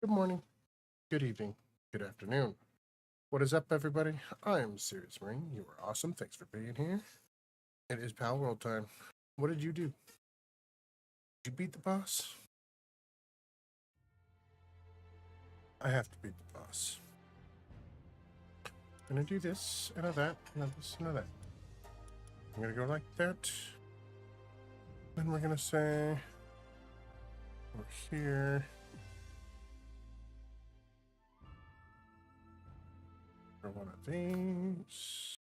Good morning, good evening, good afternoon. What is up, everybody? I'm Serious Marine. You are awesome. Thanks for being here. It is Pal World time. What did you do? Did you beat the boss? I have to beat the boss. I'm gonna do this, and that, and this, and that. I'm gonna go like that. Then we're gonna say over here. For one of these.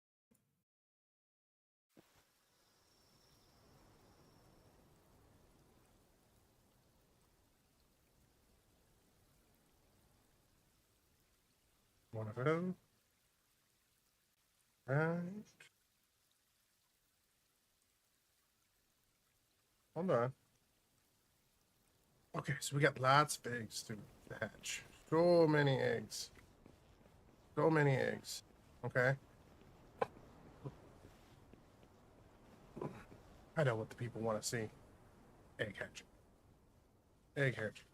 One of those. Right. Hold on. Okay, so we got lots of eggs to hatch. So many eggs. So many eggs. Okay. I know what the people want to see. Egg hatching. Egg hatching.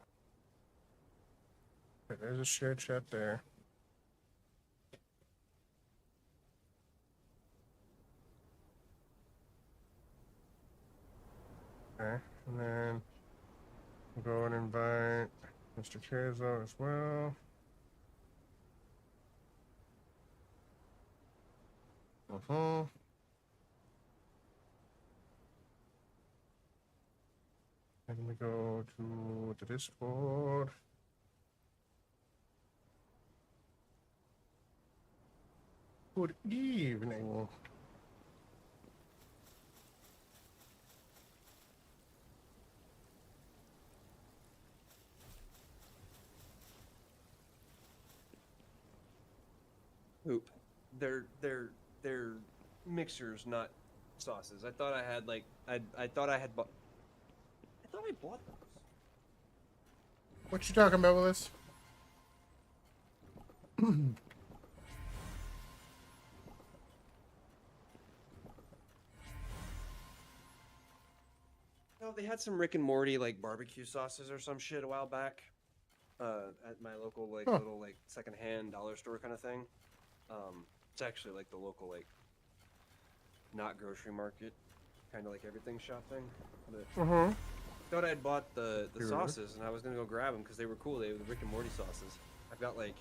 Okay, there's a shared chat there. Okay, and then we'll go and invite Mr. Chazo as well. And we go to the Discord. Good evening. Poop. They're mixers, not sauces. I thought I had like I thought I had bought. I thought I bought those. What you talking about with this? No, they had some Rick and Morty like barbecue sauces or some shit a while back. At my local like Huh. little like secondhand dollar store kind of thing. It's actually like the local like not grocery market, kind of like everything shop thing. But Mm-hmm. thought I had bought the Sure. sauces and I was gonna go grab them because they were cool. They were the Rick and Morty sauces. I've got like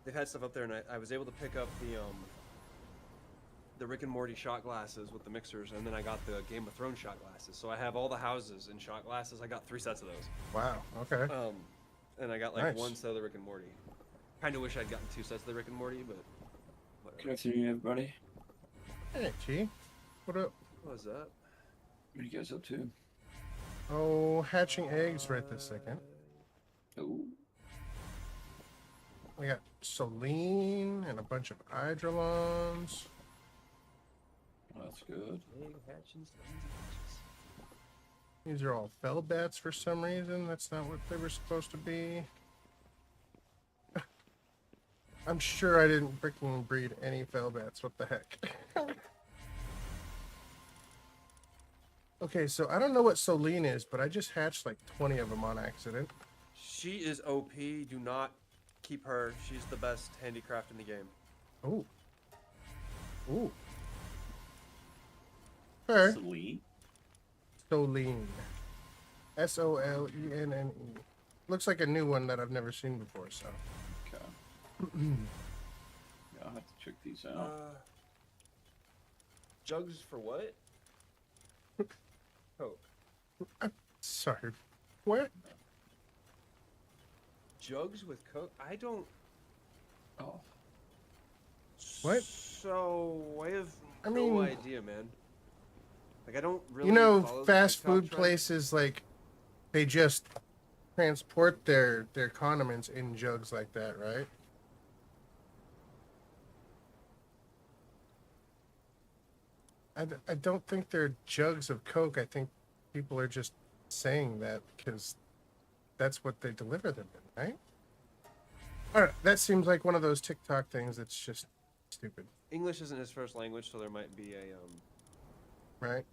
they've had stuff up there, and I was able to pick up the Rick and Morty shot glasses with the mixers, and then I got the Game of Thrones shot glasses. So I have all the houses in shot glasses. I got 3 sets of those. Wow. Okay. And I got like Nice. 1 set of the Rick and Morty. Kind of wish I'd gotten 2 sets of the Rick and Morty, but Good whatever. afternoon, everybody. Hey, T. What up? What was that? What are you guys up to? Oh, hatching eggs right this second. Oh, We got Celine and a bunch of Hydrolons. that's good. Egg hatching, stones and hatches. These are all Felbats for some reason. That's not what they were supposed to be. I'm sure I didn't freaking breed any Felbats. What the heck? Okay, so I don't know what Soline is, but I just hatched like 20 of them on accident. She is OP. Do not keep her. She's the best handicraft in the game. Oh. Ooh. Her. Sweet. Soline. Solenene. Looks like a new one that I've never seen before, so. Okay. Yeah, I'll have to check these out. Jugs for what? Oh, Sorry. What? jugs with Coke? I don't. Oh, What? So I have I no mean- idea, man. Like I don't really. You know, follow the fast TikTok food trend. places, like, they just transport their condiments in jugs like that, right? I don't think they're jugs of Coke. I think people are just saying that because that's what they deliver them in, right? I don't know. That seems like one of those TikTok things that's just stupid, English isn't his first language, so there might be a right?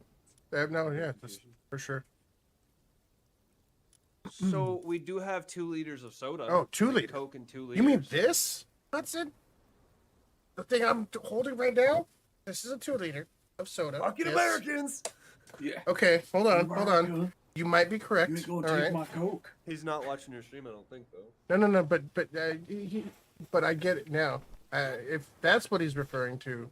No, yeah, that's confusion. for sure. So we do have 2 liters of soda. Oh, 2 like liter. Coke and 2 liters. You mean this, Hudson? The thing I'm holding right now? This is a 2 liter of soda. Fucking Yes. Americans! Yeah. Okay, hold on. America, You might be correct. You ain't gonna All take right. my Coke. He's not watching your stream, I don't think, though. No. But I get it now. If that's what he's referring to,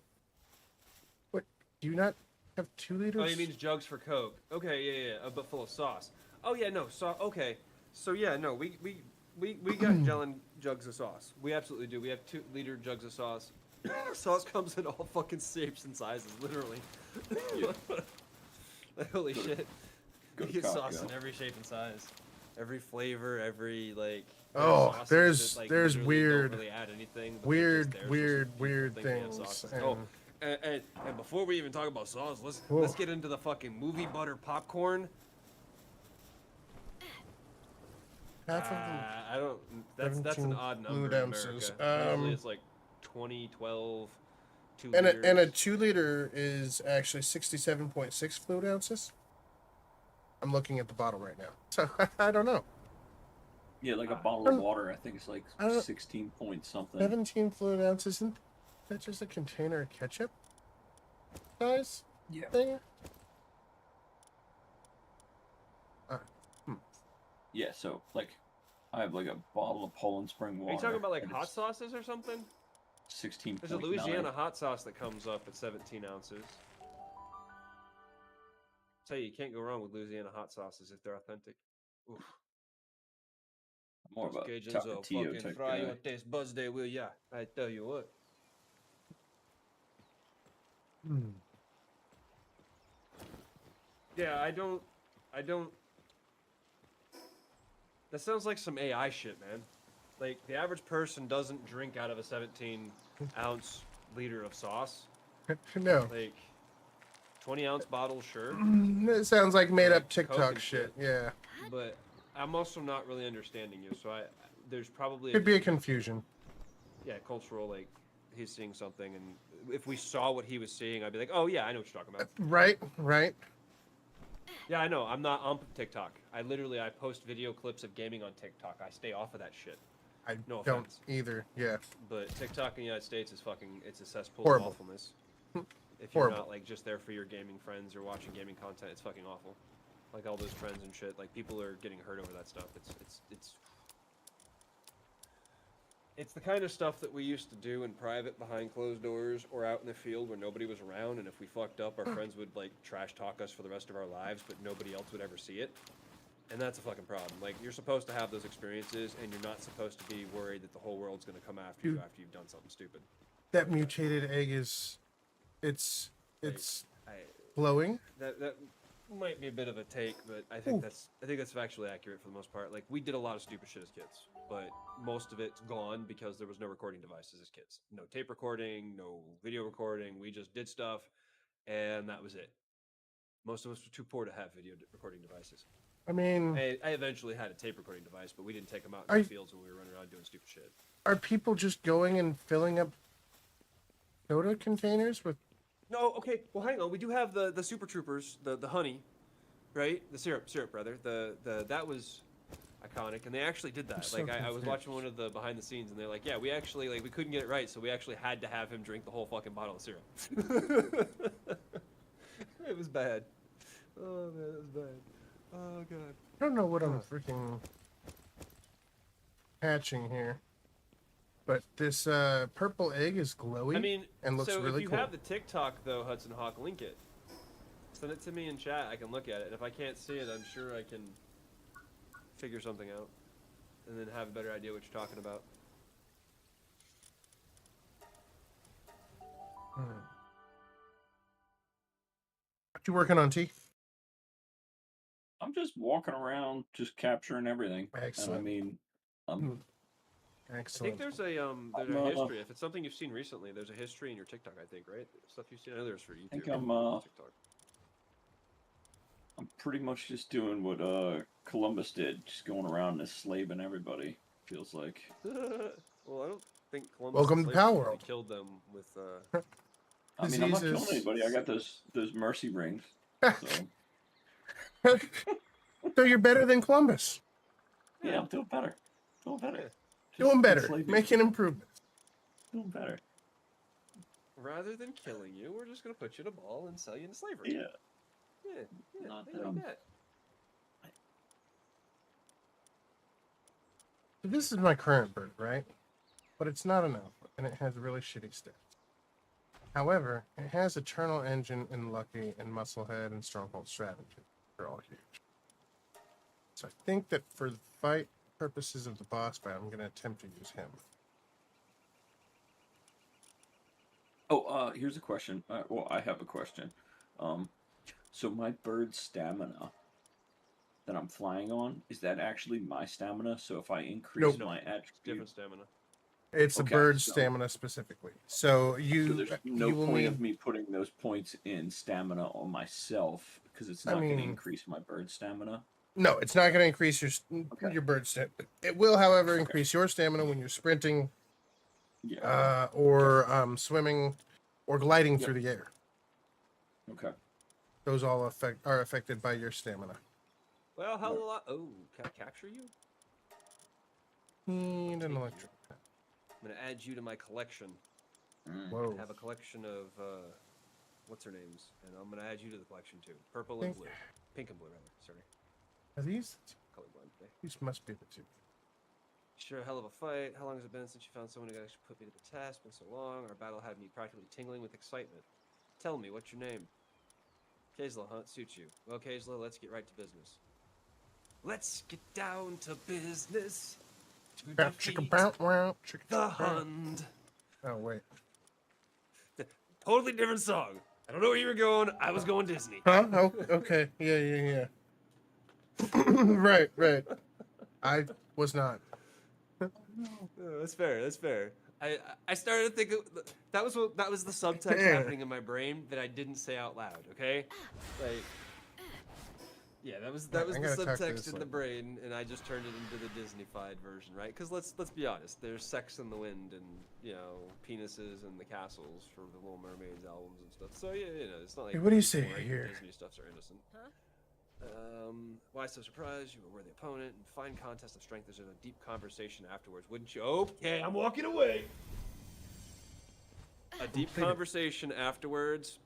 what? Do you not have 2 liters? Oh, he means jugs for Coke. Okay, yeah, but full of sauce. Oh yeah, no, okay. So yeah, no, we got Jellin jugs of sauce. We absolutely do. We have 2-liter jugs of sauce. Sauce comes in all fucking shapes and sizes, literally. Yeah. Like, holy shit. Go You to get sauce Costco. in every shape and size. Every flavor, every like. Oh, sauces there's- that, like, there's literally weird- don't really add anything, but they're just there so weird people think they have things. sauces. And Oh, and before we even talk about sauce, Whoa. let's get into the fucking movie butter popcorn. half of them. I don't. That's an 17 odd fluid number in ounces. America. Usually it's like 20, 12, 2 And liters. a 2 liter is actually 67.6 fluid ounces. I'm looking at the bottle right now, so I don't know. Yeah, like a bottle of water. I think it's like I don't- 16 point something. 17 fluid ounces. Isn't that just a container of ketchup size Yeah. thing? Yeah. So like, I have like a bottle of Poland Spring water. Are you talking about like and hot it's sauces or something? 16. There's a Louisiana hot sauce that comes up at 17 ounces. Tell you can't go wrong with Louisiana hot sauces if they're authentic. Oof. More of Those a Cajuns will Tapatio fucking type fry guy. your taste buds, they will, yeah. I tell you what. Yeah, I don't. That sounds like some AI shit, man. Like, the average person doesn't drink out of a 17-ounce liter of sauce. No. Like, 20-ounce bottle, sure. It sounds like made up Like Coke TikTok and shit. shit. Yeah. But I'm also not really understanding you, so there's probably Could be a confusion. yeah, cultural, like, he's seeing something, and if we saw what he was seeing, I'd be like, oh yeah, I know what you're talking about. Right. Yeah, I know. I'm not on TikTok. I post video clips of gaming on TikTok. I stay off of that shit. I No don't offense. either. Yeah. But TikTok in the United States is fucking, it's a cesspool Horrible. of awfulness. If you're Horrible. not, like, just there for your gaming friends or watching gaming content, it's fucking awful. Like, all those trends and shit, like, people are getting hurt over that stuff. It's the kind of stuff that we used to do in private behind closed doors or out in the field where nobody was around, and if we fucked up, our friends would, like, trash talk us for the rest of our lives, but nobody else would ever see it. And that's a fucking problem. Like, you're supposed to have those experiences, and you're not supposed to be worried that the whole world's gonna come after you Dude. after you've done something stupid. That mutated egg is, it's I, glowing. that might be a bit of a take, but I think Ooh. that's factually accurate for the most part. Like, we did a lot of stupid shit as kids, but most of it's gone because there was no recording devices as kids. No tape recording, no video recording. We just did stuff, and that was it. Most of us were too poor to have recording devices. I mean, I eventually had a tape recording device, but we didn't take them out in Are the you- fields when we were running around doing stupid shit. are people just going and filling up soda containers with? No, okay. Well, hang on. We do have the Super Troopers, the honey, right? The syrup rather. The that was iconic, and they actually did that. I'm so Like, I was confused. watching one of the behind the scenes, and they're like, yeah, we actually we couldn't get it right, so we actually had to have him drink the whole fucking bottle of syrup. It was bad. Oh man, it was bad. Oh god. I don't know what I'm freaking hatching here, but this purple egg is glowy. I mean, and looks so really if you cool. have the TikTok though, Hudson Hawk, link it. Send it to me in chat. I can look at it, and if I can't see it, I'm sure I can figure something out, and then have a better idea what you're talking about. What you working on, T? I'm just walking around, just capturing everything. Excellent. And I mean, I'm I think Excellent. there's I'm, a history. If it's something you've seen recently, there's a history in your TikTok. I think, right? Stuff you've seen. I know there's for YouTube. think but I'm, TikTok. I'm pretty much just doing what Columbus did, just going around and slaving everybody. Feels like. Well, I don't think Columbus. Welcome to enslaved Power them. World. They killed them with. I mean, I'm not Diseases. killing anybody. I got those mercy rings. So So you're better than Columbus. Yeah, I'm doing better. Doing better. Yeah. Just Doing better, enslaving making me. improvements. Doing better. Rather than killing you, we're just gonna put you in a ball and sell you into slavery. Yeah. Yeah, yeah, Not things like that. So this is my current bird, right? But it's not an alpha, and it has really shitty stats. However, it has Eternal Engine and Lucky and Musclehead and Stronghold Strategy. They're all huge. So I think that for the fight purposes of the boss fight, I'm going to attempt to use him. Oh, here's a question. Well, I have a question. So my bird stamina that I'm flying on, is that actually my stamina? So if I increase Nope. my It's attribute, different stamina. It's a Okay, bird so- stamina specifically. So so you there's no you will point need. of me putting those points in stamina on myself because it's I not going to mean- increase my bird stamina. No, it's not going to increase Okay. your bird stamina. It will, however, increase your stamina when you're sprinting, Yeah. or swimming, or gliding Yep. through the air. Okay. Those all are affected by your stamina. Well, hell of a lot. Oh, can I capture you? Need an Take you. electric. I'm gonna add you to my collection. Mm. Whoa. I have a collection of what's her names, and I'm gonna add you to the collection too. Purple Pink. and blue, pink and blue rather. Sorry, Are these? colorblind today. These must be the two. Sure, hell of a fight. How long has it been since you found someone who could actually put me to the test? Been so long. Our battle had me practically tingling with excitement. Tell me, what's your name? Kaisla, huh? Suits you. Well, Kaisla, let's get right to business. Let's get down to business. To Bow, chicka, defeat bow, wow, chicka, the chicka, bow. Hund. Oh wait. Totally different song. I don't know where you were going. I was going Disney. Huh? Oh, okay. Yeah. Right. I was not. Oh, that's fair. That's fair. I started to think that was the subtext Yeah. happening in my brain that I didn't say out loud. Okay, like yeah, that was I the gotta talk to subtext this in the lady. brain, and I just turned it into the Disney-fied version, right? Because let's be honest, there's sex in the wind and penises and the castles for the Little Mermaids albums and stuff. So yeah, it's not like Hey, what do you say boring here? Disney stuffs are innocent. Why so surprised? You were a worthy opponent. And fine contest of strength. There's a deep conversation afterwards, wouldn't you? Okay, I'm walking away. A deep Completed. conversation afterwards?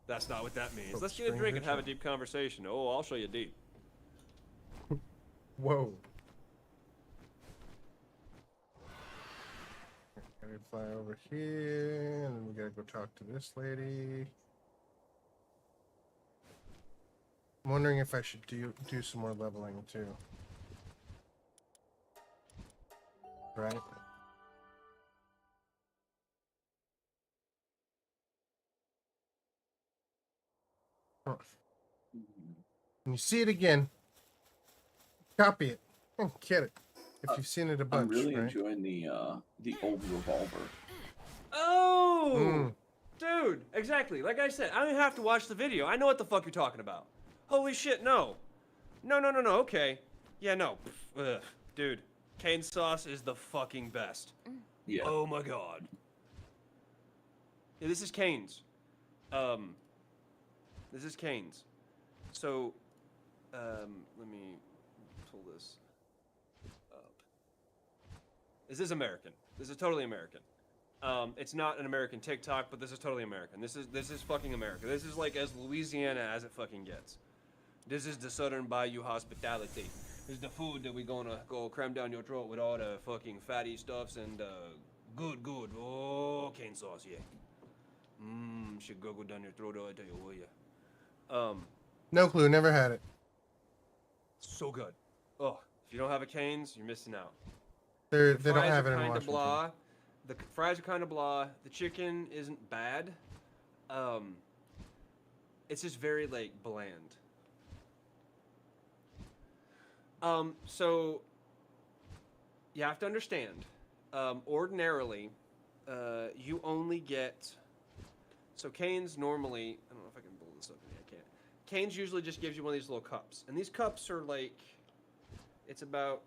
That's not what that means. Oh, Let's get a drink and have a stranger deep conversation. Oh, I'll show you deep. Whoa. Gotta fly over here, and then we gotta go talk to this lady. I'm wondering if I should do some more leveling too. Right? Huh. When you see it again, copy it and get it. If you've seen it a bunch, I'm really right? enjoying the old revolver. Oh! Mm. Dude, exactly. Like I said, I don't even have to watch the video. I know what the fuck you're talking about. Holy shit, no. No, okay. Yeah, no. Ugh. Dude, cane sauce is the fucking best. Yeah. Oh my god. Yeah, this is Cane's. This is Cane's. So, let me pull this up. This is American. This is totally American. It's not an American TikTok, but this is totally American. This is fucking America. This is like as Louisiana as it fucking gets. This is the Southern Bayou hospitality. This is the food that we gonna go cram down your throat with all the fucking fatty stuffs and good. Oh, cane sauce, yeah. Should go down your throat, I tell you, will ya? No clue, never had it. So good. Oh, if you don't have a Cane's, you're missing out. They The don't fries have are it in kind of Washington. blah. The fries are kind of blah. The chicken isn't bad. It's just very like bland. So you have to understand. Ordinarily, you only get. So Cane's normally. I don't know if I can blow this up. I can't. Cane's usually just gives you one of these little cups, and these cups are like. It's about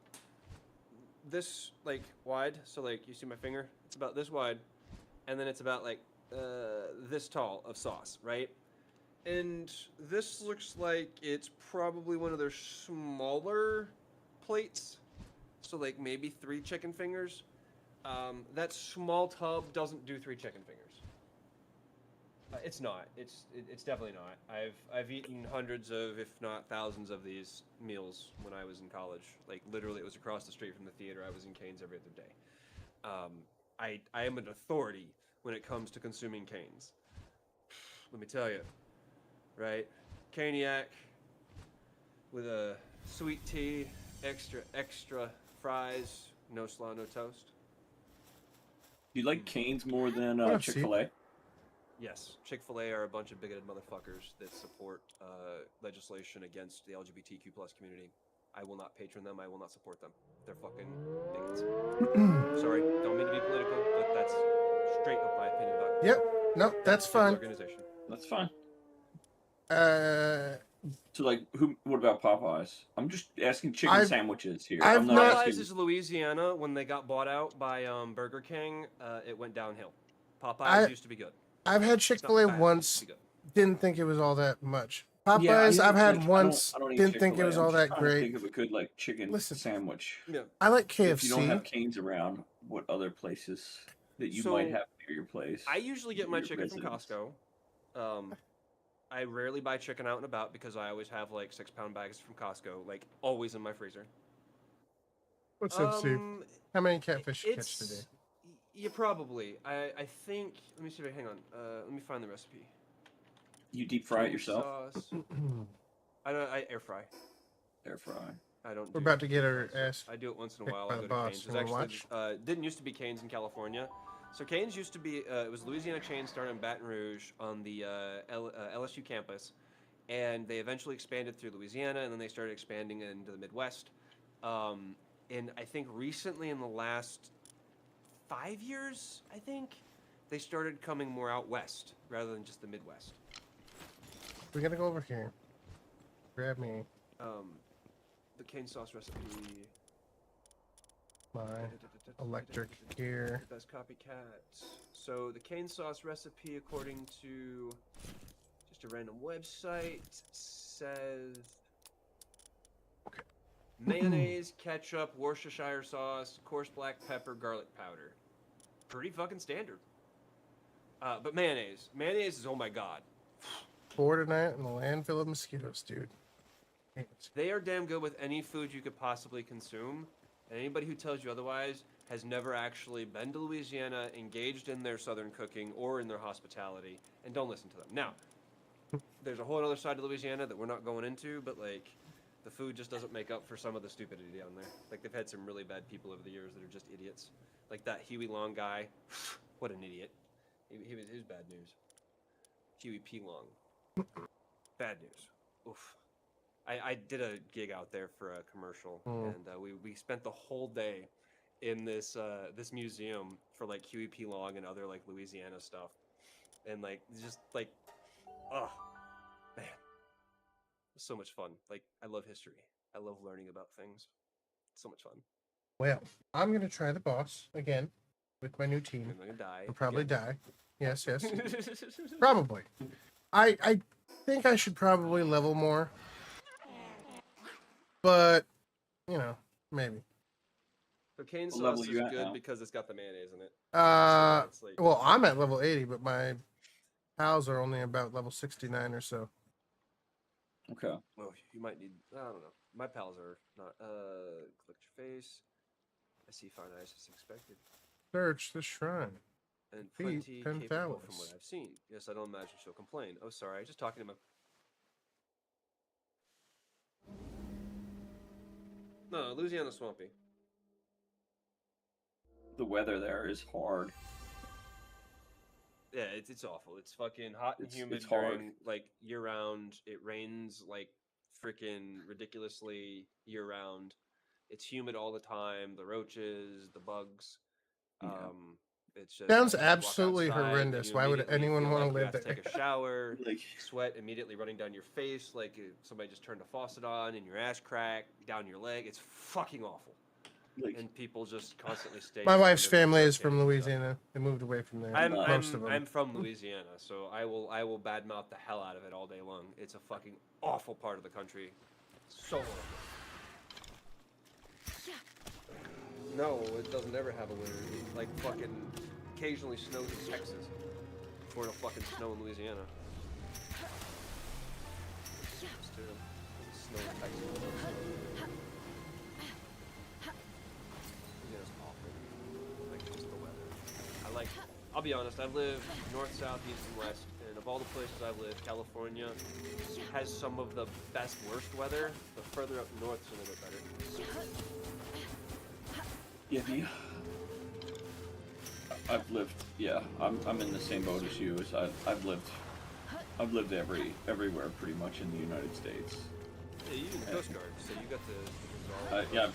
this like wide, so like you see my finger, it's about this wide, and then it's about like this tall of sauce, right? And this looks like it's probably one of their smaller plates so like maybe 3 chicken fingers. That small tub doesn't do 3 chicken fingers. It's not. It's definitely not. I've eaten hundreds of, if not thousands, of these meals when I was in college. Like literally, it was across the street from the theater. I was in Canes every other day. I am an authority when it comes to consuming Canes. Let me tell you, right? Caniac with a sweet tea, extra fries, no slaw, no toast. Do you like Canes more than What up, Chick-fil-A? Yes, Chick-fil-A are a bunch of bigoted motherfuckers that support legislation against the LGBTQ plus community. I will not patron them. I will not support them. They're fucking bigots. Sorry, don't mean to be political, but that's straight up my opinion about Yep. No, that that's particular fine. organization. That's fine. So like, who? What about Popeyes? I'm just asking chicken I've- sandwiches here. I've I'm not not- Popeyes asking. is Louisiana. When they got bought out by Burger King, it went downhill. Popeyes I- used to be good. I've had It's not Chick-fil-A bad, it once. used to be good. Didn't think it was all that much. Yeah, I Popeyes, hate I've had like, once. I don't eat Didn't think it Chick-fil-A. was I'm all just that trying to great. think of a good like chicken Listen. sandwich. Yeah. I like If you don't KFC. have Canes around, what other places that you So, might have near your place? I usually get my your chicken from residence? Costco. I rarely buy chicken out and about because I always have like 6-pound bags from Costco, like always in my freezer. What's up, Steve? How many catfish you catch It's today? yeah, probably. I think. Let me see. Hang on. Let me find the recipe. You deep fry it Chicken yourself? Sauce. I don't. I air fry. Air fry. I don't. We're do about to get deep our fry stuff. ass I do it once in a kicked while. by I the go to boss. Cane's. Wanna There's actually watch? didn't used to be Cane's in California. So Cane's used to be. It was Louisiana chain started in Baton Rouge on the LSU campus, and they eventually expanded through Louisiana, and then they started expanding into the Midwest. And I think recently, in the last 5 years, I think they started coming more out west rather than just the Midwest. We gotta go over here. Grab me The cane sauce recipe. my electric gear. The best copycat. So the cane sauce recipe, according to just a random website, says mayonnaise, ketchup, Worcestershire sauce, coarse black pepper, garlic powder. Pretty fucking standard. But mayonnaise. Mayonnaise is, oh my god. For tonight in the landfill of mosquitoes, dude. Hate mosquitoes. They are damn good with any food you could possibly consume. And anybody who tells you otherwise has never actually been to Louisiana, engaged in their southern cooking or in their hospitality, and don't listen to them. Now, there's a whole other side of Louisiana that we're not going into, but like, the food just doesn't make up for some of the stupidity down there. Like, they've had some really bad people over the years that are just idiots. Like that Huey Long guy. What an idiot. He was bad news. Huey P. Long. Bad news. Oof. I did a gig out there for a commercial, and we spent the whole day in this this museum for like Huey P. Long and other like Louisiana stuff, and like just like, oh man, it was so much fun. Like, I love history. I love learning about things. It's so much fun. Well, I'm gonna try the boss again with my new I'm team. gonna die. I'll probably again. die. Yes, yes. Probably. I think I should probably level more. But, you know, maybe. So cane What level sauce is you at good now? because it's got the mayonnaise in it. It's like, Well, I'm at level 80, but my pals are only about level 69 or so. Okay. well, you might need. I don't know. My pals are not. Click your face. I see fine eyes as expected, Search the shrine. and Defeat plenty capable from Penthales. what I've seen. Yes, I don't imagine she'll complain. Oh, sorry, I was just talking to my. No, Louisiana's swampy. The weather there is hard. Yeah, it's awful. It's fucking hot and It's- humid it's hard. during like year round. It rains like freaking ridiculously year round. It's humid all the time. The roaches, the bugs. Yeah. It's just Sounds you walk absolutely outside, and horrendous. you Why would immediately anyone feel wanna like you live have to there? Take a shower, Like, sweat immediately running down your face, like somebody just turned a faucet on, and your ass crack down your leg. It's fucking awful. And people just constantly stay. My wife's under the family is from hurricane and stuff. Louisiana. They moved away from there. I'm most of them. I'm from Louisiana, so I will badmouth the hell out of it all day long. It's a fucking awful part of the country. So horrible. No, it doesn't ever have a winter. It, like fucking occasionally snows in Texas before it'll fucking snow in Louisiana. It's too. It snow in Texas. It doesn't snow. Louisiana's awful. Like just the weather. I like. I'll be honest. I've lived north, south, east, and west, and of all the places I've lived, California has some of the best worst weather. But further up north, it's a little bit better. Yeah, I've lived. Yeah, I'm in the same boat as you. As I've lived everywhere pretty much in the United States. Yeah, you in the Coast Guard, so you got to. Yeah,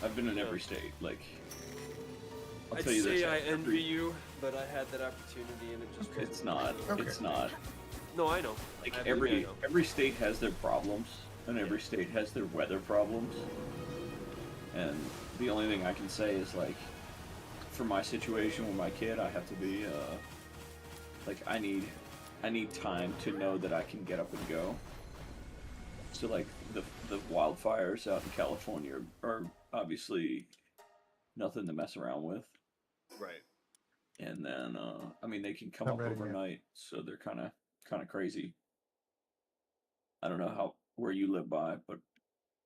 I've been in every state. Like, I'll I'd tell you say this. I envy you, but I had that opportunity and it just. It's not. Okay. It's not. No, I know. Like I believe me, I know. every state has their problems, and every state has their weather problems. And the only thing I can say is like, for my situation with my kid, I have to be like I need time to know that I can get up and go. So like the wildfires out in California are obviously nothing to mess around with. Right. And then I mean they can come Not up ready yet. overnight, so they're kind of crazy. I don't know where you live by, but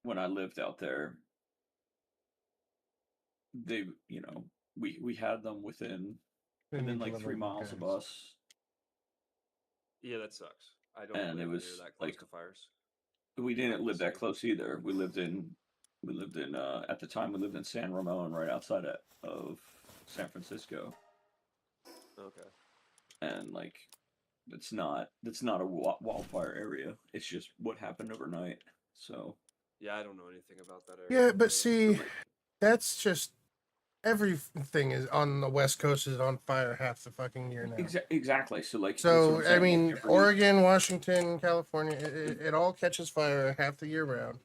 when I lived out there, they we had them within They need to like live 3 on miles of weekends. us, Yeah, that sucks. I don't and live it was near that close like to fires. we didn't live that Same. close either. We lived in at the time we lived in San Ramon, right outside of San Francisco, Okay. and like that's not a wildfire area. It's just what happened overnight. So Yeah, I don't know anything about that area. Yeah, but really. see, that's just everything is on the West Coast is on fire half the fucking year now. exactly. So like that's So what I'm I saying, like, mean, Oregon, Washington, California, it all catches fire half the year round,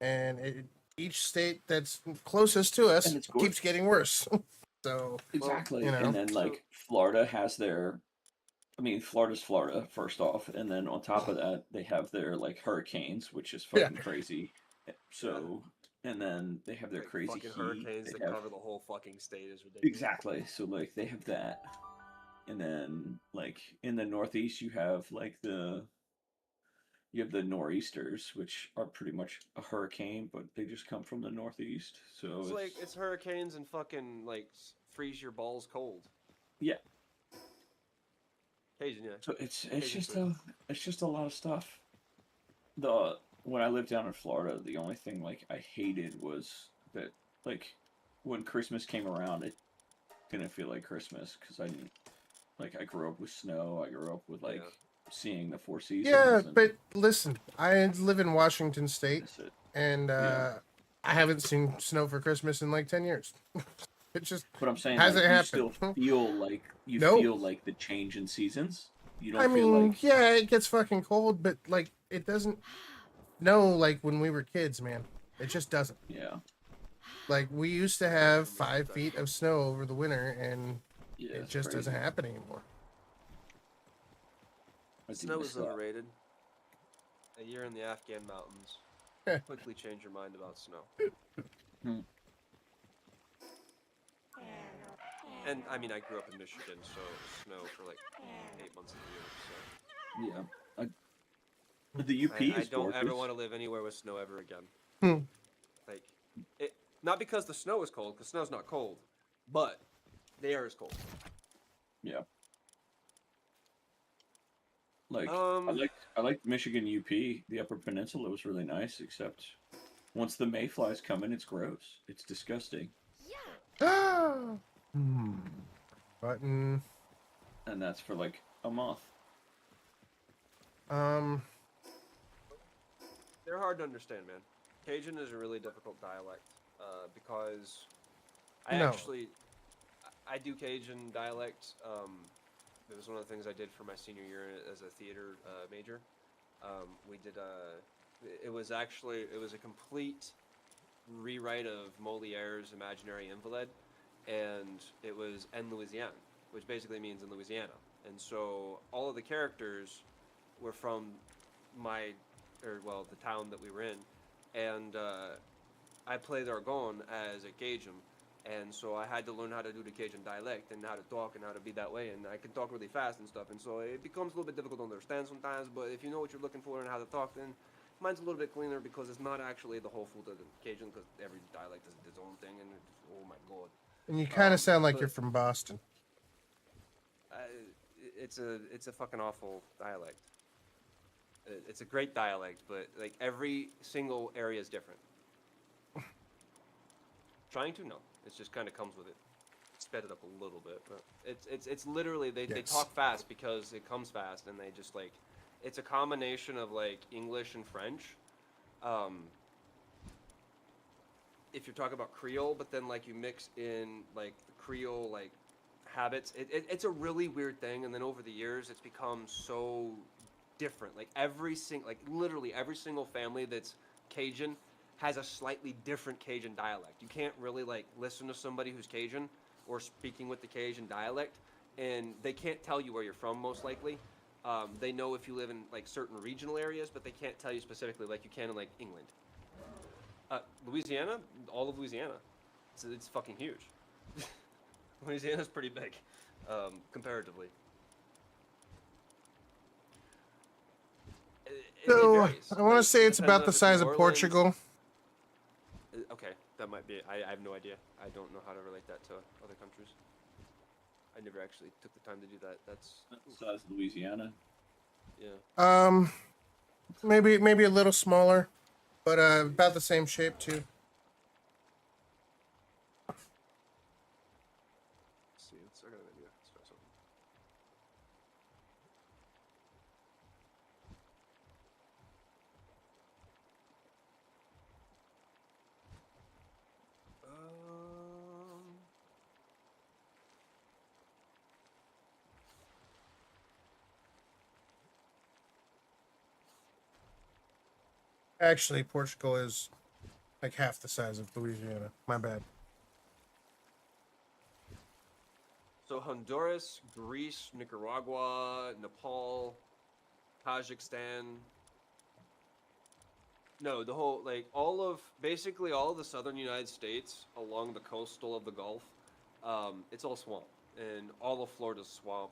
and each state that's closest to us and it's keeps gorgeous. getting worse. So Exactly. you know. And then like Florida has their I mean, Florida's Florida, first off, and then on top of that, they have their like hurricanes, which is Yeah. fucking crazy. So, and then they have their Like crazy fucking heat. hurricanes They that have cover the whole fucking state is ridiculous. exactly. So like they have that, and then like in the Northeast, you have the nor'easters, which are pretty much a hurricane, but they just come from the Northeast. So It's like it's hurricanes and fucking like freeze your balls cold. yeah. Occasion, yeah. So it's Cajun just food. it's just a lot of stuff. The When I lived down in Florida, the only thing like I hated was that like when Christmas came around, it didn't feel like Christmas because I didn't like I grew up with snow. I grew up with like Yeah. seeing the four seasons. Yeah, and but listen, I live in Washington State, that's it. and Yeah. I haven't seen snow for Christmas in like 10 years. It just But I'm saying hasn't like you happened. still feel like you Nope. feel like the change in seasons. You don't I feel mean, like yeah, it gets fucking cold, but like it doesn't snow like when we were kids, man. It just doesn't. yeah Like we used to have 5 feet of snow over the winter, and yeah. it it's just crazy. doesn't happen anymore. I do Snow miss is that. overrated. A year in the Afghan mountains. Heh. Quickly change your mind about snow. Hmm. And I mean, I grew up in Michigan, so it was snow for like 8 months of the year. Yeah. The UP I is don't gorgeous. ever want to live anywhere with snow ever again. Hmm. Like, it not because the snow is cold, because snow's not cold, but the air is cold. Yeah. Like Um, I liked Michigan UP. The Upper Peninsula was really nice, except once the mayflies come in, it's gross. It's disgusting, Button. and that's for like a month. They're hard to understand, man. Cajun is a really difficult dialect because I No. actually I do Cajun dialect. It was one of the things I did for my senior year as a theater major. We did it was a complete rewrite of Moliere's Imaginary Invalid, and it was en Louisiane, which basically means in Louisiana. And so all of the characters were from the town that we were in, and I played Argonne as a Cajun, and so I had to learn how to do the Cajun dialect and how to talk and how to be that way. And I can talk really fast and stuff, and so it becomes a little bit difficult to understand sometimes. But if you know what you're looking for and how to talk, then mine's a little bit cleaner because it's not actually the whole food of the Cajun, because every dialect is its own thing, and oh my god. And you kind of sound like but- you're from Boston. It's a fucking awful dialect. It's a great dialect, but like every single area is different. Trying to no, it just kind of comes with it. Sped it up a little bit, but it's literally they Yes. talk fast because it comes fast, and they just like it's a combination of like English and French. If you're talking about Creole, but then like you mix in like the Creole like habits, it's a really weird thing. And then over the years, it's become so different. Like literally every single family that's Cajun has a slightly different Cajun dialect. You can't really like listen to somebody who's Cajun or speaking with the Cajun dialect, and they can't tell you where you're from most likely. They know if you live in like certain regional areas, but they can't tell you specifically like you can in like England. Louisiana, all of Louisiana, it's fucking huge. Louisiana's pretty big, comparatively. It So varies. I want to Like, say it's depends on about if the it's size New of Orleans. Portugal. Okay, that might be. I have no idea. I don't know how to relate that to other countries. I never actually took the time to do that. That's Size of Louisiana. yeah. Maybe a little smaller, but about the same shape too. Let's see, I got an idea. Let's try something. Actually, Portugal is like half the size of Louisiana. My bad. So Honduras, Greece, Nicaragua, Nepal, Kazakhstan. No, the whole like basically all of the southern United States along the coastal of the Gulf, it's all swamp, and all of Florida's swamp.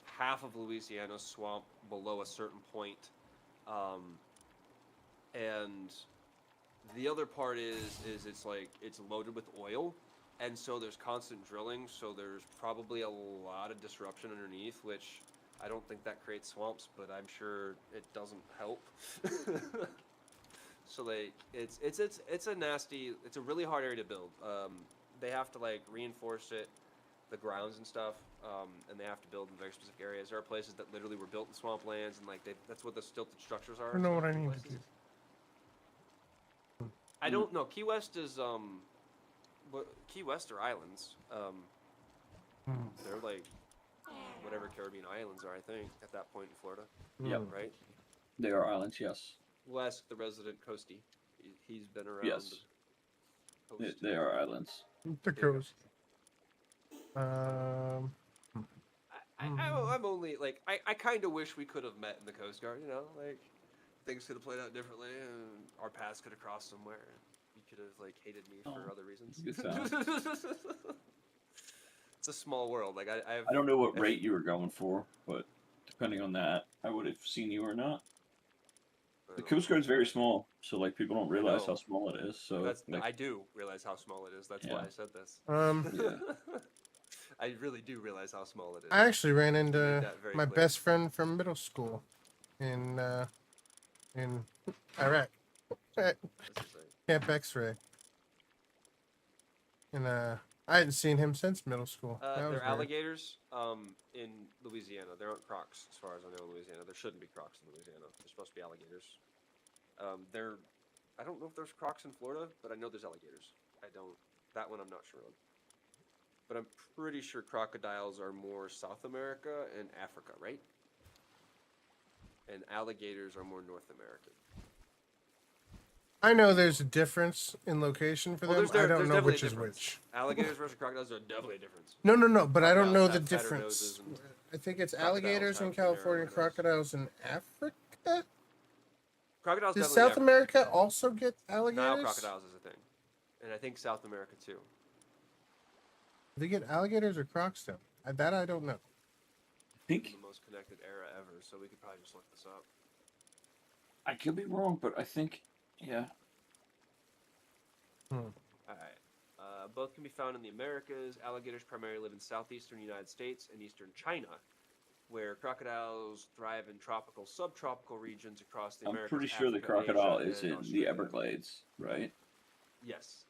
Half of Louisiana's swamp below a certain point, and the other part is it's loaded with oil, and so there's constant drilling, so there's probably a lot of disruption underneath, which I don't think that creates swamps, but I'm sure it doesn't help. So like it's a really hard area to build. They have to like reinforce it, the grounds and stuff, and they have to build in very specific areas. There are places that literally were built in swamplands, and like that's what the stilted structures are. I don't know what I in need places. to do. I don't know. Key West is Key West are islands. They're like whatever Caribbean islands are, I think, at that point in Florida. Yep. Right? They are islands, yes. We'll ask the resident Coastie. He's been around. Yes. the coast. They are islands. The There you go. coast. I'm only like I kind of wish we could have met in the Coast Guard. You know, like things could have played out differently, and our paths could have crossed somewhere. And you could have like hated me for Oh, other reasons. good time. It's a small world. Like I've I don't know what rate you were going for, but depending on that, I would have seen you or not. The Coast Guard's very small, so like people don't realize know. how small it is. So That's like, I do realize how small it is. That's why Yeah. I said this. yeah. I really do realize how small it is. I actually ran Made into that very my clear. best friend from middle school in Iraq. At That's insane. Camp X-Ray. And I hadn't seen him since middle school. That was They're weird. alligators in Louisiana. There aren't crocs, as far as I know, in Louisiana. There shouldn't be crocs in Louisiana. There's supposed to be alligators. I don't know if there's crocs in Florida, but I know there's alligators. That one I'm not sure on. But I'm pretty sure crocodiles are more South America and Africa, right? And alligators are more North American. I know there's a difference in location for Well, them. there's I don't there's know definitely which a is difference. which. Alligators versus crocodiles are definitely a difference. No, but I don't know the Crocodiles have fatter difference. noses and I think it's crocodiles alligators in have narrower California, nose. crocodiles in Africa. Crocodiles Does definitely South Africa. America also get Nile alligators? crocodiles is a thing. and I think South America too. Do they get alligators or crocs down? That I don't know. I think The most connected era ever, so we could probably just look this up. I could be wrong, but I think yeah. All right. Both can be found in the Americas. Alligators primarily live in southeastern United States and eastern China, where crocodiles thrive in tropical, subtropical regions across the I'm Americas. pretty sure the Africa, crocodile Asia, is and in the Australia. Everglades, right? Yes.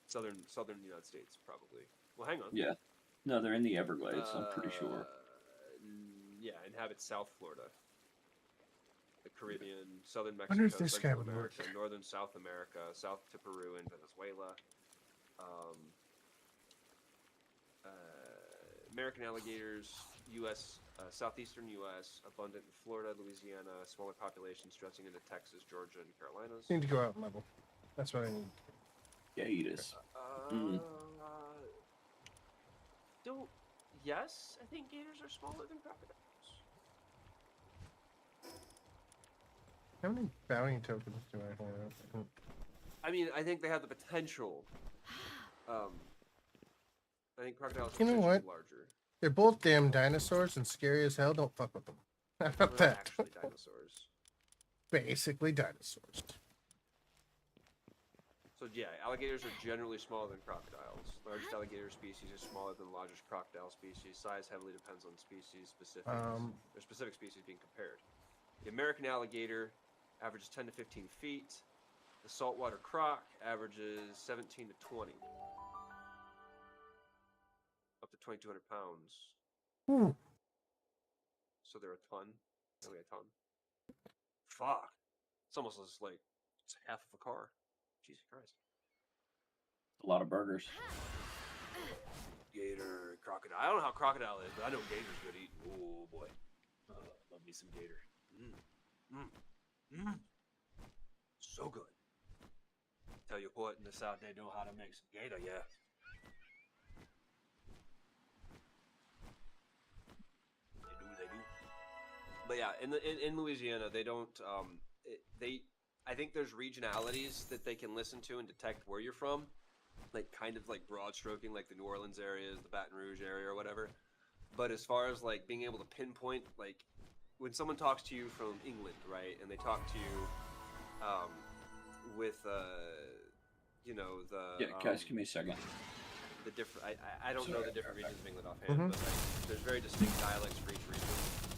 Southern United States, probably. Well, hang on. Yeah. No, they're in the Everglades. I'm pretty sure. Yeah, inhabits South Florida, the Caribbean, southern Wonder Mexico, if this guy Central would work. America, northern South America, south to Peru and Venezuela. American alligators, U.S. Southeastern U.S., abundant in Florida, Louisiana, smaller population stretching into Texas, Georgia, and Carolinas. Need to go out and level. That's what I need. Gators. Mm. Don't. Yes, I think gators are smaller than crocodiles. How many bounty tokens do I have? I mean, I think they have the potential. I think crocodiles are You know potentially what? larger. They're both damn dinosaurs and scary as hell. Don't fuck with them. How They're about not that? actually dinosaurs. Basically dinosaurs. So yeah, alligators are generally smaller than crocodiles. Largest alligator species is smaller than the largest crocodile species. Size heavily depends on species specifics. There's specific species being compared. The American alligator averages 10 to 15 feet. The saltwater croc averages 17 to 20. Up to 2,200 pounds. Ooh. So they're a ton. They weigh a ton. Fuck. It's almost as like it's half of a car. Jesus Christ. A lot of burgers. Gator, crocodile. I don't know how crocodile is, but I know gator's good eating. Oh boy. Love me some gator. So good. Tell you what, in the South they know how to make some gator, yeah. They do. But yeah, in Louisiana, they don't. I think there's regionalities that they can listen to and detect where you're from, like kind of like broad stroking, like the New Orleans areas, the Baton Rouge area, or whatever. But as far as like being able to pinpoint, like when someone talks to you from England, right, and they talk to you, with you know the Yeah, guys, give me a second. the different. I don't know the different regions of England offhand, Mhm. but like, there's very distinct dialects for each region,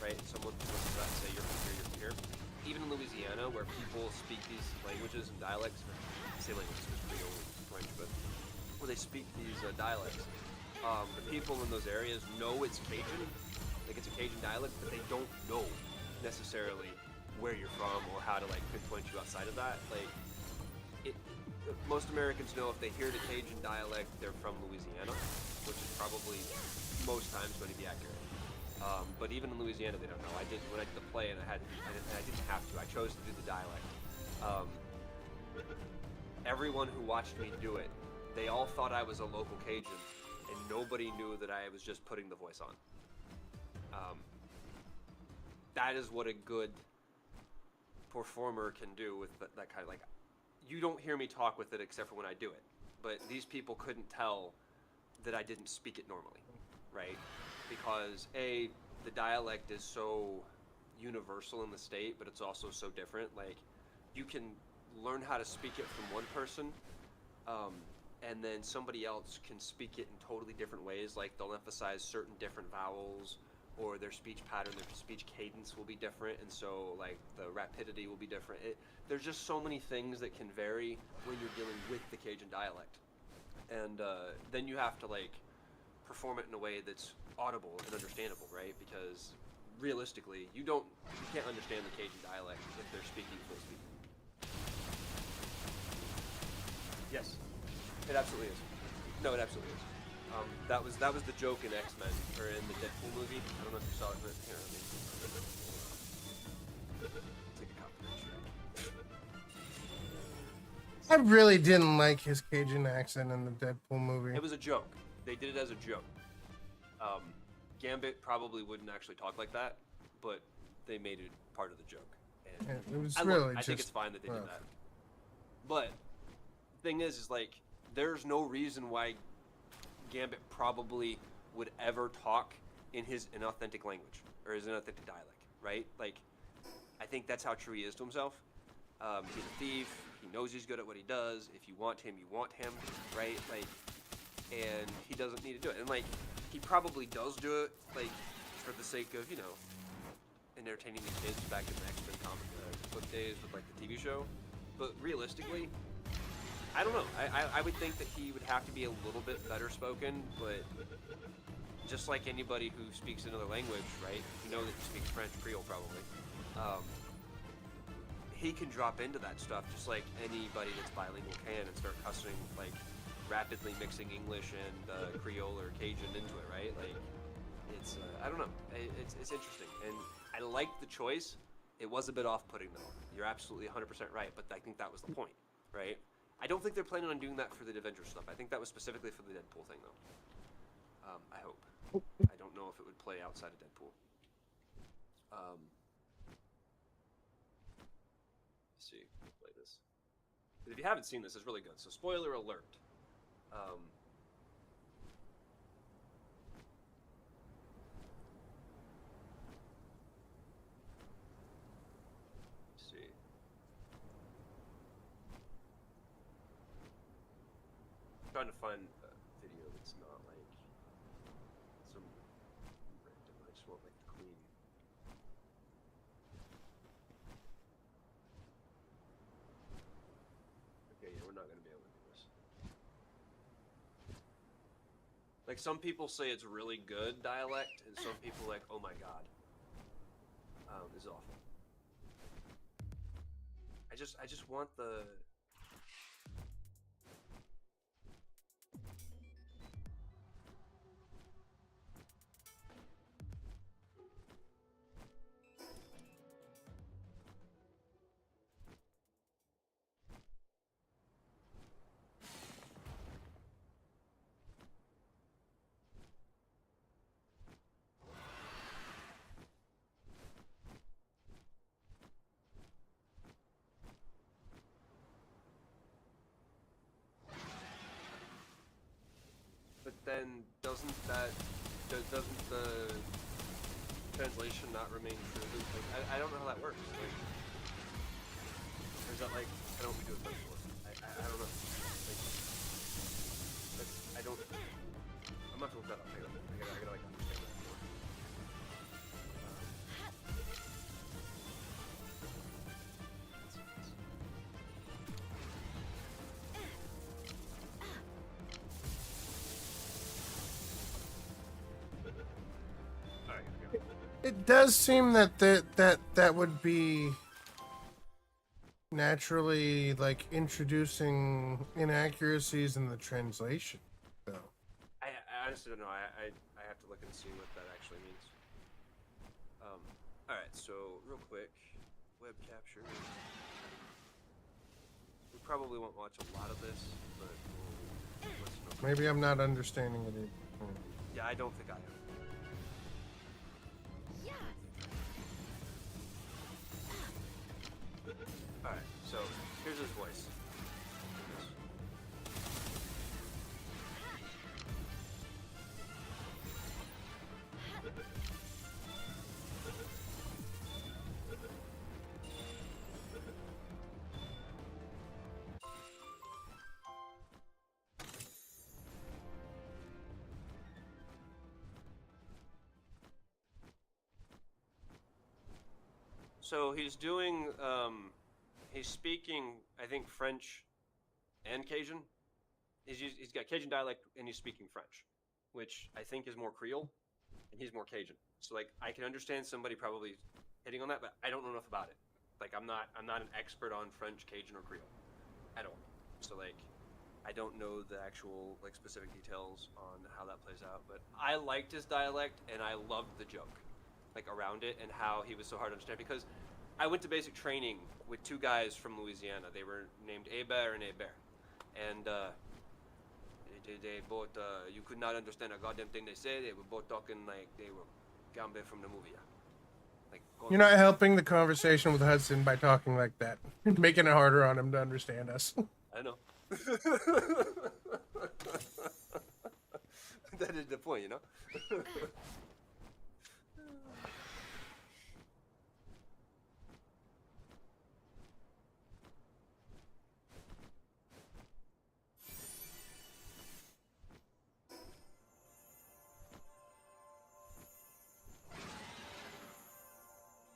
right? Someone listens to that and say you're from here, you're from here. Even in Louisiana, where people speak these languages and dialects, I say languages because we only French, but where they speak these dialects, the people in those areas know it's Cajun, like it's a Cajun dialect, but they don't know necessarily where you're from or how to like pinpoint you outside of that. Like, most Americans know if they hear the Cajun dialect, they're from Louisiana, which is probably most times going to be accurate. But even in Louisiana, they don't know. When I did the play, and I didn't have to. I chose to do the dialect. Everyone who watched me do it, they all thought I was a local Cajun, and nobody knew that I was just putting the voice on. That is what a good performer can do with that kind of like. You don't hear me talk with it except for when I do it, but these people couldn't tell that I didn't speak it normally, right? Because the dialect is so universal in the state, but it's also so different. Like, you can learn how to speak it from one person, and then somebody else can speak it in totally different ways. Like, they'll emphasize certain different vowels, or their speech pattern, their speech cadence will be different, and so like the rapidity will be different. There's just so many things that can vary when you're dealing with the Cajun dialect, and then you have to like perform it in a way that's audible and understandable, right? Because realistically, you can't understand the Cajun dialect if they're speaking full speed. Yes, it absolutely is. No, it absolutely is. That was the joke in X-Men or in the Deadpool movie. I don't know if you saw it, but here, let me take a copy. I really didn't like his Cajun accent in the Deadpool movie. It was a joke. They did it as a joke. Gambit probably wouldn't actually talk like that, but they made it part of the joke. And It was I really think just it's fine that they did rough. that. But thing is like there's no reason why Gambit probably would ever talk in his inauthentic language or his inauthentic dialect, right? Like, I think that's how true he is to himself. He's a thief. He knows he's good at what he does. If you want him, you want him, right? Like, and he doesn't need to do it. And like, he probably does do it, like, for the sake of, you know, entertaining the kids back in the X-Men comic book days with like the TV show. But realistically, I don't know. I would think that he would have to be a little bit better spoken, but just like anybody who speaks another language, right? You know that he speaks French, Creole probably. He can drop into that stuff just like anybody that's bilingual can and start cussing, like rapidly mixing English and Creole or Cajun into it, right? Like, it's, I don't know. It's interesting. And I like the choice. It was a bit off-putting though. You're absolutely 100% right, but I think that was the point, right? I don't think they're planning on doing that for the Avengers stuff. I think that was specifically for the Deadpool thing though. I hope. I don't know if it would play outside of Deadpool. Let's see, play this. But if you haven't seen this, it's really good. So spoiler alert. Let's see. I'm trying to find a video that's not like some random. I just want like the clean. Okay, yeah, we're not gonna be able to do this. Like, some people say it's really good dialect, and some people like, oh my god, this is awful. I just want the. But then doesn't the translation not remain true? Like, I don't know how that works. Like, or is that like I don't do it before? I don't know. Like, that's, I don't. I'm gonna have to look that up. I gotta like understand that more. Alright, here we go. It does seem that that would be naturally like introducing inaccuracies in the translation, though. I honestly don't know. I have to look and see what that actually means. Alright, so real quick, web capture. We probably won't watch a lot of this, but we'll listen over. Maybe I'm not understanding it either. Yeah, I don't think I am. Alright, so here's his voice. So he's doing, he's speaking, I think, French and Cajun. He's got Cajun dialect and he's speaking French, which I think is more Creole, and he's more Cajun. So like, I can understand somebody probably hitting on that, but I don't know enough about it. Like, I'm not an expert on French, Cajun, or Creole at all. So like, I don't know the actual like specific details on how that plays out. But I liked his dialect and I loved the joke, like around it and how he was so hard to understand, because I went to basic training with two guys from Louisiana. They were named Hébert and Hébert, and they both you could not understand a goddamn thing they said. They were both talking like they were Gambit from the movie. Like, You're not helping the conversation with Hudson by talking like that, making it harder on him to understand us. I know. That is the point, you know?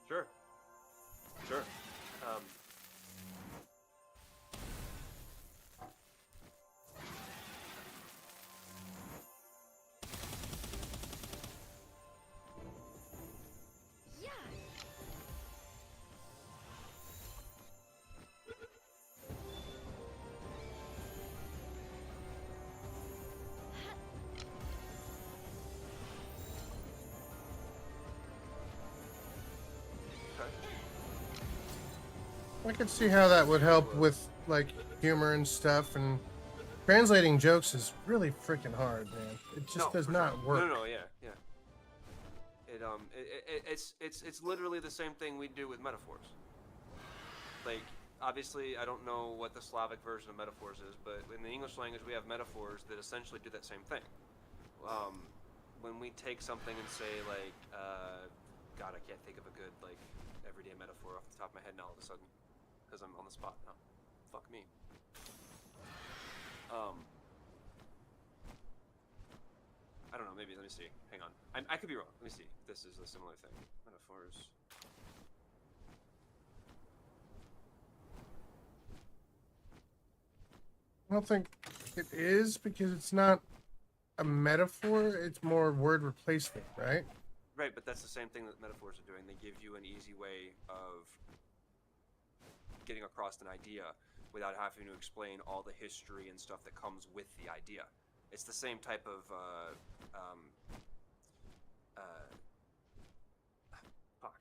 Sure. Sure. Um, Yeah. okay. I could see how that would help with like humor and stuff, and translating jokes is really freaking hard, man. It just No, does for not sure. work. No, yeah, yeah. It's literally the same thing we do with metaphors. Like, obviously, I don't know what the Slavic version of metaphors is, but in the English language, we have metaphors that essentially do that same thing. When we take something and say like, God, I can't think of a good like everyday metaphor off the top of my head now all of a sudden, because I'm on the spot now. Fuck me. I don't know. Maybe let me see. Hang on. I could be wrong. Let me see. If this is a similar thing. Metaphors. I don't think it is because it's not a metaphor. It's more word replacement, right? Right, but that's the same thing that metaphors are doing. They give you an easy way of getting across an idea without having to explain all the history and stuff that comes with the idea. It's the same type of fuck,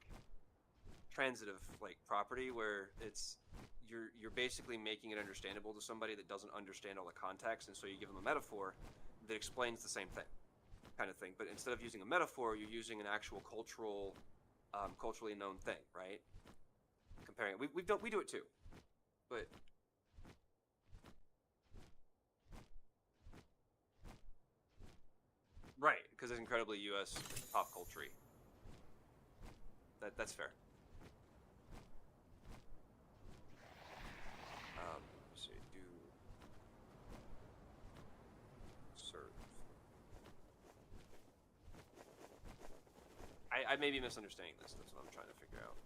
transitive like property where you're basically making it understandable to somebody that doesn't understand all the context, and so you give them a metaphor that explains the same thing, kind of thing. But instead of using a metaphor, you're using an actual culturally known thing, right? Comparing it, we do it too, but right, because it's incredibly U.S. pop culture. That's fair. Let's see, do serve. I may be misunderstanding this. That's what I'm trying to figure out.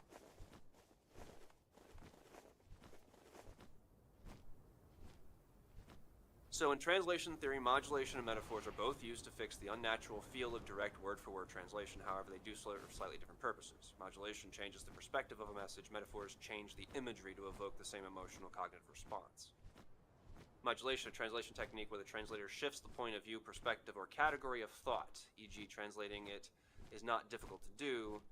So in translation theory, modulation and metaphors are both used to fix the unnatural feel of direct word-for-word translation. However, they do serve slightly different purposes. Modulation changes the perspective of a message. Metaphors change the imagery to evoke the same emotional cognitive response. Modulation, a translation technique where the translator shifts the point of view, perspective, or category of thought, e.g. translating it is not difficult to do,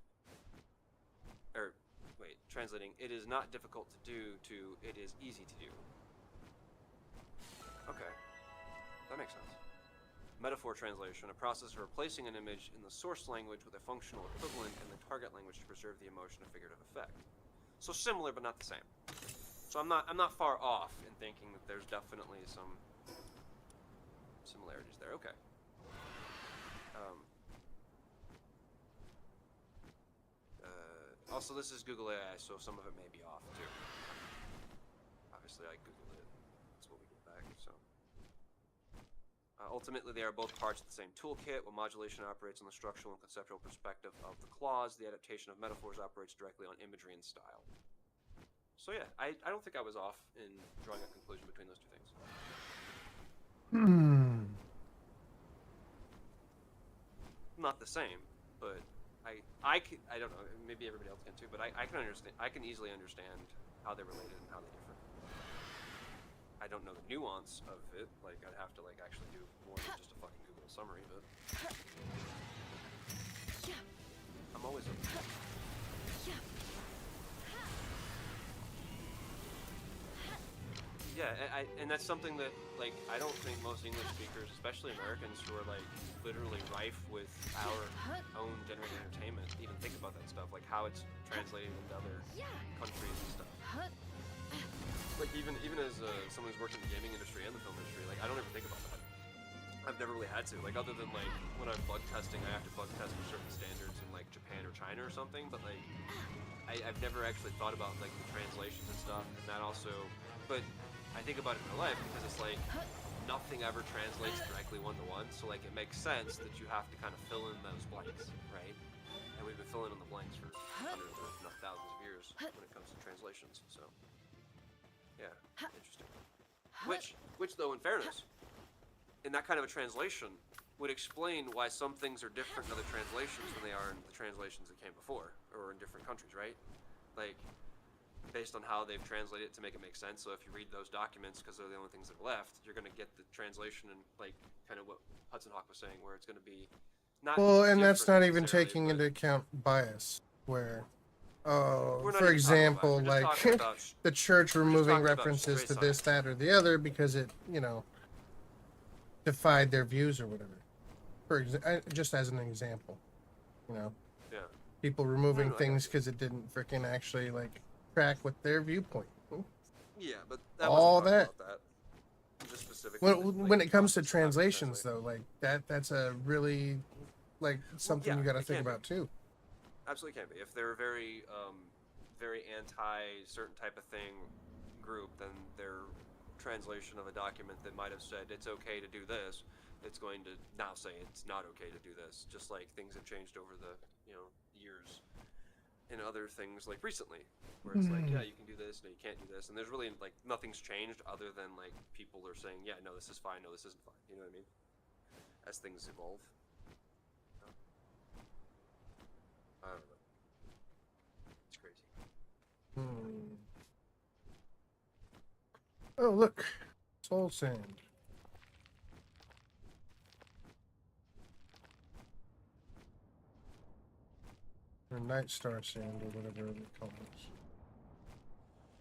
translating it is not difficult to do to it is easy to do. Okay, that makes sense. Metaphor translation, a process of replacing an image in the source language with a functional equivalent in the target language to preserve the emotion of figurative effect. So similar, but not the same. So I'm not far off in thinking that there's definitely some similarities there. Okay. Also, this is Google AI, so some of it may be off too. Obviously, I Googled it. That's what we get back. So. Ultimately, they are both parts of the same toolkit. While modulation operates on the structural and conceptual perspective of the clause, the adaptation of metaphors operates directly on imagery and style. So yeah, I don't think I was off in drawing a conclusion between those two things. Not the same, but I don't know, maybe everybody else can too, but I can understand, I can easily understand how they're related and how they differ. I don't know the nuance of it, like I'd have to like actually do more than just a fucking Google summary, but I'm always open. Yeah, and that's something that like I don't think most English speakers, especially Americans who are like literally rife with our own generated entertainment, even think about that stuff, like how it's translated into other countries and stuff. like even as someone who's worked in the gaming industry and the film industry, like I don't ever think about that. I've never really had to, like other than like when I'm bug testing, I have to bug test for certain standards in like Japan or China or something. But like I've never actually thought about like the translations and stuff, and that also. But I think about it in my life because it's like nothing ever translates directly one-to-one. So like it makes sense that you have to kind of fill in those blanks, right? And we've been filling in the blanks for hundreds, if not thousands of years when it comes to translations. So yeah, interesting. Which though, in fairness, in that kind of a translation, would explain why some things are different in other translations than they are in the translations that came before, or in different countries, right? Like, based on how they've translated it to make it make sense. So if you read those documents, because they're the only things that are left, you're going to get the translation and, like, kind of what Hudson Hawk was saying, where it's going to be not Well, and that's not different even necessarily, taking but into account bias, where, we're not for even talking example, about it. We're just like talking about the church removing talking about references to straight this, that, or the other because it, defied their views or whatever. Just as an example, yeah. people removing I got things you. because it didn't freaking actually like track with their viewpoint. Yeah, but that All wasn't that. talking about that. Just specifically. When it comes to process of how to translations, translate. though, like that's a really like something yeah, you got to it think can be. about too. Absolutely can be. If they're very, very anti certain type of thing group, then their translation of a document that might have said it's okay to do this, it's going to now say it's not okay to do this. Just like things have changed over the years, in other things like recently, where it's like yeah, you can do this, no, you can't do this, and there's really like nothing's changed other than like people are saying yeah, no, this is fine, no, this isn't fine. You know what I mean? As things evolve. I don't know. It's crazy. Oh, look, soul sand. Or night star sand, or whatever it calls.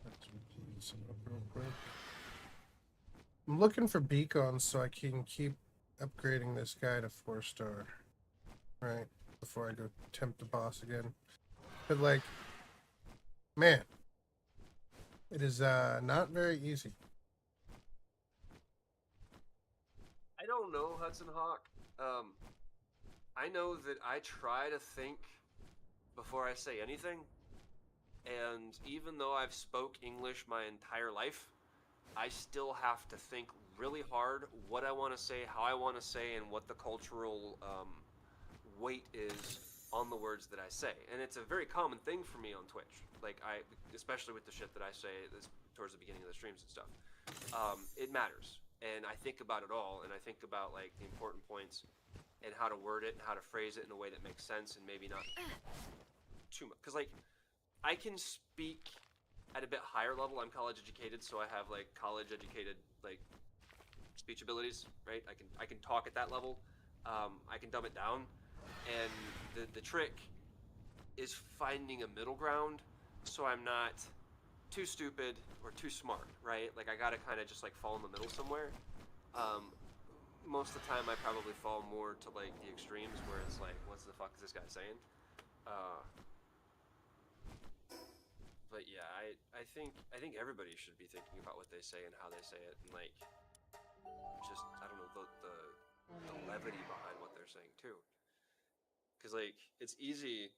Let's repeat some up real quick. I'm looking for beacons so I can keep upgrading this guy to 4-star. Right? Before I go tempt the boss again. But like, man, it is not very easy. I don't know, Hudson Hawk. I know that I try to think before I say anything, and even though I've spoke English my entire life, I still have to think really hard what I want to say, how I want to say, and what the cultural weight is on the words that I say. And it's a very common thing for me on Twitch. Like especially with the shit that I say towards the beginning of the streams and stuff. It matters, and I think about it all, and I think about like the important points and how to word it and how to phrase it in a way that makes sense and maybe not too much. Because like I can speak at a bit higher level. I'm college educated, so I have like college educated like speech abilities, right? I can talk at that level. I can dumb it down, and the trick is finding a middle ground, so I'm not too stupid or too smart, right? Like I gotta kind of just like fall in the middle somewhere. Most of the time, I probably fall more to like the extremes, where it's like, what's the fuck is this guy saying? But yeah, I think everybody should be thinking about what they say and how they say it, and like just I don't know the levity behind what they're saying too, because like it's easy.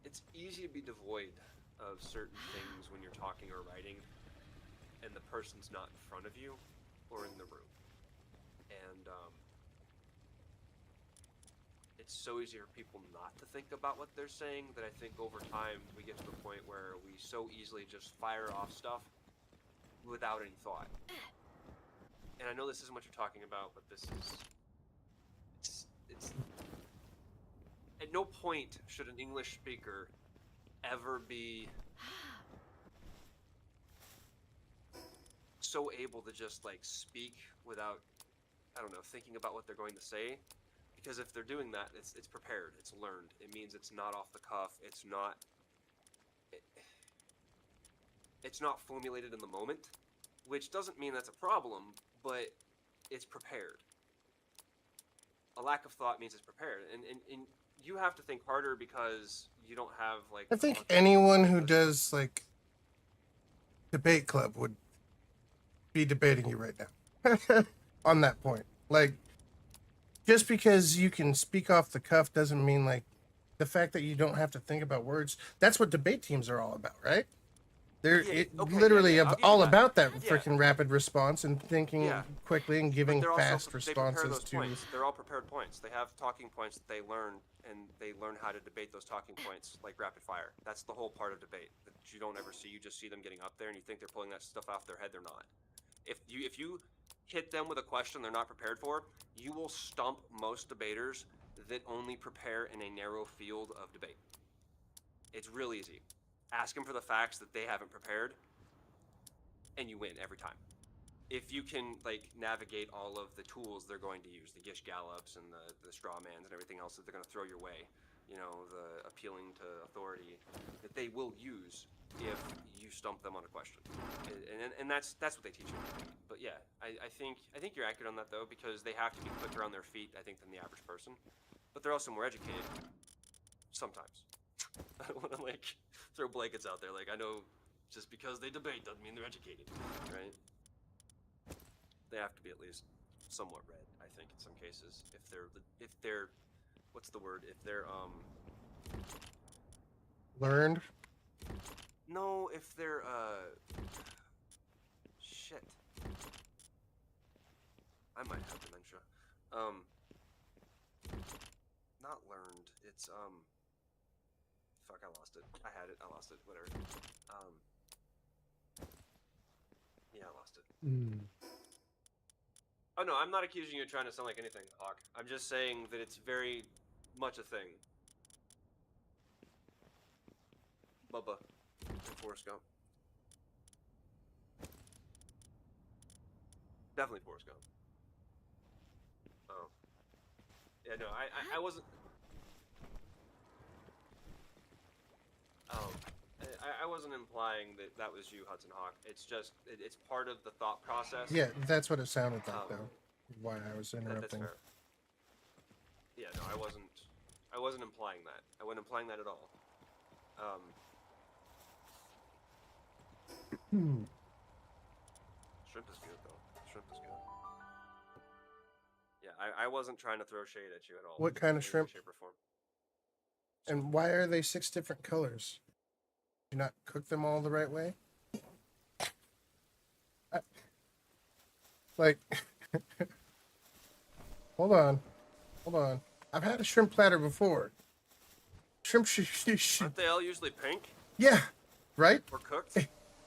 It's easy to be devoid of certain things when you're talking or writing, and the person's not in front of you or in the room, and it's so easy for people not to think about what they're saying that I think over time we get to the point where we so easily just fire off stuff without any thought. And I know this isn't what you're talking about, but this is it's at no point should an English speaker ever be so able to just like speak without, I don't know, thinking about what they're going to say. Because if they're doing that, it's prepared, it's learned. It means it's not off the cuff. It's not formulated in the moment, which doesn't mean that's a problem, but it's prepared. A lack of thought means it's prepared, and you have to think harder because you don't have like. I a think bunch of anyone who listeners. does like debate club would be debating you right now on that point. Like, just because you can speak off the cuff doesn't mean like the fact that you don't have to think about words. That's what debate teams are all about, right? They're Yeah, okay, yeah, literally yeah, I'll give you all that. about that Yeah. freaking rapid response and thinking Yeah. quickly and But giving they're also fast they prepare responses those to. points. They're all prepared points. They have talking points that they learn, and they learn how to debate those talking points like rapid fire. That's the whole part of debate that you don't ever see. You just see them getting up there, and you think they're pulling that stuff off their head. They're not. If you hit them with a question they're not prepared for, you will stump most debaters that only prepare in a narrow field of debate. It's real easy. Ask them for the facts that they haven't prepared, and you win every time. If you can like navigate all of the tools they're going to use, the Gish Gallops and the straw mans and everything else that they're going to throw your way, you know, the appealing to authority that they will use if you stump them on a question, and that's what they teach you. But yeah, I think you're accurate on that though, because they have to be quicker on their feet, I think, than the average person, but they're also more educated sometimes. I don't want to like throw blankets out there. Like, I know just because they debate doesn't mean they're educated, right? They have to be at least somewhat read, I think, in some cases. If they're what's the word? If they're Learned. no, if they're shit. I might have dementia. Not learned. It's fuck, I lost it. I had it. I lost it. Whatever. Yeah, I lost it. Oh no, I'm not accusing you of trying to sound like anything, Hawk. I'm just saying that it's very much a thing. Bubba and Forrest Gump. Definitely Forrest Gump. Oh. Yeah, no, I wasn't... I wasn't implying that that was you, Hudson Hawk. It's just, it's part of the thought process. Yeah, that's what it sounded like though. Why I was That's interrupting. fair. Yeah, no, I wasn't implying that. I wasn't implying that at all. Shrimp is good though. Shrimp is good. Yeah, I wasn't trying to throw shade at you at all. What kind of in any way, shrimp? shape, or form. And why are they 6 different colors? Do you not cook them all the right way? Like, hold on. I've had a shrimp platter before. Shrimp should Aren't they all usually pink yeah, right? or cooked?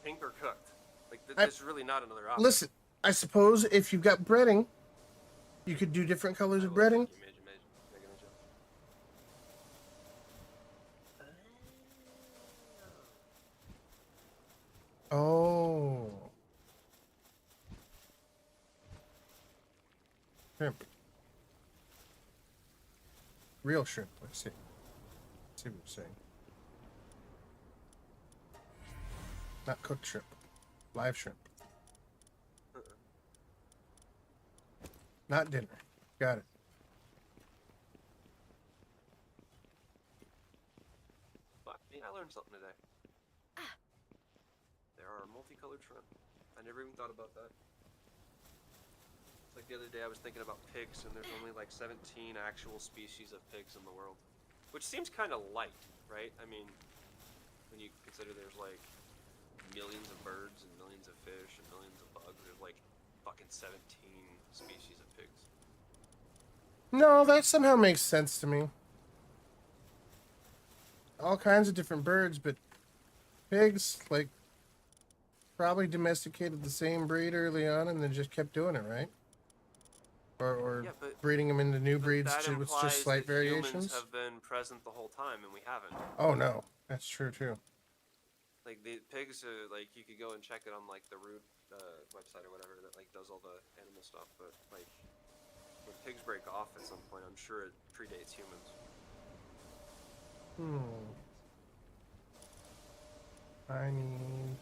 Pink or cooked? Like, I- there's really not another option. Listen, I suppose if you've got breading, you could do different colors of breading. You made making a joke. Oh. Shrimp. Real shrimp, let's see. Let's see what you're saying. Not cooked shrimp. Live shrimp. Not dinner. Got it. But yeah, I learned something today. There are multicolored shrimp. I never even thought about that. It's like the other day I was thinking about pigs, and there's only like 17 actual species of pigs in the world. Which seems kind of light, right? I mean, when you consider there's like millions of birds and millions of fish and millions of bugs, there's like fucking 17 species of pigs. No, that somehow makes sense to me. All kinds of different birds, but pigs, like, probably domesticated the same breed early on and then just kept doing it, right? Or Yeah, but breeding them into new breeds that with implies just slight that variations. humans have been present the whole time, and we haven't. Oh no, that's true too. Like the pigs, like you could go and check it on like the Root website or whatever that like does all the animal stuff. But like when pigs break off at some point, I'm sure it predates humans. I need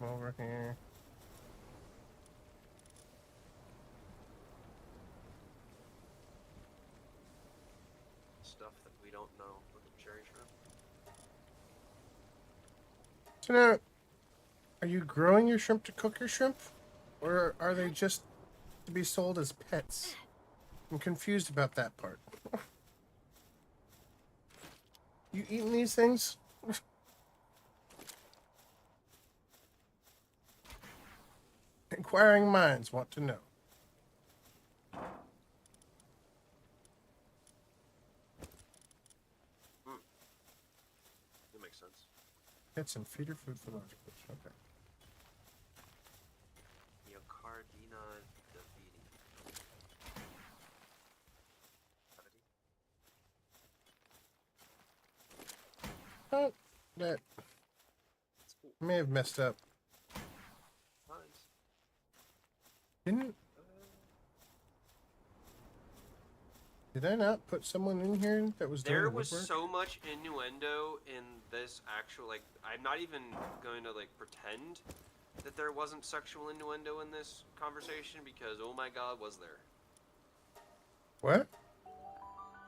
over here. stuff that we don't know. Look at cherry shrimp. So now, are you growing your shrimp to cook your shrimp? Or are they just to be sold as pets? I'm confused about that part. You eating these things? Inquiring minds want to know. That makes sense. Pets and feeder food for large fish. Okay. Neocardina davidi. Oh, that That's cool. may have messed up. Nice. Didn't Did I not put someone in here that was doing There the was woodwork? so much innuendo in this actual, like, I'm not even going to, like, pretend that there wasn't sexual innuendo in this conversation because, oh my god, was there. What?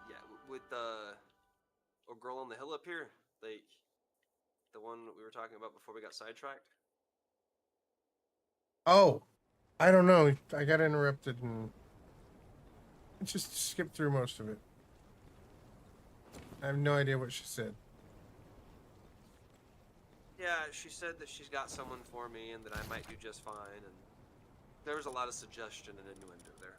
Yeah, with the girl on the hill up here, like, the one that we were talking about before we got sidetracked. Oh, I don't know. I got interrupted and just skipped through most of it. I have no idea what she said. Yeah, she said that she's got someone for me and that I might do just fine, and there was a lot of suggestion and innuendo there.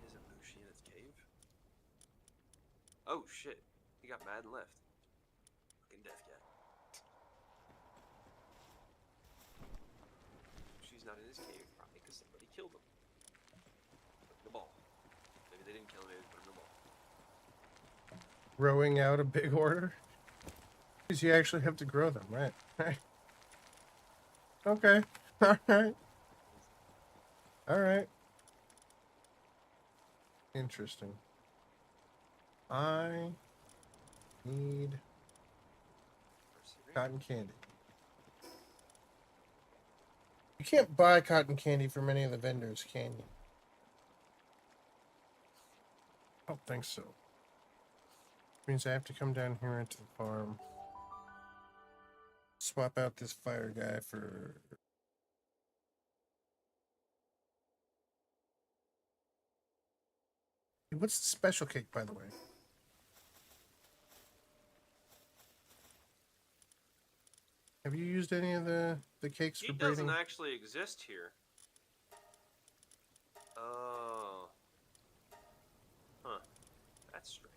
Is it Bushi in its cave? Oh shit, he got mad and left. Fucking death cat. She's not in his cave, probably because somebody killed him. Put in the ball. Maybe they didn't kill him, maybe put him in the ball. Growing out a big order? Because you actually have to grow them, right? Okay. Alright. Alright. Interesting. I need cotton candy. You can't buy cotton candy from any of the vendors, can you? I don't think so. Means I have to come down here into the farm. Swap out this fire guy for... Hey, what's the special cake, by the way? Have you used any of the cakes He for doesn't breeding? actually exist here. Oh. Huh. That's strange.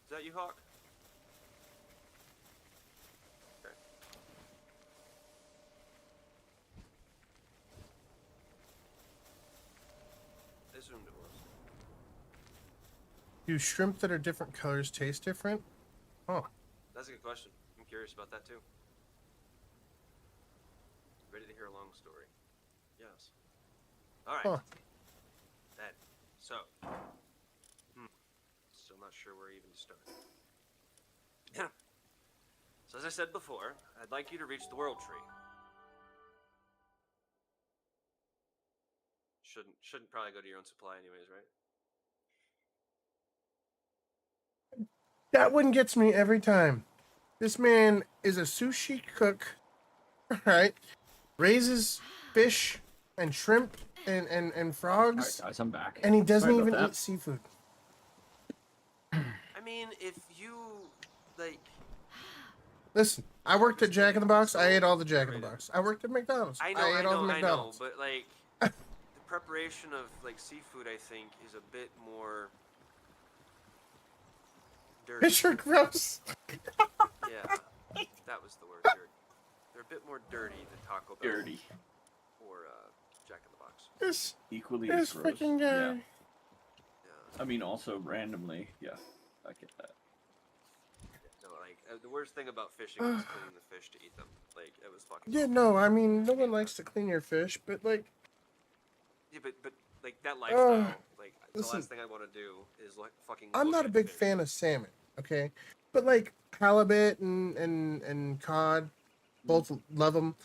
Is that you, Hawk? Okay. I assumed it was. Do shrimp that are different colors taste different? Oh, That's a good question. I'm curious about that too. Ready to hear a long story? Yes. All right. huh. That. So. Still not sure where even to start. Yeah. So as I said before, I'd like you to reach the World Tree. Shouldn't probably go to your own supply anyways, right? That one gets me every time. This man is a sushi cook, right? Raises fish and shrimp and frogs, Alright, guys, I'm back. and he doesn't Sorry about even that. eat seafood. I mean, if you like, Listen, I worked at Jack in the Box. I ate all the Jack in the Box. I worked at McDonald's. I ate all the know, McDonald's. but like, the preparation of like seafood, I think, is a bit more dirty. Fish are gross. Yeah, that was the word. Dirty. They're a bit more dirty than Taco Bell Dirty. or Jack in the Box. This Equally as gross. freaking guy. Yeah. I mean, also randomly, yeah, I get that. The worst thing about fishing was cleaning the fish to eat them. Like it was fucking. Yeah, awful. no, I mean, no one likes to clean your fish, but like, Yeah, but like that lifestyle, like the listen. last thing I want to do is like fucking. I'm look not a at big fish. fan of salmon, okay, but like halibut and cod, both love them.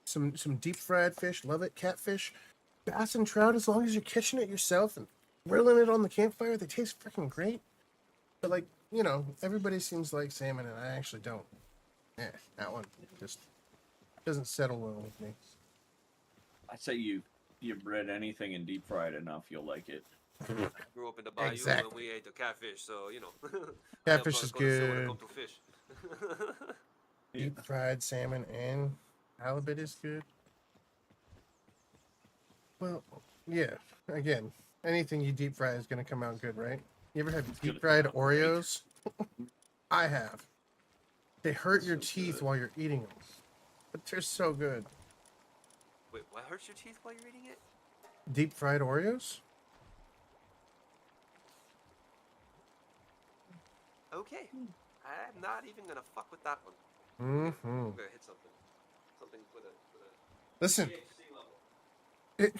Some deep fried fish, love it. Catfish, bass and trout. As long as you're catching it yourself and grilling it on the campfire, they taste freaking great. But like, you know, everybody seems like salmon, and I actually don't. Yeah, that one just doesn't settle well with me. I say you bread anything and deep fry it enough, you'll like it. Grew up in the bayou and Exactly. we ate the catfish, so you know. Catfish is When it good. comes to fish. Yeah. Deep fried salmon and halibut is good. Well, yeah. Again, anything you deep fry is gonna come out good, right? You ever had It's deep gonna fried come out great. Oreos? I have. They hurt your So teeth good. while you're eating them, but they're so good. Wait, what hurts your teeth while you're eating it? Deep fried Oreos? Okay. I'm not even gonna fuck with that one. Mm-hmm. I'm gonna hit something. Something with a Listen, THC level. it.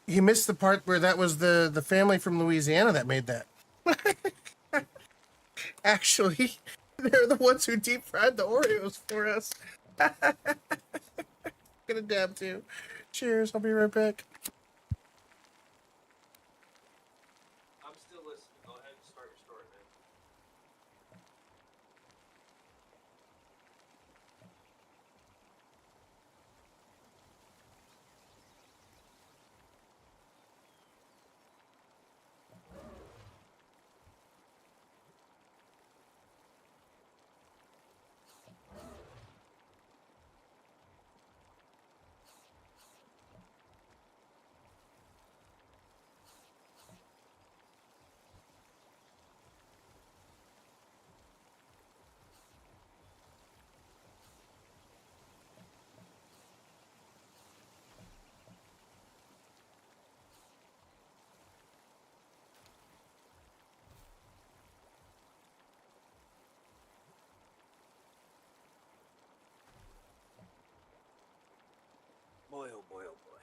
He missed the part where that was the family from Louisiana that made that. Actually, they're the ones who deep fried the Oreos for us. Gonna dab too. Cheers. I'll be right back. I'm still listening. Go ahead and start your story, man. Boy, oh boy, oh boy.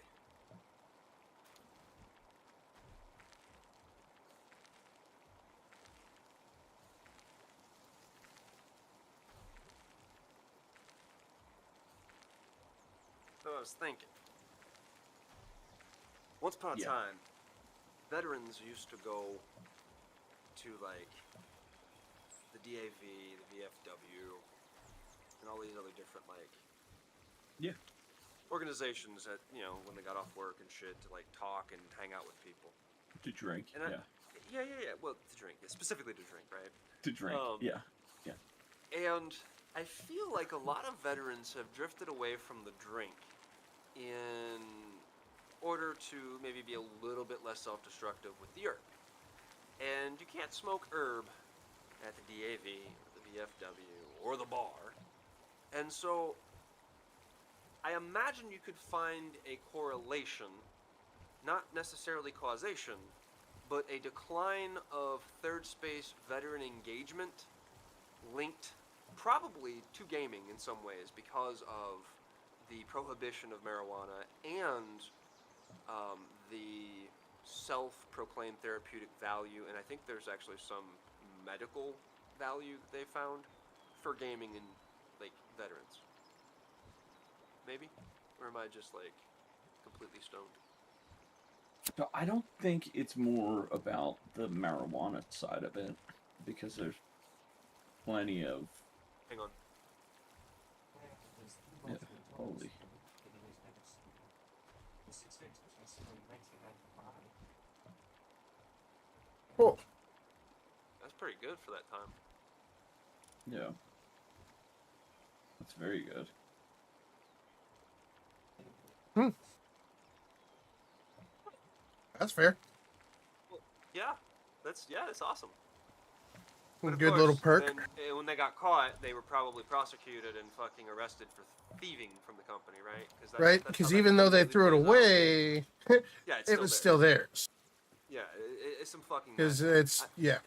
So I was thinking. Once upon a Yeah. time, veterans used to go to like the DAV, the VFW, and all these other different like Yeah. organizations that, you know, when they got off work and shit, to like talk and hang out with people. To drink. And yeah. Well, to drink, specifically to drink, right? To drink. Yeah. And I feel like a lot of veterans have drifted away from the drink in order to maybe be a little bit less self-destructive with the herb. And you can't smoke herb at the DAV, or the VFW, or the bar. And so I imagine you could find a correlation, not necessarily causation, but a decline of third space veteran engagement linked probably to gaming in some ways because of the prohibition of marijuana and the self-proclaimed therapeutic value, and I think there's actually some medical value that they found for gaming in like veterans. Maybe? Or am I just like completely stoned? So I don't think it's more about the marijuana side of it, because there's plenty of Hang on. yeah, holy. Cool. That's pretty good for that time. Yeah. That's very good. That's fair. Yeah. That's awesome. A But of good little course, perk. then, when they got caught, they were probably prosecuted and fucking arrested for thieving from the company, right? Right? Because even though they threw it away, yeah, it's it still was theirs. still theirs. Yeah, it's some fucking. Because mess. it's, yeah.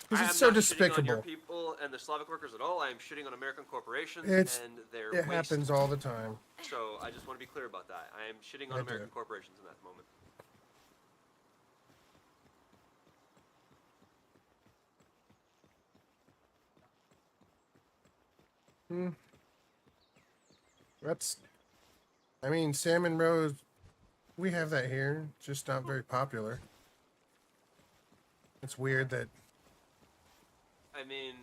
Because I am it's so not shitting on your despicable. people and the Slavic workers at all. I am shitting on American corporations It's- and their It waste. happens all the time. So I just want to be clear about that. I am shitting on I American do. corporations in that moment. That's. I mean, salmon roe. We have that here, just not very popular. It's weird that. I mean,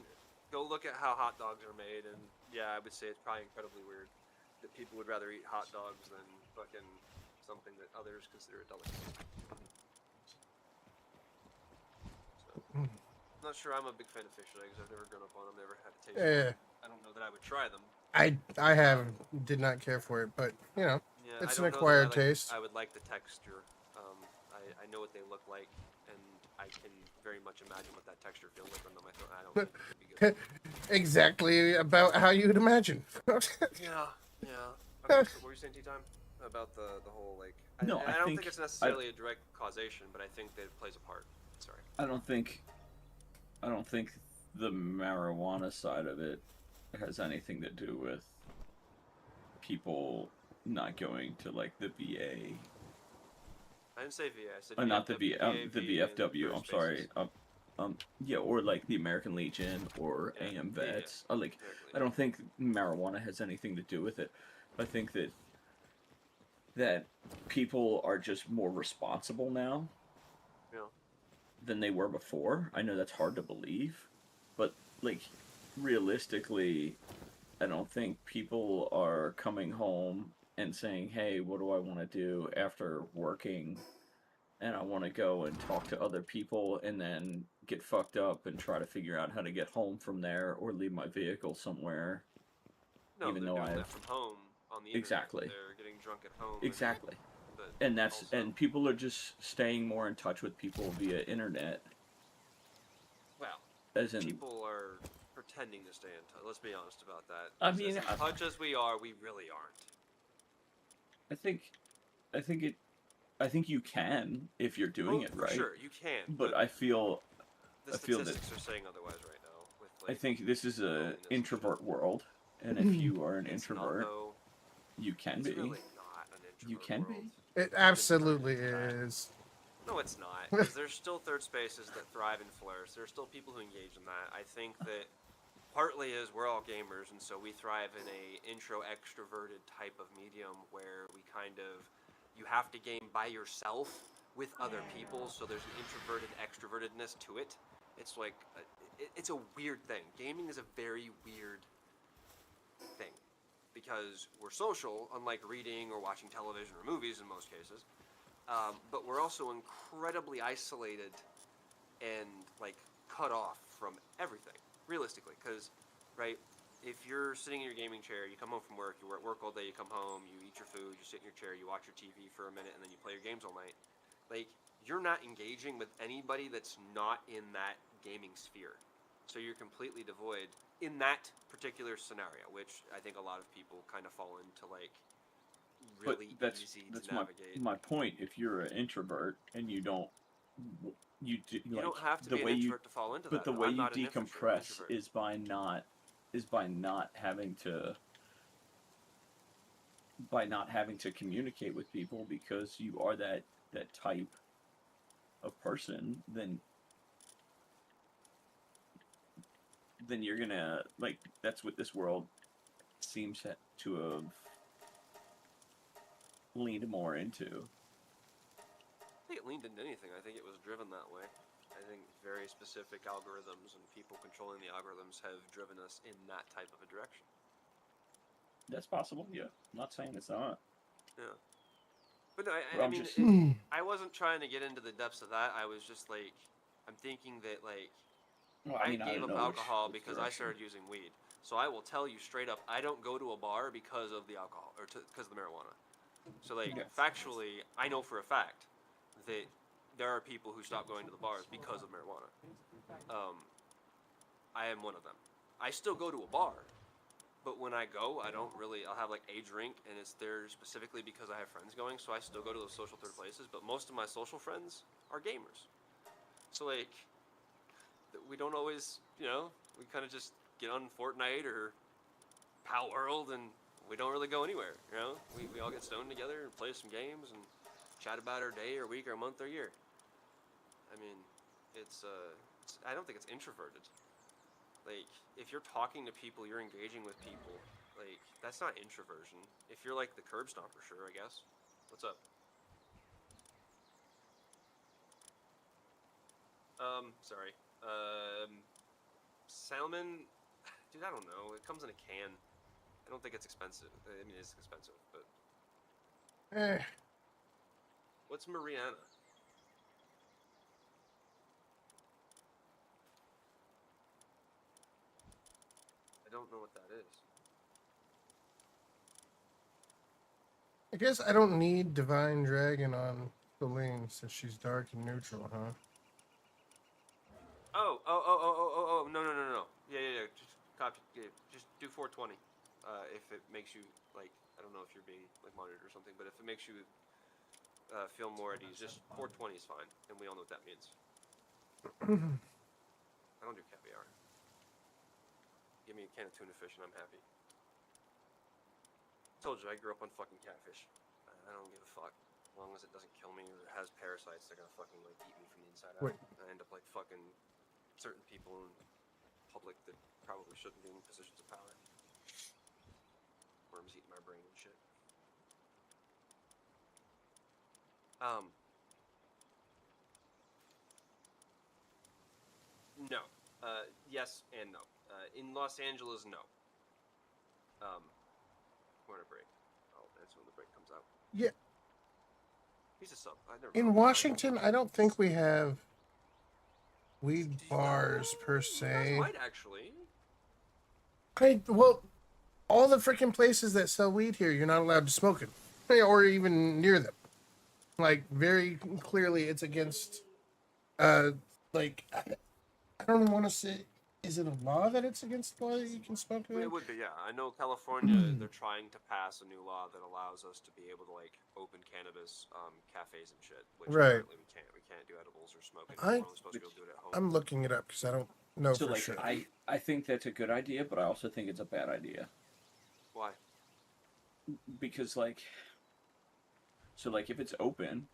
go look at how hot dogs are made, and yeah, I would say it's probably incredibly weird that people would rather eat hot dogs than fucking something that others consider a delicacy. So, I'm not sure I'm a big fan of fish eggs. I've never grown up on them, never had to taste them. I don't know that I would try them. I did not care for it, but you know, Yeah, it's I an don't know that acquired I taste. I would like the texture. I know what they look like, and I can very much imagine what that texture feels like on them. I don't think it would be good. Exactly about how you'd imagine. Yeah, yeah. Okay, so what were you saying, T-Time? About the whole, like... No, I I don't think- think it's necessarily a direct causation, but I think that it plays a part. Sorry. I don't think the marijuana side of it has anything to do with people not going to like the VA. I didn't say VA, I said Not the VFW, the VFW. I'm sorry. Yeah, or like the American Legion or Yeah, AM yeah, vets. Like, I don't think marijuana has anything to do with it. I think that people are just more responsible now Yeah. than they were before. I know that's hard to believe, but like realistically, I don't think people are coming home and saying, "Hey, what do I want to do after working?" And I want to go and talk to other people and then get fucked up and try to figure out how to get home from there or leave my vehicle somewhere. No, Even they're though doing I've- that from home on the internet. Exactly. They're getting drunk at home. Exactly. But And that's also, and people are just staying more in touch with people via internet, well, as in people are pretending to stay in touch. Let's be honest about that. I As mean, in touch as we are, we really aren't. I think you can if you're doing it for right. sure, you can. But I feel the I feel that- statistics are saying otherwise right now. With, I like, think this is a loneliness and introvert shit. world, and if you are an It's introvert, not, though. you can It's be. really not an introvert You can be. world. It absolutely is. No, it's not. 'Cause there's still third spaces that thrive and flourish. There's still people who engage in that. I think that partly is we're all gamers, and so we thrive in a intro extroverted type of medium where we kind of you have to game by yourself with other people, so there's an introverted extrovertedness to it. It's like it's a weird thing. Gaming is a very weird thing because we're social, unlike reading or watching television or movies in most cases. But we're also incredibly isolated and like cut off from everything, realistically. Because, right, if you're sitting in your gaming chair, you come home from work, you're at work all day, you come home, you eat your food, you sit in your chair, you watch your TV for a minute, and then you play your games all night. Like, you're not engaging with anybody that's not in that gaming sphere. So you're completely devoid in that particular scenario, which I think a lot of people kind of fall into, like, really But easy that's to navigate. my point. If you're an introvert and you don't, you do, You like don't have to the be an way introvert to fall into but that. the though. way I'm you not an decompress introvert. is by not having to communicate with people because you are that type of person. Then you're gonna like that's what this world seems to have leaned more into. I think it leaned into anything. I think it was driven that way. I think very specific algorithms and people controlling the algorithms have driven us in that type of a direction. That's possible, yeah. I'm not saying it's not. Yeah. But no, But I I'm mean, just- I wasn't trying to get into the depths of that. I was just like, I'm thinking that like Well, I mean, gave don't up know alcohol which because I direction. started using weed. So I will tell you straight up, I don't go to a bar because of the alcohol or because of the marijuana. So like Yeah. factually, I know for a fact that there are people who stop going to the bars because of marijuana. I am one of them. I still go to a bar, but when I go, I'll have like a drink, and it's there specifically because I have friends going. So I still go to those social third places. But most of my social friends are gamers. So like, that we don't always, we kind of just get on Fortnite or Pal World and we don't really go anywhere. We all get stoned together and play some games and chat about our day or week or month or year. I mean, I don't think it's introverted. Like, if you're talking to people, you're engaging with people. Like, that's not introversion. If you're like the curb stomper, sure, I guess. What's up? Sorry. Salmon, dude, I don't know. It comes in a can. I don't think it's expensive. I mean, it's expensive, but Eh, what's Mariana? I don't know what that is. I guess I don't need Divine Dragon on Celine since she's dark and neutral, huh? Oh, no. Yeah. Just copy. Yeah, just do 420. If it makes you, like, I don't know if you're being, like, monitored or something, but if it makes you feel more at ease, just 420 is fine, and we all know what that means. I don't do caviar. Give me a can of tuna fish and I'm happy. Told you, I grew up on fucking catfish. I don't give a fuck. As long as it doesn't kill me or it has parasites, they're gonna fucking, like, eat me from the inside out. Wait. I end up like fucking certain people in public that probably shouldn't be in positions of power. Worms eating my brain and shit. No. Yes and no. In Los Angeles, no. We're on a break. Oh, that's when the break comes out. Yeah. He's a sub. I never In mind. Washington, I don't think we have weed Do you bars know? per You guys se. might actually. Well, all the freaking places that sell weed here, you're not allowed to smoke it, or even near them. Like, very clearly, it's against. Like, I don't want to say. Is it a law that it's against the law that you can smoke I mean, it? it would be, yeah. I know California, they're trying to pass a new law that allows us to be able to, like, open cannabis cafes and shit, which Right. apparently we can't. We can't do edibles or smoking. I- We're only supposed to be able to do it at home. I'm looking it up because I don't know So for like sure. I think that's a good idea, but I also think it's a bad idea Why? because like if it's open,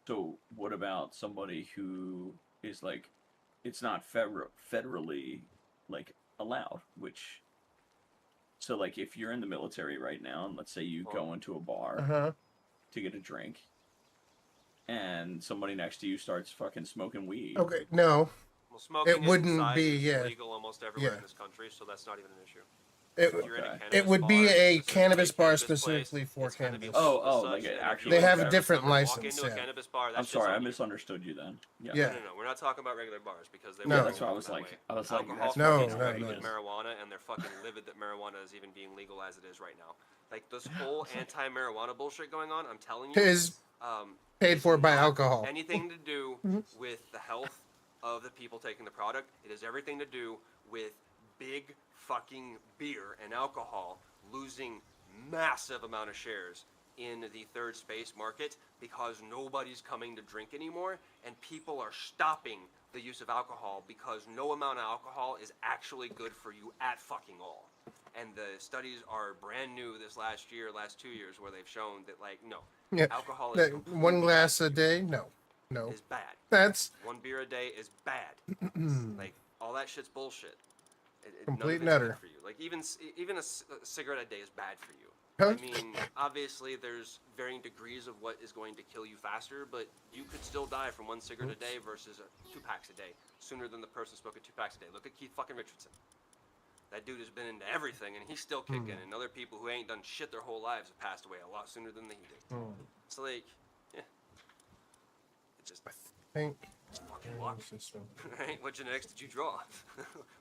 so what about somebody who is like it's not federally like allowed, which so like if you're in the military right now and let's say you go into a bar Uh-huh. to get a drink and somebody next to you starts fucking smoking weed. Okay, no. Well, smoking wouldn't inside be, is yeah. illegal almost everywhere Yeah. in this country, so that's not even an issue. It, If you're in a Okay. cannabis it would be bar, a specifically cannabis bar cannabis place, specifically for it's gonna be cannabis. labeled Oh, as like such, an and if actual you They have a ever different walk license, into a yeah. cannabis bar, that I'm shit's sorry, I on you. misunderstood you then. Yeah. Yeah. No. We're not talking about regular bars because they No. won't That's why I open was that like, way. I was like, Alcohol that's No, fucking fucking no, ready no. with marijuana, and they're fucking livid that marijuana is even being legal as it is right now. Like this whole anti-marijuana bullshit going on, I'm telling you, Is paid is for by not alcohol. anything to do Mhm. with the health of the people taking the product. It has everything to do with big fucking beer and alcohol losing massive amount of shares in the third space market because nobody's coming to drink anymore and people are stopping the use of alcohol because no amount of alcohol is actually good for you at fucking all. And the studies are brand new this last 2 years where they've shown that like no, Yeah. alcohol is That completely one glass bad a for day? No. you. No. Is bad. That's 1 beer a day is bad. Like all that shit's bullshit. Complete none of it's nutter. good for you. Like even a cigarette a day is bad for you. Huh? I mean, obviously there's varying degrees of what is going to kill you faster, but you could still die from 1 cigarette a day versus 2 packs a day sooner than the person smoking 2 packs a day. Look at Keith fucking Richardson. That dude has been into everything and he's still kicking. And other people who ain't done shit their whole lives have passed away a lot sooner than he did. It's like, yeah, it just I think. it's fucking luck. Right? What genetics did you draw?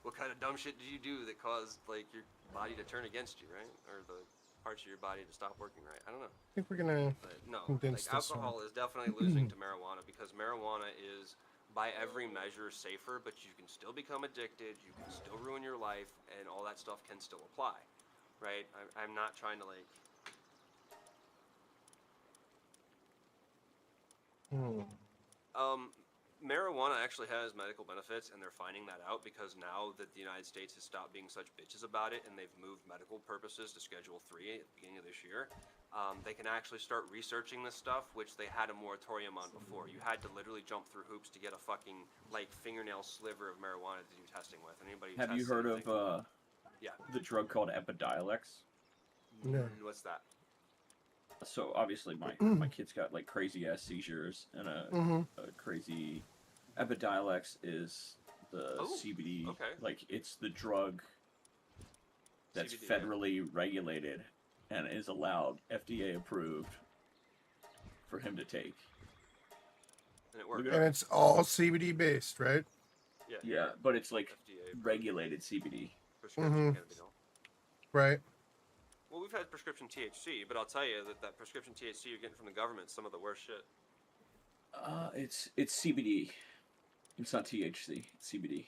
What kind of dumb shit did you do that caused like your body to turn against you, right? Or the parts of your body to stop working right? I don't know. I think we're gonna. But no, Condense like this one. alcohol is definitely losing to marijuana because marijuana is by every measure safer, but you can still become addicted, you can still ruin your life, and all that stuff can still apply, right? I'm not trying to like. marijuana actually has medical benefits, and they're finding that out because now that the United States has stopped being such bitches about it, and they've moved medical purposes to Schedule 3 at the beginning of this year, they can actually start researching this stuff, which they had a moratorium on before. You had to literally jump through hoops to get a fucking like fingernail sliver of marijuana to do testing with. And anybody who Have you tests heard anything- of Yeah. the drug called Epidiolex? No. What's that? So obviously my kid's got like crazy ass seizures and Mm-hmm. a crazy Epidiolex is the Oh, CBD. okay. Like it's the drug that's CBD, yeah. federally regulated and is allowed, FDA approved, for him to take. And it Look worked. it And up. it's all CBD based, right? Yeah. Yeah, but it's like FDA regulated CBD. prescription Mhm. cannabinol. Right. Well, we've had prescription THC, but I'll tell you that prescription THC you're getting from the government is some of the worst shit. It's CBD. It's not THC. It's CBD.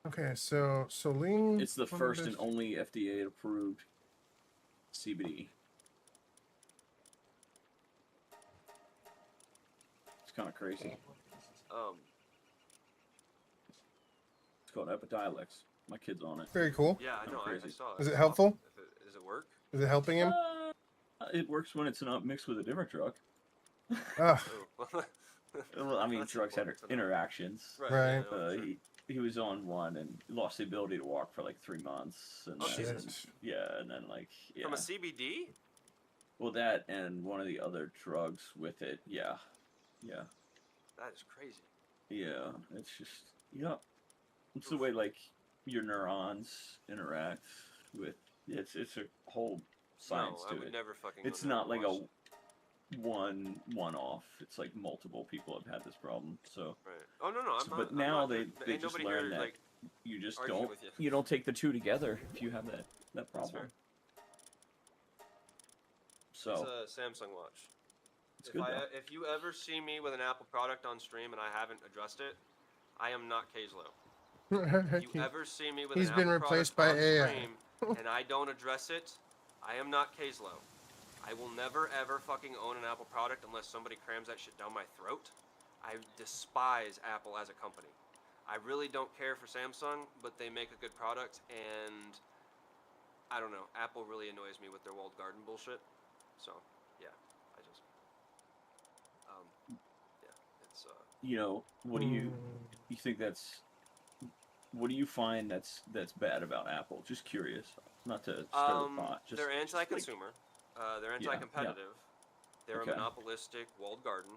Okay, so lean. It's the first and only FDA approved CBD. It's kind of crazy. It's called Epidiolex. My kid's on it. Very cool. Yeah, I know. I Crazy. saw it. Is it helpful? Does it work? Is it helping him? It works when it's not mixed with a different drug. Ah, Oh. Well, I mean, That's drugs had important to know. interactions. Right. Right. Yeah, no, sure. He was on one and lost the ability to walk for like 3 months. And Oh, then- Jesus. yeah, and then like yeah. From a CBD? Well, that and one of the other drugs with it. Yeah, yeah, That is crazy. yeah. It's just yeah. It's the way like your neurons interact with. It's a whole science no, I to would it. never fucking. It's go there not and like watch a one-off. It's like multiple people have had this problem. So Right. Oh no, I'm So- not. but I'm now not, they ain't just nobody learned here, that like, you just arguing don't with you. you don't take the two together if you have that That's problem. fair. So It's a Samsung watch. it's good though. If you ever see me with an Apple product on stream and I haven't addressed it, I am not Kazlo. If you ever see me with He's an been Apple replaced product by on AI. stream and I don't address it, I am not Kazlo. I will never ever fucking own an Apple product unless somebody crams that shit down my throat. I despise Apple as a company. I really don't care for Samsung, but they make a good product, and I don't know. Apple really annoys me with their walled garden bullshit. So, yeah, I just, yeah, it's You know, what do you think that's what do you find that's bad about Apple? Just curious. Not to stir the pot. Just they're just like- anti-consumer. They're Yeah, yeah. anti-competitive. They're Okay. a monopolistic walled garden,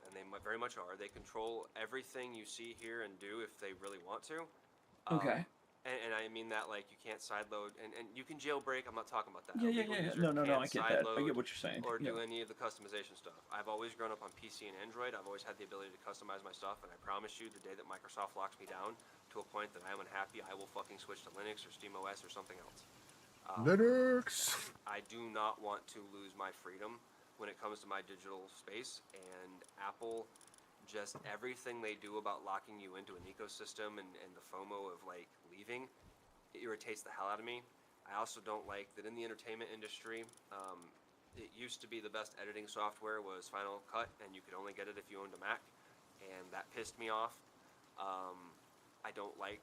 and they very much are. They control everything you see, hear, and do if they really want to. Okay. And I mean that like you can't sideload, and you can jailbreak. I'm not talking about that. Yeah, A yeah, legal yeah. user No, no, no. can't I get that. I sideload get what you're saying. or yeah. do any of the customization stuff. I've always grown up on PC and Android. I've always had the ability to customize my stuff, and I promise you, the day that Microsoft locks me down to a point that I am unhappy, I will fucking switch to Linux or SteamOS or something else. Linux. I do not want to lose my freedom when it comes to my digital space, and Apple, just everything they do about locking you into an ecosystem and the FOMO of like leaving, it irritates the hell out of me. I also don't like that in the entertainment industry, it used to be the best editing software was Final Cut, and you could only get it if you owned a Mac, and that pissed me off. I don't like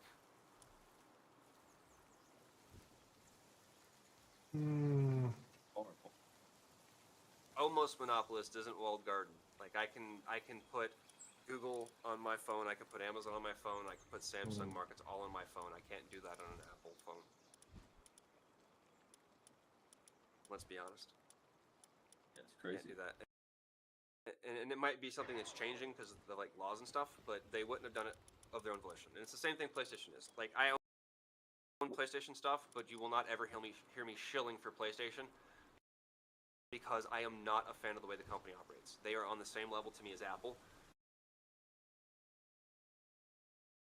Horrible. almost monopolist isn't walled garden. Like I can put Google on my phone, I can put Amazon on my phone, I can put Samsung markets all on my phone. I can't do that on an Apple phone. Let's be honest. Yeah, it's Can't crazy. do that. And it might be something that's changing because of the like laws and stuff, but they wouldn't have done it of their own volition. And it's the same thing PlayStation is. Like I own PlayStation stuff, but you will not ever hear me shilling for PlayStation because I am not a fan of the way the company operates. They are on the same level to me as Apple.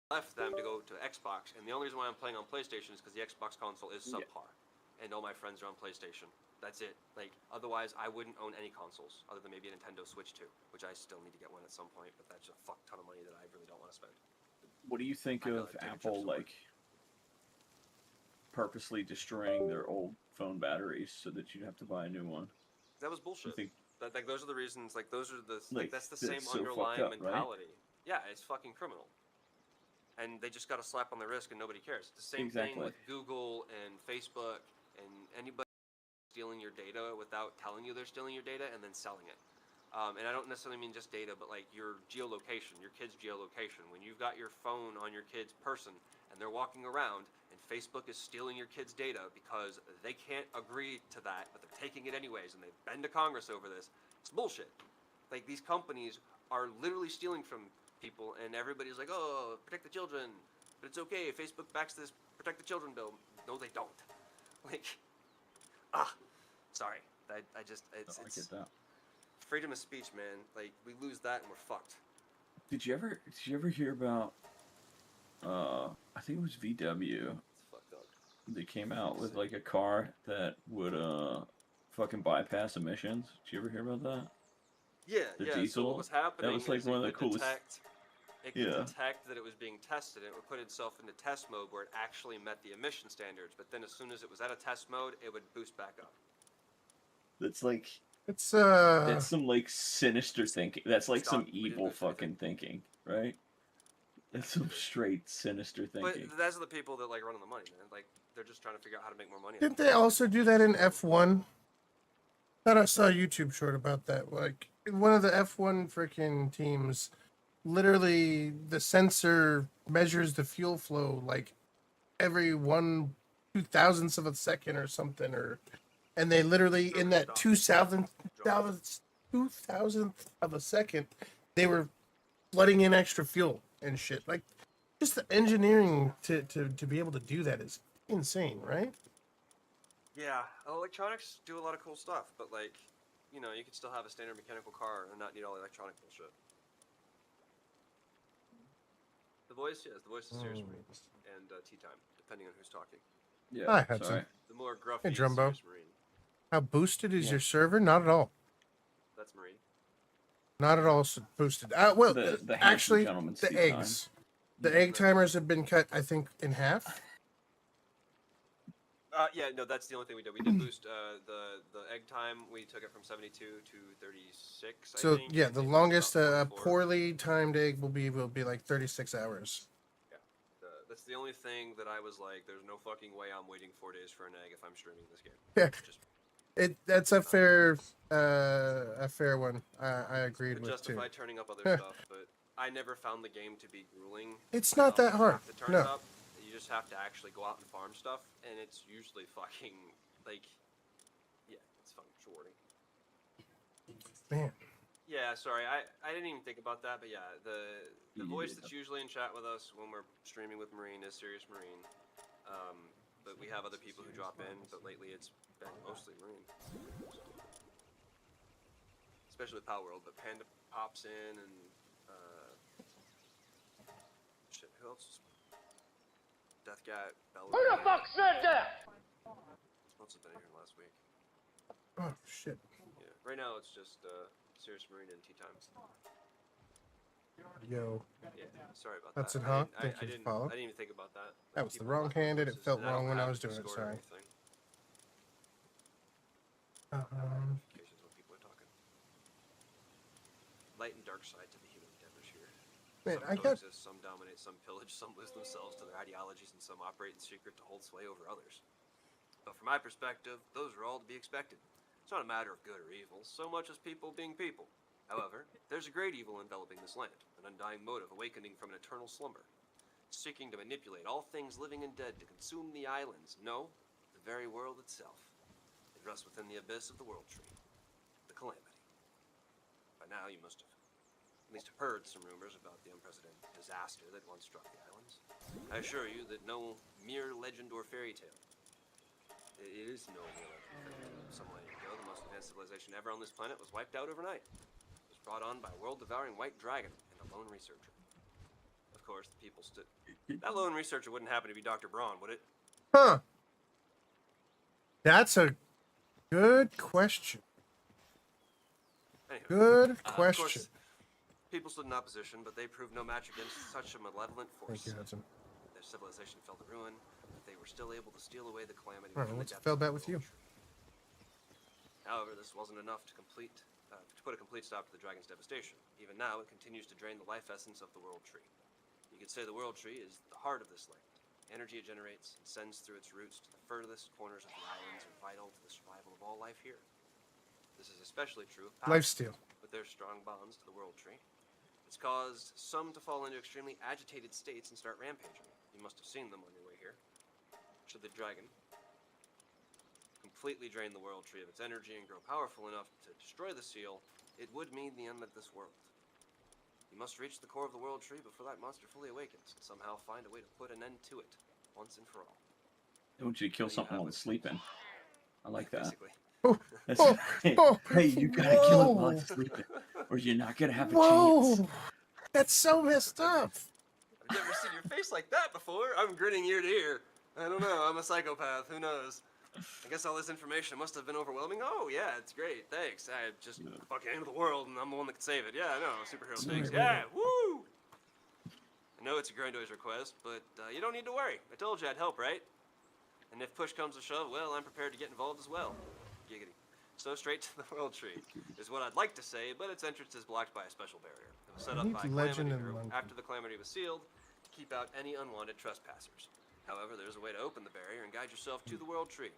Left them to go to Xbox, and the only reason why I'm playing on PlayStation is because the Xbox console is Yeah. subpar, and all my friends are on PlayStation. That's it. Like otherwise, I wouldn't own any consoles other than maybe a Nintendo Switch 2, which I still need to get one at some point. But that's a fuck ton of money that I really don't want to spend. What do you think I know, of taking trips Apple to work. like purposely destroying their old phone batteries so that you'd have to buy a new one. That was I bullshit. think Like those are the reasons. Like those are the Like, that's the that's same so fucked underlying up, right? mentality. Yeah, it's fucking criminal. And they just got a slap on the wrist and nobody cares. It's the same thing Exactly. with Google and Facebook and anybody stealing your data without telling you they're stealing your data and then selling it. And I don't necessarily mean just data, but like your geolocation, your kid's geolocation. When you've got your phone on your kid's person and they're walking around and Facebook is stealing your kid's data because they can't agree to that, but they're taking it anyways and they've been to Congress over this, it's bullshit. Like these companies are literally stealing from people and everybody's like, oh, protect the children. But it's okay, Facebook backs this protect the children bill. No, they don't. Like, sorry. I just, I it's get that. freedom of speech, man. Like we lose that and we're fucked. Did you ever hear about? I think it was VW. It's fucked up. They came out with like a car that would fucking bypass emissions. Did you ever hear about that? Yeah, The yeah. So diesel? what was happening? That was like is one it of the could coolest. It could Yeah. detect that it was being tested, and it would put itself into test mode where it actually met the emission standards. But then, as soon as it was out of test mode, it would boost back up. That's like It's that's some like sinister thinking. That's like some Stop. We didn't evil boost anything. fucking thinking, right? That's some straight sinister thinking. But those are the people that like running the money, man. Like they're just trying to figure out how to make more money. Didn't they also do that in F1? Thought I saw a YouTube short about that. Like one of the F1 freaking teams, literally the sensor measures the fuel flow like every 1/2000th of a second or something, and they literally in that 2000th of a second, they were flooding in extra fuel and shit. Like just the engineering to be able to do that is insane, right? Yeah, electronics do a lot of cool stuff, but like, you know, you could still have a standard mechanical car and not need all electronic bullshit. The voice, yes, the voice is Serious Marine and Tea Time, depending on who's talking. Yeah. Hi, Hudson. Sorry. The more gruffy Hey, is Drumbo. Serious Marine. How boosted is Yeah. your server? Not at all. That's Marine. Not at all boosted. Well, The handsome actually, gentleman's the tea eggs. The Yeah, egg right. timers have been cut, I think, in half. Yeah, no, that's the only thing we did. We did boost the egg time. We took it from 72 to 36. I So think. yeah, and the they boosted longest about 44. poorly timed egg will be like 36 hours. That's the only thing that I was like, there's no fucking way I'm waiting 4 days for an egg if I'm streaming this game. Yeah. Just That's a fair one. I agreed could with too. justify turning up other Yeah. stuff, but I never found the game to be grueling. It's not that You hard. have to turn No. it up. You just have to actually go out and farm stuff, and it's usually fucking like, yeah, it's fucking shorting. Man. Yeah, sorry, I didn't even think about that, but yeah, the You voice did. that's usually in chat with us when we're streaming with Marine is Serious Marine. But we have other people who drop in, but lately it's been mostly Marine. Especially with Power World, but Panda pops in and shit, who else? Death Cat, Bella. Who the fuck said that? Who else has been here last week? Oh shit. Yeah, right now it's just Serious Marine and Tea Time. Yo. Yeah, sorry about Hudson that. Hawk, I thank you didn't, for follow. I didn't even think about that. That was the People wrong talking hand, and it voices, felt and I don't wrong when I have was doing it, Discord or sorry. anything. Notifications when people are talking. Light and dark side to the human endeavors here. Man, Some I got coexist, some dominate, some pillage, some lose themselves to their ideologies, and some operate in secret to hold sway over others. But from my perspective, those are all to be expected. It's not a matter of good or evil, so much as people being people. However, there's a great evil enveloping this land, an undying motive awakening from an eternal slumber, seeking to manipulate all things living and dead to consume the islands, no, the very world itself. It rests within the abyss of the world tree, the calamity. By now you must have at least heard some rumors about the unprecedented disaster that once struck the islands. I assure you that no mere legend or fairy tale. It is no mere legend or fairy tale. Some millennia ago, the most advanced civilization ever on this planet was wiped out overnight. It was brought on by a world-devouring white dragon and a lone researcher. Of course, the people stood. That lone researcher wouldn't happen to be Dr. Braun, would it? Huh. That's a good question. Anyway, Good of question. course, people stood in opposition, but they proved no match against such a malevolent force. Thank you, Hudson. Their civilization fell to ruin, but they were still able to steal away the calamity. Alright, from the what's depths fell of bad the with you? world tree. However, this wasn't enough to put a complete stop to the dragon's devastation. Even now, it continues to drain the life essence of the World Tree. You could say the World Tree is the heart of this land. The energy it generates and sends through its roots to the furthest corners of the islands are vital to the survival of all life here. This is especially true of Powell, Lifesteal. with their strong bonds to the World Tree. It's caused some to fall into extremely agitated states and start rampaging. You must have seen them on your way here. Should the dragon completely drain the World Tree of its energy and grow powerful enough to destroy the seal, it would mean the end of this world. You must reach the core of the World Tree before that monster fully awakens, and somehow find a way to put an end to it, once and for all. I want you to kill There you something have while it. it's sleeping. I like that. Basically. Oh, That's, oh, hey, oh, hey, you gotta kill it while whoa. it's sleeping, or you're not gonna have a Whoa! chance. That's so messed up. I've never seen your face like that before. I'm grinning ear to ear. I don't know. I'm a psychopath. Who knows? I guess all this information must have been overwhelming. Oh, yeah, it's great. Thanks. I just fucking end of the world, and I'm the one that can save it. Yeah, I know. Superhero things. Yeah, woo! I know it's a Grandoy's request, but you don't need to worry. I told you I'd help, right? And if push comes to shove, well, I'm prepared to get involved as well. Giggity. So straight to the World Tree is what I'd like to say, but its entrance is blocked by a special barrier. It was set I up need by Legend Calamity and Group Monkey. after the Calamity was sealed to keep out any unwanted trespassers. However, there's a way to open the barrier and guide yourself to the World Tree.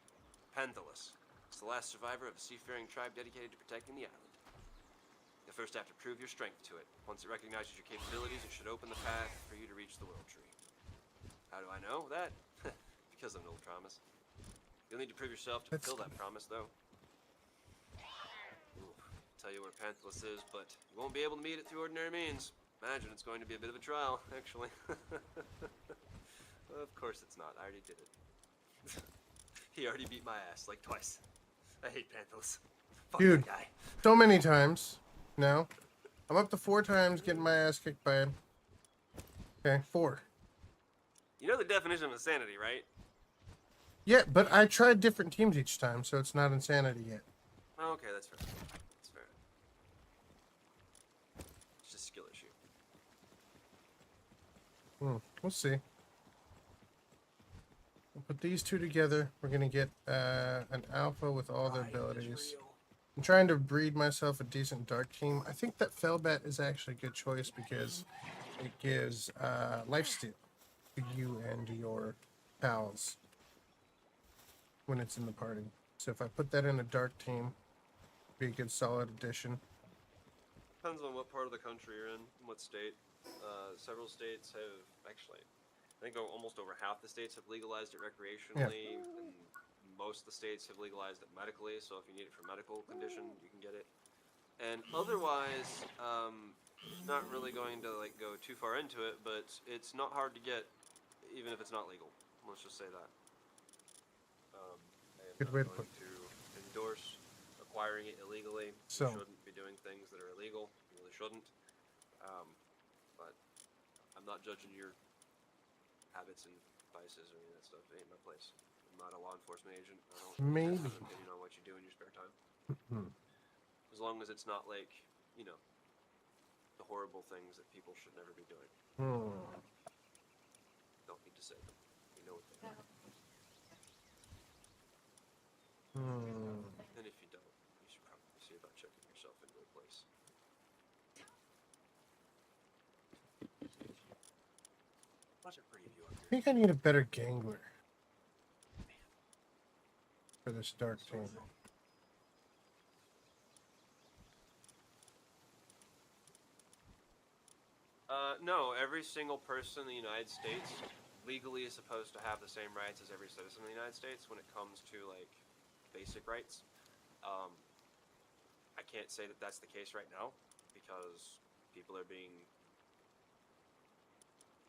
Penthelis. It's the last survivor of a seafaring tribe dedicated to protecting the island. You'll first have to prove your strength to it. Once it recognizes your capabilities, it should open the path for you to reach the World Tree. How do I know that? Because of an old promise. You'll need to prove yourself to fulfill that promise, though. Tell you where Penthelis is, but you won't be able to meet it through ordinary means. Imagine it's going to be a bit of a trial, actually. Of course it's not. I already did it. He already beat my ass, like twice. I hate Penthelis. Fuck Dude. that guy. So many times now. I'm up to 4 times getting my ass kicked by him. Okay, 4. You know the definition of insanity, right? Yeah, but I tried different teams each time, so it's not insanity yet. Oh, okay, that's fair. That's fair. It's just a skill issue. We'll see. We'll put these two together. We're gonna get an alpha with all their abilities. I'm trying to breed myself a decent dark team. I think that Felbat is actually a good choice because it gives lifesteal to you and your pals when it's in the party. So if I put that in a dark team, it'd be a good solid addition. Depends on what part of the country you're in, what state. Several states have actually, I think almost over half the states have legalized it recreationally, and most of the states have legalized it medically. So if you need it for medical condition, you can get it. And otherwise, not really going to like go too far into it, but it's not hard to get, even if it's not legal. Let's just say that. I am Good not way to going to endorse acquiring it illegally. So- You shouldn't be doing things that are illegal. You really shouldn't. But I'm not judging your habits and vices or any of that stuff. It ain't my place. I'm not a law enforcement agent. I don't Maybe. have an opinion on what you do in your spare time. As long as it's not like, you know, the horrible things that people should never be doing. Don't need to say them. We know what they are. And if you don't, you should probably see about checking yourself into a place. Lots of pretty view up I here. think I need a better gangler for this dark team. No, every single person in the United States legally is supposed to have the same rights as every citizen in the United States when it comes to, like, basic rights. I can't say that that's the case right now because people are being...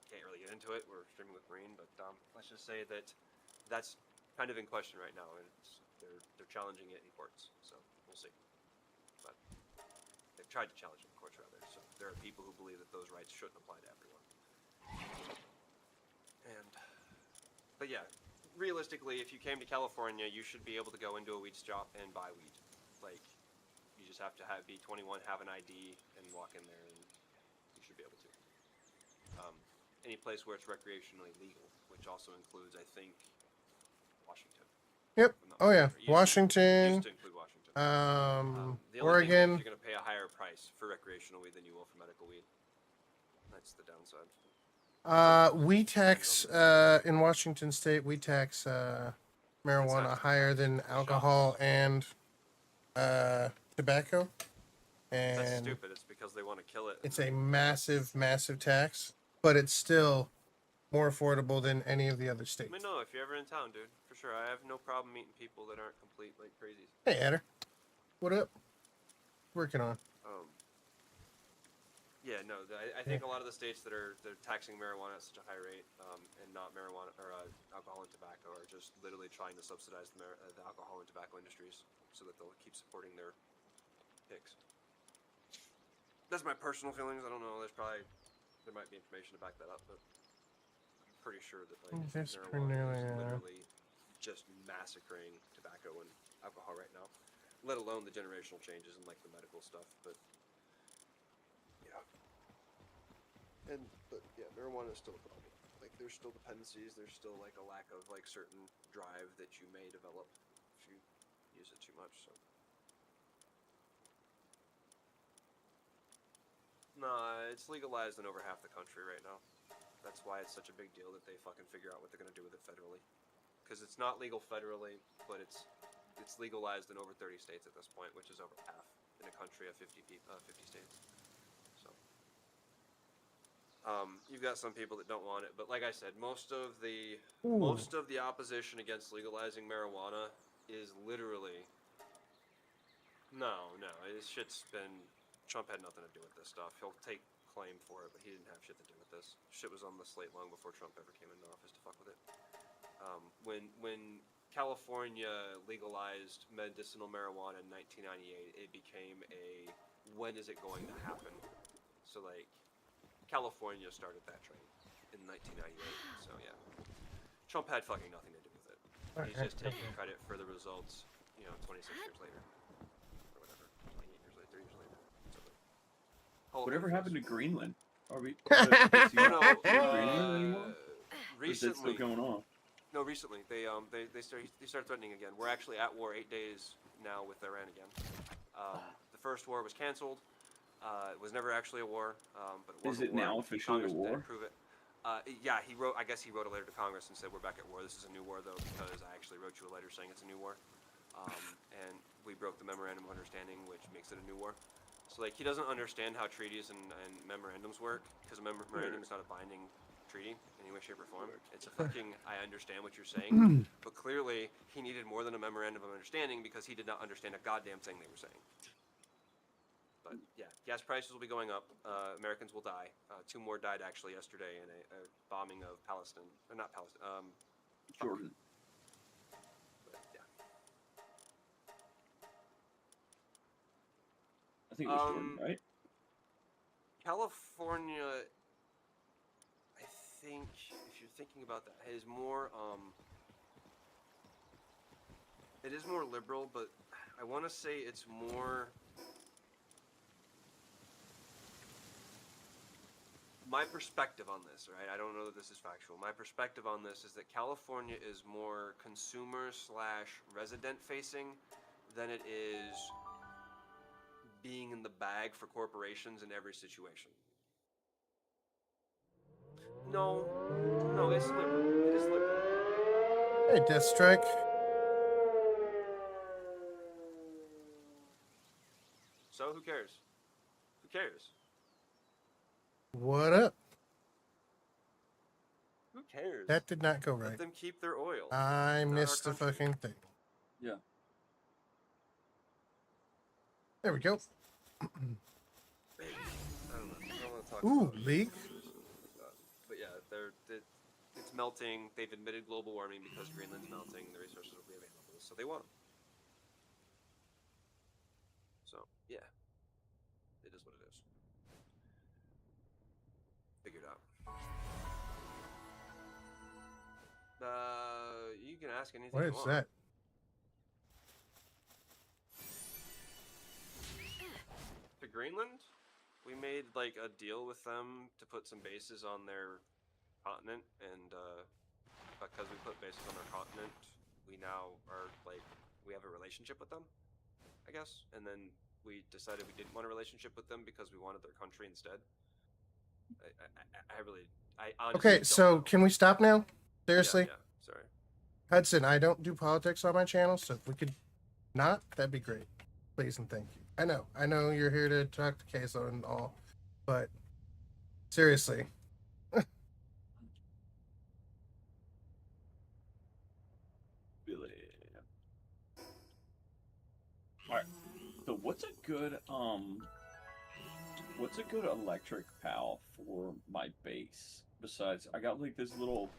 Can't really get into it. We're streaming with Marine, but let's just say that that's kind of in question right now, and they're challenging it in courts, so we'll see. But they've tried to challenge it in courts, rather, so there are people who believe that those rights shouldn't apply to everyone. But yeah, realistically, if you came to California, you should be able to go into a weed shop and buy weed. Like, you just have to be 21, have an ID, and walk in there, and you should be able to. Any place where it's recreationally legal, which also includes, I think, Washington. Yep. if I'm not Oh yeah, mistaken. It used to Washington. include Washington. The only thing is Oregon. you're going to pay a higher price for recreational weed than you will for medical weed. That's the downside. We tax in Washington State. We tax marijuana not higher than the alcohol shops. and tobacco, That's and stupid. It's because they want to kill it. it's a massive, massive tax. But it's still more affordable than any of the other I states. mean, no, if you're ever in town, dude, for sure. I have no problem meeting people that aren't complete like crazies. Hey, Adder, what up? Working on. Yeah, no, I think a lot of the states that are they're taxing marijuana at such a high rate, and not marijuana or alcohol and tobacco, are just literally trying to subsidize the alcohol and tobacco industries so that they'll keep supporting their picks. That's my personal feelings. I don't know. There might be information to back that up, but I'm pretty sure that That's marijuana is pretty, literally just massacring tobacco and alcohol right now. Let alone the generational changes and like the medical stuff, but yeah. But yeah, marijuana is still a problem. Like there's still dependencies. There's still like a lack of like certain drive that you may develop if you use it too much. So. No, it's legalized in over half the country right now. That's why it's such a big deal that they fucking figure out what they're gonna do with it federally. Because it's not legal federally, but it's legalized in over 30 states at this point, which is over half in a country of 50 states. So, you've got some people that don't want it, but like I said, most of the opposition against legalizing marijuana is literally no. This shit's been. Trump had nothing to do with this stuff. He'll take claim for it, but he didn't have shit to do with this. Shit was on the slate long before Trump ever came into office to fuck with it. When California legalized medicinal marijuana in 1998, it became a when is it going to happen? So like, California started that train in 1998. So yeah, Trump had fucking nothing to do with it. He's just taking credit for the results. 26 years later. Whatever happened to Greenland? Are we? No, Greenland anymore? Or is that still recently, going on? no, recently they started threatening again. We're actually at war 8 days now with Iran again. The first war was canceled. It was never actually a war, but it was Is a it war. now officially a Congress war? didn't prove it. Yeah, he wrote. I guess he wrote a letter to Congress and said we're back at war. This is a new war though because I actually wrote you a letter saying it's a new war, and we broke the memorandum of understanding, which makes it a new war. So like he doesn't understand how treaties and memorandums work because a memorandum is not a binding treaty in any way, shape, or form. It's a fucking I understand what you're saying, but clearly he needed more than a memorandum of understanding because he did not understand a goddamn thing they were saying. But yeah, gas prices will be going up. Americans will die. 2 more died actually yesterday in a bombing of Palestine, or not Palestine. Jordan. But yeah. I think it was Jordan, right? California, I think, if you're thinking about that, is more, it is more liberal, but I want to say it's more, my perspective on this, right? I don't know that this is factual. My perspective on this is that California is more consumer/resident facing than it is being in the bag for corporations in every situation. No, it's liberal. It is liberal. Hey, Deathstrike. So who cares? Who cares? What up? Who cares? That did not go Let right. them keep their oil. I Not missed our the country. fucking thing. Yeah. There we go. I don't know. I don't want to talk Ooh, about leak. But yeah, it's melting. They've admitted global warming because Greenland's melting. The resources will be available, so they want them. So yeah, it is what it is. Figured out. You can ask anything What you is want. that? To Greenland, we made like a deal with them to put some bases on their continent, and because we put bases on their continent, we now are like we have a relationship with them, I guess. And then we decided we didn't want a relationship with them because we wanted their country instead. I honestly Okay, don't so know. can we stop now? Seriously? Yeah, sorry. Hudson, I don't do politics on my channel, so if we could not, that'd be great. Please and thank you. I know you're here to talk to Queso and all, but seriously. Really. Alright. So what's a good electric pal for my base? Besides, I got like this little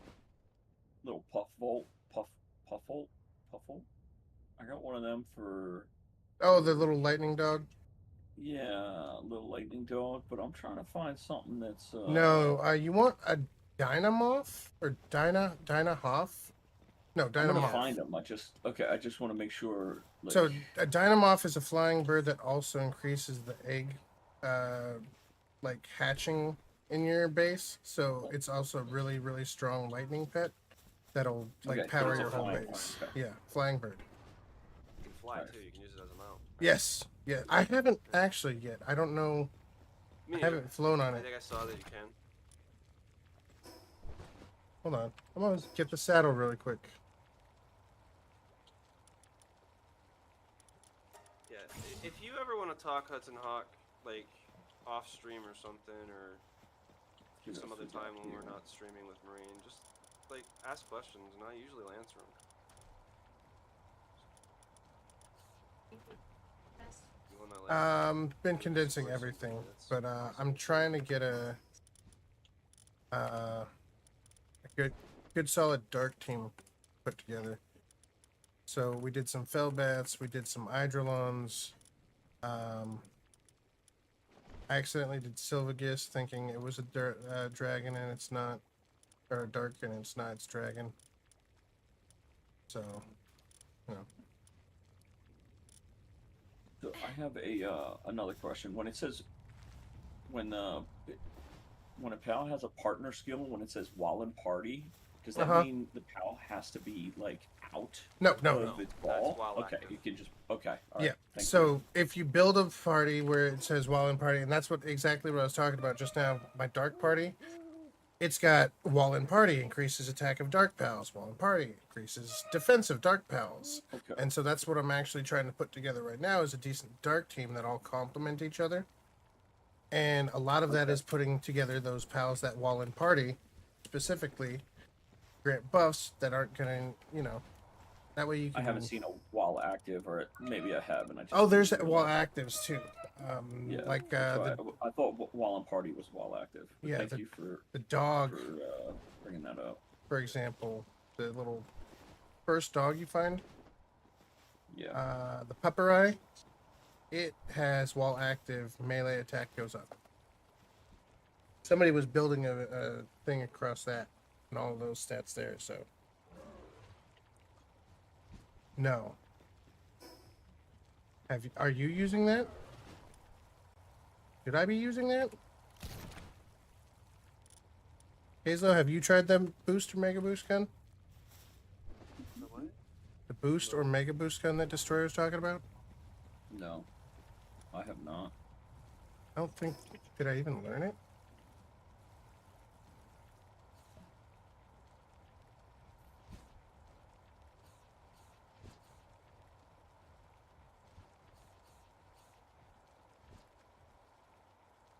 puff volt. I got one of them for Oh, the little lightning dog? yeah, little lightning dog, but I'm trying to find something that's No, you want a Dynamoth? Or Dynahoff? No, I'm gonna Dynamoth. find them. I just want to make sure. Like, So a Dynamoth is a flying bird that also increases the egg, like hatching in your base. So it's also a really, really strong lightning pet that'll like Okay, so power it's a your whole flying base. pet. Yeah, flying bird. You can fly Alright. too. You can use it as a mount. Yes, yeah. I haven't actually yet. I don't know. Me I neither. haven't flown on I it. think I saw that you can. Hold on. I'm gonna get the saddle really quick. Yeah. If you ever want to talk Hudson Hawk, like off stream or something, or give some us other feedback time when here. we're not streaming with Marine, just like ask questions, and I usually will answer them. You wanna, like, Been condensing everything, but I'm trying to get a good solid dark team put together. So we did some Felbats, we did some Eidrolons. I accidentally did Sylvagus, thinking it was a dragon, and it's not, or a dark, and it's not. It's dragon. So, you know. So I have another question. When it says when a pal has a partner skill, when it says while in party, does that Uh-huh. mean the pal has to be like out No, of no. its That's ball? while Okay, active. you can just okay. All right, Yeah. thank So you. if you build a party where it says while in party, and that's exactly what I was talking about just now, my dark party, it's got while in party increases attack of dark pals, while in party increases defense of dark pals. Okay. And so that's what I'm actually trying to put together right now is a decent dark team that all complement each other. And a lot of that Okay. is putting together those pals that while in party specifically grant buffs that aren't gonna, that way you can I haven't seen a while active, or maybe I have, and I just Oh, there's didn't wall realize. actives too. Yeah, Like that's why the I thought while in party was while active. But Yeah, thank you for dog, bringing that up. for example, the little first dog you find, Yeah. the Pupperai, it has while active melee attack goes up. Somebody was building a thing across that and all of those stats there, so no. Are you using that? Should I be using that? Hazel, have you tried that boost or mega boost gun? The what? The boost or mega boost gun that Destroyer was talking about? No, I have not. I don't think. Did I even learn it?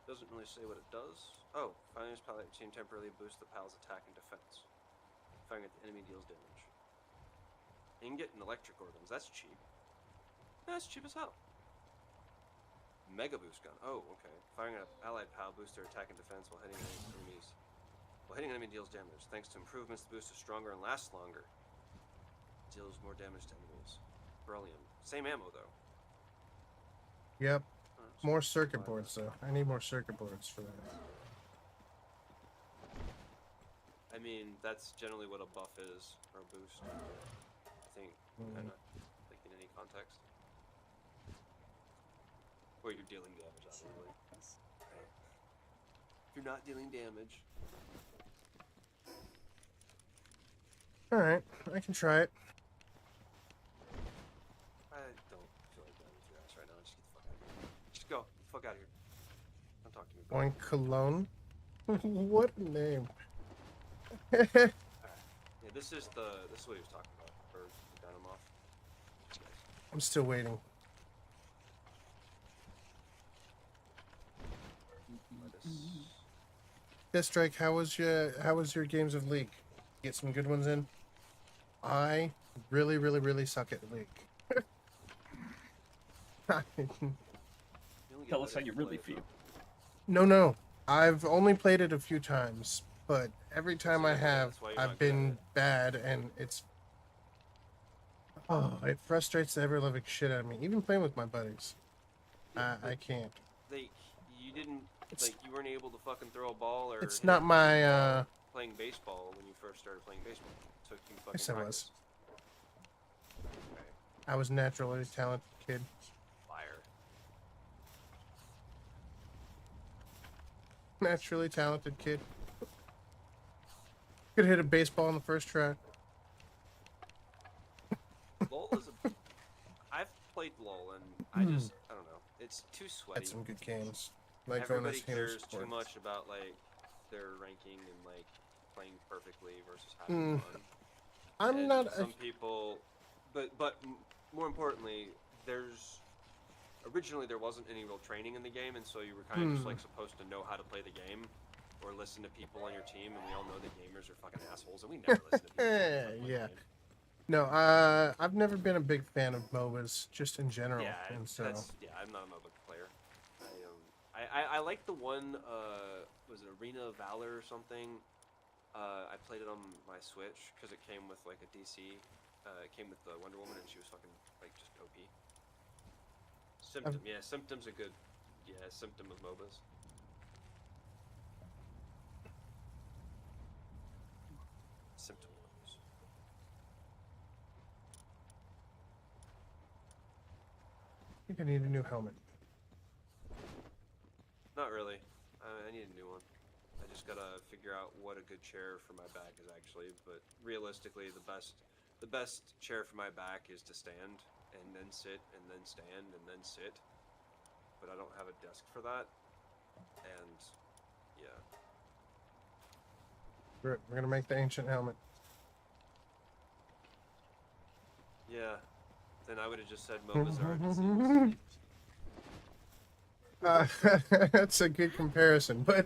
Doesn't really say what it does. Oh, firing this pal at your team temporarily boosts the pal's attack and defense. Firing at the enemy deals damage. You can get an electric organs. That's cheap. That's cheap as hell. Mega boost gun. Oh, okay. Firing at an allied pal boosts their attack and defense while hitting enemies. While hitting enemy deals damage. Thanks to improvements, the boost is stronger and lasts longer. Deals more damage to enemies. Beryllium. Same ammo though. Yep. Oh, so More circuit why boards, though. I need more circuit boards for that. I mean, that's generally what a buff is, or a boost. I think, kind of, like in any context. Where you're dealing damage, obviously. If you're not dealing damage, Alright, I can try it. I don't feel like going through that ass right now. Just get the fuck out of here. Just go. Get the fuck out of here. Don't talk to me. Bro. Oink Cologne. What a name. Alright. Yeah, this is what he was talking about. Or the Dynamoth. These guys. I'm still waiting. Deathstrike, how was your games of League? Get some good ones in? I really suck at League. You only get Tell us better how you if really play it, feel. No. I've only played it a few times, but every time I yeah, have, that's why you're not I've good at been it. bad, and it's it frustrates the ever living shit out of me. Even playing with my buddies, I can't. Like, you didn't, It's- like, you weren't able to fucking throw a ball or. It's hit not a my ball playing baseball when you first started playing baseball. It took you fucking Yes, I was. practice. Okay, I was a naturally talented kid. fire. Naturally talented kid. Could hit a baseball in the first try. LOL is a. I've played LOL and I don't know. It's too sweaty. Had some good games. Like Everybody bonus Halo cares too support. much about like their ranking and like playing perfectly versus having fun. I'm And not. Some people, more importantly, originally there wasn't any real training in the game, and so you were kind of just like supposed to know how to play the game, or listen to people on your team. And we all know that gamers are fucking assholes, and we never listen to people. Yeah. No, I've never been a big fan of MOBAs, just in general. Yeah, and so I'm not a MOBA player. I like the one. Was it Arena of Valor or something? I played it on my Switch because it came with like a DC. It came with the Wonder Woman, and she was fucking like just OP. Symptom, yeah, Symptom's a good, Symptom of MOBAs. Symptom MOBAs. I think I need a new helmet. Not really. I need a new one. I just gotta figure out what a good chair for my back is actually. But realistically, the best chair for my back is to stand and then sit and then stand and then sit. But I don't have a desk for that. And yeah. We're gonna make the ancient helmet. Yeah. Then I would have just said MOBAs are a disease. That's a good comparison, but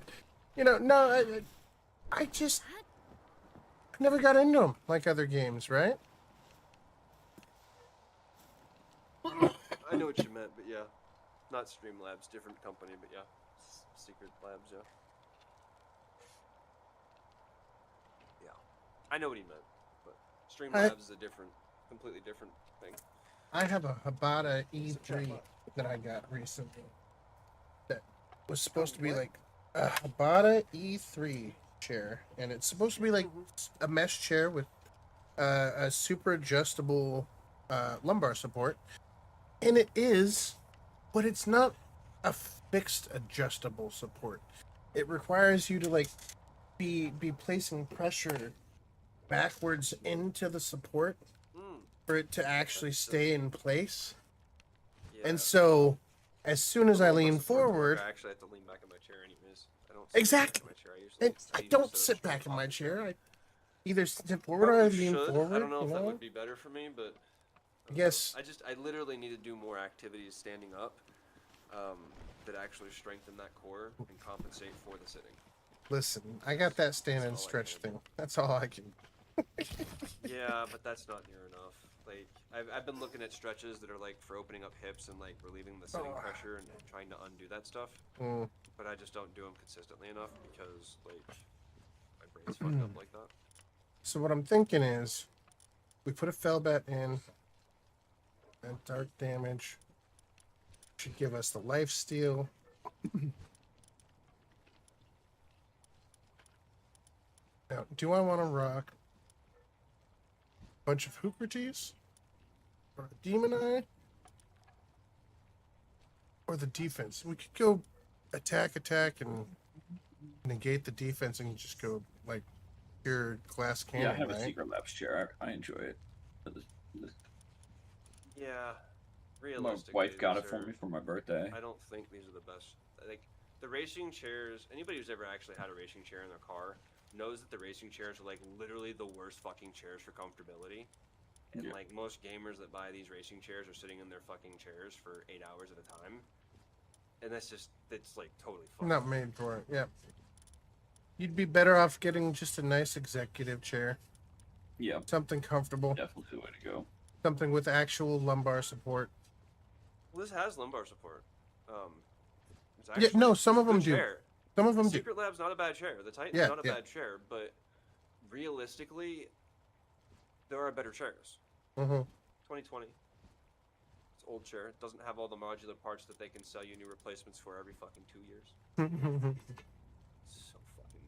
no, I just never got into them like other games, right? I know what you meant, but yeah. Not Streamlabs, different company, but yeah. Secret Labs, yeah. Yeah. I know what he meant, but Streamlabs is a completely different thing. I have a Habata E3 that I got recently that was supposed to be like a Habata E3 chair, and it's supposed to be like a mesh chair with a super adjustable lumbar support, and it is, but it's not a fixed adjustable support. It requires you to like be placing pressure backwards into the support for it to actually stay in place. Yeah. And so, as soon as I Well, my lean support work, forward, I actually have to lean back in my chair anyways. I don't sit Exactly. back in my chair. I usually and I usually don't sit sit up back straight in my off the chair. I either sit forward or I Probably lean should. forward. I don't know you if that know? would be better for me, but I Yes. I literally need to do more activities standing up that actually strengthen that core and compensate for the sitting. Listen, I got that stand That's and all I stretch can do. thing. That's all I can. Yeah, but that's not near enough. Like I've been looking at stretches that are like for opening up hips and like relieving the sitting pressure and trying to undo that stuff. Mm. But I just don't do them consistently enough because like my brain's fucked up like that. So what I'm thinking is, we put a Felbat in. That dark damage should give us the life steal. Now, do I want to rock a bunch of Hookrates? Or a Demon Eye? Or the defense? We could go attack, and negate the defense and just go, like, pure glass cannon, Yeah, I have a right? Secret Labs chair. I enjoy it. But Yeah, My realistically, wife got these it for are- me for my birthday. I don't think these are the best. Like the racing chairs. Anybody who's ever actually had a racing chair in their car knows that the racing chairs are like literally the worst fucking chairs for comfortability. And Yeah. like most gamers that buy these racing chairs are sitting in their fucking chairs for 8 hours at a time. And it's like totally fucked. Not made for it. Yeah. You'd be better off getting just a nice executive chair, Yeah, something comfortable, definitely the way to go. something with actual lumbar support. Well, this has lumbar support. It's Yeah, no, it's some a of them good do. chair. Some of them do. Secret Lab's not a bad chair. The Titan's Yeah, not a yeah. bad chair, but realistically, there are better chairs. Mm-hmm. 2020. It's old chair. It doesn't have all the modular parts that they can sell you new replacements for every fucking 2 years. So fucking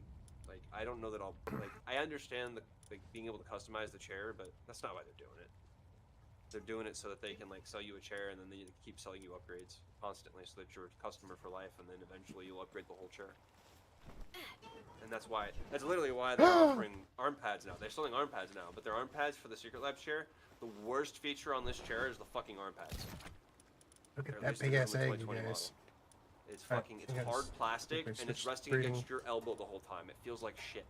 like I don't know that I'll like I understand the like being able to customize the chair, but that's not why they're doing it. They're doing it so that they can like sell you a chair and then they keep selling you upgrades constantly, so that you're a customer for life, and then eventually you'll upgrade the whole chair. And that's why that's literally why they're offering arm pads now. They're selling arm pads now, but their arm pads for the Secret Lab chair. The worst feature on this chair is the fucking arm pads. Look Or at at that least big it ass is in the egg, you 2020 guys. model. It's Alright, fucking, I it's gotta hard plastic, quickly and it's switch resting breeding. against your elbow the whole time. It feels like shit.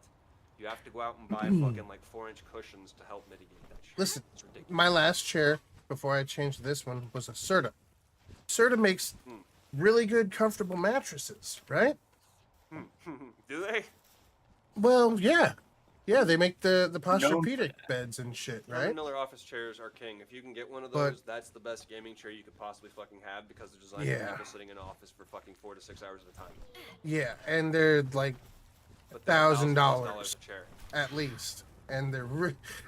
You have to go out and buy fucking like 4-inch cushions to help mitigate that shit. Listen, It's ridiculous. my last chair before I changed this one was a Serta. Serta makes really good, comfortable mattresses, right? Do they? Well, yeah. Yeah, they make the Known for Posturepedic beds and shit, Herman right? Miller office chairs are king. If you can get one of But- those, that's the best gaming chair you could possibly fucking have, because they're designed Yeah. for people sitting in an office for fucking 4 to 6 hours at a time. Yeah, and they're like But they're $1,000 a chair. at least. And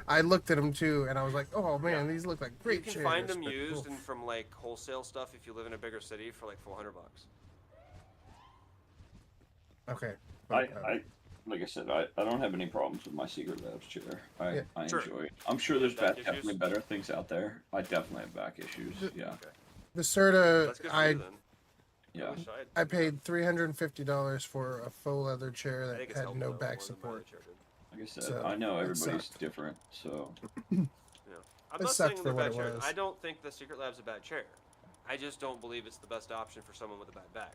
I looked at them too, and I was like, "Oh man, these look like great You can chairs." find them but, used oof. and from like wholesale stuff if you live in a bigger city for like $400. Okay. I, but, I like I said, I don't have any problems with my Secret Labs chair. Yeah. I Sure. enjoy it. I'm sure there's Back definitely issues? better things out there. I definitely have back issues. Yeah, Okay. the Serta, That's good for I you then. yeah. wish I'd- I paid $350 for a faux leather chair I that think it's had helpful no though, more back than my support. other chair did. Like I said, So, I know it everybody's sucked. different, so I'm It not sucked saying for they're what bad it chairs. was. I don't think the Secret Lab's a bad chair. I just don't believe it's the best option for someone with a bad back.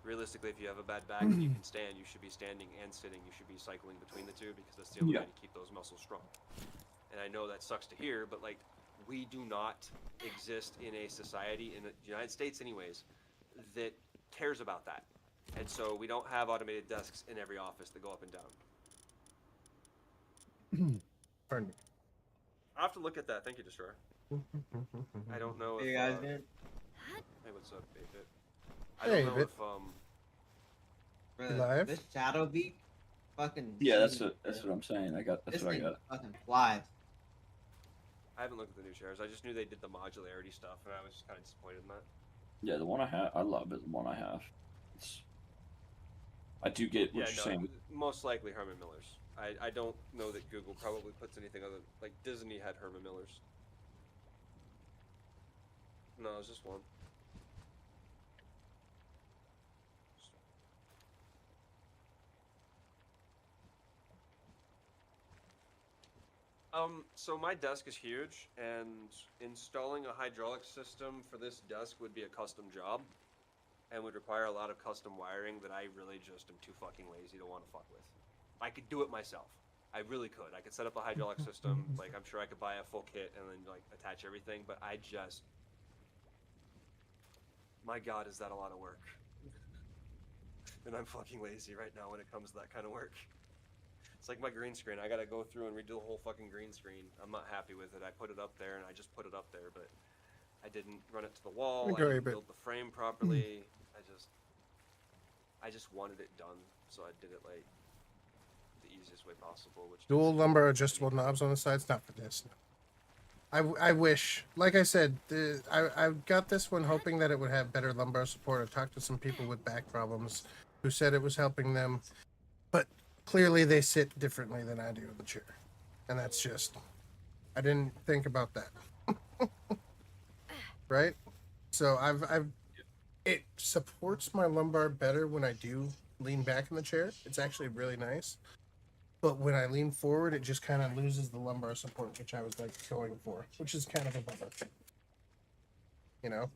Realistically, if you have a bad back and you can stand, you should be standing and sitting. You should be cycling between the two, because that's the only Yeah. way to keep those muscles strong. And I know that sucks to hear, but like, we do not exist in a society, in the United States anyways, that cares about that. And so we don't have automated desks in every office that go up and down. Pardon me. I'll have to look at that. Thank you, Destroyer. I don't know if. Hey guys, man. Hey, what's up, 8-Bit? I Hey, don't know 8-Bit. if Bro, live? This Shadow Beat, fucking. yeah, that's genius, what bro. I'm saying. That's This what I thing got. fucking flies. I haven't looked at the new chairs. I just knew they did the modularity stuff, and I was kind of disappointed in that. Yeah, the one I have, I love it. The one I have. I do get what Yeah, you're no, saying. most likely Herman Miller's. I don't know that Google probably puts anything other like Disney had Herman Miller's. No, it was just one. So my desk is huge, and installing a hydraulic system for this desk would be a custom job, and would require a lot of custom wiring that I really just am too fucking lazy to want to fuck with. I could do it myself. I really could. I could set up a hydraulic system, like I'm sure I could buy a full kit and then like attach everything, but I just... My god, is that a lot of work. And I'm fucking lazy right now when it comes to that kind of work. It's like my green screen. I gotta go through and redo the whole fucking green screen. I'm not happy with it. I put it up there and I just put it up there, but I didn't run it to the wall. I Okay, didn't but- build the frame properly. I just wanted it done, so I did it like the easiest way possible. Which Dual lumbar adjustable knobs on the sides, not for this. I wish, like I said, I got this one hoping that it would have better lumbar support. I talked to some people with back problems who said it was helping them, but clearly they sit differently than I do in the chair, and that's just, I didn't think about that. Right? So it supports my lumbar better when I do lean back in the chair. It's actually really nice. But when I lean forward, it just kind of loses the lumbar support, which I was like going for, which is kind of a bummer. you know.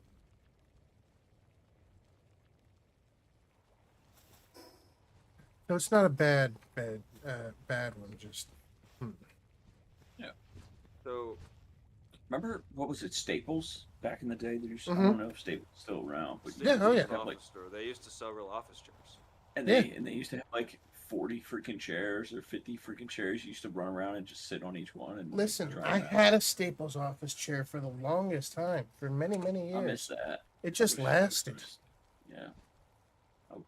So it's not a bad one. Just So Remember what was it, Staples back in the day? That used, I Mhm. don't know if Staples is still around, but Yeah, Staples oh was yeah. an have, office like, store. They used to sell real office chairs. and Yeah. they used to have like 40 freaking chairs or 50 freaking chairs. You used to run around and just sit on each one and like, Listen, try I 'em out. had a Staples office chair for the longest time, for many, many I miss years. that. It I just wish- lasted. Yeah.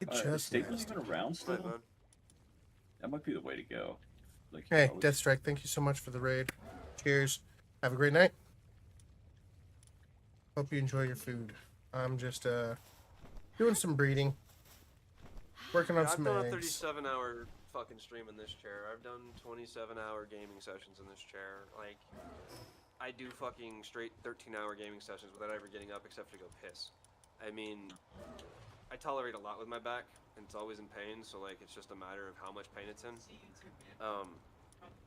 It Is just Staples lasted. even around Right, still? man. That might be the way to go. Like, Hey, I was- Deathstrike, thank you so much for the raid. Cheers. Have a great night. Hope you enjoy your food. I'm just doing some breeding. Working on Yeah, I've some done a eggs. 37-hour fucking stream in this chair. I've done 27-hour gaming sessions in this chair. Like, I do fucking straight 13-hour gaming sessions without ever getting up except to go piss. I mean, I tolerate a lot with my back, and it's always in pain, so like it's just a matter of how much pain it's in.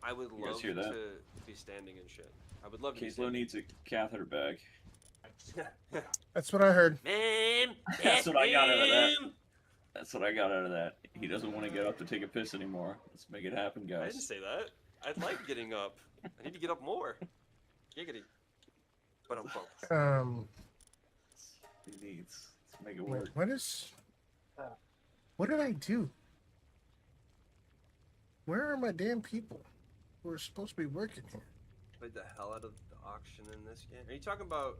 I would You guys love hear that? to be standing and shit. I would love to be Caselo standing. needs a catheter bag. That's what I heard. Ma'am, That's what I got out of that. ma'am. That's what I got out of that. He doesn't want to get up to take a piss anymore. Let's make it happen, I guys. didn't say that. I like getting up. I need to get up more. Giggity. But I'm both. He needs. Let's make it Wait, work. what did I do? Where are my damn people who are supposed to be working here? Played the hell out of the auction in this game. Are you talking about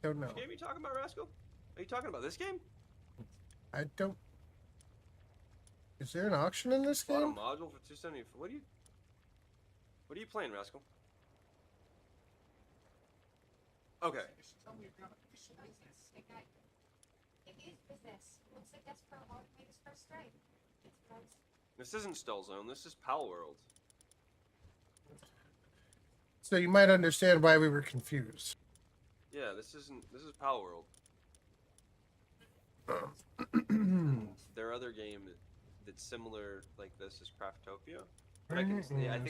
Don't know. which game are you talking about, Rascal? Are you talking about this game? I don't. Is there an auction in this Bought a game? module for 270. What are you playing, Rascal? Okay. This isn't Stell Zone. This is Pal World. So you might understand why we were confused. Yeah, this is Pal World. Their other game that's similar like this is Craftopia. But I think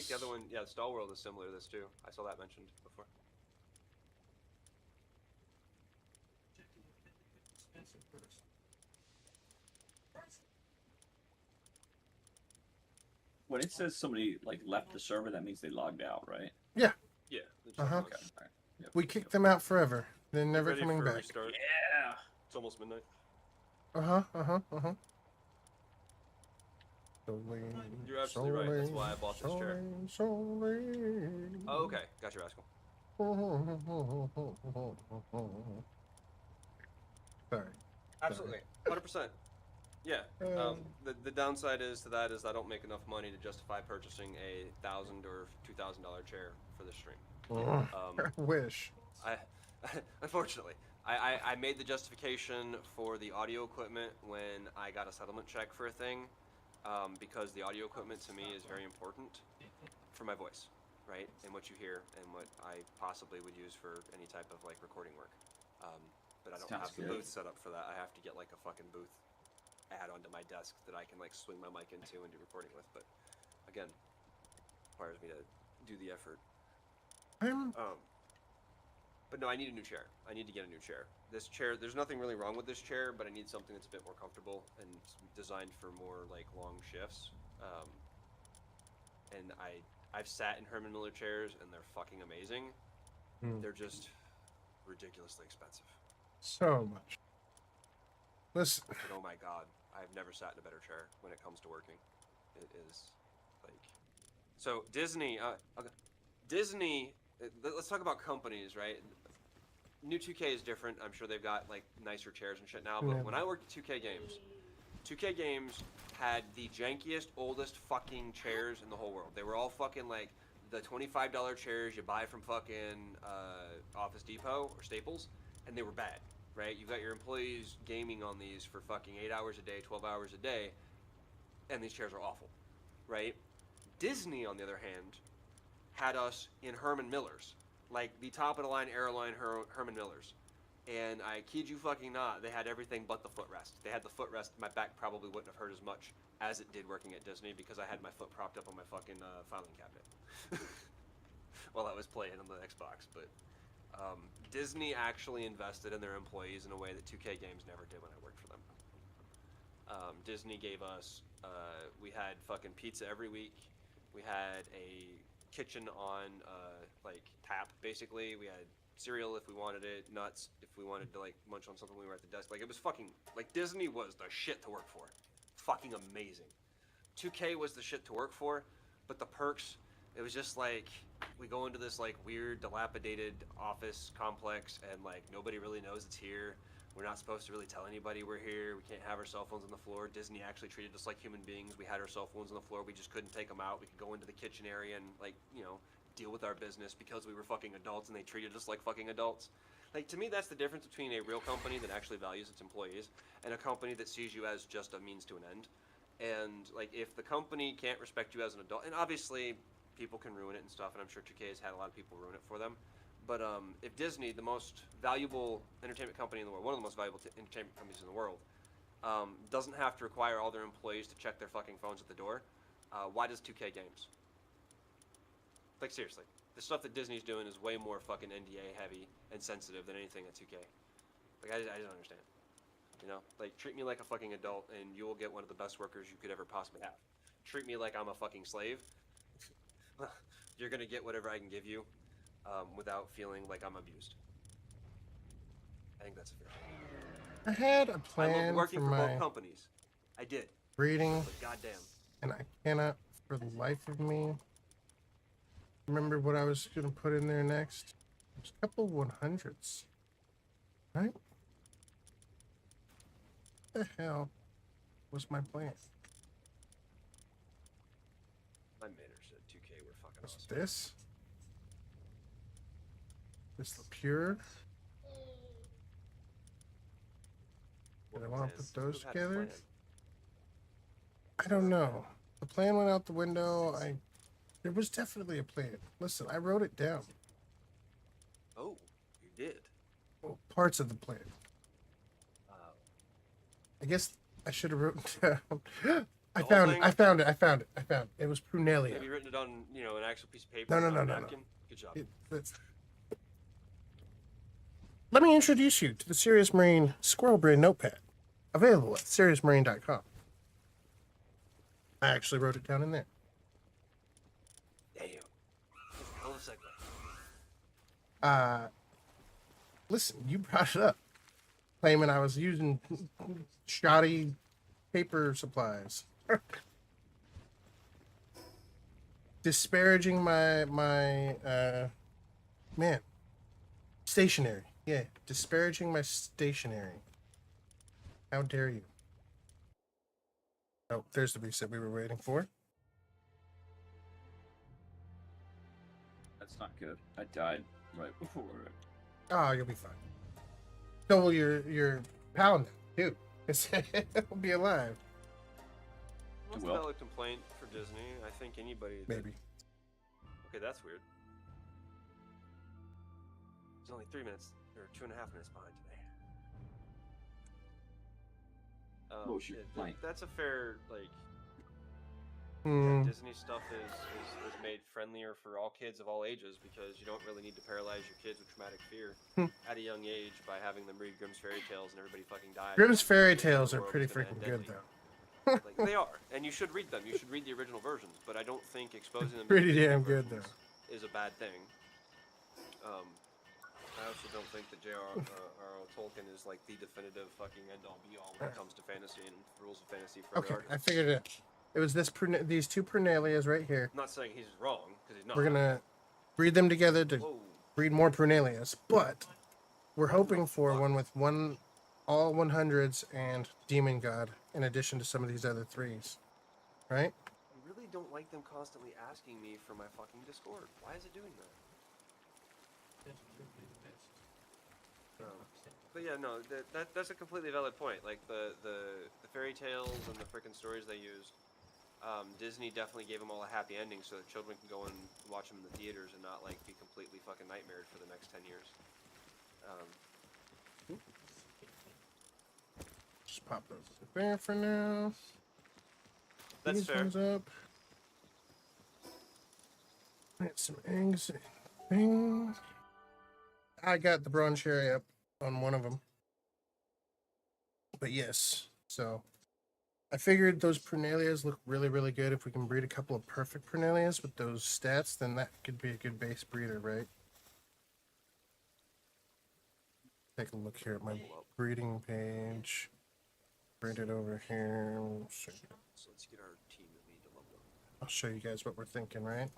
the other one, yeah, Stall World is similar to this too. I saw that mentioned before. When it says somebody like left the server, that means they logged out, right? Yeah. they just Uh-huh. launched. Okay. All right. Yep. We kicked them out forever. They're never Ready coming for a back. restart. Yeah. It's almost midnight. Uh huh. You're absolutely right. That's why I bought this chair. Oh, okay. Got you, Rascal. Sorry. Absolutely. 100%. Yeah. The downside to that is I don't make enough money to justify purchasing a $1,000 or $2,000 chair for this stream. I wish. I unfortunately I made the justification for the audio equipment when I got a settlement check for a thing, because the audio equipment to me is very important for my voice, right, and what you hear and what I possibly would use for any type of like recording work. But I don't Sounds have the good. booth set up for that. I have to get like a fucking booth add onto my desk that I can like swing my mic into and do recording with. But again, requires me to do the effort. But no, I need a new chair. I need to get a new chair. This chair, there's nothing really wrong with this chair, but I need something that's a bit more comfortable and designed for more like long shifts. And I've sat in Herman Miller chairs and they're fucking amazing. They're just ridiculously expensive. So much. Listen. But oh my god, I've never sat in a better chair when it comes to working. It is like so Disney. Okay. Disney. Let's talk about companies, right? New 2K is different. I'm sure they've got like nicer chairs and shit now. But Yeah. when I worked at 2K Games, 2K Games had the jankiest, oldest fucking chairs in the whole world. They were all fucking like the $25 chairs you buy from fucking Office Depot or Staples, and they were bad, right? You've got your employees gaming on these for fucking 8 hours a day, 12 hours a day, and these chairs are awful, right? Disney, on the other hand, had us in Herman Millers, like the top of the line airline Herman Millers. And I kid you fucking not, they had everything but the footrest. They had the footrest. My back probably wouldn't have hurt as much as it did working at Disney because I had my foot propped up on my fucking filing cabinet while I was playing on the Xbox. But Disney actually invested in their employees in a way that 2K Games never did when I worked for them. Disney gave us, we had fucking pizza every week. We had a kitchen on, like, tap, basically. We had cereal if we wanted it, nuts if we wanted to, like, munch on something when we were at the desk. Like, it was fucking, like, Disney was the shit to work for. Fucking amazing. 2K was the shit to work for, but the perks, it was just like, we go into this, like, weird, dilapidated office complex, and, like, nobody really knows it's here. We're not supposed to really tell anybody we're here. We can't have our cell phones on the floor. Disney actually treated us like human beings. We had our cell phones on the floor. We just couldn't take them out. We could go into the kitchen area and, like, you know, deal with our business because we were fucking adults and they treated us like fucking adults. Like, to me, that's the difference between a real company that actually values its employees and a company that sees you as just a means to an end. And, like, if the company can't respect you as an adult, and obviously people can ruin it and stuff, and I'm sure 2K has had a lot of people ruin it for them. But if Disney, the most valuable entertainment company in the world, one of the most valuable entertainment companies in the world, doesn't have to require all their employees to check their fucking phones at the door, why does 2K Games? Like, seriously, the stuff that Disney's doing is way more fucking NDA heavy and sensitive than anything at 2K. Like, I just don't understand. You know, like, treat me like a fucking adult and you will get one of the best workers you could ever possibly have. Treat me like I'm a fucking slave. You're gonna get whatever I can give you. Without feeling like I'm abused. I think that's a fair thing. I had a I plan love working for for my both companies. I did, breeding, but goddamn. and I cannot, for the life of me, remember what I was going to put in there next. There's a couple 100s. Right? What the hell was my plan? My manners at 2K were fucking Was awesome. this? This the pure? Did I want to put those together? I don't know. The plan went out the window. There was definitely a plan. Listen, I wrote it down. Oh, you did. Well, parts of the plan. I guess I should have written down. I whole found it. thing? I found it. I found it. I found it. It was Prunelia. Have you written it on, you know, an actual piece of paper? No, no, on no, a no, no. napkin? Good job. Let me introduce you to the Serious Marine Squirrel Brain Notepad, available at seriousmarine.com. I actually wrote it down in there. Damn. That's a hell of a segue. Listen, you brought it up, claiming I was using shoddy paper supplies, disparaging my man stationery. Yeah, disparaging my stationery. How dare you? Oh, there's the reset we were waiting for. That's not good. I died right before it. Oh, you'll be fine. So will your pal now, too. He'll be alive. What's Well. the valid complaint for Disney? I think anybody. Maybe. Okay, that's weird. It's only 3 minutes, or 2.5 minutes behind today. What was your complaint? That's a fair, like, Hmm. Disney stuff is made friendlier for all kids of all ages because you don't really need to paralyze your kids with traumatic fear at a young age by having them read Grimm's fairy tales and everybody fucking dies. Grimm's fairy The tales are world pretty is gonna freaking end good, deadly. though. Like, they are, and you should read them. You should read the original versions, but I don't think exposing them to Pretty Disney damn good, versions is a bad thing. I also don't think that J.R.R. Tolkien is like the definitive fucking end-all be-all when it comes to fantasy and rules of fantasy for Okay, other I artists. figured it. It was these two Prunelias right here. I'm not saying he's wrong, because he's not. We're gonna breed them together to Whoa. breed more Prunelias, but we're hoping for one with all 100s and Demon God, in addition to some of these other 3s, right? I really don't like them constantly asking me for my fucking Discord. Why is it doing that? But yeah, no, that's a completely valid point. Like the fairy tales and the freaking stories they used, Disney definitely gave them all a happy ending so that children can go and watch them in the theaters and not like be completely fucking nightmared for the next 10 years. Just pop those there for now. That's These fair. ones up. Plant some eggs and things. I got the bronze cherry up on one of them. But yes, so I figured those Pernalias look really, really good. If we can breed a couple of perfect Pernalias with those stats, then that could be a good base breeder, right? Take a look here at my breeding page. Bring it over here. So let's get our team that we need to level up. I'll show you guys what we're thinking, right?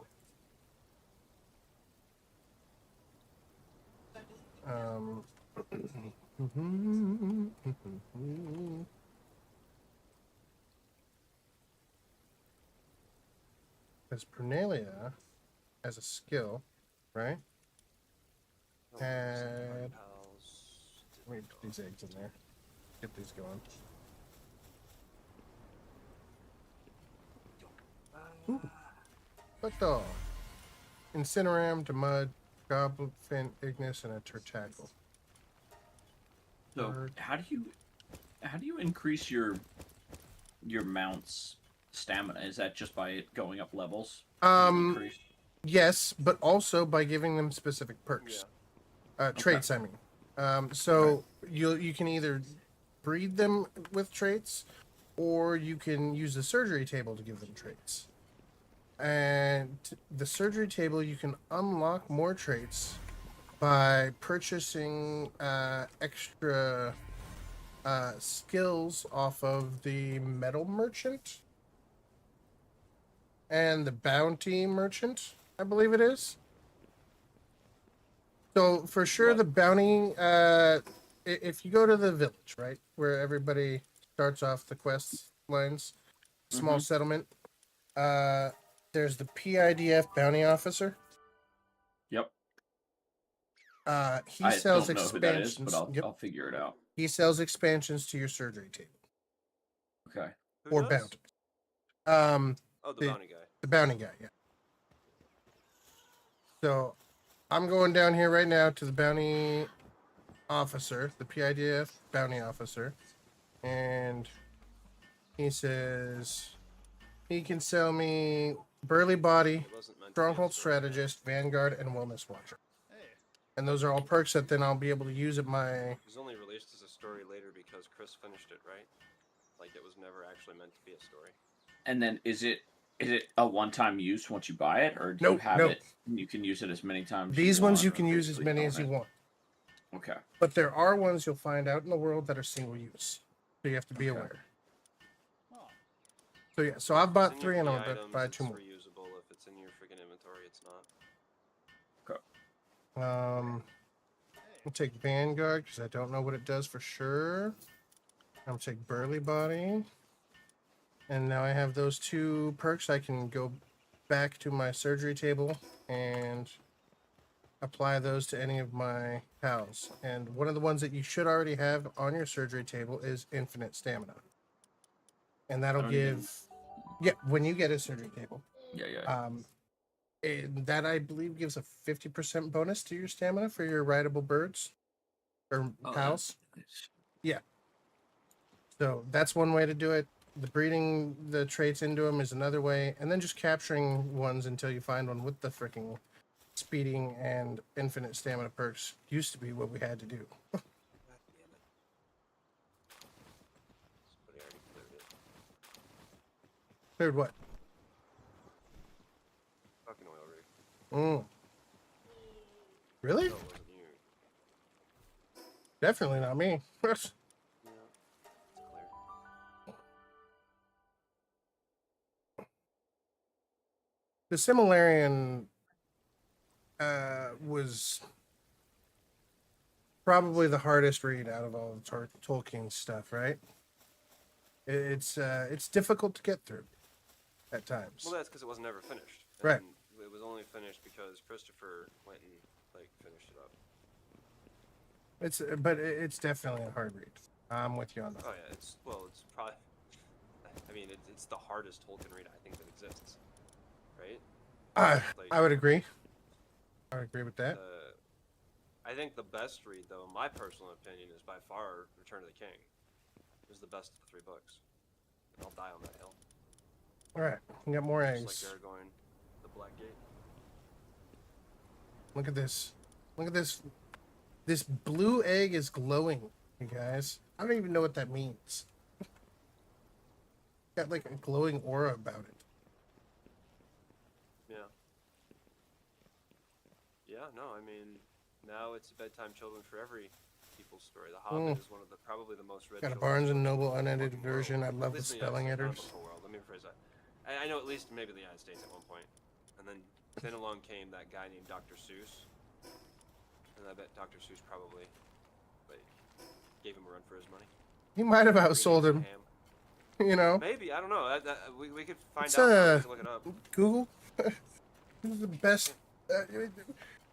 Because Pernalia as a skill, right? Oh, looks like our And pals did let me put these eggs in there. Get these going. Ooh. What the? Incineram, Demud, Goblinfin, Ignis, and a Turtackle. So Bird. how do you increase your mount's stamina? Is that just by it going up levels? Increase? Yes, but also by giving them specific perks. Traits, I mean. So you can either breed them with traits, or you can use the surgery table to give them traits. And the surgery table, you can unlock more traits by purchasing extra skills off of the metal merchant and the bounty merchant, I believe it is. So for sure, What? the bounty. If you go to the village, right, where everybody starts off the quest lines, small settlement. There's the PIDF bounty officer. Yep. He I sells don't know who that is, expansions. but I'll figure it out. He sells expansions to your surgery table Okay. Who or does? bounty. Oh, the the- bounty guy. The bounty guy, yeah. So I'm going down here right now to the bounty officer, the PIDF bounty officer, and he says he can sell me Burly Body, It wasn't meant to be a Stronghold story. Strategist, Vanguard, and Wellness Watcher. And those are all perks that then I'll be able to use at my. It was only released as a story later because Chris finished it, right? Like it was never actually meant to be a story. And then is it a one-time use once you buy it, or do you Nope, have nope. it and you can use it as many times? These ones you want, can or use as basically many as own you it? want. Okay. But there are ones you'll find out in the world that are single use. So you have to be Okay. aware. So yeah, so I've bought It's in 3 your and I'm key about to items, buy it's 2 more. reusable. If it's in your freaking inventory, it's not. I'll take Vanguard because I don't know what it does for sure. I'm gonna take Burly Body. And now I have those 2 perks. I can go back to my surgery table and apply those to any of my pals. And one of the ones that you should already have on your surgery table is infinite stamina. And that'll I don't even- give, yeah, when you get a surgery table, Yeah. and that I believe gives a 50% bonus to your stamina for your rideable birds or Oh, pals. that's- So that's one way to do it. The breeding the traits into them is another way, and then just capturing ones until you find one with the freaking speeding and infinite stamina perks used to be what we had to do. God damn it. Somebody already cleared it. Third what? Fucking oil rig. Mm. Really? No, it wasn't you. Definitely not me. Yeah. It's clear. The Similarian was probably the hardest read out of all of Tolkien's stuff, right? It's difficult to get through at times. Well, that's because it wasn't ever finished. Right. And it was only finished because Christopher went and like finished it up. It's definitely a hard read. I'm with you on that. Oh yeah, it's probably. I mean, it's the hardest Tolkien read I think that exists, right? I would agree. I would agree with that. I think the best read, though, in my personal opinion, is by far Return of the King. It was the best of the 3 books. And I'll die on that hill. All right, we got more Just eggs. like Aragorn, the Black Gate. Look at this. Look at this This blue egg is glowing, you guys. I don't even know what that means. Got like a glowing aura about it. Yeah. Yeah, no, I mean, now it's a bedtime children for every people's story. The Hobbit is one of the probably the most read. Got a children's Barnes and stories Noble in the unedited fucking world. version. I love At the least in the United spelling States, not editors. the whole world. Let me rephrase that. I know at least maybe the United States at one point, and then along came that guy named Dr. Seuss, and I bet Dr. Seuss probably like gave him a run for his money. He might have Maybe outsold him. ham. You know, Maybe, I don't know. We could find It's, out. We can look it up. Google. Who's the best?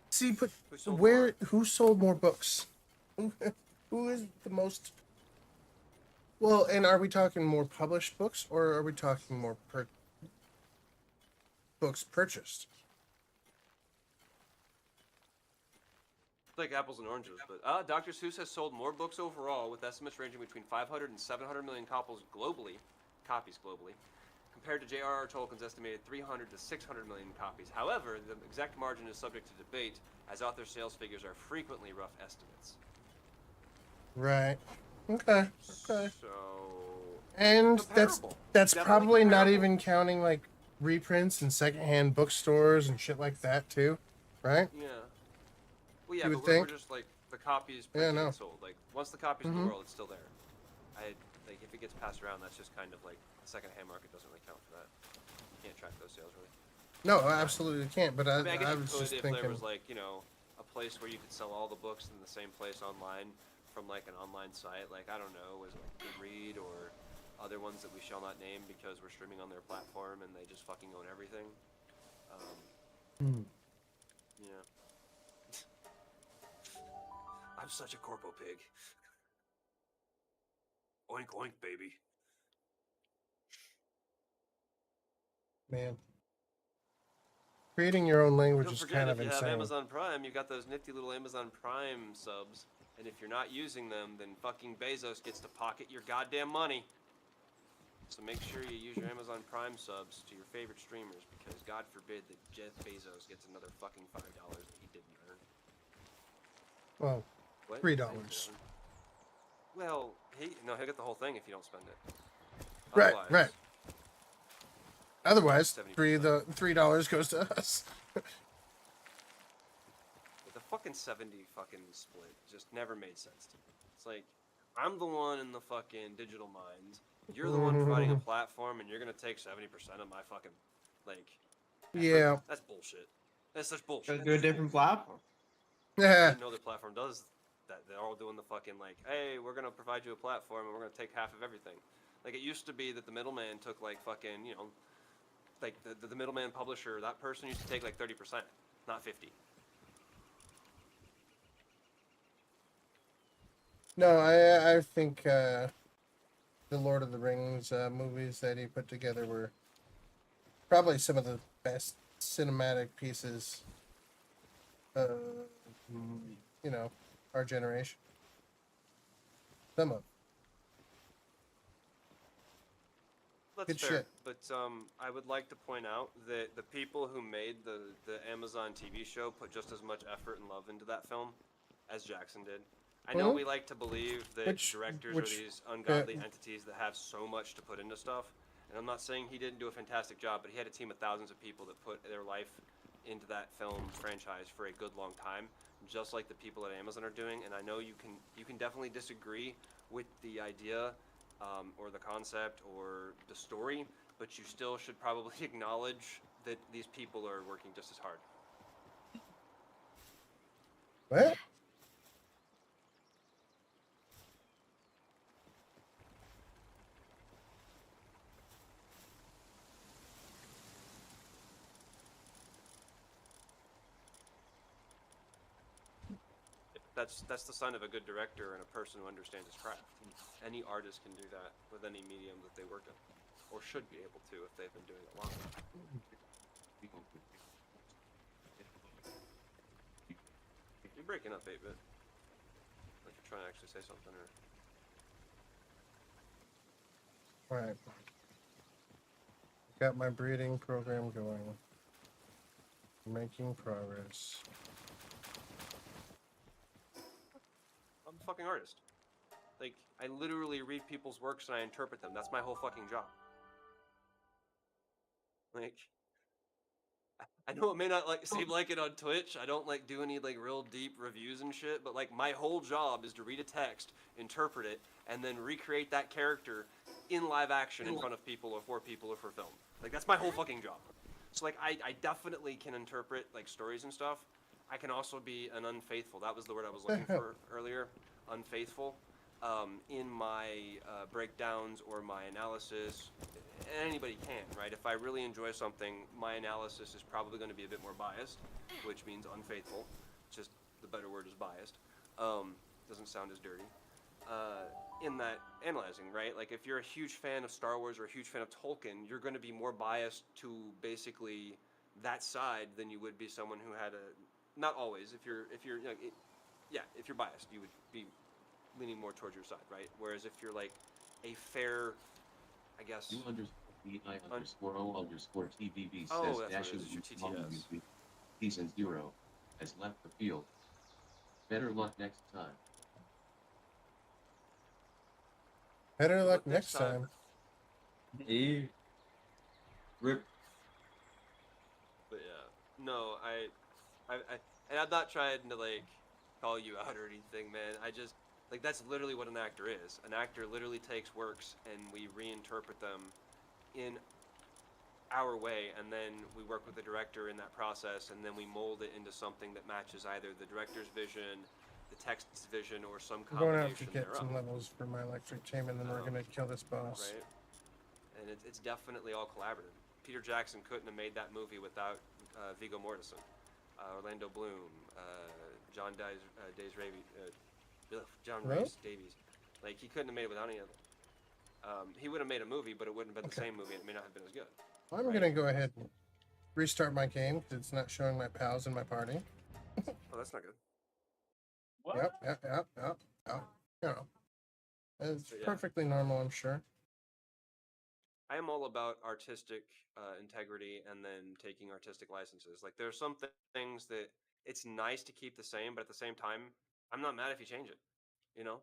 See, but Who sold where? Who sold more books? Who is the most? Well, and are we talking more published books, or are we talking more books purchased? It's like apples and oranges, but Dr. Seuss has sold more books overall, with estimates ranging between 500 and 700 million copies globally, compared to J.R.R. Tolkien's estimated 300 to 600 million copies. However, the exact margin is subject to debate, as author sales figures are frequently rough estimates. Right. Okay. Okay. So, And comparable. that's Definitely probably not comparable. even counting like reprints and secondhand bookstores and shit like that too, right? Yeah. Well, yeah, You but would we're think? just like the copies Yeah, printed no. and sold. Like once the copy's in Mhm. the world, it's still there. Like if it gets passed around, that's just kind of like the second-hand market doesn't really count for that. You can't track those sales really. No, I absolutely can't. But I mean, I guess I you was could just if thinking. there was like a place where you could sell all the books in the same place online from like an online site. Like I don't know, was it like Goodread or other ones that we shall not name because we're streaming on their platform and they just fucking own everything. Hmm. Yeah. I'm such a corpo pig. Oink oink, baby. Man, creating your own language Don't is forget, kind if of you have insane. Amazon Prime, you've got those nifty little Amazon Prime subs. And if you're not using them, then fucking Bezos gets to pocket your goddamn money. So make sure you use your Amazon Prime subs to your favorite streamers, because God forbid that Jeff Bezos gets another fucking $5 that he didn't earn. Well, What? $3. Well, he'll get the whole thing if you don't spend it. Right, Otherwise, right. Otherwise, 70%. $3 goes to us. The fucking 70 fucking split just never made sense to me. It's like, I'm the one in the fucking digital mind. You're the one providing a platform, and you're gonna take 70% of my fucking, like. effort? Yeah. That's bullshit. That's such Go bullshit. to a different platform. I Yeah. didn't know the platform does that. They're all doing the fucking like, hey, we're gonna provide you a platform, and we're gonna take half of everything. Like it used to be that the middleman took like fucking, like the middleman publisher, that person used to take like 30%, not 50. No, I think the Lord of the Rings movies that he put together were probably some of the best cinematic pieces of our generation. Some of. That's Good fair. shit. But I would like to point out that the people who made the Amazon TV show put just as much effort and love into that film as Jackson did. I know Mhm. we like to believe that Which- directors which- are these ungodly entities that have so much to put into stuff. And I'm not saying he didn't do a fantastic job, but he had a team of thousands of people that put their life into that film franchise for a good long time, just like the people at Amazon are doing. And I know you can definitely disagree with the idea or the concept or the story, but you still should probably acknowledge that these people are working just as hard. What? That's the sign of a good director and a person who understands his craft. Any artist can do that with any medium that they work in, or should be able to if they've been doing it long. You're breaking up 8-bit. Like you're trying to actually say something, or Right. Got my breeding program going. Making progress. a fucking artist. Like, I literally read people's works and I interpret them. That's my whole fucking job. Like, I know it may not like seem like it on Twitch. I don't like do any like real deep reviews and shit, but like my whole job is to read a text, interpret it, and then recreate that character in live action in front of people or for film. Like that's my whole fucking job. So like I definitely can interpret like stories and stuff. I can also be an unfaithful. That was the word I was looking for earlier. Unfaithful. In my breakdowns or my analysis. Anybody can, right? If I really enjoy something, my analysis is probably going to be a bit more biased, which means unfaithful. Just the better word is biased. Doesn't sound as dirty. In that analyzing, right? Like if you're a huge fan of Star Wars or a huge fan of Tolkien, you're going to be more biased to basically that side than you would be someone who had a. Not always. If you're you know, if you're biased, you would be leaning more towards your side, right? Whereas if you're like a fair, I guess. You underscore O underscore TVB says Oh, that's what it Dashes is. It's your TTS. Season 0 has left the field. Better luck next time. Better Good luck luck next next time. Hey. Rip. But yeah, no, I, and I'm not trying to like call you out or anything, man. I just like that's literally what an actor is. An actor literally takes works and we reinterpret them in our way, and then we work with the director in that process, and then we mold it into something that matches either the director's vision, the text's vision, or some I'm going to have to combination get some thereof. levels for my electric team, and then we're going to kill this boss. Right? And it's definitely all collaborative. Peter Jackson couldn't have made that movie without Viggo Mortensen, Orlando Bloom, John John Hello? Rhys Davies. Like he couldn't have made it without any of them. He would have made a movie, but it wouldn't have been the same movie. And it may not have been as good. I'm Right. going to go ahead and restart my game because it's not showing my pals in my party. Oh, that's not good. What? Yep. You know, it's So, yeah. perfectly normal, I'm sure. I am all about artistic integrity and then taking artistic licenses. Like there are some things that it's nice to keep the same, but at the same time, I'm not mad if you change it. You know,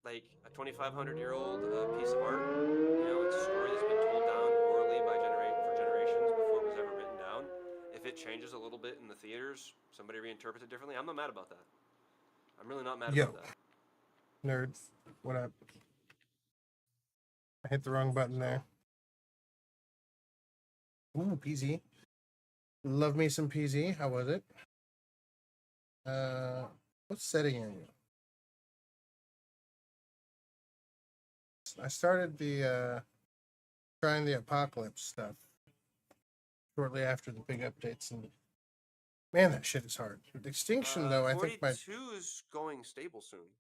like a 2,500-year-old piece of art. You know, it's a story that's been told down orally for generations before it was ever written down. If it changes a little bit in the theaters, somebody reinterprets it differently. I'm not mad about that. I'm really not mad Yo. about that. Nerd, what up? I hit the wrong button there. Ooh, PZ. Love me some PZ. How was it? What setting are you? I started the trying the apocalypse stuff shortly after the big updates, and man, that shit is hard. With Extinction, though, I think 42 is going stable soon.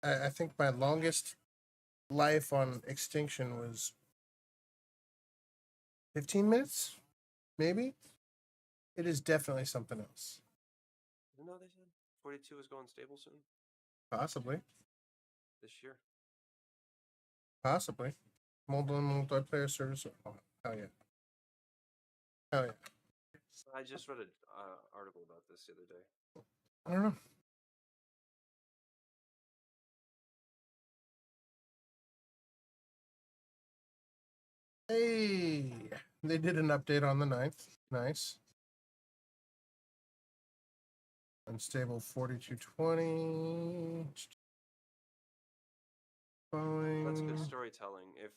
I think my longest life on Extinction was 15 minutes, maybe. It is definitely something else. Didn't know they said 42 is going stable soon Possibly. this year. Possibly. Multiplayer service. Oh, hell yeah. Hell yeah. I just read an article about this the other day. I don't know. Hey, they did an update on the 9th. Nice. Unstable 4220. Following. That's good storytelling. If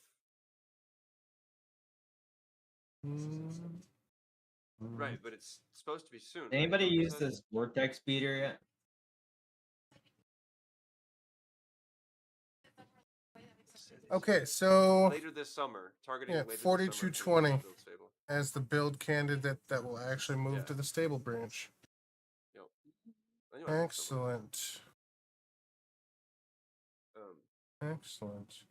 right, but it's supposed to be soon. Right? Anybody Like you use said? this vortex beater yet? Okay, so Later this summer, targeting yeah, later this summer, 4220 build stable. as the build candidate that will actually move Yeah. to the stable branch. Yep. Anyway, Excellent. Excellent.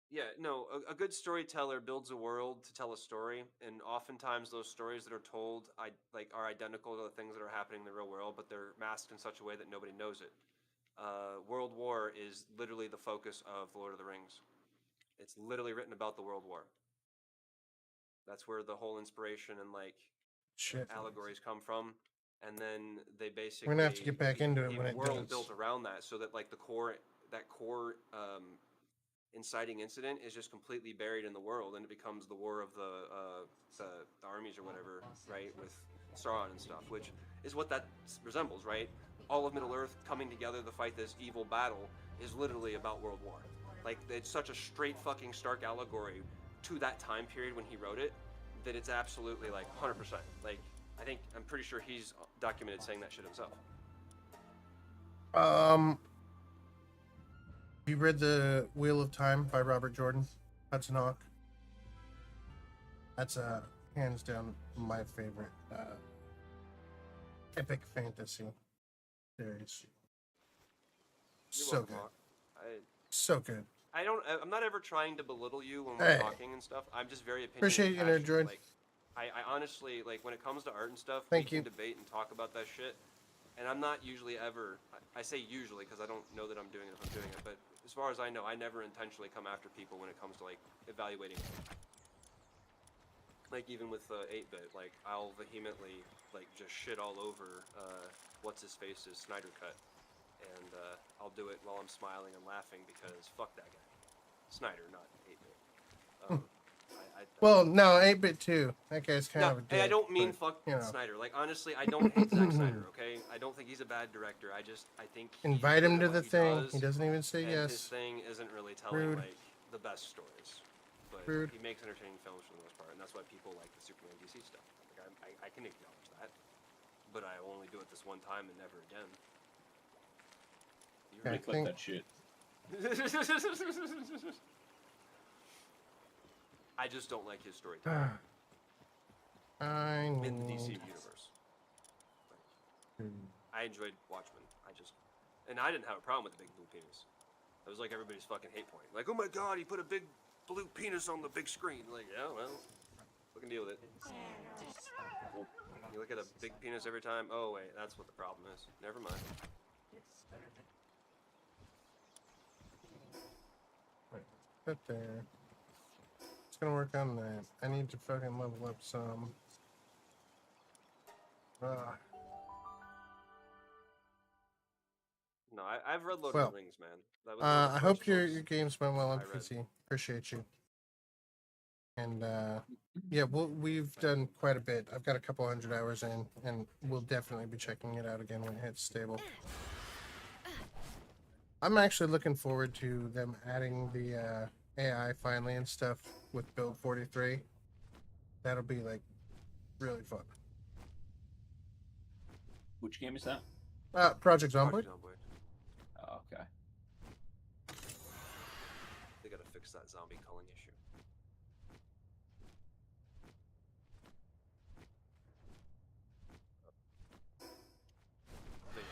Yeah, no, a good storyteller builds a world to tell a story, and oftentimes those stories that are told, are identical to the things that are happening in the real world, but they're masked in such a way that nobody knows it. World War is literally the focus of The Lord of the Rings. It's literally written about the World War. That's where the whole inspiration and Shit. allegories come from. and then they basically We're gonna have to get back into it the when it world does. built around that, so that like the core inciting incident is just completely buried in the world, and it becomes the war of the armies or whatever, right? With Sauron and stuff, which is what that resembles, right? All of Middle Earth coming together to fight this evil battle is literally about World War. Like, it's such a straight fucking stark allegory to that time period when he wrote it that it's absolutely like 100%. Like, I'm pretty sure he's documented saying that shit himself. You read the Wheel of Time by Robert Jordan, Hudson Hawk? That's hands down my favorite epic fantasy series. You're So welcome, good, Hawk. so good. I'm not ever trying to belittle you when we're Hey. talking and stuff. I'm just very opinionated. Appreciate you, and Nerd Droid. Like, I honestly, like, when it comes to art and stuff, Thank we you. can debate and talk about that shit. And I'm not usually ever, I say usually because I don't know that I'm doing it if I'm doing it, but as far as I know, I never intentionally come after people when it comes to, like, evaluating it. Like, even with 8-bit, like, I'll vehemently, like, just shit all over what's-his-face's Snyder Cut. And I'll do it while I'm smiling and laughing because fuck that guy. Snyder, not 8-bit. Well, no, 8-bit too. That guy's kind No, of a dick. and I don't mean but, fuck you know. Snyder. Like, honestly, I don't hate Zack Snyder, okay? I don't think he's a bad director. I think he's Invite him good to at the what thing. does, He doesn't even say and his yes. thing isn't really telling, Rude. like, the best stories. But Rude. he makes entertaining films for the most part, and that's why people like the Superman DC stuff. Like, I can acknowledge that. But I will only do it this one time and never again. You I heard Click think- that shit. I just don't like his storytelling I in the need DC universe. to- I enjoyed Watchmen. And I didn't have a problem with the big blue penis. That was like everybody's fucking hate point. Like, oh my god, he put a big blue penis on the big screen. Like, yeah, well, fucking deal with it. You look at a big penis every time. Oh wait, that's what the problem is. Never mind. Put there. It's gonna work on that. I need to fucking level up some. No, I've read Lord Well, of the Rings, man. That was one of the I hope first your books games went well on I read. PC. Appreciate you. And yeah, we've done quite a bit. I've got a couple 100 hours in, and we'll definitely be checking it out again when it hits stable. I'm actually looking forward to them adding the AI finally and stuff with Build 43. That'll be like really fun. Which game is that? Project Zomboid. Project Zomboid. Oh, okay. They gotta fix that zombie culling issue. But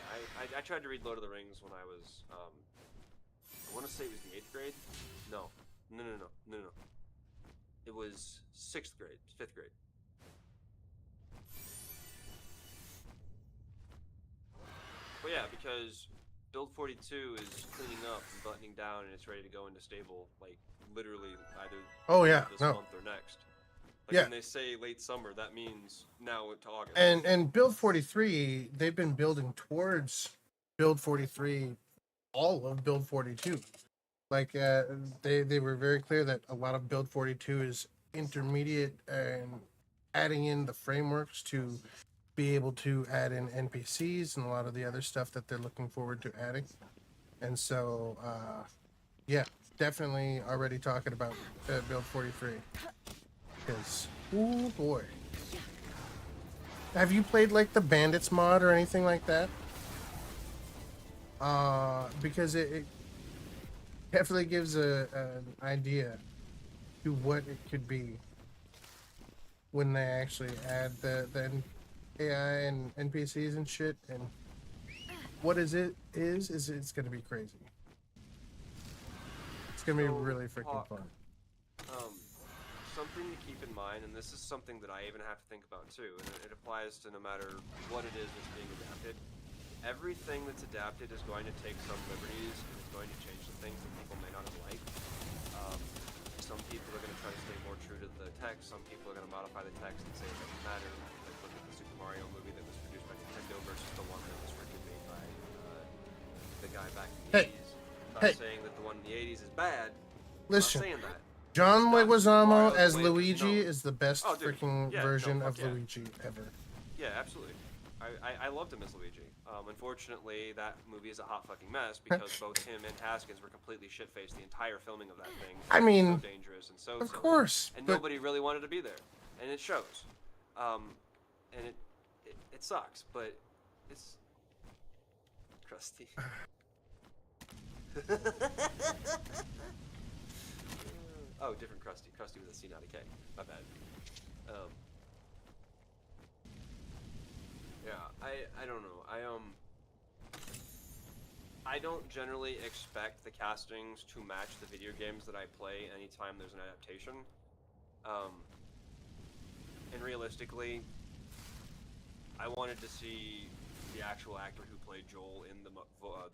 yeah, I tried to read Lord of the Rings when I was, I want to say it was the 8th grade. No. It was 6th grade, 5th grade. But yeah, because Build 42 is cleaning up and buttoning down, and it's ready to go into stable, like, literally either Oh yeah, this no. month or next. Like, Yeah. when they say late summer, that means now to August. And Build 43, they've been building towards Build 43, all of Build 42. Like they were very clear that a lot of Build 42 is intermediate and adding in the frameworks to be able to add in NPCs and a lot of the other stuff that they're looking forward to adding. And so yeah, definitely already talking about Build 43. Because, oh boy. Have you played like the Bandits mod or anything like that? Because it definitely gives an idea to what it could be when they actually add the AI and NPCs and shit. And what is it's gonna be crazy. It's gonna be So, really freaking Hawk, fun. Something to keep in mind, and this is something that I even have to think about too, and it applies to no matter what it is that's being adapted. Everything that's adapted is going to take some liberties, and it's going to change some things that people may not have liked. Some people are going to try to stay more true to the text. Some people are going to modify the text and say it doesn't matter. Like, look at the Super Mario movie that was produced by Nintendo. back in the Hey, 80s. I'm not hey. saying that the one in the 80s is bad. Listen, I'm not saying that. John It's not Leguizamo Mario as the way it was Luigi known. is the best Oh, dude. freaking Yeah, no, version fuck of yeah. Luigi ever. Yeah, absolutely. I loved him as Luigi. Unfortunately, that movie is a hot fucking mess because both him and Haskins were completely shit-faced the entire filming of that thing. I It was mean, so dangerous and so Of silly. course, And but nobody really wanted to be there, and it shows. And it sucks, but it's crusty. Oh, different Krusty. Krusty with a C, not a K. My bad. Yeah, I don't know. I don't generally expect the castings to match the video games that I play anytime there's an adaptation. And realistically, I wanted to see the actual actor who played Joel in the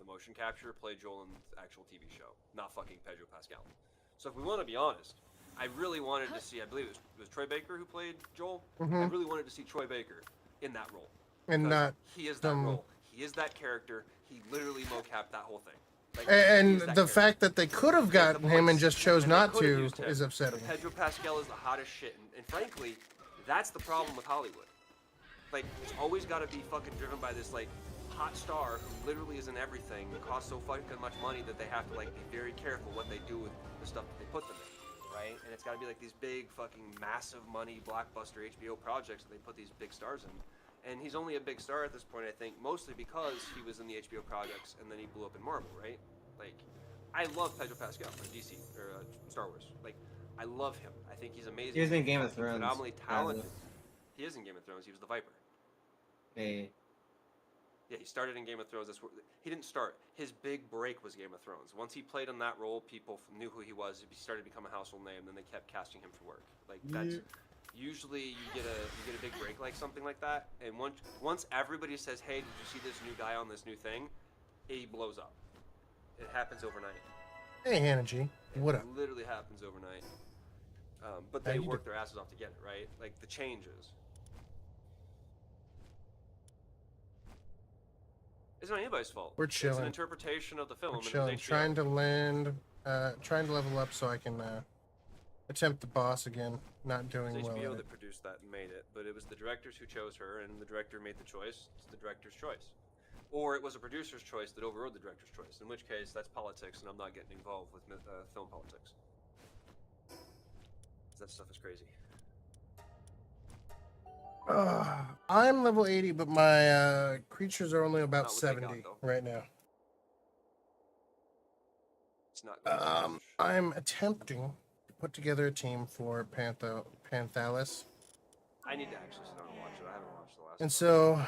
motion capture play Joel in the actual TV show, not fucking Pedro Pascal. So if we want to be honest, I really wanted to see, I believe it was Troy Baker who played Joel. I Mhm. really wanted to see Troy Baker in that role. and Because not he is that some- role. He is that character. He literally mocapped that whole thing. Like, and he is that the character. fact that they could have He has the gotten him and voice, just chose and they not could have to used him. is upsetting. Pedro Pascal is the hottest shit, and frankly, that's the problem with Hollywood. Like, it's always got to be fucking driven by this like hot star who literally is in everything, costs so fucking much money that they have to like be very careful what they do with the stuff that they put them in, right? And it's got to be like these big fucking massive money blockbuster HBO projects that they put these big stars in. And he's only a big star at this point, I think, mostly because he was in the HBO projects and then he blew up in Marvel, right? Like, I love Pedro Pascal from DC or Star Wars. Like, I love him. I think he's amazing. He was in Game of He's Thrones. phenomenally talented. He is in Game of Thrones. He was the Viper. Hey, Yeah, he started in Game of Thrones. That's where, he didn't start. His big break was Game of Thrones. Once he played in that role, people knew who he was. He started to become a household name. Then they kept casting him for work. Like that's usually you get a big break like something like that. And once everybody says, "Hey, did you see this new guy on this new thing?" He blows up. It happens overnight. Hey, Hannah G, what It up? literally happens overnight. But How they you work their asses off to get it right. Like the changes. It's not anybody's fault. We're It's chilling. an interpretation of the film. We're and it was chilling, HBO. trying to level up so I can attempt the boss again. Not It doing was well. HBO At it. that produced that and made it, but it was the directors who chose her, and the director made the choice. It's the director's choice. Or it was a producer's choice that overrode the director's choice, in which case that's politics, and I'm not getting involved with film politics. 'Cause that stuff is crazy. I'm level 80, but my creatures are only about Not what they got, 70 though. right now. It's not going to change. I'm attempting to put together a team for Panthalis. I need to actually sit down and watch it. I haven't watched the last And one. so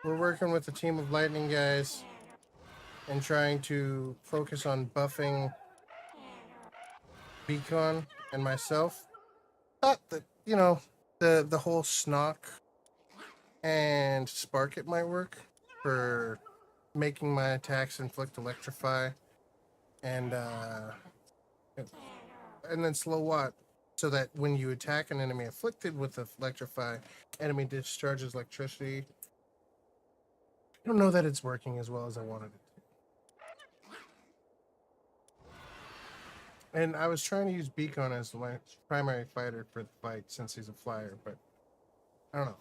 we're working with a team of lightning guys and trying to focus on buffing Beacon and myself. Thought that, the whole Snock and Spark it might work for making my attacks inflict electrify and then slow watt so that when you attack an enemy afflicted with electrify, enemy discharges electricity. I don't know that it's working as well as I wanted it to. And I was trying to use Beacon as my primary fighter for the fight since he's a flyer, but I don't know.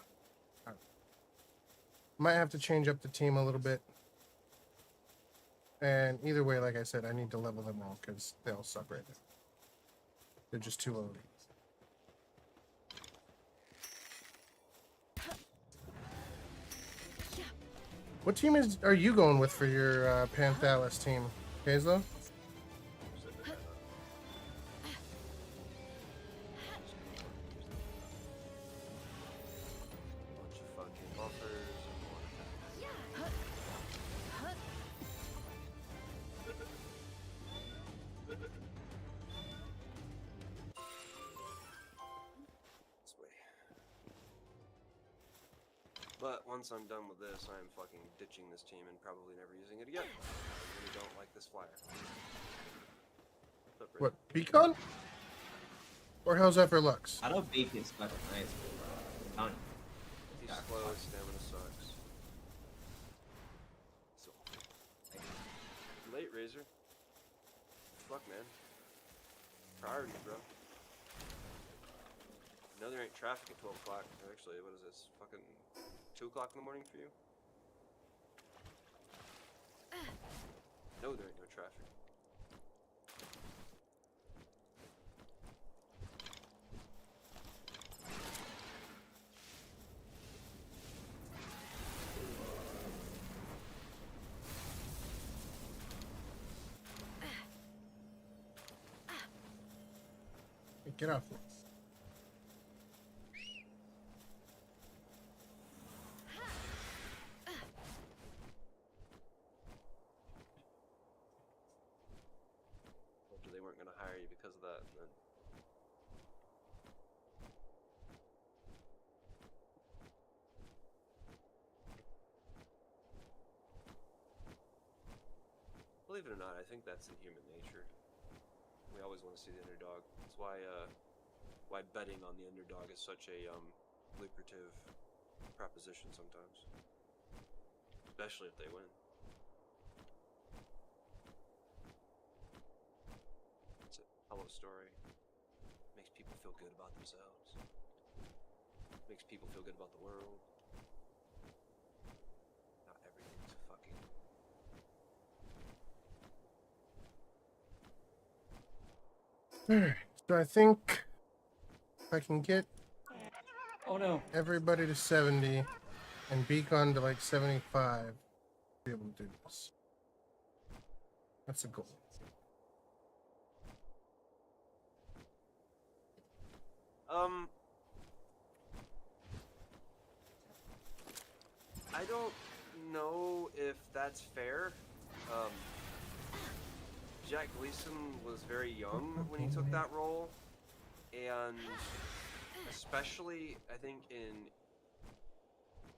Might have to change up the team a little bit. And either way, like I said, I need to level them all because they all suck right now. They're just too low. What team are you going with for your Panthalis team, Kazlo? Bunch of fucking buffers and more attacks. This way. But once I'm done with this, I'm fucking ditching this team and probably never using it again. I really don't like this flyer. What's up, Rick? What, Beacon? Or how's that for Lux? I know Beacon's fucking nice. But, He's slow, his stamina sucks. So, right, Razor? Fuck, man. Priorities, bro. No, there ain't traffic at 12 o'clock. Actually, what is this? Fucking 2 o'clock in the morning for you? No, there ain't no traffic. Hey, get off me. They weren't gonna hire you because of that, and then believe it or not, I think that's in human nature. We always want to see the underdog. That's why betting on the underdog is such a lucrative proposition sometimes, especially if they win. It's a hello story. Makes people feel good about themselves. Makes people feel good about the world. Not everything's fucking. Alright, so I think if I can get Oh no. everybody to 70 and Beacon to like 75, I'll be able to do this. That's a goal. I don't know if that's fair. Jack Gleason was very young when he took that role, and especially I think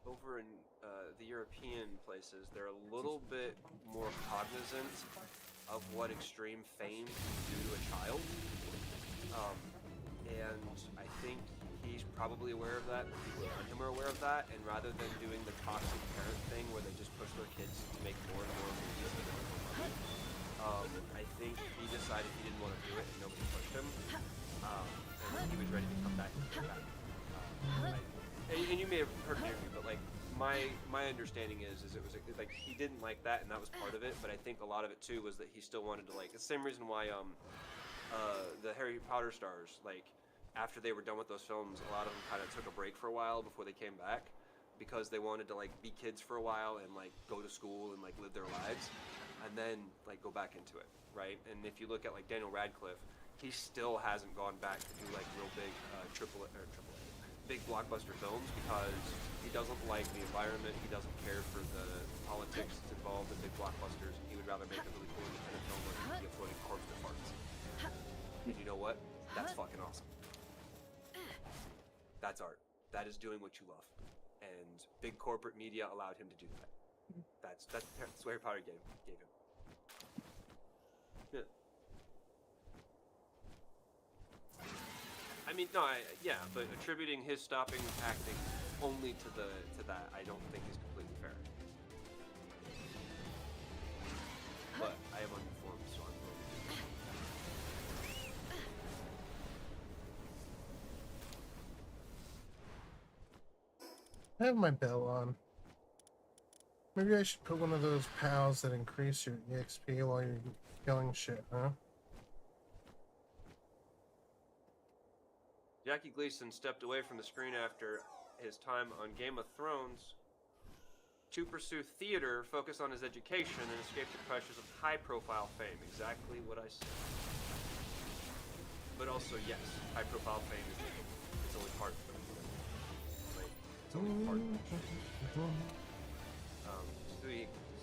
over in the European places, they're a little bit more cognizant of what extreme fame can do to a child. And I think he's probably aware of that, the people around him are aware of that, and rather than doing the toxic parent thing where they just push their kids to make more and more movies and more money, I think he decided he didn't want to do it and nobody pushed him, and he was ready to come back and get back. And you may have heard an interview, but like my understanding is it was like he didn't like that, and that was part of it, but I think a lot of it too was that he still wanted to, like, it's the same reason why the Harry Potter stars, like, after they were done with those films, a lot of them kind of took a break for a while before they came back, because they wanted to, like, be kids for a while and, like, go to school and, like, live their lives, and then, like, go back into it, right? And if you look at, like, Daniel Radcliffe, he still hasn't gone back to do, like, real big big blockbuster films, because he doesn't like the environment, he doesn't care for the politics that's involved in big blockbusters. He would rather make a really cool independent film where he can be a floating corpse that farts. And you know what? That's fucking awesome. That's art. That is doing what you love. And big corporate media allowed him to do that. That's what Harry Potter gave him. Yeah. I mean, no, yeah, but attributing his stopping acting only to that, I don't think is completely fair. But I am uninformed, so I'm going I have my bell on. Maybe I should put one of those pals that increase your EXP while you're killing shit, huh? Jackie Gleason stepped away from the screen after his time on Game of Thrones to pursue theater, focus on his education, and escape the pressures of high-profile fame. Exactly what I said. But also, yes, high-profile fame is it's only part of it. Right? It's only part of it.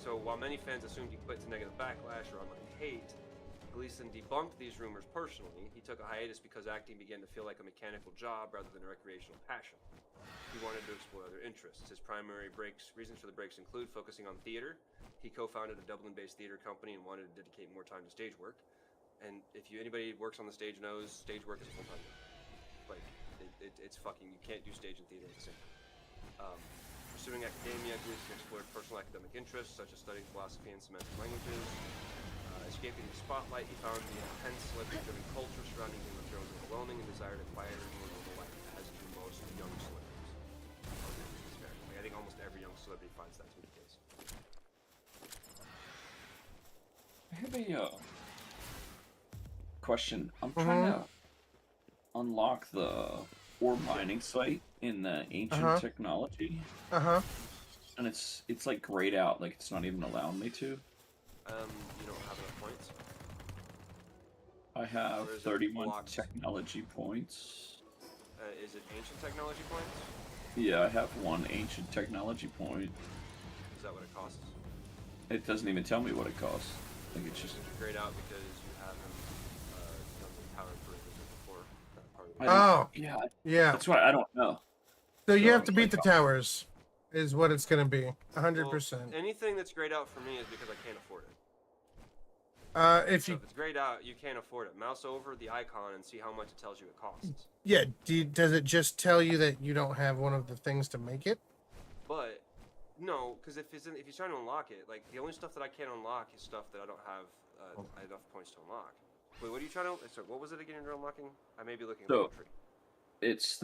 So while many fans assumed he quit to negative backlash or online hate, Gleason debunked these rumors personally. He took a hiatus because acting began to feel like a mechanical job rather than a recreational passion. He wanted to explore other interests. His primary reasons for the breaks include focusing on theater. He co-founded a Dublin-based theater company and wanted to dedicate more time to stage work. And if anybody works on the stage knows, stage work is a full-time job. Like, it's fucking, you can't do stage and theater at the same time. Pursuing academia, Gleason explored personal academic interests such as studying philosophy and semantic languages. escaping the spotlight, he found the intense celebrity-driven culture surrounding Game of Thrones overwhelming and desired a quieter and more normal life, as do most young celebrities. It's fair. Like, I think almost every young celebrity finds that to be the case. I have a question. I'm trying to unlock the ore mining site in the ancient technology, and it's like grayed out, like it's not even allowing me to. You don't have enough points. I have Or is it 31 blocks? technology points. Is it ancient technology points? Yeah, I have one ancient technology point. Is that what it costs? It doesn't even tell me what it costs. Like it's just. It's grayed out because you haven't done the power improvement before. That part of the I don't- Oh, yeah, yeah. that's why I don't know. So you So, have to beat the like, towers, is what it's gonna be. Well, 100%. anything that's grayed out for me is because I can't afford it. If So you, if it's grayed out, you can't afford it. Mouse over the icon and see how much it tells you it costs. yeah, does it just tell you that you don't have one of the things to make it? But no, because if you're trying to unlock it, like the only stuff that I can't unlock is stuff that I don't have enough points to unlock. Wait, what are you trying to? Sorry, what was it again you're unlocking? I may be looking at the So- wrong tree. It's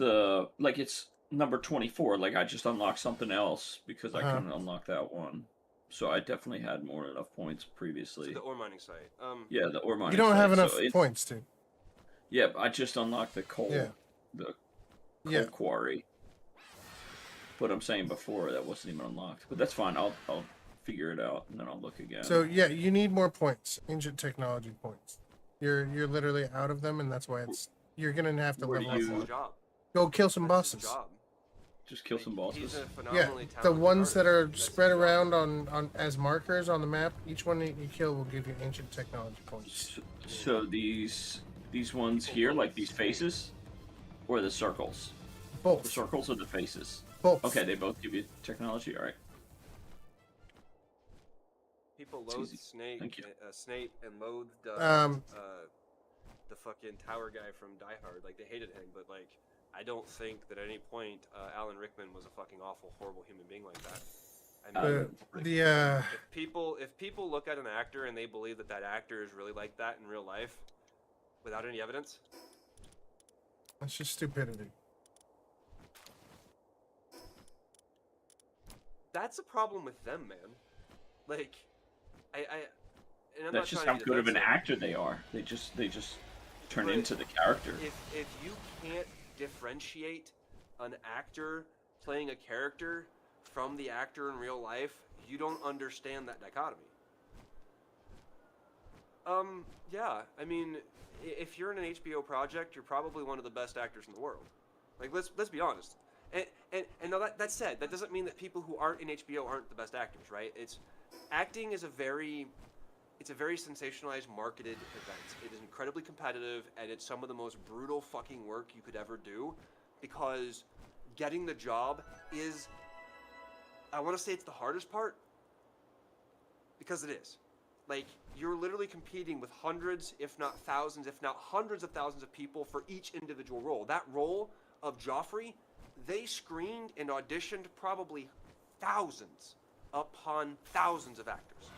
it's number 24. Like I just unlocked something else because I couldn't unlock that one. So I definitely had more than enough points previously. So the ore mining site. Yeah, the ore mining. You don't have site, enough so it's- points to. Yeah, I just unlocked the coal. Yeah. The coal Yeah. quarry. But I'm saying before that wasn't even unlocked. But that's fine. I'll figure it out and then I'll look again. So yeah, you need more points, ancient technology points. You're literally out of them, and that's why you're gonna have to Where do level you- up. That's his job. Go kill some That's his bosses. job. just kill some Like, He's bosses. a Yeah, phenomenally the talented ones that artist. are That's his spread job. around on as markers on the map. Each one that you kill will give you ancient technology points. So these ones here, like these faces, or the circles? The Both. circles or the faces? Both. Okay, they both give you technology. All right. People It's loathed easy. Thank you. Snape and loathed the fucking tower guy from Die Hard. Like they hated him, but like I don't think that at any point Alan Rickman was a fucking awful, horrible human being like that. I mean, if people look at an actor and they believe that that actor is really like that in real life, without any evidence, That's just stupidity. that's a problem with them, man. Like, and I'm not That's just trying how to be good of an defensive. actor they are. They just turn But into the character. If you can't differentiate an actor playing a character from the actor in real life, you don't understand that dichotomy. Yeah, I mean, if you're in an HBO project, you're probably one of the best actors in the world. Like, let's be honest. And now that said, that doesn't mean that people who aren't in HBO aren't the best actors, right? Acting is a very sensationalized, marketed event. It is incredibly competitive, and it's some of the most brutal fucking work you could ever do, because getting the job is, I want to say it's the hardest part, because it is. Like, you're literally competing with hundreds, if not thousands, if not hundreds of thousands of people for each individual role. That role of Joffrey, they screened and auditioned probably thousands upon thousands of actors.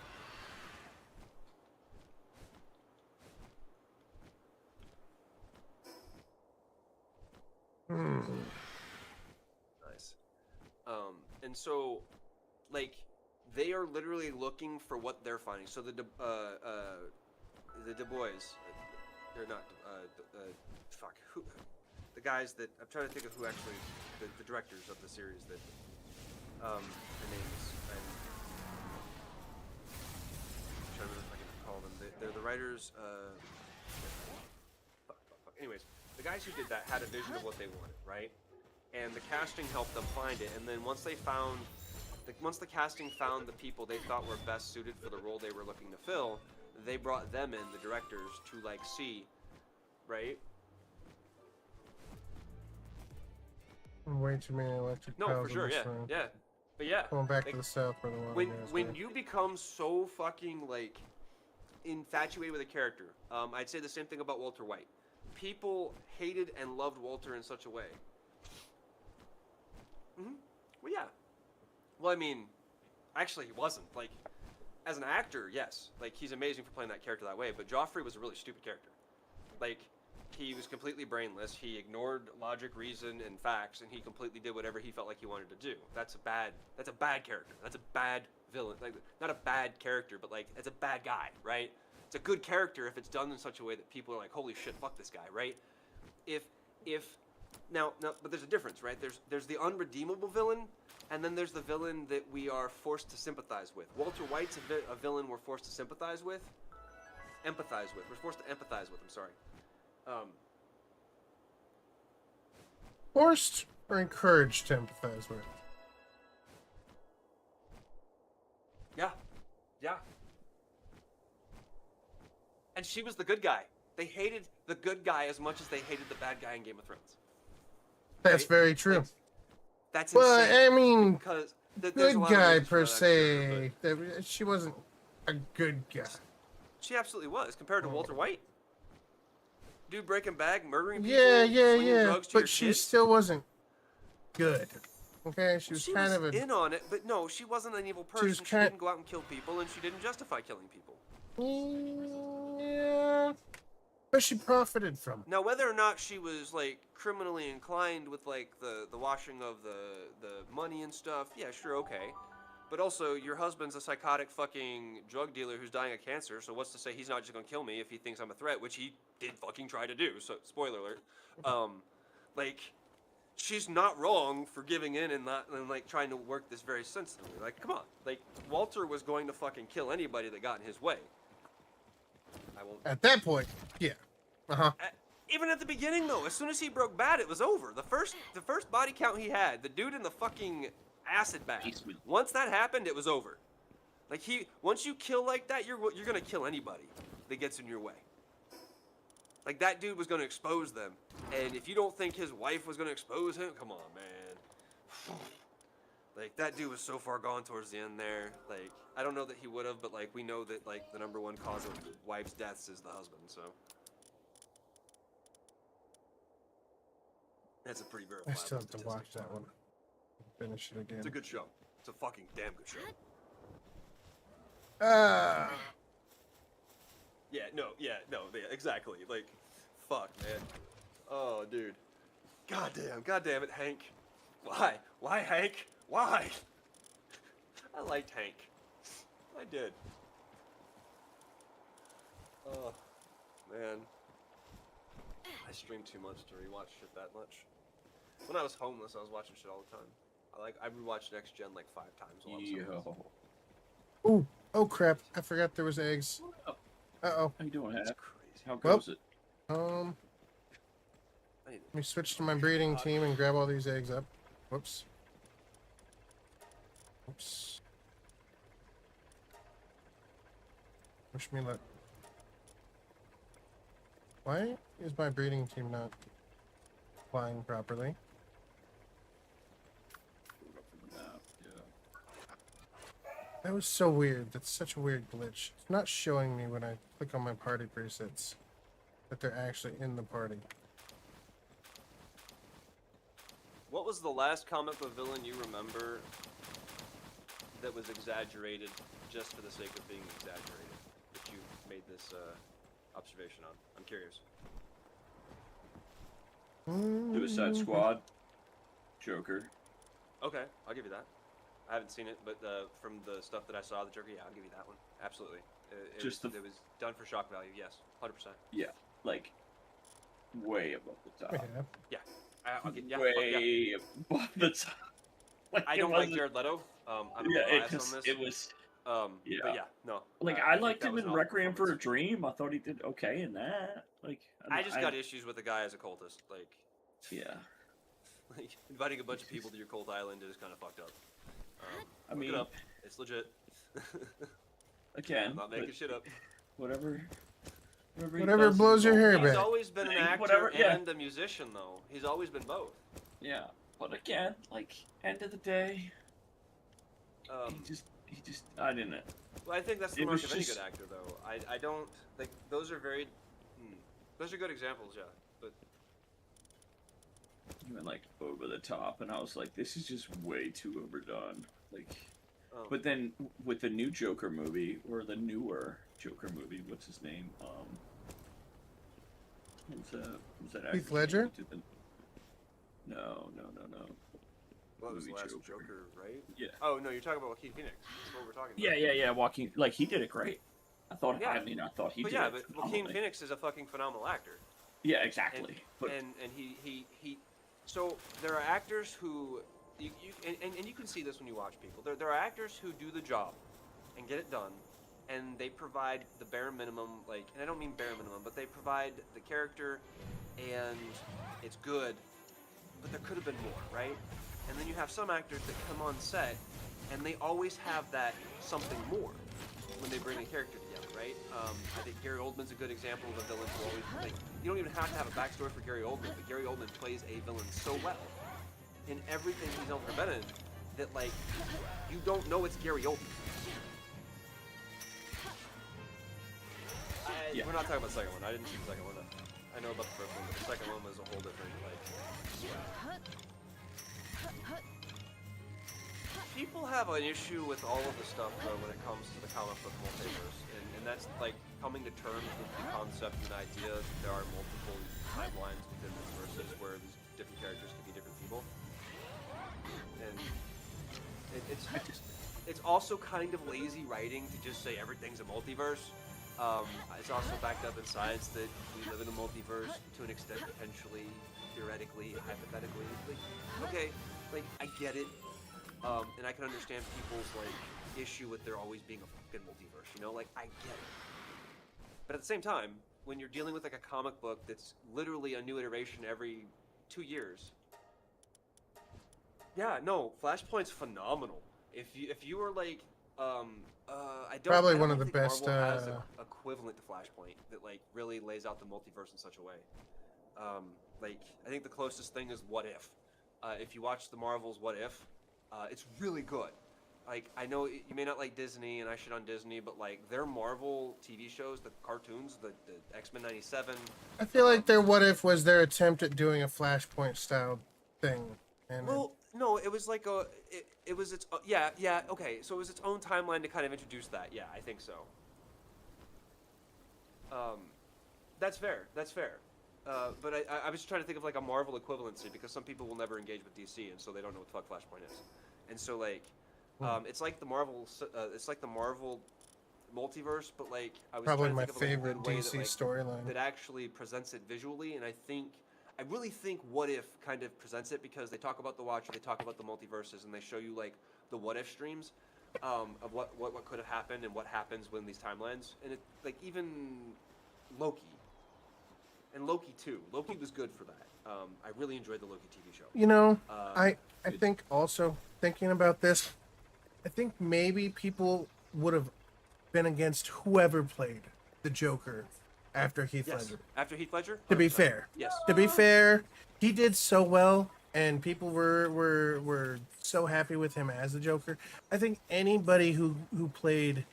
Nice. And so, like, they are literally looking for what they're finding. So the Du Bois, they're not, fuck, who, the guys that, I'm trying to think of who actually, the directors of the series that, their names, I'm trying to remember if I can call them. They're the writers, fuck. Anyways, the guys who did that had a vision of what they wanted, right? And the casting helped them find it. And then once the casting found the people they thought were best suited for the role they were looking to fill, they brought them in, the directors, to like see, right? Way too many electric No, cows for in sure, this yeah, room. yeah. But yeah, Going back like, to the south where the water when goes, when man. you become so fucking like infatuated with a character, I'd say the same thing about Walter White. People hated and loved Walter in such a way. Well, yeah. Well, I mean, actually, he wasn't. Like, as an actor, yes, like he's amazing for playing that character that way. But Joffrey was a really stupid character. Like, he was completely brainless. He ignored logic, reason, and facts, and he completely did whatever he felt like he wanted to do. That's a bad character. That's a bad villain. Like, not a bad character, but like it's a bad guy, right? It's a good character if it's done in such a way that people are like, holy shit, fuck this guy, right? If now, but there's a difference, right? There's the unredeemable villain, and then there's the villain that we are forced to sympathize with. Walter White's a villain we're forced to sympathize with, empathize with. We're forced to empathize with. I'm sorry. Forced or encouraged to empathize with? Yeah. And she was the good guy. They hated the good guy as much as they hated the bad guy in Game of Thrones. That's Right? very true. Like, that's Well, insane. I mean, Because there's a good lot of guy reasons for per that character, se. She wasn't a good guy. but she absolutely was compared to Walter White. Dude breaking bag, murdering people, Yeah, slinging drugs to your but she kids. still wasn't good. Okay, she was She kind was of a. in on it, but no, she wasn't an evil person. was She kind- didn't go out and kill people, and she didn't justify killing people. Yeah, but she profited from it. Now, whether or not she was like criminally inclined with like the washing of the money and stuff, yeah, sure, okay. But also, your husband's a psychotic fucking drug dealer who's dying of cancer. So what's to say he's not just gonna kill me if he thinks I'm a threat, which he did fucking try to do. So spoiler alert. Like, she's not wrong for giving in and like trying to work this very sensitively. Like, come on. Like, Walter was going to fucking kill anybody that got in his way. I won't. At that point, yeah. Even at the beginning, though, as soon as he broke bad, it was over. The first body count he had, the dude in the fucking acid bag. Basement. Once that happened, it was over. Like once you kill like that, you're gonna kill anybody that gets in your way. Like that dude was gonna expose them, and if you don't think his wife was gonna expose him, come on, man. Like that dude was so far gone towards the end there. Like I don't know that he would have, but like we know that like the number one cause of wives' deaths is the husband, so. That's a pretty I verifiable still have to statistic. watch that one. Finish it again. It's a good show. It's a fucking damn good show. Yeah, exactly. Like, fuck, man. Oh, dude. God damn it, Hank. Why? Why, Hank? Why? I liked Hank. I did. Oh, man. I stream too much to rewatch shit that much. When I was homeless, I was watching shit all the time. I rewatched Next Gen like 5 times while I was homeless. Yo. Ooh, oh crap! I forgot there was eggs. Oh. Uh How you doing, It's Hap? crazy. How Well- goes it? oh. I need Let me switch to my breeding team and grab all these eggs up. Whoops. Oops. Wish me luck. Why is my breeding team not flying properly? That was so weird. That's such a weird glitch. It's not showing me when I click on my party presets that they're actually in the party. What was the last comic book villain you remember that was exaggerated just for the sake of being exaggerated? That you made this observation on? I'm curious. Suicide Squad. Joker. Okay, I'll give you that. I haven't seen it, but from the stuff that I saw, the Joker, yeah, I'll give you that one. Absolutely. It Just was done for shock value, yes. 100%. Yeah, like way above the top. Yeah. I'll get, yeah, fuck yeah. Way above the top. Like, I it don't like wasn't- Jared Leto. I'm Yeah, biased on this. it was. But yeah. yeah, no. Like I I think liked that him was in an awful Requiem for a performance. Dream. I thought he did okay in that. Like I just got issues with the guy as a cultist. Like, Yeah, like inviting a bunch of people to your cult island is kind of fucked up. I Look mean, it up. It's legit. again, I'm not making but shit up. whatever. he Whatever does is blows your all hair fine. He's back. always been an Hey, actor whatever, yeah. and a musician, though. He's always been both. Yeah, but again, like end of the day, he just I didn't. Well, I think that's the It mark was of any just- good actor, though. I don't like those are very. Those are good examples, yeah. But He went like over the top, and I was like, this is just way too overdone. Like, But then with the new Joker movie, or the newer Joker movie, what's his name? Who's that actor's Heath name Ledger? who did the- No. Well, it was the movie last Joker. Joker, right? Yeah. Oh no, you're talking about Joaquin Phoenix. That's what we're talking about. Yeah. Joaquin, like he did it great. I thought. Yeah. I mean, I thought he But did yeah, it. but Joaquin phenomenally. Phoenix is a fucking phenomenal actor. Yeah, exactly. But And he so there are actors who and you can see this when you watch people. There are actors who do the job and get it done, and they provide the bare minimum, like, and I don't mean bare minimum, but they provide the character and it's good, but there could have been more, right? And then you have some actors that come on set and they always have that something more when they bring a character together, right? I think Gary Oldman's a good example of a villain who always, like, you don't even have to have a backstory for Gary Oldman, but Gary Oldman plays a villain so well in everything he's on for Venom that, like, you don't know it's Gary Oldman. Yeah. We're not talking about the second one. I didn't see the second one. I know about the first one, but the second one was a whole different, like... People have an issue with all of the stuff, though, when it comes to the comic book multiverse, and that's, like, coming to terms with the concept and idea that there are multiple timelines within this versus where these different characters can be different people. And it's also kind of lazy writing to just say everything's a multiverse. It's also backed up in science that we live in a multiverse to an extent, potentially, theoretically, hypothetically. Like, okay, like, I get it. And I can understand people's, like, issue with there always being a fucking multiverse, you know? Like, I get it. But at the same time, when you're dealing with, like, a comic book that's literally a new iteration every 2 years... Yeah, no, Flashpoint's phenomenal. If you were, like, I don't... Probably I don't one of the think best, Marvel has an equivalent to Flashpoint that, like, really lays out the multiverse in such a way. Like, I think the closest thing is What If. If you watch the Marvel's What If, it's really good. Like, I know you may not like Disney, and I shit on Disney, but, like, their Marvel TV shows, the cartoons, the X-Men 97... I feel like their What If was their attempt at doing a Flashpoint style thing. And Well, no, it was like a... It was its... yeah, okay. So it was its own timeline to kind of introduce that. Yeah, I think so. That's fair. But I was trying to think of, like, a Marvel equivalency, because some people will never engage with DC, and so they don't know what the fuck Flashpoint is. And so, like, it's like the Marvel... it's like the Marvel multiverse, but, like, I was probably trying to my think of, like, a favorite good way DC that, like, storyline. that actually presents it visually, and I really think What If kind of presents it, because they talk about the Watcher, they talk about the multiverses, and they show you, like, the What If streams of what could have happened and what happens when these timelines, and it, like, even Loki, and Loki too. Loki was good for that. I really enjoyed the Loki TV show. You know, Uh, I think also thinking about this, I think maybe people would have been against whoever played the Joker after Heath Yes, Ledger. after Heath Ledger. To be 100%. fair, Yes. to be fair, he did so well, and people were so happy with him as the Joker. I think anybody who played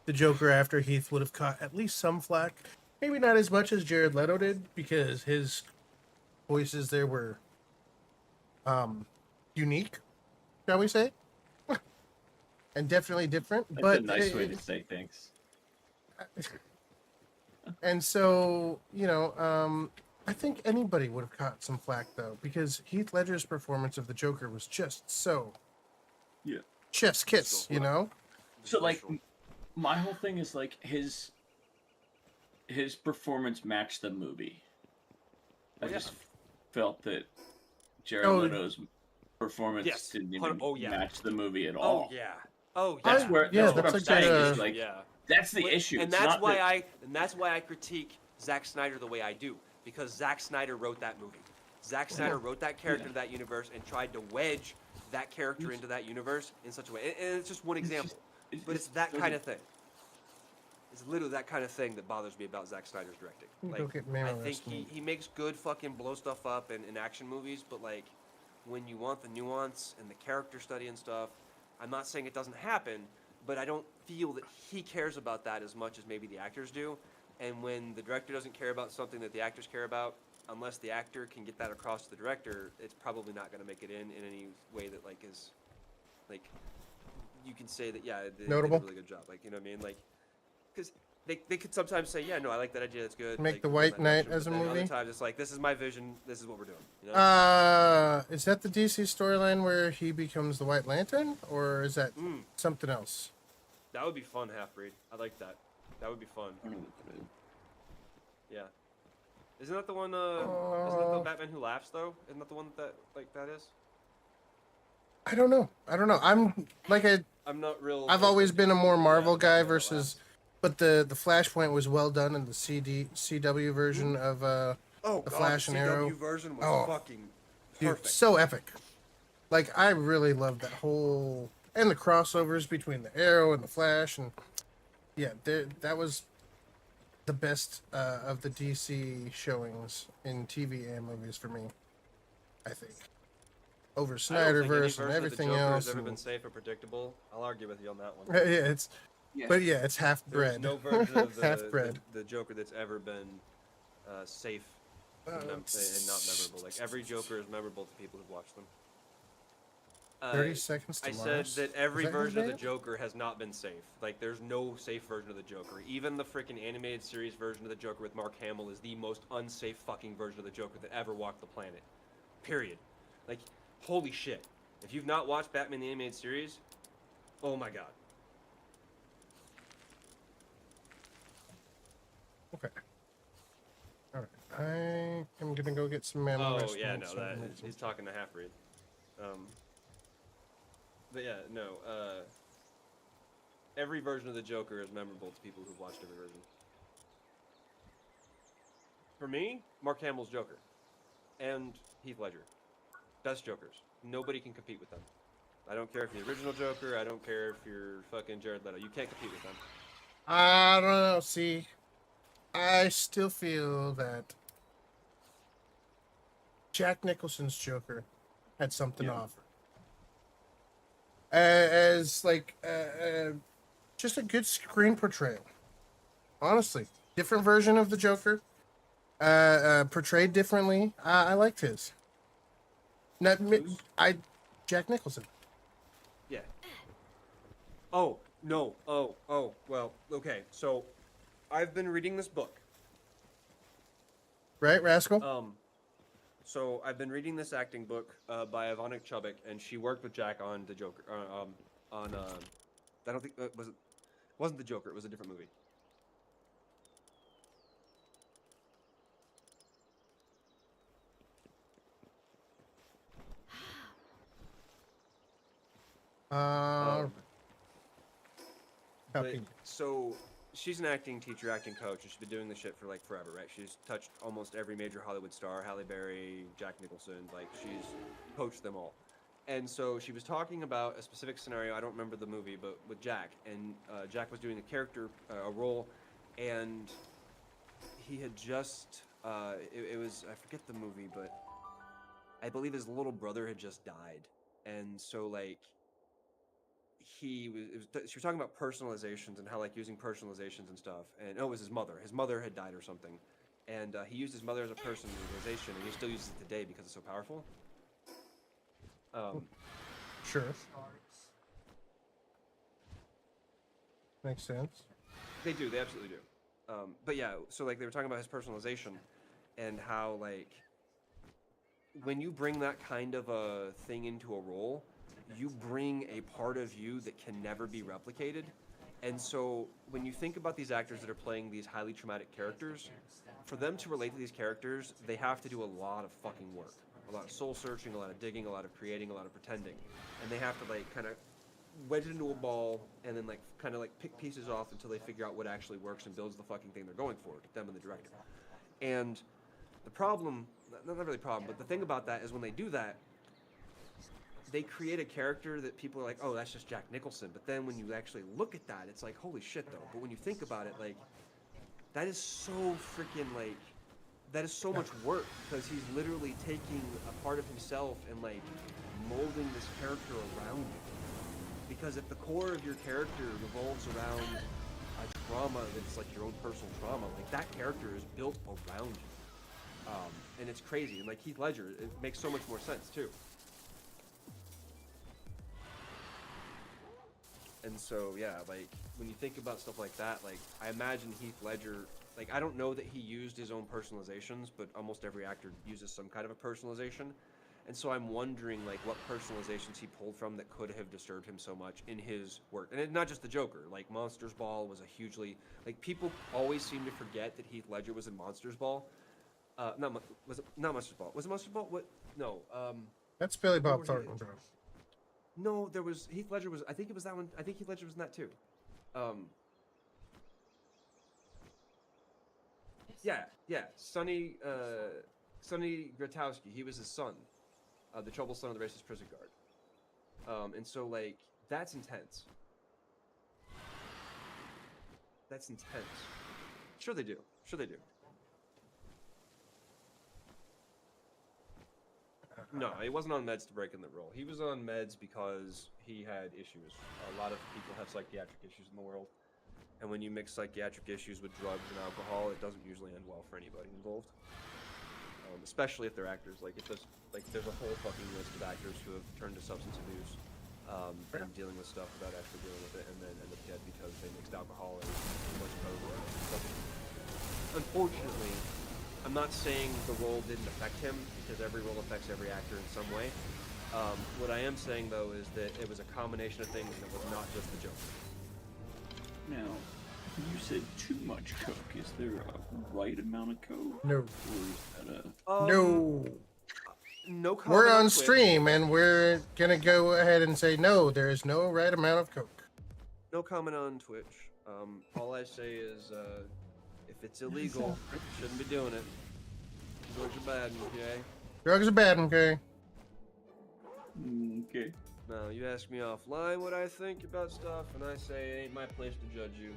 the Joker after Heath would have caught at least some flack. Maybe not as much as Jared Leto did, because his voices there were unique, shall we say, and definitely different. that's but a nice way to say things. And so, you know, I think anybody would have caught some flack, though, because Heath Ledger's performance of the Joker was just so... Yeah. Chef's kiss, you know? So, like, my whole thing is, like, his performance matched the movie. I Yeah. just felt that Jared Oh. Leto's performance Yes. didn't even Oh, yeah. match the movie at Oh all. yeah. Oh yeah. That's where Yeah, that's what that's I'm like saying the- is, like, yeah. that's the But- issue. And It's that's not why that- I critique Zack Snyder the way I do, because Zack Snyder wrote that movie. Zack Snyder wrote that character to that universe and tried to wedge that character into that universe in such a way. And it's just one example, but it's that kind of thing. It's literally that kind of thing that bothers me about Zack Snyder's directing. Go Like, get Man I of think Wrestling. he makes good fucking blow stuff up in action movies, but, like, when you want the nuance and the character study and stuff, I'm not saying it doesn't happen, but I don't feel that he cares about that as much as maybe the actors do. And when the director doesn't care about something that the actors care about, unless the actor can get that across to the director, it's probably not going to make it in any way that, like, is, like, you can say that, yeah, they Notable? did a really good job. Like, you know what I mean? Like, because they could sometimes say, yeah, no, I like that idea. That's good. Make like, The go in White that Knight direction," as but a then movie? Other times it's like, this is my vision. This is what we're doing. You know? Is that the DC storyline where he becomes the White Lantern, or is that Mm, something else? that would be fun, Half-Breed. I like that. That would be fun. I don't know what that is. Yeah. Isn't that the one? Isn't that the Uh, Batman Who Laughs though? Isn't that the one that like that is? I don't know. I'm like I'm not real. I've versed always on been a DC, more but yeah, Marvel Batman guy Who versus, Laughs. but the Flashpoint was well done in the CW version of Oh the god, Flash the and CW Arrow. version was Oh, fucking dude, perfect. so epic. Like I really loved that whole and the crossovers between the Arrow and the Flash, and yeah, that was the best of the DC showings in TV and movies for me. I think over I don't think any Snyderverse and version of the everything Joker else. has ever and- been safe or predictable. I'll argue with you on that one. yeah, it's Yeah. but yeah, it's half There's bread. no version of half bread. the Joker that's ever been safe and not memorable. Like every Joker is memorable to people who've watched them. 30 seconds to I said Mars. that every Is that his version of the name? Joker has not been safe. Like, there's no safe version of the Joker. Even the freaking animated series version of the Joker with Mark Hamill is the most unsafe fucking version of the Joker that ever walked the planet. Period. Like, holy shit. If you've not watched Batman the Animated Series, oh my god. Okay. All right. I am gonna go get some ammo. Oh rest yeah, minutes no, so I that can make some- he's talking to Half-Breed. But yeah, no. Every version of the Joker is memorable to people who've watched every version. For me, Mark Hamill's Joker, and Heath Ledger, best Jokers. Nobody can compete with them. I don't care if you're the original Joker. I don't care if you're fucking Jared Leto. You can't compete with them. I don't know. See, I still feel that Jack Nicholson's Joker had something to Yeah. offer. As like just a good screen portrayal. Honestly, different version of the Joker, portrayed differently. I liked his. Not Who's- Jack Nicholson. Yeah. Oh no. Oh. Well, okay. So, I've been reading this book. Right, Rascal? So I've been reading this acting book by Ivana Chubbuck, and she worked with Jack on the Joker. I don't think wasn't the Joker. It was a different movie. How But- can you? so she's an acting teacher, acting coach, and she's been doing this shit for like forever, right? She's touched almost every major Hollywood star, Halle Berry, Jack Nicholson, like she's coached them all. And so she was talking about a specific scenario. I don't remember the movie, but with Jack, and Jack was doing a character, a role, and he had just it was, I forget the movie, but I believe his little brother had just died, and so like she was talking about personalizations and how like using personalizations and stuff, and it was his mother. His mother had died or something, and he used his mother as a personalization, and he still uses it today because it's so powerful. Sure. Makes sense. They do. They absolutely do. But yeah, so like they were talking about his personalization and how like when you bring that kind of a thing into a role, you bring a part of you that can never be replicated. And so when you think about these actors that are playing these highly traumatic characters, for them to relate to these characters, they have to do a lot of fucking work. A lot of soul searching, a lot of digging, a lot of creating, a lot of pretending. And they have to like kind of wedge it into a ball and then like kind of like pick pieces off until they figure out what actually works and builds the fucking thing they're going for, them and the director. And the problem, not really problem, but the thing about that is when they do that, they create a character that people are like, oh, that's just Jack Nicholson. But then when you actually look at that, it's like, holy shit, though. But when you think about it, like, that is so freaking, like, that is so much work because he's literally taking a part of himself and, like, molding this character around you. Because if the core of your character revolves around a trauma that's, like, your own personal trauma, like, that character is built around you. And it's crazy. And, like, Heath Ledger, it makes so much more sense, too. And so, yeah, like, when you think about stuff like that, like, I imagine Heath Ledger, like, I don't know that he used his own personalizations, but almost every actor uses some kind of a personalization. And so I'm wondering, like, what personalizations he pulled from that could have disturbed him so much in his work. And not just the Joker. Like, Monsters Ball was a hugely... Like, people always seem to forget that Heath Ledger was in Monsters Ball. Was it not Monsters Ball? Was it Monsters Ball? What? No. That's Billy Where Bob were he? Thornton, bro. No, there was Heath Ledger was. I think it was that one. I think Heath Ledger was in that too. Yeah. Sonny Gratowski. He was his son, the troubled son of the racist prison guard. And so like that's intense. That's intense. Sure they do. No, he wasn't on meds to break in the role. He was on meds because he had issues. A lot of people have psychiatric issues in the world. And when you mix psychiatric issues with drugs and alcohol, it doesn't usually end well for anybody involved. Especially if they're actors. Like, there's a whole fucking list of actors who have turned to substance abuse and dealing with stuff without actually dealing with it and then end up dead because they mixed alcohol and too much coke or something. Unfortunately, I'm not saying the role didn't affect him, because every role affects every actor in some way. What I am saying, though, is that it was a combination of things, and it was not just the Joker. Now, you said too much coke. Is there a right amount of coke? No. Or is that a... No. No comment We're on Twitch. stream, and we're gonna go ahead and say no. There is no right amount of coke. No comment on Twitch. All I say is, if it's illegal, you shouldn't be doing it. Drugs are bad, okay? Drugs are bad, okay? Okay. Now, you ask me offline what I think about stuff, and I say it ain't my place to judge you.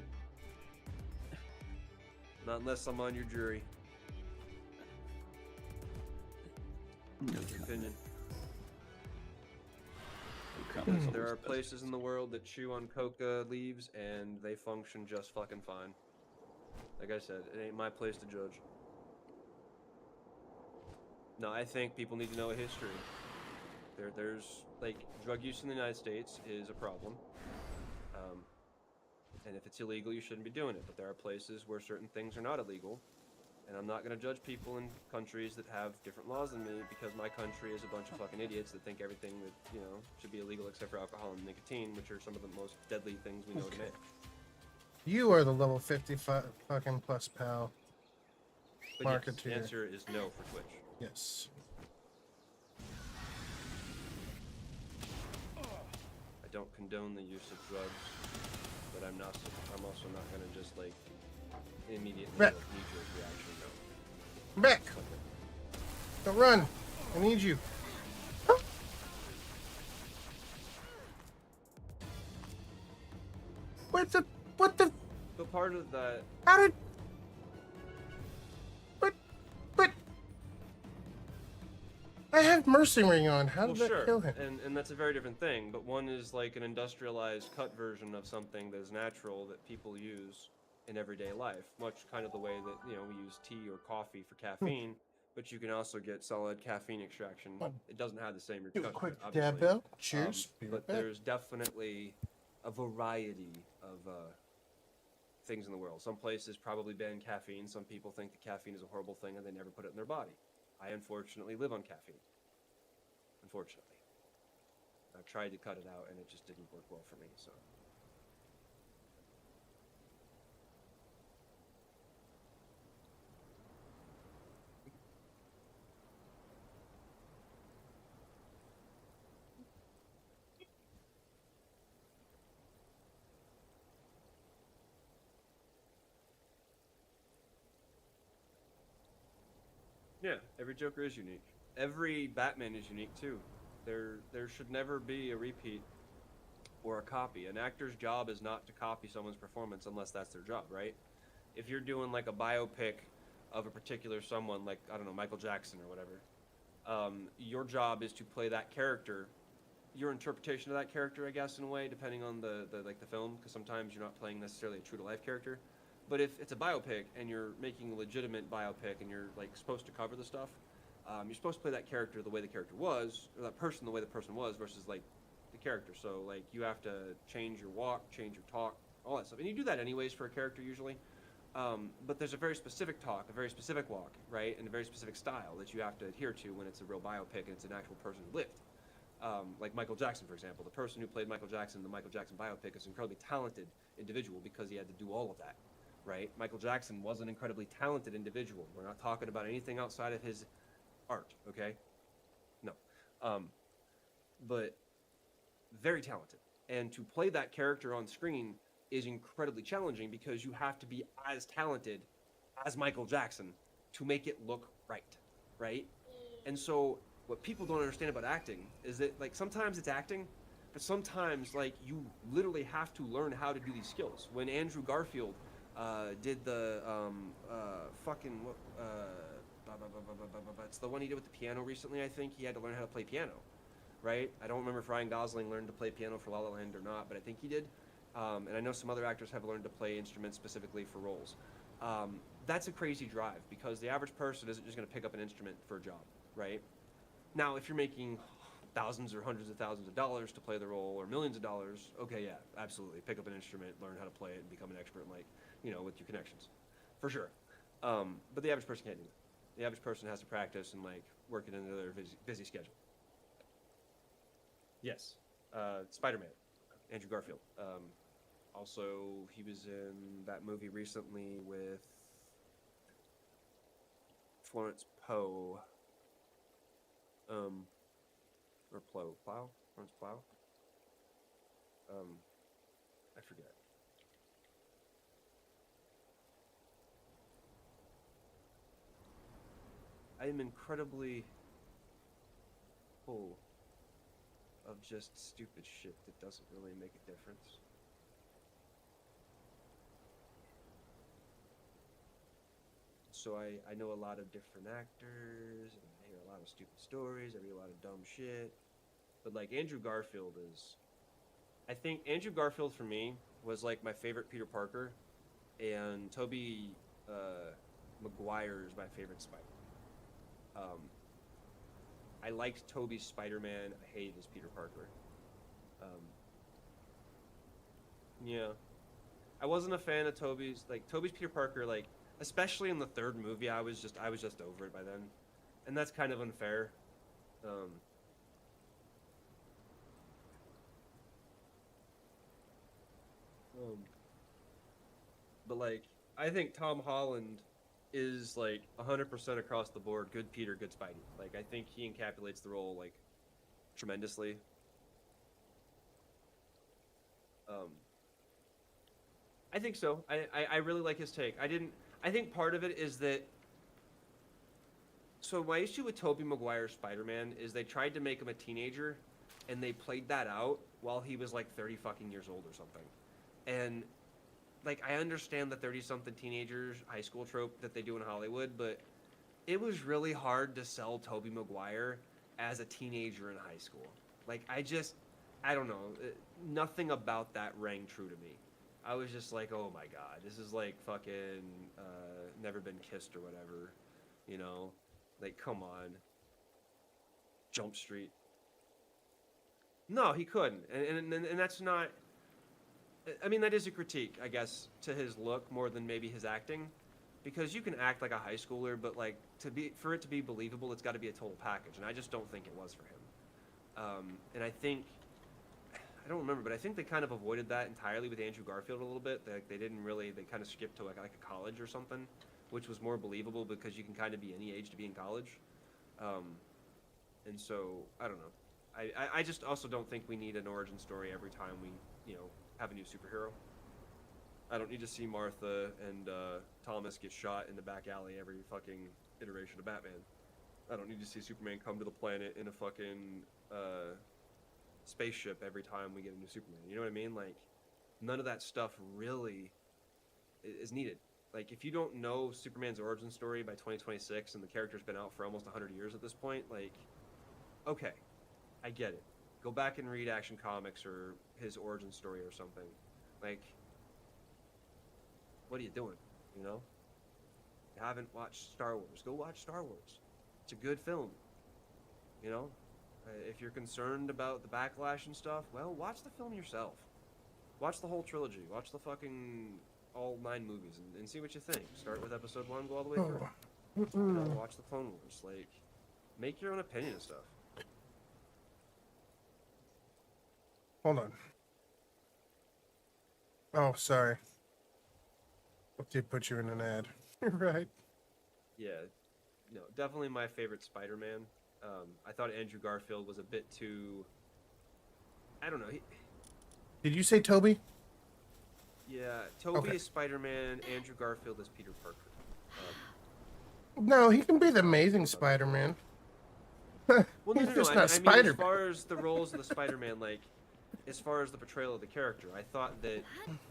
Not unless I'm on your jury. That's your opinion. There are places in the world that chew on coca leaves, and they function just fucking fine. Like I said, it ain't my place to judge. No, I think people need to know a history. There's like drug use in the United States is a problem, and if it's illegal, you shouldn't be doing it. But there are places where certain things are not illegal, and I'm not gonna judge people in countries that have different laws than me because my country is a bunch of fucking idiots that think everything that should be illegal except for alcohol and nicotine, which are some of the most deadly things we know to make. You are the level 55 fucking plus pal. But yes, Marketeer. the answer is no for Twitch. Yes. I don't condone the use of drugs, but I'm also not gonna just like immediately Right. like, knee-jerk reaction. No. Back. Okay. Don't run. I need you. What the? But part of that, How did? But. I have Mercy Ring on. How well, did that sure, kill him? and that's a very different thing. But one is like an industrialized cut version of something that is natural that people use in everyday life, much kind of the way that we use tea or coffee for caffeine. But you can also get solid caffeine extraction. It doesn't have the same Do a repercussions, quick obviously. dab bell. Cheers. Be But right back. there's definitely a variety of things in the world. Some places probably ban caffeine. Some people think that caffeine is a horrible thing and they never put it in their body. I unfortunately live on caffeine. Unfortunately. I've tried to cut it out and it just didn't work well for me, so. Yeah, every Joker is unique. Every Batman is unique too. There should never be a repeat or a copy. An actor's job is not to copy someone's performance unless that's their job, right? If you're doing like a biopic of a particular someone, like I don't know, Michael Jackson or whatever, your job is to play that character, your interpretation of that character, I guess, in a way, depending on the film, because sometimes you're not playing necessarily a true to life character. But if it's a biopic and you're making a legitimate biopic and you're like supposed to cover the stuff, you're supposed to play that character the way the character was, or that person the way the person was, versus like the character. So like you have to change your walk, change your talk, all that stuff, and you do that anyways for a character usually. But there's a very specific talk, a very specific walk, right, and a very specific style that you have to adhere to when it's a real biopic and it's an actual person who lived. Like Michael Jackson, for example, the person who played Michael Jackson in the Michael Jackson biopic is an incredibly talented individual because he had to do all of that, right? Michael Jackson was an incredibly talented individual. We're not talking about anything outside of his art, okay? No. But very talented. And to play that character on screen is incredibly challenging because you have to be as talented as Michael Jackson to make it look right? And so what people don't understand about acting is that like sometimes it's acting, but sometimes like you literally have to learn how to do these skills. When Andrew Garfield did the it's the one he did with the piano recently, I think he had to learn how to play piano, right? I don't remember if Ryan Gosling learned to play piano for La La Land or not, but I think he did. And I know some other actors have learned to play instruments specifically for roles. That's a crazy drive because the average person isn't just going to pick up an instrument for a job, right? Now, if you're making thousands or hundreds of thousands of dollars to play the role or millions of dollars, okay, yeah, absolutely. Pick up an instrument, learn how to play it, and become an expert, like, with your connections. For sure. But the average person can't do that. The average person has to practice and, like, work it into their busy schedule. Yes. Spider-Man. Andrew Garfield. Also, he was in that movie recently with Florence Poe. Or Plow? Florence Plow? I forget. I am incredibly full of just stupid shit that doesn't really make a difference. So I know a lot of different actors, and I hear a lot of stupid stories, I read a lot of dumb shit. But like Andrew Garfield is, I think Andrew Garfield for me was like my favorite Peter Parker, and Tobey Maguire is my favorite Spider. I liked Tobey's Spider-Man. I hated his Peter Parker. Yeah, I wasn't a fan of Tobey's Peter Parker. Like, especially in the third movie, I was just over it by then, and that's kind of unfair. But like, I think Tom Holland is like 100% across the board good Peter, good Spidey. Like, I think he encapsulates the role like tremendously. I think so. I really like his take. I think part of it is that. So my issue with Tobey Maguire's Spider-Man is they tried to make him a teenager, and they played that out while he was like 30 fucking years old or something. And like, I understand the 30-something teenagers high school trope that they do in Hollywood, but it was really hard to sell Tobey Maguire as a teenager in high school. Like, I don't know. Nothing about that rang true to me. I was just like, oh my god, this is like fucking Never Been Kissed or whatever, Like, come on. Jump Street. No, he couldn't. And that's not... I mean, that is a critique, I guess, to his look more than maybe his acting. Because you can act like a high schooler, but like for it to be believable, it's got to be a total package. And I just don't think it was for him. And I think... I don't remember, but I think they kind of avoided that entirely with Andrew Garfield a little bit. They didn't really... They kind of skipped to like a college or something, which was more believable because you can kind of be any age to be in college. And so, I don't know. I just also don't think we need an origin story every time we, have a new superhero. I don't need to see Martha and Thomas get shot in the back alley every fucking iteration of Batman. I don't need to see Superman come to the planet in a fucking spaceship every time we get a new Superman. You know what I mean? Like, none of that stuff really is needed. Like, if you don't know Superman's origin story by 2026 and the character's been out for almost 100 years at this point, like, okay, I get it. Go back and read Action Comics or his origin story or something. Like, what are you doing, You haven't watched Star Wars. Go watch Star Wars. It's a good film, If you're concerned about the backlash and stuff, well, watch the film yourself. Watch the whole trilogy. Watch the fucking all 9 movies and see what you think. Start with episode 1, go all the way through. Oh. You know, watch the Clone Wars. Like, make your own opinion of stuff. Hold on. Oh, sorry. What did put you in an ad? Right. Yeah, no, definitely my favorite Spider-Man. I thought Andrew Garfield was a bit too. I don't know. Did you say Toby? Yeah, Toby Okay. is Spider-Man. Andrew Garfield is Peter Parker. No, he can be the Amazing Spider-Man. Well, no, He's no, no. just I not mean, as Spider-Man. far as the roles of the Spider-Man, like, as far as the portrayal of the character, I thought that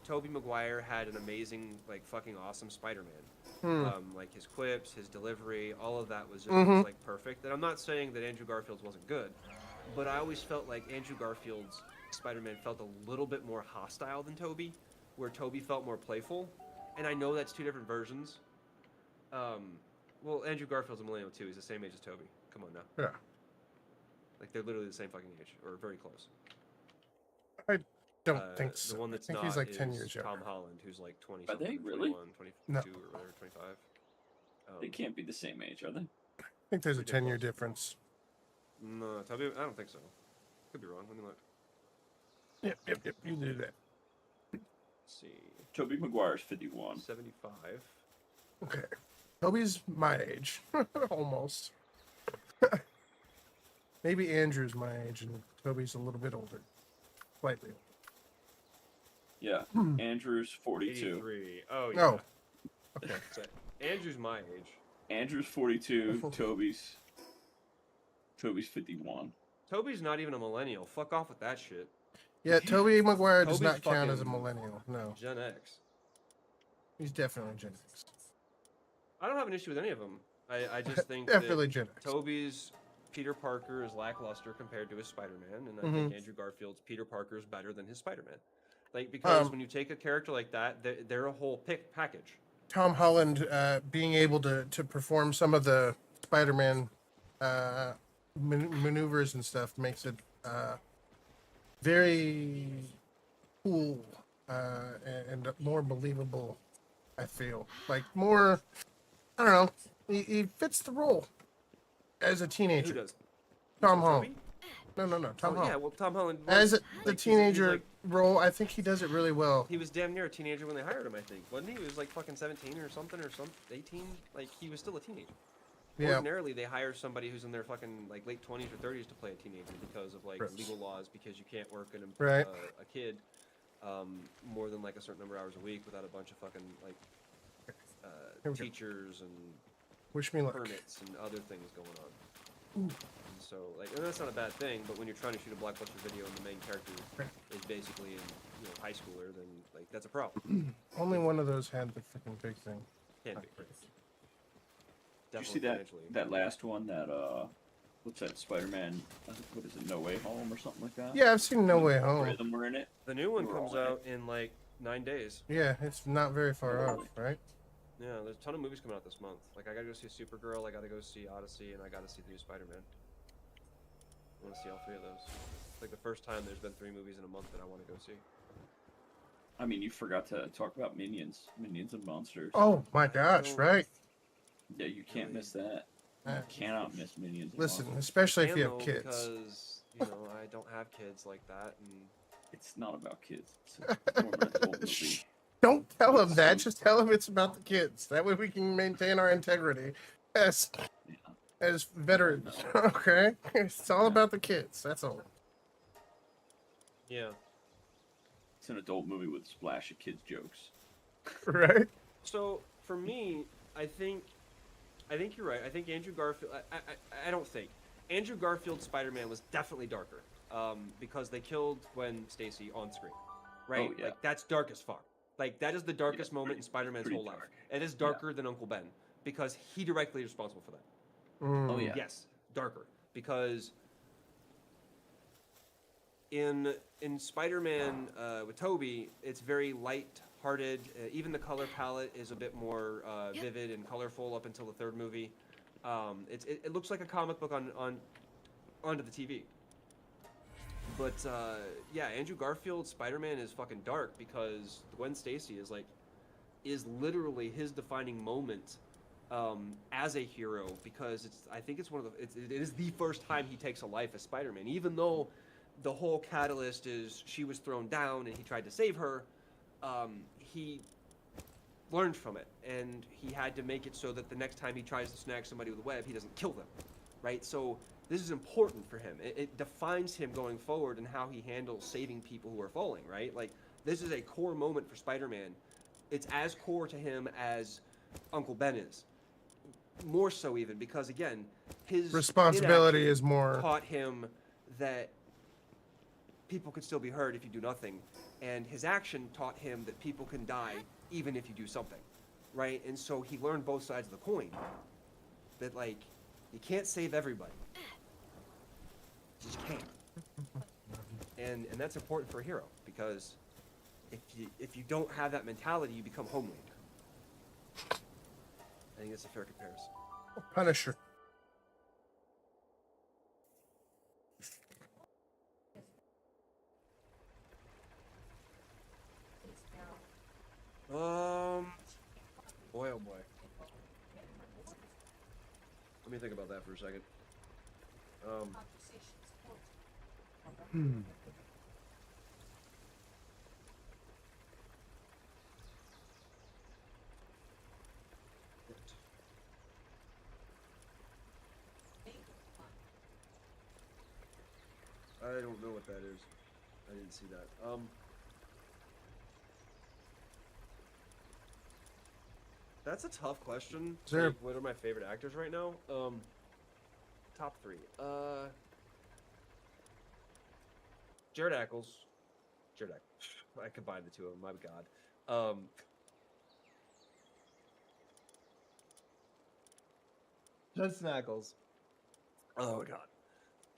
Tobey Maguire had an amazing, like, fucking awesome Spider-Man. Like his quips, his delivery, all of that was just was, like perfect. And I'm not saying that Andrew Garfield's wasn't good, but I always felt like Andrew Garfield's Spider-Man felt a little bit more hostile than Tobey, where Tobey felt more playful. And I know that's 2 different versions. Well, Andrew Garfield's a millennial too. He's the same age as Tobey. Come on now. Yeah. Like they're literally the same fucking age, or very close. I don't think so. The one that's I think not he's like 10 is years younger. Tom Holland, who's like 20 Are they something, really? 21, 22, No. or whatever, 25. They can't be the same age, are they? I think there's a Pretty 10-year close. difference. No, Tobey, I don't think so. Could be wrong. Let me look. Yep. You do that. Let's see. Tobey Maguire's 51. 75. Okay. Toby's my age. Almost. Maybe Andrew's my age and Toby's a little bit older. Slightly older. Yeah, Andrew's 42. 83. Oh, yeah. Oh. Okay. So, Andrew's my age. Andrew's 42. Toby's 51. Toby's not even a millennial. Fuck off with that shit. Yeah, Toby Maguire does Toby's not count as a fucking- millennial. No. Gen X. He's definitely Gen X. I don't have an issue with any of them. I just think Definitely that Gen X. Toby's Peter Parker is lackluster compared to his Spider-Man, and I Mm-hmm. think Andrew Garfield's Peter Parker is better than his Spider-Man. Like, because Um, when you take a character like that, they're a whole package. Tom Holland being able to perform some of the Spider-Man maneuvers and stuff makes it very cool and more believable. I feel like more. I don't know. He fits the role as a Who teenager. does? Tom Toby? Holland. No. Tom Oh, Holland. yeah, well, Tom Holland. As was, the like, he's teenager like- role, I think he does it really well. he was damn near a teenager when they hired him, I think. Wasn't he? He was like fucking 17 or something, 18? Like, he was still a teenager. Yeah. Ordinarily, they hire somebody who's in their fucking like late 20s or 30s to play a teenager because of like Gross. legal laws, because you can't work Right. a kid more than like a certain number of hours a week without a bunch of fucking like Here we go. teachers and Wish me luck. permits and other things going on. And so like, and that's not a bad thing, but when you're trying to shoot a blockbuster video and the main character is basically in high schooler, then like that's a problem. Only one of those had the freaking big thing. Can be. Did you see Definitely that financially. last one? That what's that? Spider-Man? What is it? No Way Home or something like that? Yeah, I've seen No Way Three Home. of them were in it. The new one We're comes all in it. out in like 9 days. Yeah, it's not very far off, right? Yeah, there's a ton of movies coming out this month. Like, I gotta go see Supergirl, I gotta go see Odyssey, and I gotta see the new Spider-Man. I want to see all 3 of those. It's like the first time there's been 3 movies in a month that I want to go see. I mean, you forgot to talk about Minions and Monsters. Oh my gosh, So- right? Yeah, you can't miss that. You Uh, cannot miss Minions. And Listen, Monsters. especially if Can, you have though, kids. Because, I don't have kids like that, and It's not about kids. It's more of an adult movie. Don't tell him that. Just tell him it's about the kids. That way we can maintain our integrity as Yeah. as veterans. Okay, it's all about the kids. That's all. yeah. It's an adult movie with a splash of kids jokes. Right? So, for me, I think you're right. I think Andrew Garfield, I don't think. Andrew Garfield's Spider-Man was definitely darker. Because they killed Gwen Stacy on screen. Right? Oh, yeah. Like, that's dark as fuck. Like, that is the darkest Yeah, moment pretty- in Spider-Man's pretty whole life. dark. It is darker than Uncle Ben. Because he directly is responsible for that. Oh yeah. Yes, darker. Because in Spider-Man with Tobey, it's very light-hearted. Even the color palette is a bit more vivid and colorful up until the 3rd movie. It looks like a comic book on onto the TV. But yeah, Andrew Garfield's Spider-Man is fucking dark because Gwen Stacy is literally his defining moment as a hero, because I think it's one of it is the first time he takes a life as Spider-Man, even though the whole catalyst is she was thrown down and he tried to save her. He learned from it, and he had to make it so that the next time he tries to snag somebody with a web, he doesn't kill them, right? So this is important for him. It defines him going forward and how he handles saving people who are falling, right? Like, this is a core moment for Spider-Man. It's as core to him as Uncle Ben is. More so even, because again, his Responsibility inaction is more. taught him that people could still be hurt if you do nothing, and his action taught him that people can die even if you do something, right? And so he learned both sides of the coin, that like, you can't save everybody. You just can't. And that's important for a hero, because if you don't have that mentality, you become Homelander. I think that's a fair comparison. Punisher. Boy, oh boy. Let me think about that for a second. I don't know what that is. I didn't see that. That's a tough question. Is there- Like, what are my favorite actors right now? Top 3. Jared Ackles. Jared Ackles. I combined the two of them. My God. Jensen Ackles. Oh my God.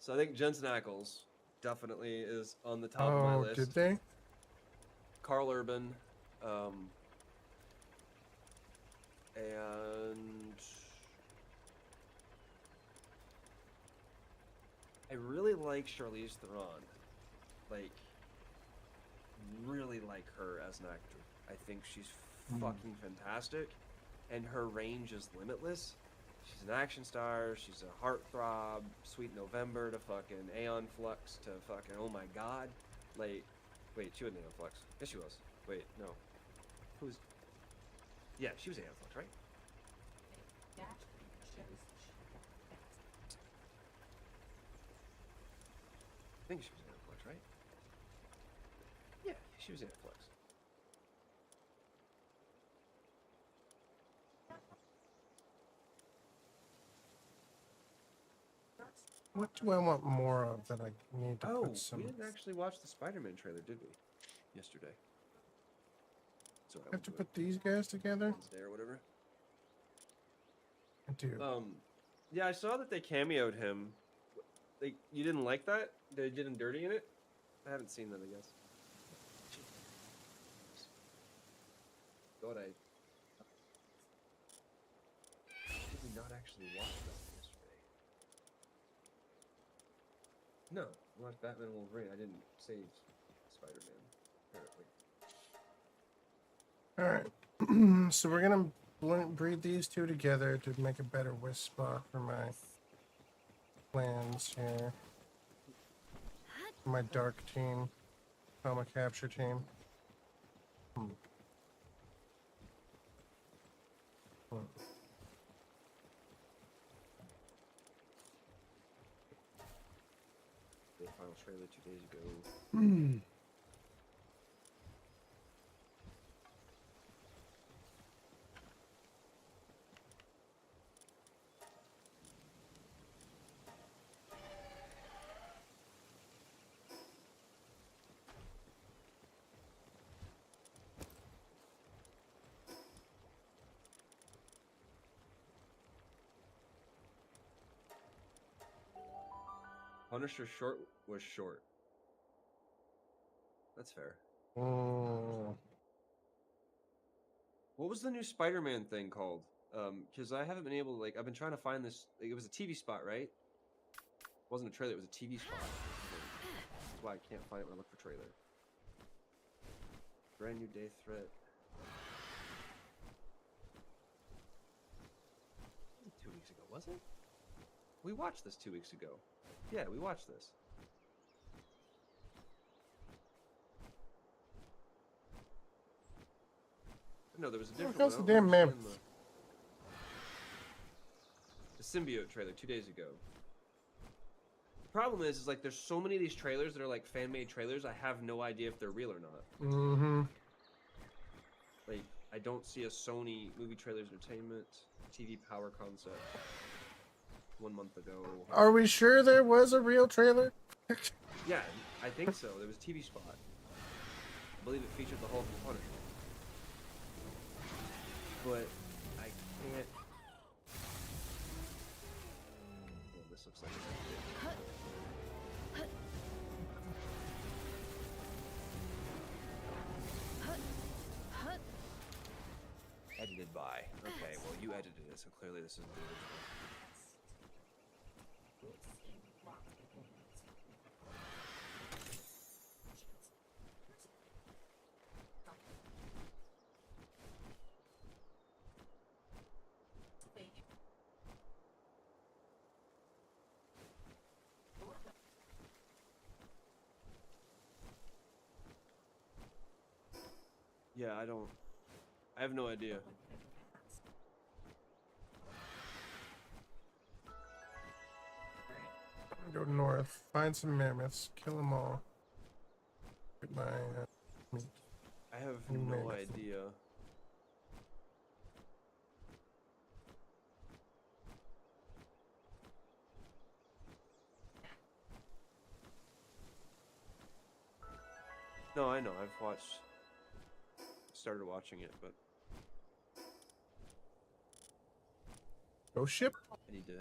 So I think Jensen Ackles definitely is on the top of my Oh, list. did they? Carl Urban, and I really like Charlize Theron. Like, really like her as an actor. I think she's fucking fantastic, and her range is limitless. She's an action star. She's a heartthrob. Sweet November to fucking Aeon Flux to fucking oh my God. Like, wait, she wasn't Aeon Flux. Yes, she was. Wait, no. Who's? Yeah, she was Aeon Flux, right? I think she was Aeon Flux, right? Yeah, she was Aeon Flux. What do I want more of that I need to Oh, put some? we didn't actually watch the Spider-Man trailer, did we? Yesterday. So I have to put these guys together? Wednesday or whatever. I do. Yeah, I saw that they cameoed him. You didn't like that? They did him dirty in it? I haven't seen that, I guess. Thought I did not actually watch that yesterday. No, I watched Batman and Wolverine. I didn't save Spider-Man, apparently. All right. So we're gonna breed these two together to make a better wisp spot for my plans here. My dark team, comma capture team. The final trailer 2 days ago. Punisher short was short. That's fair. Oh, What was the new Spider-Man thing called? Because I haven't been able to, I've been trying to find this. It was a TV spot, right? wasn't a trailer, it was a TV spot. That's why I can't find it when I look for trailer. Brand new day threat. 2 weeks ago, was it? We watched this 2 weeks ago. Yeah, we watched this. No, there was a different hell's one. the I don't damn understand the symbiote trailer 2 days ago. The problem is like there's so many of these trailers that are like fan-made trailers. I have no idea if they're real or not. Mm-hmm. Like I don't see a Sony movie trailers entertainment TV power concept 1 month ago. Are we sure there was a real trailer? Yeah, I think so. There was a TV spot. I believe it featured the Hulk and Punisher. But I can't. Well, this looks like edited by. Okay, well you edited it, so clearly this isn't the original. Yeah, I have no idea. Go north, find some mammoths, kill them all. Get my meat. I have You no made it. idea. No, I know. Started watching it, but Ghost ship? I need to.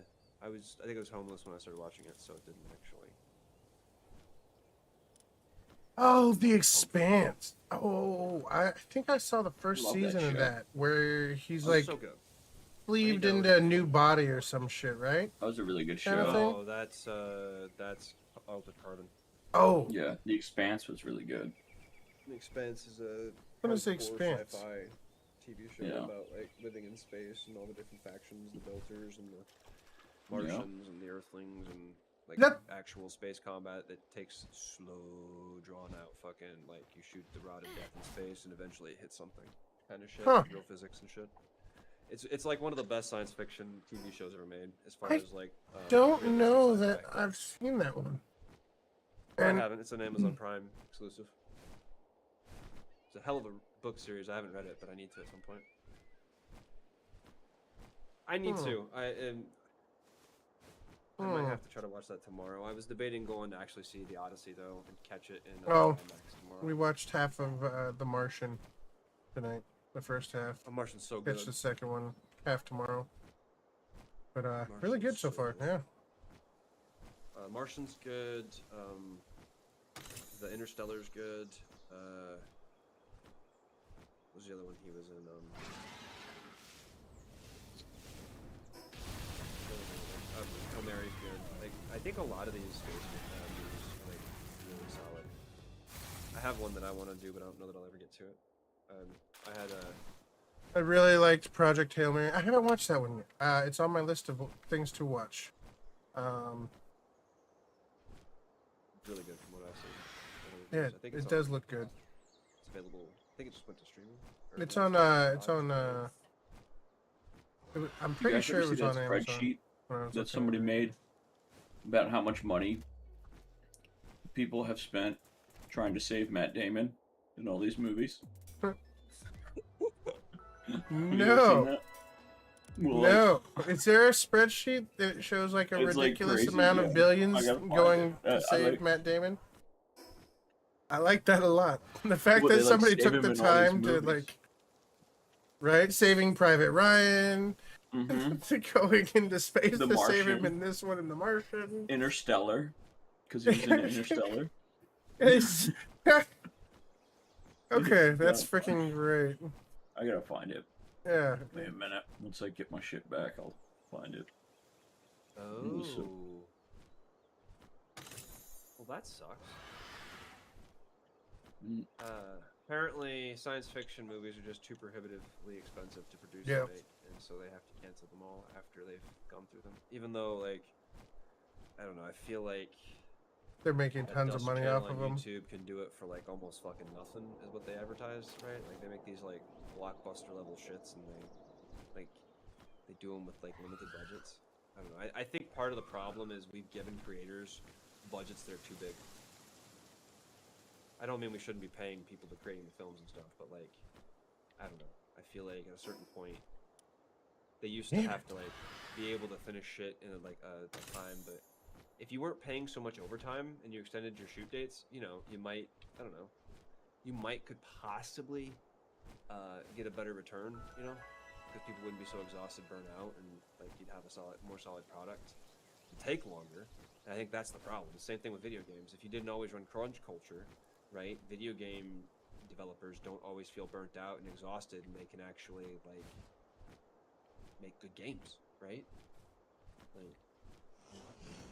I think I was homeless when I started watching it, so it didn't actually. Oh, The Expanse. Oh, I think I saw the first Love that season of show. that where he's Oh, like so good. sleeved know into a it. new body or some shit, right? That was a really good Kind of show. thing? Oh, that's Altered Carbon. Oh, Yeah, The Expanse was really good. The Expanse is a What is The hardcore Expanse? sci-fi TV show Yeah. about like living in space and all the different factions, the Belters and the Martians and the Earthlings and like That- actual space combat that takes slow, drawn out fucking like you shoot the rod of death in space and eventually it hits something kind of shit, Huh. real physics and shit. It's like one of the best science fiction TV shows ever made as far I as like. don't realistic know sci-fi. that I've seen that one. I And haven't. It's an Amazon Prime exclusive. It's a hell of a book series. I haven't read it, but I need to at some point. I need to. I might Hmm. have to try to watch that tomorrow. I was debating going to actually see The Odyssey though and catch it in Oh, IMAX tomorrow. we watched half of The Martian tonight. The first half. Oh, Martian's so good. Catch the second one half tomorrow. But really Martian's good so so far. good. Yeah. Martian's good. The Interstellar's good. What was the other one he was in? Hail Mary's good. Like I think a lot of these space movies are like really solid. I have one that I want to do, but I don't know that I'll ever get to it. I had a I really liked Project Hail Mary. I haven't watched that one yet. It's on my list of things to watch. really good from what I've seen. Yeah, I think it it's does on- look good. It's available. I think it just went to streaming. or It's it on. went It's live. on. I'm You pretty guys sure ever it see was that on Amazon. spreadsheet when I was that looking somebody at it. made about how much money people have spent trying to save Matt Damon in all these movies? Have you ever seen No, that? Well, like, no. Is there a spreadsheet that shows like a It's, like, ridiculous crazy, amount yeah. of I billions gotta find going it. to I save like- Matt Damon? I like that a lot. The fact Well, that they, like, somebody save took him the in all these time to movies. like, right, Saving Private Ryan, mhm. to going into space The to save him Martian. in this one in The Martian. Interstellar, because he was in Interstellar. It's- okay, that's Yeah. freaking great. I gotta find it. Yeah. Wait a minute. Once I get my shit back, I'll find it. Oh. Well, that sucks. Mm. Apparently, science fiction movies are just too prohibitively expensive to produce Yeah. and make, and so they have to cancel them all after they've gone through them. Even though, like, I don't know, I feel like They're making that tons of Dust money channel off on of them. YouTube can do it for like almost fucking nothing, is what they advertise, right? Like they make these like blockbuster level shits, and they do them with like limited budgets. I don't know. I think part of the problem is we've given creators budgets that are too big. I don't mean we shouldn't be paying people to creating the films and stuff, but like, I don't know. I feel like at a certain point, they used to Damn have to like be able to finish shit in like a time, but if you weren't paying so much overtime and you extended your shoot dates, you know, you might, I don't know, you could possibly get a better return, you know, because people wouldn't be so exhausted, burn out, and like you'd have a more solid product. It'd take longer, and I think that's the problem. The same thing with video games. If you didn't always run crunch culture, right, video game developers don't always feel burnt out and exhausted, and they can actually like make good games, right? Like,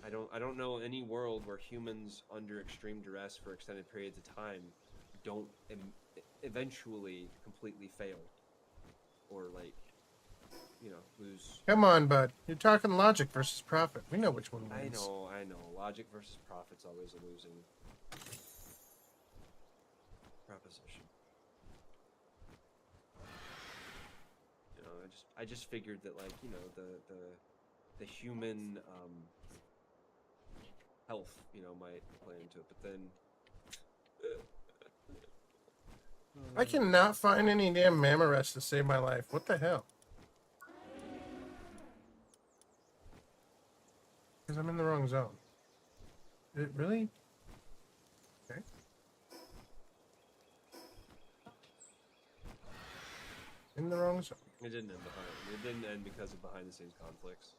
I don't know any world where humans under extreme duress for extended periods of time don't eventually completely fail or like, you know, lose. Come on, bud. You're talking logic versus profit. We know which one wins. I know. Logic versus profit's always a losing proposition. You know, I just figured that like, you know, the human health, you know, might play into it, but then I cannot find any damn Mammorest to save my life. What the hell? Because I'm in the wrong zone. Did it really? Okay. In the wrong zone. it didn't end behind. It didn't end because of behind-the-scenes conflicts.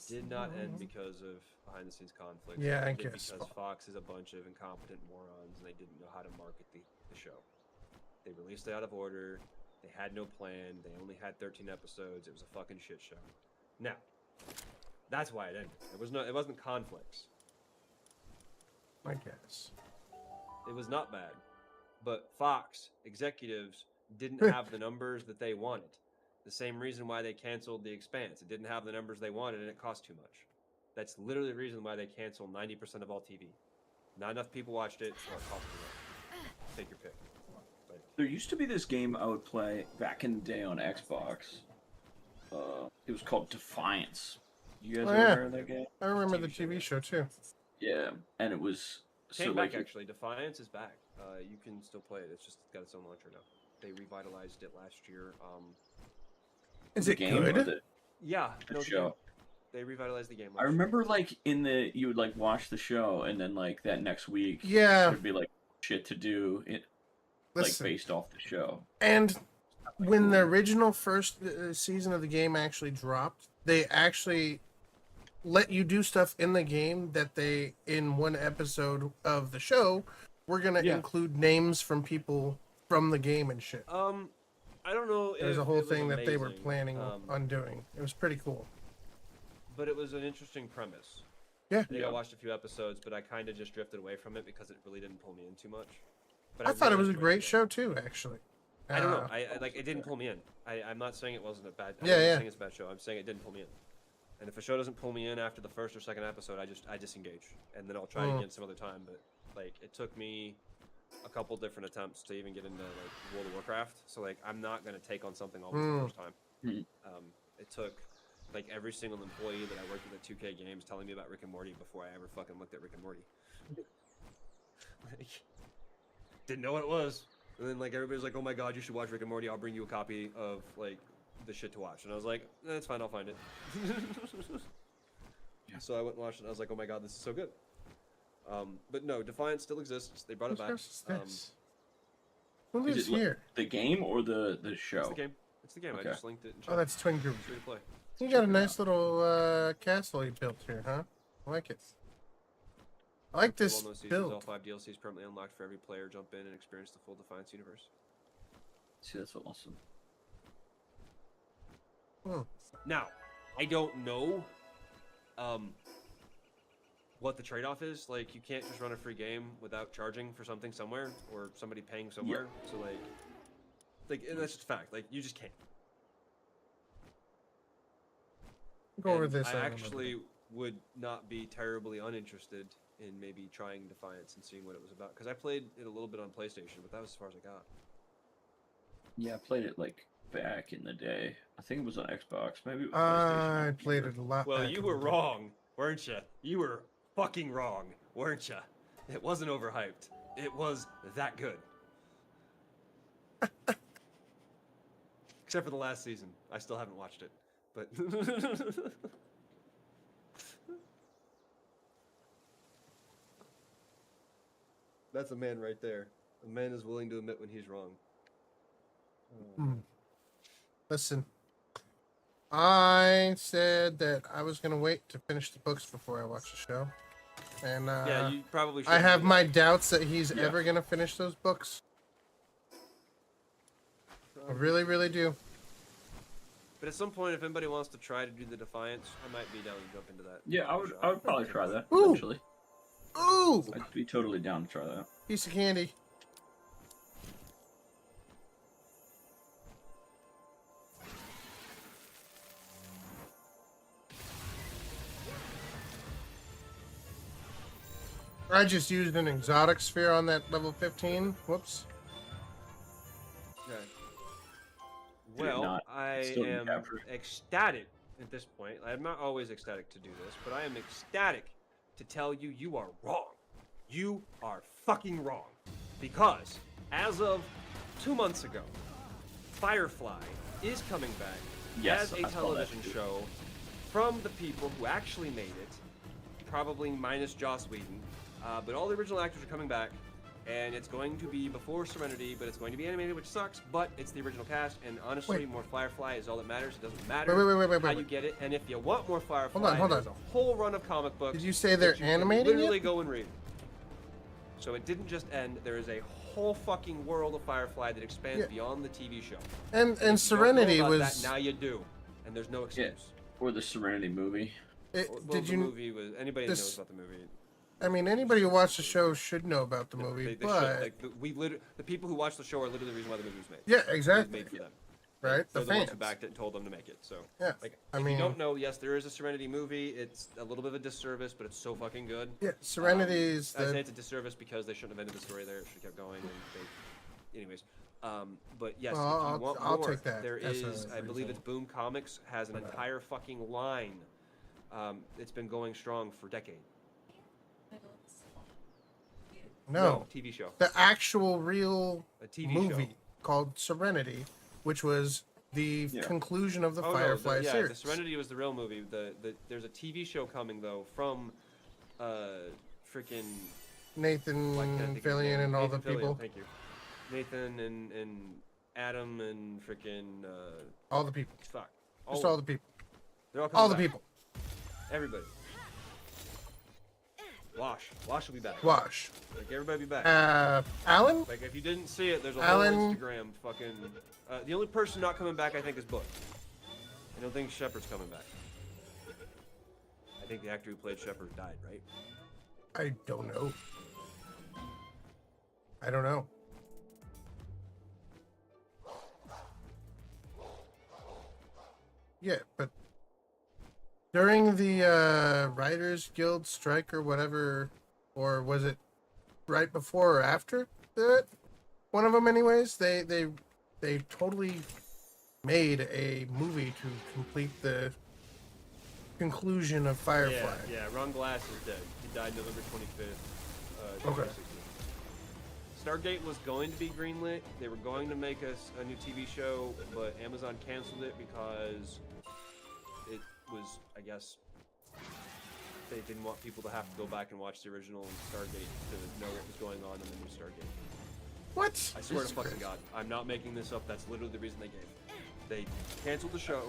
Did not end because of behind-the-scenes conflicts. Yeah, It I ended guess. because Fox is a bunch of incompetent morons, and they didn't know how to market the show. They released it out of order. They had no plan. They only had 13 episodes. It was a fucking shit show. Now, that's why it ended. It wasn't conflicts. I guess. It was not bad. But Fox executives didn't have the numbers that they wanted. The same reason why they canceled The Expanse. It didn't have the numbers they wanted, and it cost too much. That's literally the reason why they canceled 90% of all TV. Not enough people watched it, or it cost too much. Take your pick. Like, There used to be this game I would play back in the day on Xbox. It was called Defiance. You guys Oh, ever yeah. heard of that game? I remember the TV TV show too. Yeah, and it was came so back like actually. Defiance is back. You can still play it. It's just got its own launcher now. They revitalized it last year. Is the it game or good? the Yeah, The no, the show. game. They revitalized the game. I last year. remember like you would like watch the show and then like that next week Yeah. there'd be like shit to do like Listen, based off the show. and when the original first season of the game actually dropped, they actually let you do stuff in the game that they, in one episode of the show, were going to Yeah. include names from people from the game and shit. I don't know. There's if a whole it was thing that they were amazing, planning on doing. It was pretty cool. but it was an interesting premise. Yeah. I think Yeah. I watched a few episodes, but I kind of just drifted away from it because it really didn't pull me in too much. But I thought it really was a enjoyed great the show game. too, actually. I don't know. I like it didn't pull me in. I'm not saying it wasn't a bad. I'm Yeah, not yeah. saying it's a bad show. I'm saying it didn't pull me in. And if a show doesn't pull me in after the first or second episode, I disengage, and then I'll try it again some other time. But like it took me a couple different attempts to even get into like World of Warcraft. So like I'm not gonna take on something always the first time. Mhm. It took like every single employee that I worked with at 2K Games telling me about Rick and Morty before I ever fucking looked at Rick and Morty. Like, didn't know what it was. And then like everybody's like, "Oh my god, you should watch Rick and Morty. I'll bring you a copy of like the shit to watch." And I was like, "That's fine, I'll find it." Yeah. So I went and watched it. And I was like, "Oh my god, this is so good." But no, Defiance still exists. They brought it back. Who's this? Who Is lives it like here? the game or the show? It's the game. It's the game. Okay. I just linked it. In Oh, chat. that's Twin Group. It's free to play. You got a nice little castle you built here, huh? I like it. I like For this well-known seasons, all build. 5 DLCs permanently unlocked for every player. Jump in and experience the full Defiance universe. See, that's awesome. Now, I don't know what the trade-off is. Like, you can't just run a free game without charging for something somewhere or somebody paying somewhere. So like, and that's just a fact. Like, you just can't. Go over And this. I don't remember. actually would not be terribly uninterested in maybe trying Defiance and seeing what it was about, because I played it a little bit on PlayStation, but that was as far as I got. Yeah, I played it like back in the day. I think it was on Xbox. Maybe it was I PlayStation. played it a lot. Well, back you in were the day. wrong, weren't you? You were fucking wrong, weren't you? It wasn't overhyped. It was that good. Except for the last season. I still haven't watched it. But that's a man right there. A man is willing to admit when he's wrong. Listen, I said that I was gonna wait to finish the books before I watch the show, and Yeah, you probably should. I have my doubts that he's Yeah. ever gonna finish those books. I really, really do. But at some point, if anybody wants to try to do the Defiance, I might be down to jump into that. Yeah, I would probably try that Ooh. eventually. Ooh, I'd be totally down to try that. piece of candy. I just used an exotic sphere on that level 15. Whoops. Okay. Did it Well, not I still am capture? ecstatic at this point. I'm not always ecstatic to do this, but I am ecstatic to tell you you are wrong. You are fucking wrong. Because as of 2 months ago, Firefly is coming back Yes, as I a saw that television too. show from the people who actually made it, probably minus Joss Whedon. But all the original actors are coming back, and it's going to be before Serenity, but it's going to be animated, which sucks, but it's the original cast, and honestly, Wait. more Firefly is all that matters. It doesn't matter Wait, how you wait. get it, and if you want more Firefly, hold on. there's a whole run of comic books. Did you say that they're you can animating literally it? go and read. So it didn't just end. There is a whole fucking world of Firefly that expands Yeah. beyond the TV show. And if you don't know Serenity about was. that, now you do, and there's no excuse. Or the Serenity movie. It, Well, did the you? movie was anybody that this- knows about the movie. I mean, anybody who watched the show should know about the movie, They but should. Like, the people who watch the show are literally the reason why the movie was made. yeah, It was exactly. made for them. Right, They're the the ones who fans. backed it and told them to make it. So, Yeah, like, I if mean- you don't know, yes, there is a Serenity movie. It's a little bit of a disservice, but it's so fucking good. Yeah, Serenity is I say the. it's a disservice because they shouldn't have ended the story there. It should have kept going. And they, anyways, but yes, Well, if you I'll- want I'll more, take that there as a is. I believe it's reason. Boom Comics has an entire fucking line. It's been going strong for decades. No, TV show. the actual real A TV movie show. called Serenity, which was the Yeah. conclusion of the Oh, Firefly no, the series. Serenity was the real movie. There's a TV show coming though from freaking Nathan why can't I think of his Fillion name? and all Nathan the Fillion, people. Thank you, Nathan and Adam and freaking All the people. fuck. Just all the people. They're all coming All the back. people. Everybody. Wash will be back. Wash. Like everybody be back. Alan? Like if you didn't see it, there's a Alan- whole Instagram fucking. The only person not coming back, I think, is Book. I don't think Shepard's coming back. I think the actor who played Shepard died, right? I don't know. I don't know. Yeah, but during the Writers Guild strike or whatever, or was it right before or after that? One of them, anyways. They totally made a movie to complete the conclusion of Firefly. Yeah, Ron Glass is dead. He died November 25th, Okay. 2016. Stargate was going to be greenlit. They were going to make us a new TV show, but Amazon canceled it because it was, I guess, they didn't want people to have to go back and watch the original Stargate to know what was going on in the new Stargate. What? I swear to Jesus fucking Christ. God, I'm not making this up. That's literally the reason they gave. They canceled the show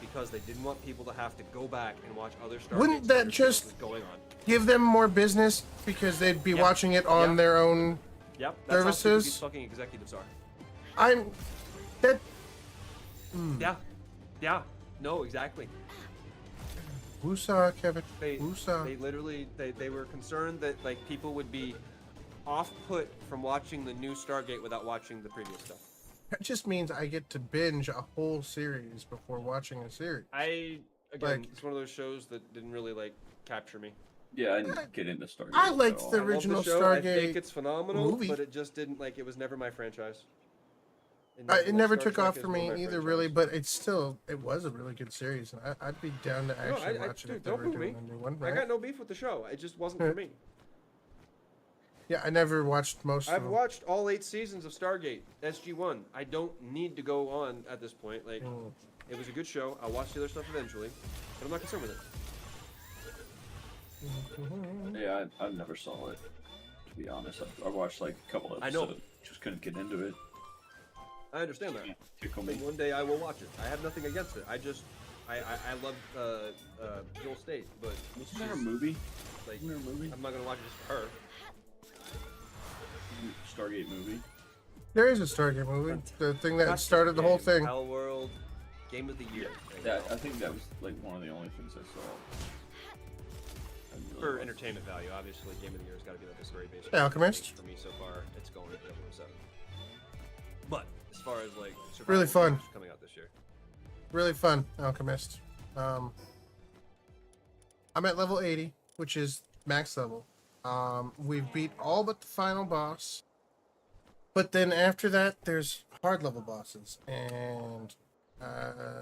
because they didn't want people to have to go back and watch other Stargates. Wouldn't to that understand what just- was going on? Give them more business because they'd be Yeah. watching it on Yeah. their own. Yep, that's how stupid Services? these fucking executives are. I'm that Yeah, yeah, no, exactly. Woosah, Kevin. They Woosah. literally they were concerned that like people would be off put from watching the new Stargate without watching the previous stuff. That just means I get to binge a whole series before watching a series. Again, Like- it's one of those shows that didn't really like capture me. Yeah, I didn't get into Stargate. I at liked all. the I love original the show. I Stargate think it's phenomenal, movie. but it just didn't like it was never my franchise. It It never Star took Trek off is for more me my either, franchise. really. But it was a really good series, and I'd be down to actually watch it dude, if they don't were boo doing me. a new one. I Right? got no beef with the show. It just wasn't for me. Yeah, I never watched most of I've them. watched all 8 seasons of Stargate SG-1. I don't need to go on at this point. Like, it was a good show. I'll watch the other stuff eventually, but I'm not concerned with it. Yeah, I never saw it. To be honest, I watched like a couple I know. episodes. Just couldn't get into it. I understand that. Tickle But me. one day I will watch it. I have nothing against it. I love Joel State, but Wasn't there a movie? like, Isn't there a movie? I'm not gonna watch it just for her. Stargate movie. There is a Stargate movie. The thing that started the whole thing. Hell World, Game of the Year. Yeah, I think that was like one of the only things I saw. I really For liked- entertainment value, obviously, Game of the Year has got to be like a story-based. The Alchemist? For me so far, it's going to 007. But as far as like Really survival fun. games coming out this year, Really fun, Alchemist. I'm at level 80, which is max level. We've beat all but the final boss. But then after that, there's hard level bosses. And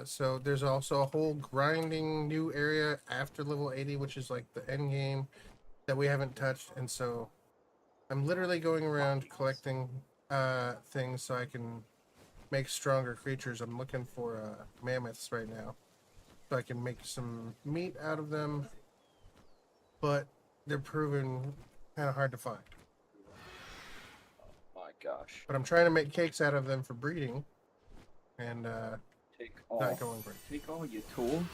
so there's also a whole grinding new area after level 80, which is like the end game that we haven't touched. And so I'm literally going around collecting things so I can make stronger creatures. I'm looking for mammoths right now, so I can make some meat out of them. But they're proven kind of hard to find. My gosh. But I'm trying to make cakes out of them for breeding, and Take not all. going great. Take all you tool.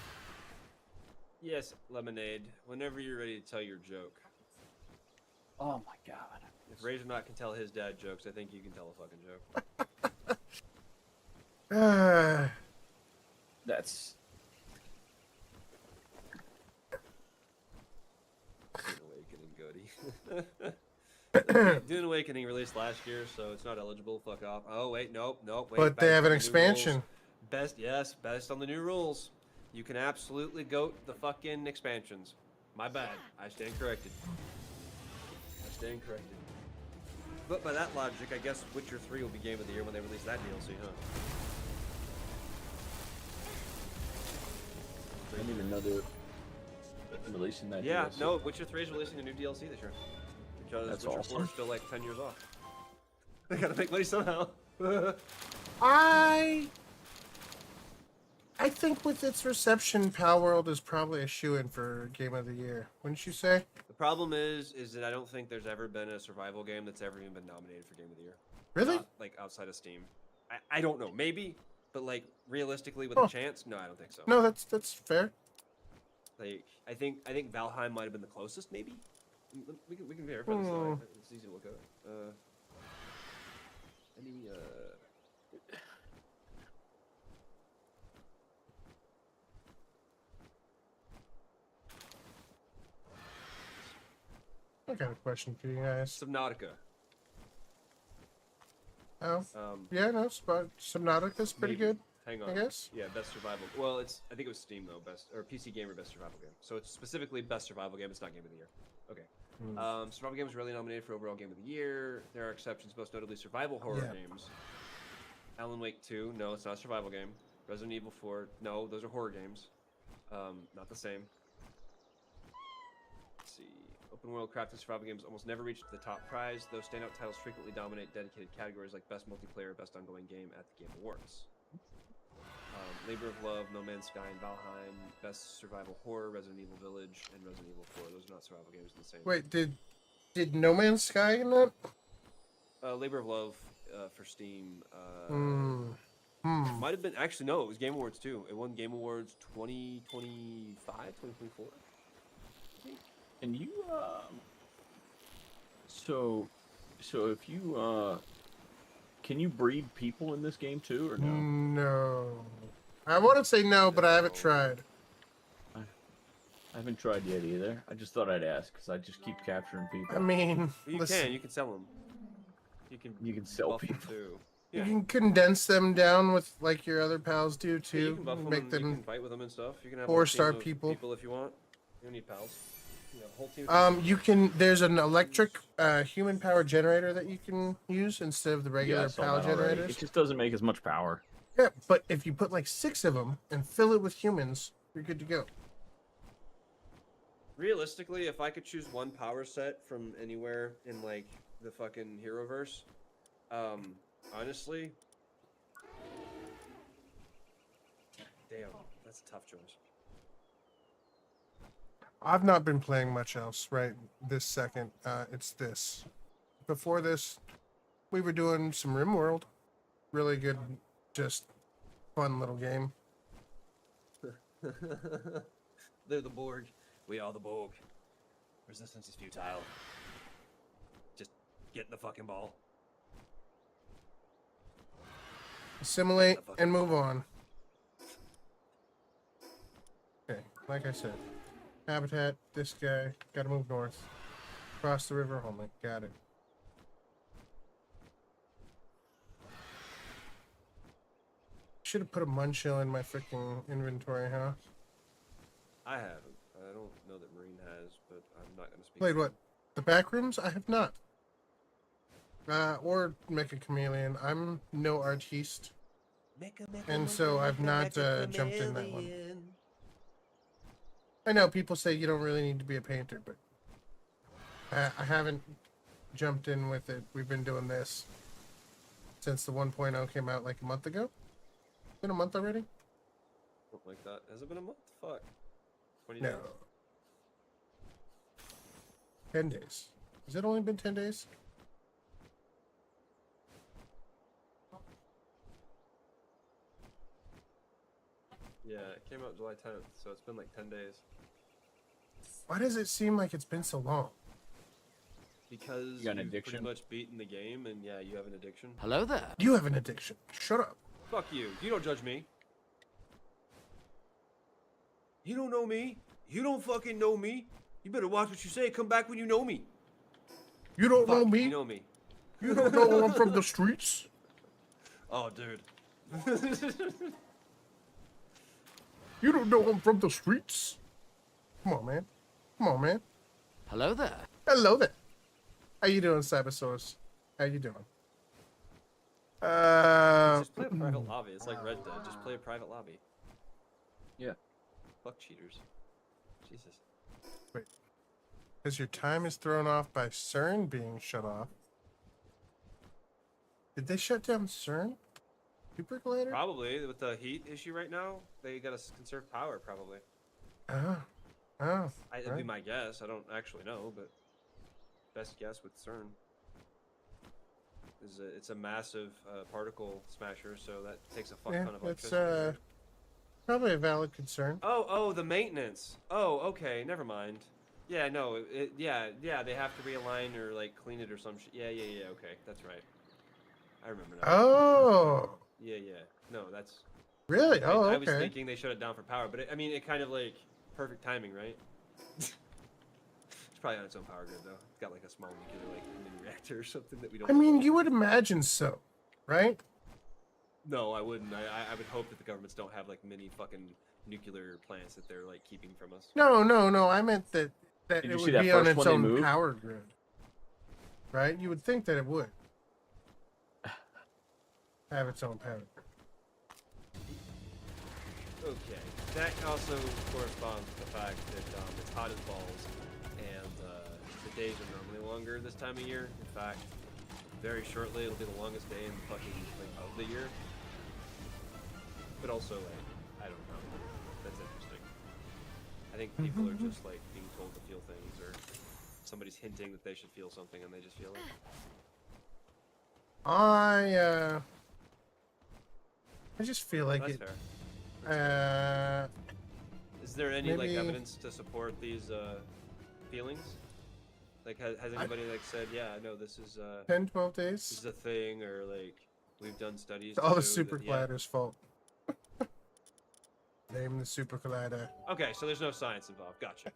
yes, Lemonade. Whenever you're ready to tell your joke, Oh my god. if Razorknot can tell his dad jokes, I think you can tell a fucking joke. That's Dune Awakening, Goody. Dune Awakening released last year, so it's not eligible. Fuck off. Oh wait, nope. Wait, But they based have on an the new rules. expansion. Based on the new rules, you can absolutely goat the fucking expansions. My bad. I stand corrected. But by that logic, I guess Witcher 3 will be Game of the Year when they release that DLC, huh? I didn't even know they were releasing that. Yeah, DLC. no, Witcher 3 is releasing a new DLC this year. Because That's Witcher 4 awesome. is still like 10 years off. They gotta make money somehow. I think with its reception, Palworld is probably a shoo-in for Game of the Year. Wouldn't you say? The problem is that I don't think there's ever been a survival game that's ever even been nominated for Game of the Year. Really? Not, like outside of Steam. I don't know, maybe, but like realistically with Huh. a chance, no, I don't think so. No, that's fair. Like I think Valheim might have been the closest, maybe. We can verify this. Hmm. It's easy to look at. Any I got a question for you guys. Subnautica. Oh, Um, yeah, no, Subnautica's pretty maybe. good. Hang I on. guess. Yeah, best survival. Well, I think it was Steam though, best or PC Gamer best survival game. So it's specifically best survival game. It's not Game of the Year. Okay. Hmm. Survival games rarely nominated for overall Game of the Year. There are exceptions, most notably survival horror Yeah. games. Alan Wake 2, no, it's not a survival game. Resident Evil 4, no, those are horror games. Not the same. Let's see. Open world crafted survival games almost never reach the top prize, though standout titles frequently dominate dedicated categories like best multiplayer, best ongoing game at the Game Awards. Labor of Love, No Man's Sky, and Valheim. Best survival horror, Resident Evil Village, and Resident Evil 4. Those are not survival games in the same. Wait, did No Man's Sky in that? Labor of Love for Steam. Might have been actually no, it was Game Awards too. It won Game Awards 2025, 2024. And you so if you can you breed people in this game too or no? No. I want to say no, but I haven't tried. I haven't tried yet either. I just thought I'd ask because I just keep capturing people. I mean, You listen, can sell them. You can sell buff 'em people. too. you Yeah. can condense them down with like your other pals do Yeah, you too. can buff them. Make You them can fight with them and stuff. You can have a whole team 4-star of people. if you want. You don't need pals. You know, a whole team. Of You can. There's an electric human power generator that you can use instead of the Yeah, regular I saw power that already. generators. It just doesn't make as much power. Yeah, but if you put like 6 of them and fill it with humans, you're good to go. Realistically, if I could choose one power set from anywhere in like the fucking Heroverse, honestly, damn, that's a tough choice. I've not been playing much else right this second. It's this. Before this, we were doing some RimWorld. Really good, just fun little game. They're the Borg. We are the Borg. Resistance is futile. Just get the fucking ball. Assimilate and move on. Okay, like I said, habitat. This guy got to move north, cross the river. Homeland. Got it. Should have put a Munchill in my freaking inventory, huh? I haven't. I don't know that Marine has, but I'm not gonna speak. Played what? The back rooms? I have not. Or Mecha Chameleon. I'm no artiste. And so I've not jumped in that one. I know people say you don't really need to be a painter, but I haven't jumped in with it. We've been doing this since the 1.0 came out like a month ago. Been a month already? Something like that. Has it been a month? Fuck. 20 No. days. 10 days. Has it only been 10 days? Yeah, it came out July 10th, so it's been like 10 days. Why does it seem like it's been so long? Because got an you've addiction? pretty much beaten the game, and yeah, you have an addiction. Hello there. You have an addiction. Shut up. Fuck you. You don't judge me. You don't know me. You don't fucking know me. You better watch what you say. Come back when you know me. You don't know Fuck, me? You know me. You don't know I'm from the streets? Oh, dude. You don't know I'm from the streets? Come on, man. Come on, man. Hello there. Hello there. How you doing, Cybersource? How you doing? Just play a private lobby. It's like Red Dead. Just play a private lobby. Yeah. Fuck cheaters. Jesus. Because your time is thrown off by CERN being shut off. Did they shut down CERN? Super Glider? Probably with the heat issue right now, they gotta conserve power. Probably. Oh. Oh. It'd be Right. my guess. I don't actually know, but best guess with CERN. It's a massive particle smasher, so that takes a fuck Yeah, ton of it's electricity. probably a valid concern. Oh, the maintenance. Oh, okay, never mind. Yeah, no, yeah, they have to realign or like clean it or some shit. Yeah, okay, that's right. I remember now. Oh. Yeah. No, that's. Really? Oh, I was okay. thinking they shut it down for power, but I mean, it kind of like perfect timing, right? It's probably on its own power grid though. It's got like a small nuclear like mini reactor or something that we don't. I know mean, about. you would imagine so, right? No, I wouldn't. I would hope that the governments don't have like mini fucking nuclear plants that they're like keeping from us. No. I meant that Did it you see would that be on first its one they own moved? power grid, right? You would think that it would have its own power grid. Okay, that also corresponds to the fact that it's hot as balls, and the days are normally longer this time of year. In fact, very shortly it'll be the longest day in fucking like of the year. But also, like, I don't know. That's interesting. I think people are just like being told to feel things, or somebody's hinting that they should feel something, and they just feel it. I just feel like That's it. fair. That's fair. Is there any like maybe- evidence to support these feelings? Like, has anybody like said, yeah, no, this is 10, 12 this is days. a thing, or like we've done studies. It's to all the show super that, yeah, gliders' fault. Name the super collider. Okay, so there's no science involved. Gotcha.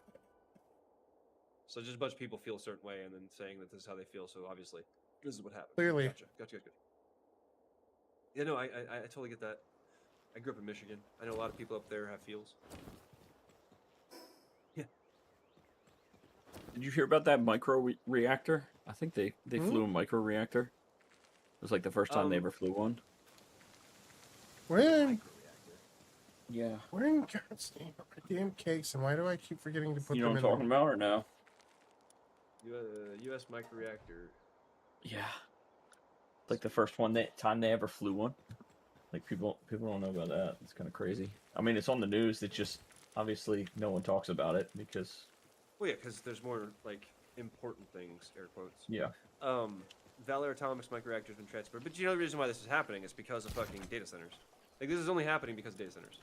So just a bunch of people feel a certain way and then saying that this is how they feel. So obviously, this is what happened. Clearly. Gotcha. Yeah, no, I totally get that. I grew up in Michigan. I know a lot of people up there have feels. Yeah. Did you hear about that reactor? I think they flew a micro reactor. It was like the first time they ever flew one. We're Yeah. in damn cakes, and why do I keep forgetting to put You know them what in? I'm talking about or no? U.S. microreactor. Yeah. Like the first time they ever flew one. Like people don't know about that. It's kind of crazy. I mean, it's on the news. It's just obviously no one talks about it because. Well, yeah, because there's more like important things, air quotes. Yeah. Valor Atomics microreactor has been transferred, but you know the reason why this is happening is because of fucking data centers. Like this is only happening because of data centers.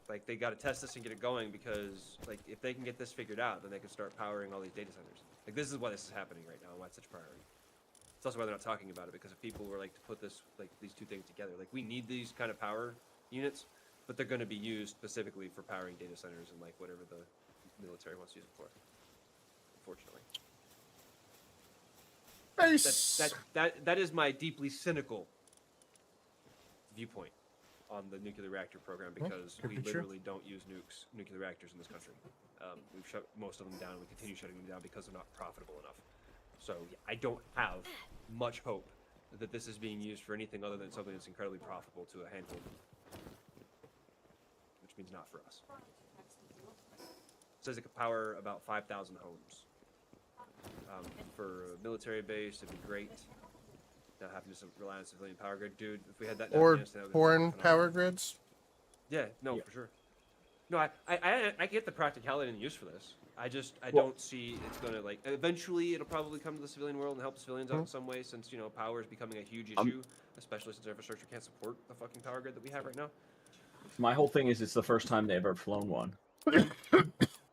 Like they got to test this and get it going because like if they can get this figured out, then they can start powering all these data centers. Like this is why this is happening right now and why it's such a priority. It's also why they're not talking about it because if people were like to put this like these two things together, like we need these kind of power units, but they're going to be used specifically for powering data centers and like whatever the military wants to use it for. Unfortunately. Base. That is my deeply cynical viewpoint on the nuclear reactor program because could we be true. literally don't use nuclear reactors in this country. We've shut most of them down. We continue shutting them down because they're not profitable enough. So yeah, I don't have much hope that this is being used for anything other than something that's incredibly profitable to a handful of them, which means not for us. It says it could power about 5,000 homes. For a military base, it'd be great. Not having to rely on civilian power grid, dude. If we had that, in Or Afghanistan, that would've been foreign phenomenal. power grids. Yeah, no, Yeah. for sure. No, I get the practicality and the use for this. I Well- don't see it's gonna like. Eventually, it'll probably come to the civilian world and help civilians out in some way, since power is becoming a huge issue, especially since our infrastructure can't support the fucking power grid that we have right now. My whole thing is it's the first time they've ever flown one.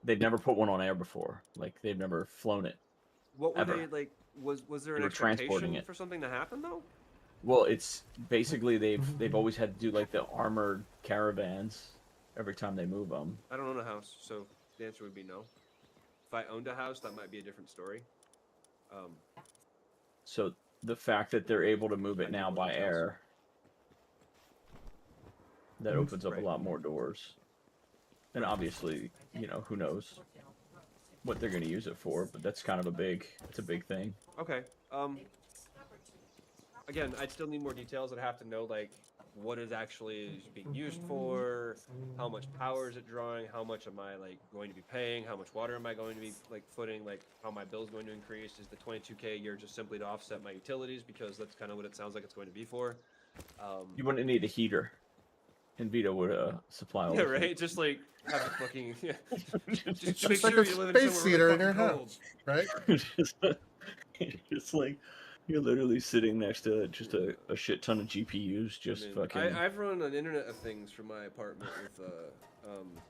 They've never put one on air before. Like they've never flown it. What were Ever. they like? Was there an They were transporting expectation it. for something to happen though? Well, it's basically they've always had to do like the armored caravans every time they move them. I don't own a house, so the answer would be no. If I owned a house, that might be a different story. So the fact that they're able to move it now by air, that opens up Right. a lot more doors. And obviously, who knows what they're going to use it for, but that's kind of it's a big thing. Okay. Again, I'd still need more details. I'd have to know like what is actually being used for, how much power is it drawing, how much am I like going to be paying, how much water am I going to be like footing, like how my bill's going to increase. Is the 22K a year just simply to offset my utilities because that's kind of what it sounds like it's going to be for? You wouldn't need a heater, and Vito would supply all Yeah, the heat. right. Just like have a fucking yeah. Just Just make like sure a you're living space somewhere heater really in your fucking cold. house, right? It's like you're literally sitting next to just a shit ton of GPUs, just I mean, fucking. I've run an Internet of Things from my apartment with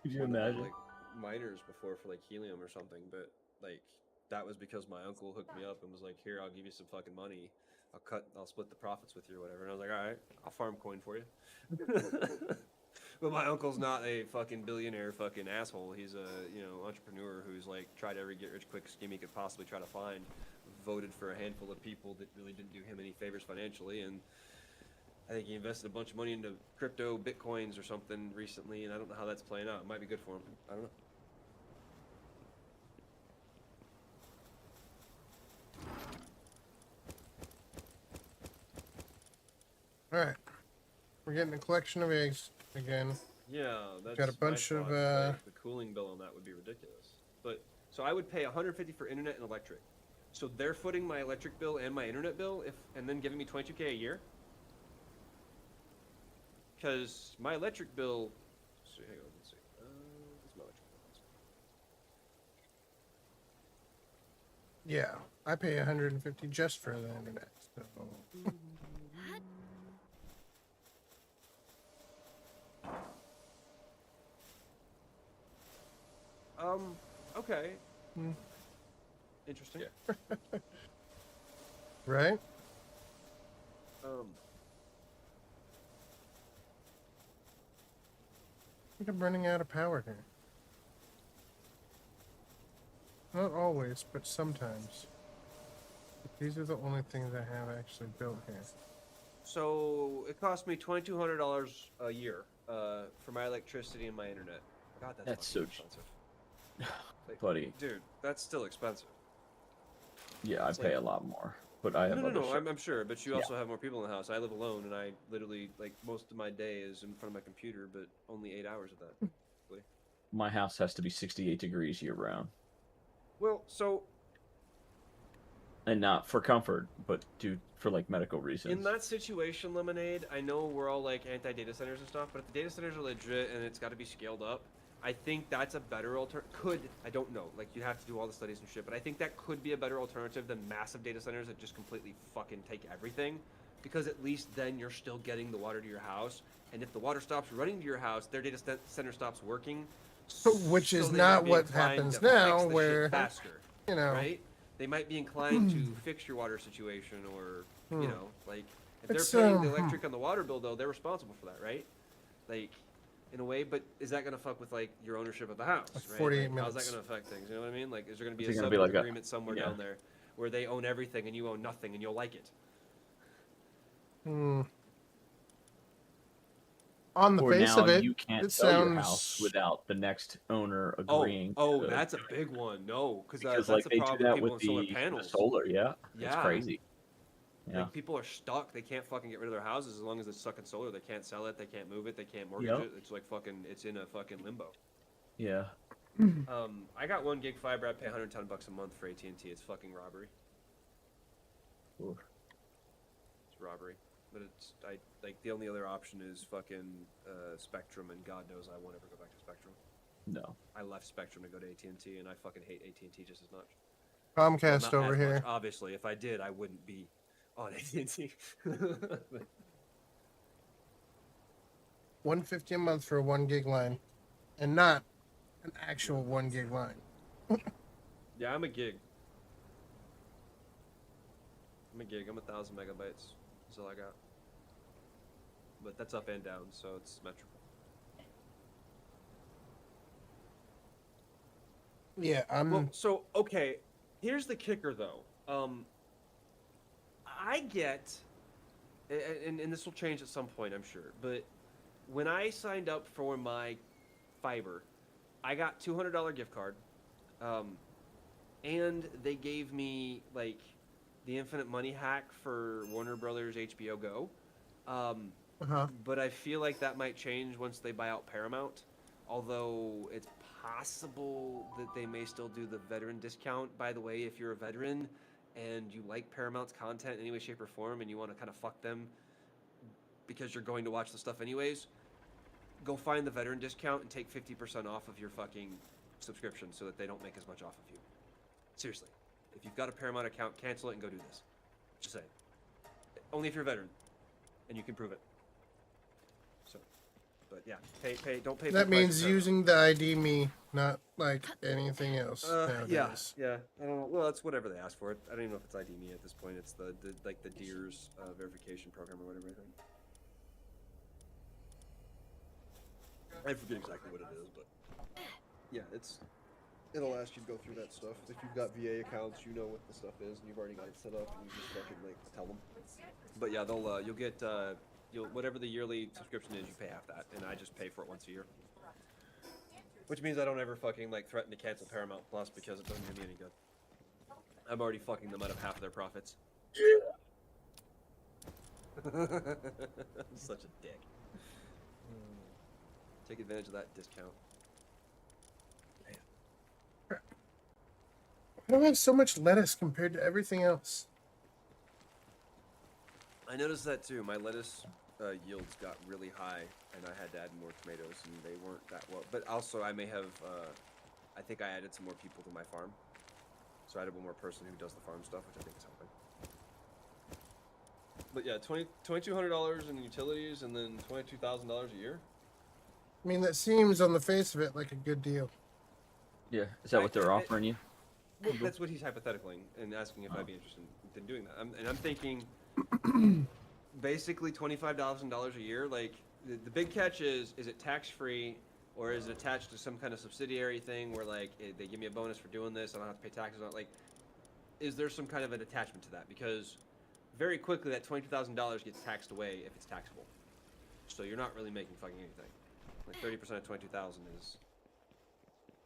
Could you one of the, imagine? like miners before for like helium or something, but like that was because my uncle hooked me up and was like, "Here, I'll give you some fucking money. I'll split the profits with you or whatever." And I was like, "All right, I'll farm coin for you." But my uncle's not a fucking billionaire fucking asshole. He's a entrepreneur who's like tried every get rich quick scheme he could possibly try to find. Voted for a handful of people that really didn't do him any favors financially, and I think he invested a bunch of money into crypto bitcoins or something recently, and I don't know how that's playing out. It might be good for him. I don't know. All right. We're getting a collection of eggs again. Yeah, that's Got a my bunch of, thought. Like, the cooling bill on that would be ridiculous. But so I would pay 150 for internet and electric. So they're footing my electric bill and my internet bill, and then giving me 22K a year. Because my electric bill. So hang on, let's see. What's my electric bill? Yeah, I pay 150 just for the internet. So. Okay. Hmm. Interesting. Right? think I'm running out of power here. Not always, but sometimes. But these are the only things I have actually built here. So it cost me $2,200 a year for my electricity and my internet. God, That's fucking so expensive. Buddy, Dude, that's still expensive. yeah, I It's pay like- a lot more, but I have No, other shit. I'm sure, but you Yeah. also have more people in the house. I live alone, and I literally, like, most of my day is in front of my computer, but only 8 hours of that. My house has to be 68 degrees year round, Well, so and not for comfort, but due for like medical reasons. in that situation, Lemonade, I know we're all like anti-data centers and stuff, but if the data centers are legit and it's got to be scaled up, I think that's a better alternative. I don't know, like you have to do all the studies and shit, but I think that could be a better alternative than massive data centers that just completely fucking take everything, because at least then you're still getting the water to your house, and if the water stops running to your house, their data center stops working. Which is so they not might be what inclined happens to fix now, the shit where, faster, you know, right? They might be inclined to fix your water situation, or you Hmm. know, like if It's, they're paying the electric on the water bill, though, they're responsible for that, right? Like, in a way, but is that going to fuck with like your ownership of the house? Right? 48 Like, how's that minutes. going to affect things? You know what I mean? Like, is there going to be Is a it gonna be settlement like a- agreement somewhere yeah. down there where they own everything and you own nothing and you'll like it? On the Or face now of it, you can't it sell your sounds house without the next owner Oh, agreeing. oh, to- that's a big one. No, because because that's like the they do problem with that people with in solar the panels. solar. Yeah, it's Yeah. crazy. Yeah. Like people are stuck. They can't fucking get rid of their houses as long as it's stuck in solar. They can't sell it. They can't move it. They can't mortgage Yep. it. It's like fucking. It's in a fucking limbo. Yeah. I got 1 gig fiber. I pay $110 a month for AT&T. It's fucking robbery. Oof. It's robbery. But it's like the only other option is fucking Spectrum, and God knows I won't ever go back to Spectrum. No. I left Spectrum to go to AT&T, and I fucking hate AT&T just as much. Comcast Well, not over as here. much, obviously, if I did, I wouldn't be on AT&T. But- $150 a month for a 1 gig line, and not an actual 1 gig line. yeah, I'm a gig. I'm 1,000 megabytes. That's all I got. But that's up and down, so it's symmetrical. Yeah, I'm. Well, so okay, here's the kicker though. I get, and this will change at some point, I'm sure. But when I signed up for my fiber, I got $200 gift card, and they gave me like the infinite money hack for Warner Brothers HBO Go. uh-huh. But I feel like that might change once they buy out Paramount. Although it's possible that they may still do the veteran discount. By the way, if you're a veteran and you like Paramount's content in any way, shape, or form, and you want to kind of fuck them because you're going to watch the stuff anyways, go find the veteran discount and take 50% off of your fucking subscription so that they don't make as much off of you. Seriously. If you've got a Paramount account, cancel it and go do this. Just saying. Only if you're a veteran and you can prove it. So, but yeah, don't pay. full That price means for Paramount. using the ID me, not like anything else Yeah, nowadays. yeah. I don't know. Well, that's whatever they ask for. I don't even know if it's ID me at this point. It's the like the DEERS verification program or whatever. I think. I forget exactly what it is, but yeah, it'll ask you to go through that stuff. If you've got VA accounts, you know what the stuff is, and you've already got it set up, and you just fucking like tell them. But yeah, you'll get whatever the yearly subscription is, you pay half that, and I just pay for it once a year. Which means I don't ever fucking like threaten to cancel Paramount Plus because it doesn't do me any good. I'm already fucking them out of half of their profits. I'm such a dick. Take advantage of that discount. I don't have so much lettuce compared to everything else. I noticed that too. My lettuce yields got really high, and I had to add more tomatoes, and they weren't that well. But also, I may have, I think I added some more people to my farm. So I added one more person who does the farm stuff, which I think is helping. But yeah, $2,200 in utilities, and then $22,000 a year. I mean, that seems on the face of it like a good deal. Yeah. Is that what they're offering you? Well, that's what he's hypothetically and asking if I'd be interested in doing that. I'm thinking basically $25,000 a year. Like the big catch is it tax free or is it attached to some kind of subsidiary thing where like they give me a bonus for doing this, I don't have to pay taxes on it? Like, is there some kind of an attachment to that? Because very quickly that $22,000 gets taxed away if it's taxable. So you're not really making fucking anything. Like 30% of 22,000 is.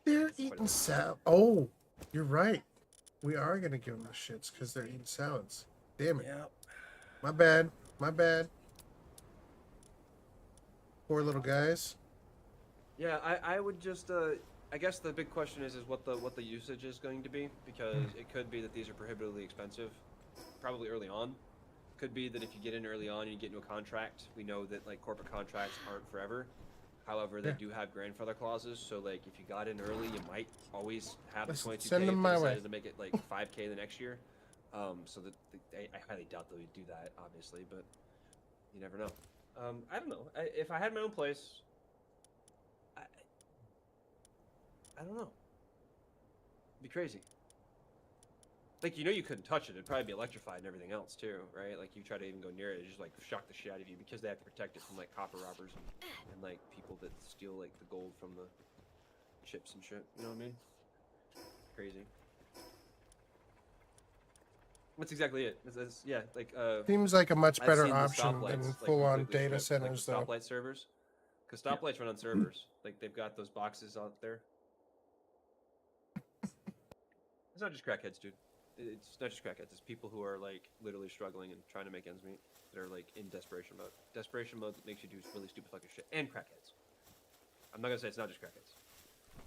They're quite a eating bit. salad. Oh, you're right. We are gonna give them the shits because they're eating salads. Damn it. Yeah. My bad. My bad. Poor little guys. Yeah, I would just I guess the big question is what the usage is going to be, because it could be that these are prohibitively expensive, probably early on. Could be that if you get in early on and you get into a contract, we know that like corporate contracts aren't forever. However, they Yeah. do have grandfather clauses, so like if you got in early, you might always have the Listen, 22K send if them they my decided way. to make it like 5K the next year. So that I highly doubt they would do that, obviously, but you never know. I don't know. If I had my own place, I don't know. It'd be crazy. Like, you know, you couldn't touch it. It'd probably be electrified and everything else too, right? Like, you try to even go near it, it just like shock the shit out of you because they have to protect it from like copper robbers and like people that steal like the gold from the chips and shit. You know what I mean? Crazy. That's exactly it. Yeah, like Seems like a much I've better seen the option stoplights, than like, full-on completely data stripped, like, centers, the though. stoplight servers, because stoplights run on servers. Like they've got those boxes out there. It's not just crackheads, dude. It's not just crackheads. It's people who are like literally struggling and trying to make ends meet. That are like in desperation mode. Desperation mode that makes you do really stupid fucking shit. And crackheads. I'm not gonna say it's not just crackheads.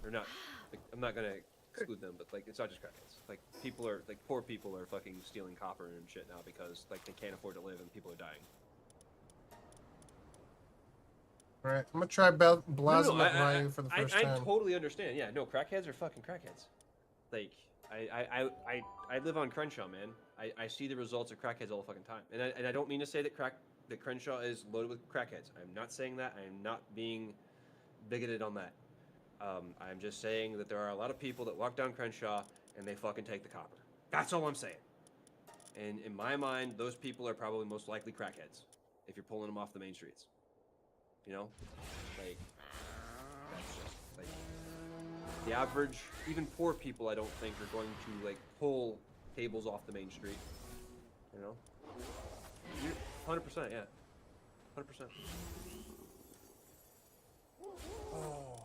They're not. Like, I'm not gonna exclude them, but like it's not just crackheads. Like people are like poor people are fucking stealing copper and shit now because like they can't afford to live and people are dying. All right, I'm gonna try Blossom at I- Ryu for the first I time. totally understand. Yeah, no, crackheads are fucking crackheads. Like, I live on Crenshaw, man. I see the results of crackheads all the fucking time. And I don't mean to say that Crenshaw is loaded with crackheads. I'm not saying that. I'm not being bigoted on that. I'm just saying that there are a lot of people that walk down Crenshaw and they fucking take the copper. That's all I'm saying. And in my mind, those people are probably most likely crackheads if you're pulling them off the main streets. You know? Like, that's just, like, the average, even poor people, I don't think are going to, like, pull tables off the main street. You know? 100%, yeah. 100%. Oh.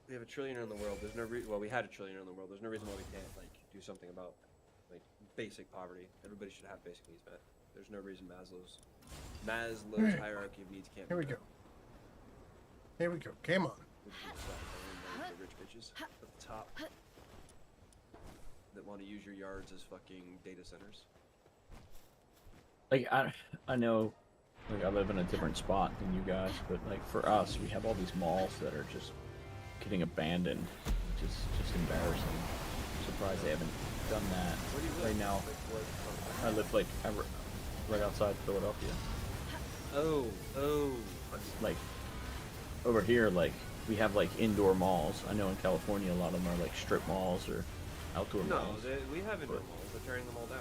We have a trillionaire in the world. There's no well, we had a trillionaire in the world. There's no reason why we can't, like, do something about, like, basic poverty. Everybody should have basic needs met. There's no reason Maslow's Alright. hierarchy of needs can't Here we be go. met. Here we go. Game on. We should just stop telling the rich bitches at the top that want to use your yards as fucking data centers. Like I know, like I live in a different spot than you guys, but like for us, we have all these malls that are just getting abandoned, which is just embarrassing. I'm surprised they haven't done that Where do you live? right now. Like, what? I live like right outside Philadelphia. Oh. Like over here, like we have like indoor malls. I know in California a lot of them are like strip malls or outdoor No, malls. we have indoor malls. They're tearing them all down.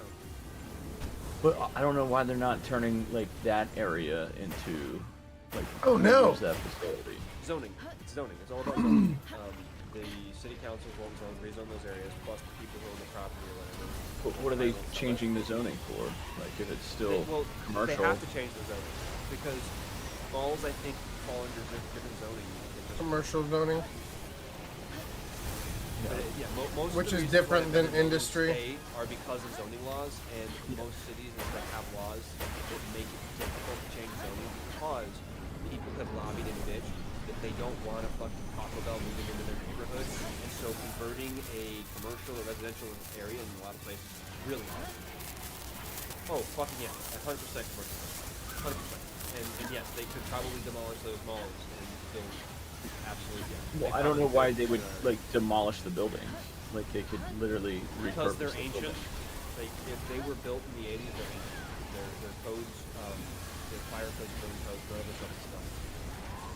But I don't know why they're not turning like that area into like Oh, no. use that facility. Zoning. It's zoning. It's all about zoning. The city councils won't rezone those areas, plus the people who own the property or whatever. But what are they changing the zoning for? Like if it's still Well, commercial. they have to change the zoning because malls, I think, fall under different zoning. Commercial zoning. But yeah, most Which of the is reasons different why than zoning industry. stay are because of zoning laws, and most cities that have laws that make it difficult to change zoning because people have lobbied and bitched that they don't want a fucking Taco Bell moving into their neighborhood, and so converting a commercial or residential area in a lot of places is really hard. Oh, fucking yeah, 100% commercial, 100%. And yes, they could probably demolish those malls and still absolutely. Yeah, Well, they I don't know probably why could, they would like demolish the buildings. Like they could literally because repurpose they're the ancient. building. Like if they were built in the 80s, they're ancient. Their codes, their fire codes, building codes, none of this other stuff.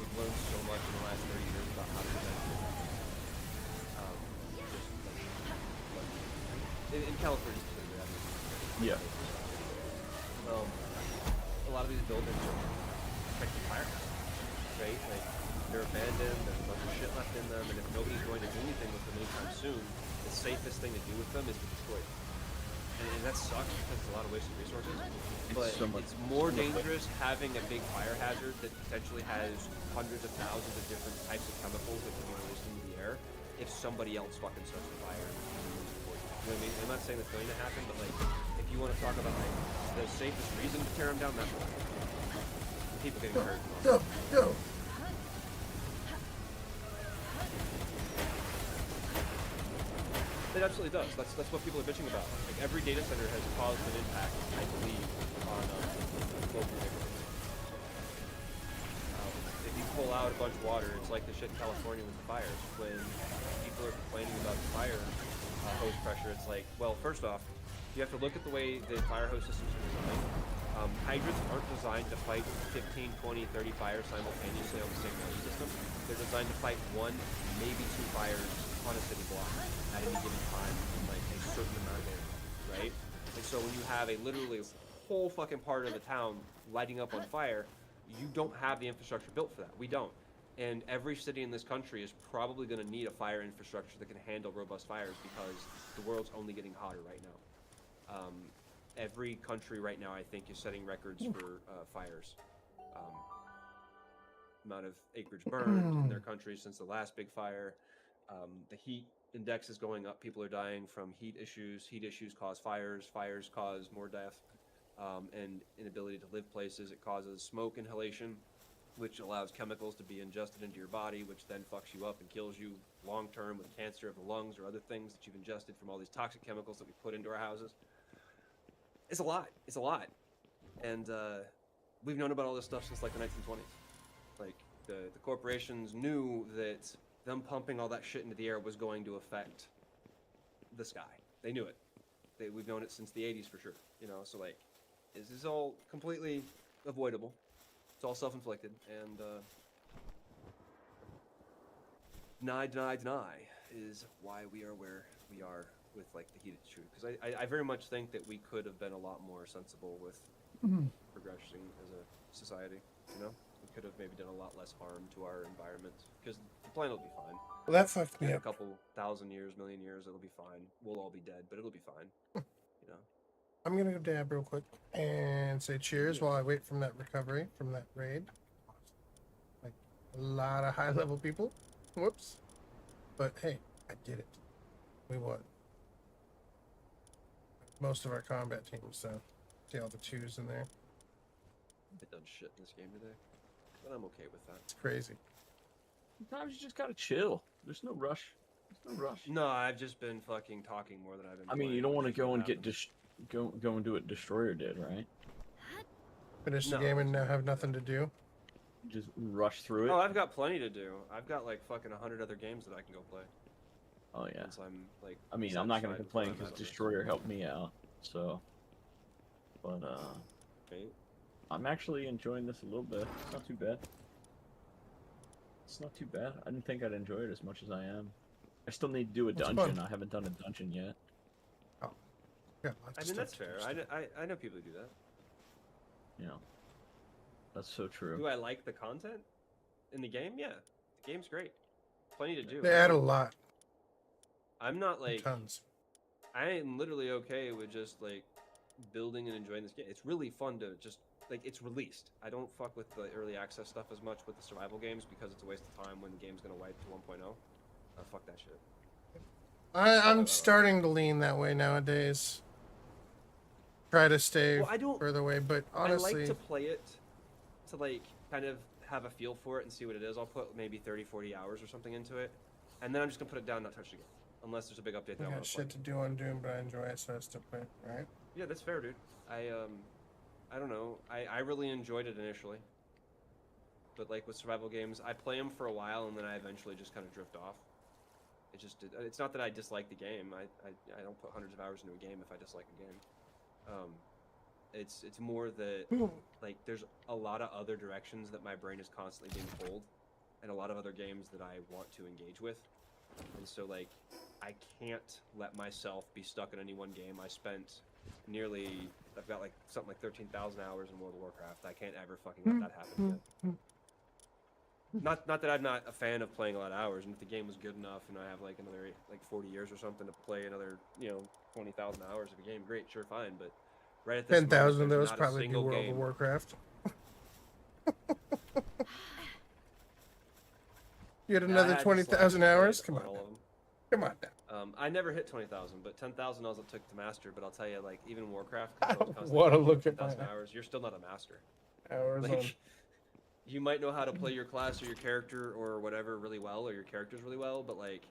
We've learned so much in the last 30 years about how to prevent it. In California specifically, I mean. Yeah. A lot of these buildings are protected fire hazards, right? Like they're abandoned. There's a bunch of shit left in them, and if nobody's going to do anything with them anytime soon, the safest thing to do with them is to destroy them. And that sucks because it's a lot of wasted resources. But so much- it's more dangerous having a big fire hazard that potentially has hundreds of thousands of different types of chemicals that can be released into the air if somebody else fucking starts a fire. You know what I mean? I'm not saying that's going to happen, but like, if you want to talk about like the safest reason to tear them down, that's what people getting hurt. Go. It absolutely does. That's what people are bitching about. Like every data center has caused an impact, I believe, on local neighborhoods. If you pull out a bunch of water, it's like the shit in California with the fires. When people are complaining about the fire hose pressure, it's like, well, first off, you have to look at the way the fire hose systems are designed. Hydrants aren't designed to fight 15, 20, 30 fires simultaneously on the same running system. They're designed to fight one, maybe two fires on a city block at any given time in like a certain amount of area, right? And so when you have a literally whole fucking part of the town lighting up on fire, you don't have the infrastructure built for that. We don't. And every city in this country is probably going to need a fire infrastructure that can handle robust fires because the world's only getting hotter right now. Every country right now, I think, is setting records for fires. Amount of acreage burned in their country since the last big fire. The heat index is going up. People are dying from heat issues. Heat issues cause fires. Fires cause more death and inability to live places. It causes smoke inhalation, which allows chemicals to be ingested into your body, which then fucks you up and kills you long term with cancer of the lungs or other things that you've ingested from all these toxic chemicals that we put into our houses. It's a lot. It's a lot. And we've known about all this stuff since like the 1920s. Like the corporations knew that them pumping all that shit into the air was going to affect the sky. They knew it. We've known it since the 80s for sure. You know, so like, this is all completely avoidable. It's all self-inflicted, and deny is why we are where we are with like the heated truth. Because I very much think that we could have been a lot more sensible with progressing as a society. You know, we could have maybe done a lot less harm to our environment. Because the planet will be fine. Well, that fucked me In a up. couple thousand years, million years, it'll be fine. We'll all be dead, but it'll be fine. You know. I'm gonna go dab real quick and say cheers while I wait from that recovery from that raid. Like a lot of high level people. Whoops. But hey, I did it. We won. Most of our combat teams, so see all the twos in there. I've done shit in this game today, but I'm okay with that. It's crazy. Sometimes you just gotta chill. There's no rush. There's no rush. No, I've just been fucking talking more than I've been. I mean, playing, you don't want to which is go what and get happens. go and do what Destroyer did, right? Finish the No. game and now have nothing to do. Just rush through it. Oh, I've got plenty to do. I've got like fucking 100 other games that I can go play. Oh yeah. Once I'm like. I mean, I'm not gonna satisfied with complain what I'm because at. Destroyer helped me out. So, but Okay. I'm actually enjoying this a little bit. It's not too bad. It's not too bad. I didn't think I'd enjoy it as much as I am. I still need to do a It's fun. dungeon. I haven't done a dungeon yet. Yeah, lots I of mean, stuff that's to do fair. still. I know people who do that. You know, that's so true. Do I like the content in the game? Yeah, the game's great. Plenty to do. They add a lot. I'm not like. Tons. I am literally okay with just like building and enjoying this game. It's really fun to just like it's released. I don't fuck with the early access stuff as much with the survival games because it's a waste of time when the game's gonna wipe to 1.0. Fuck that shit. I'm starting to lean that way nowadays. Try to stay Well, I don't. further away, but honestly, I like to play it to like kind of have a feel for it and see what it is. I'll put maybe 30, 40 hours or something into it, and then I'm just gonna put it down, and not touch it again, unless there's a big update that I I want got to play. shit to do on Doom, but I enjoy it, so I still play it, right? Yeah, that's fair, dude. I don't know. I really enjoyed it initially, but like with survival games, I play them for a while and then I eventually just kind of drift off. It's not that I dislike the game. I don't put hundreds of hours into a game if I dislike a game. It's more that like there's a lot of other directions that my brain is constantly being pulled, and a lot of other games that I want to engage with, and so like I can't let myself be stuck in any one game. I've got like something like 13,000 hours in World of Warcraft. I can't ever fucking let that happen again. Not that I'm not a fan of playing a lot of hours, and if the game was good enough, and I have like another 40 years or something to play another 20,000 hours of a game, great, sure, fine. But right at this 10,000 of moment, those there's not a probably be single World game. of Warcraft. You had Yeah, I another had to 20,000 slash hours? play Come on, all now. of 'em. Come on now. I never hit 20,000, but 10,000 all it took to master. But I'll tell you, like even Warcraft, 'cause I was constantly Wanna playing look at my 10,000 hours, you're still not a master. Hours on. Like, you might know how to play your class or your character or whatever really well, or your characters really well, but like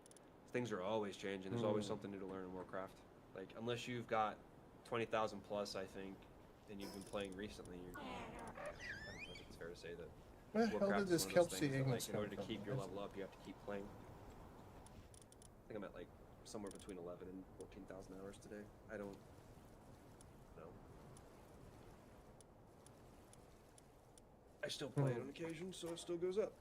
things are always changing. There's always something new to learn in Warcraft. Like unless you've got 20,000 plus, I think, and you've been playing recently, I don't think it's fair to say that. Where the hell Warcraft did is this one of those Kelsey things that, English like, in order to come keep from? your Where's- level up, you have to keep playing. I think I'm at like somewhere between 11 and 14,000 hours today. I don't know. I still play it on occasion, so it still goes up.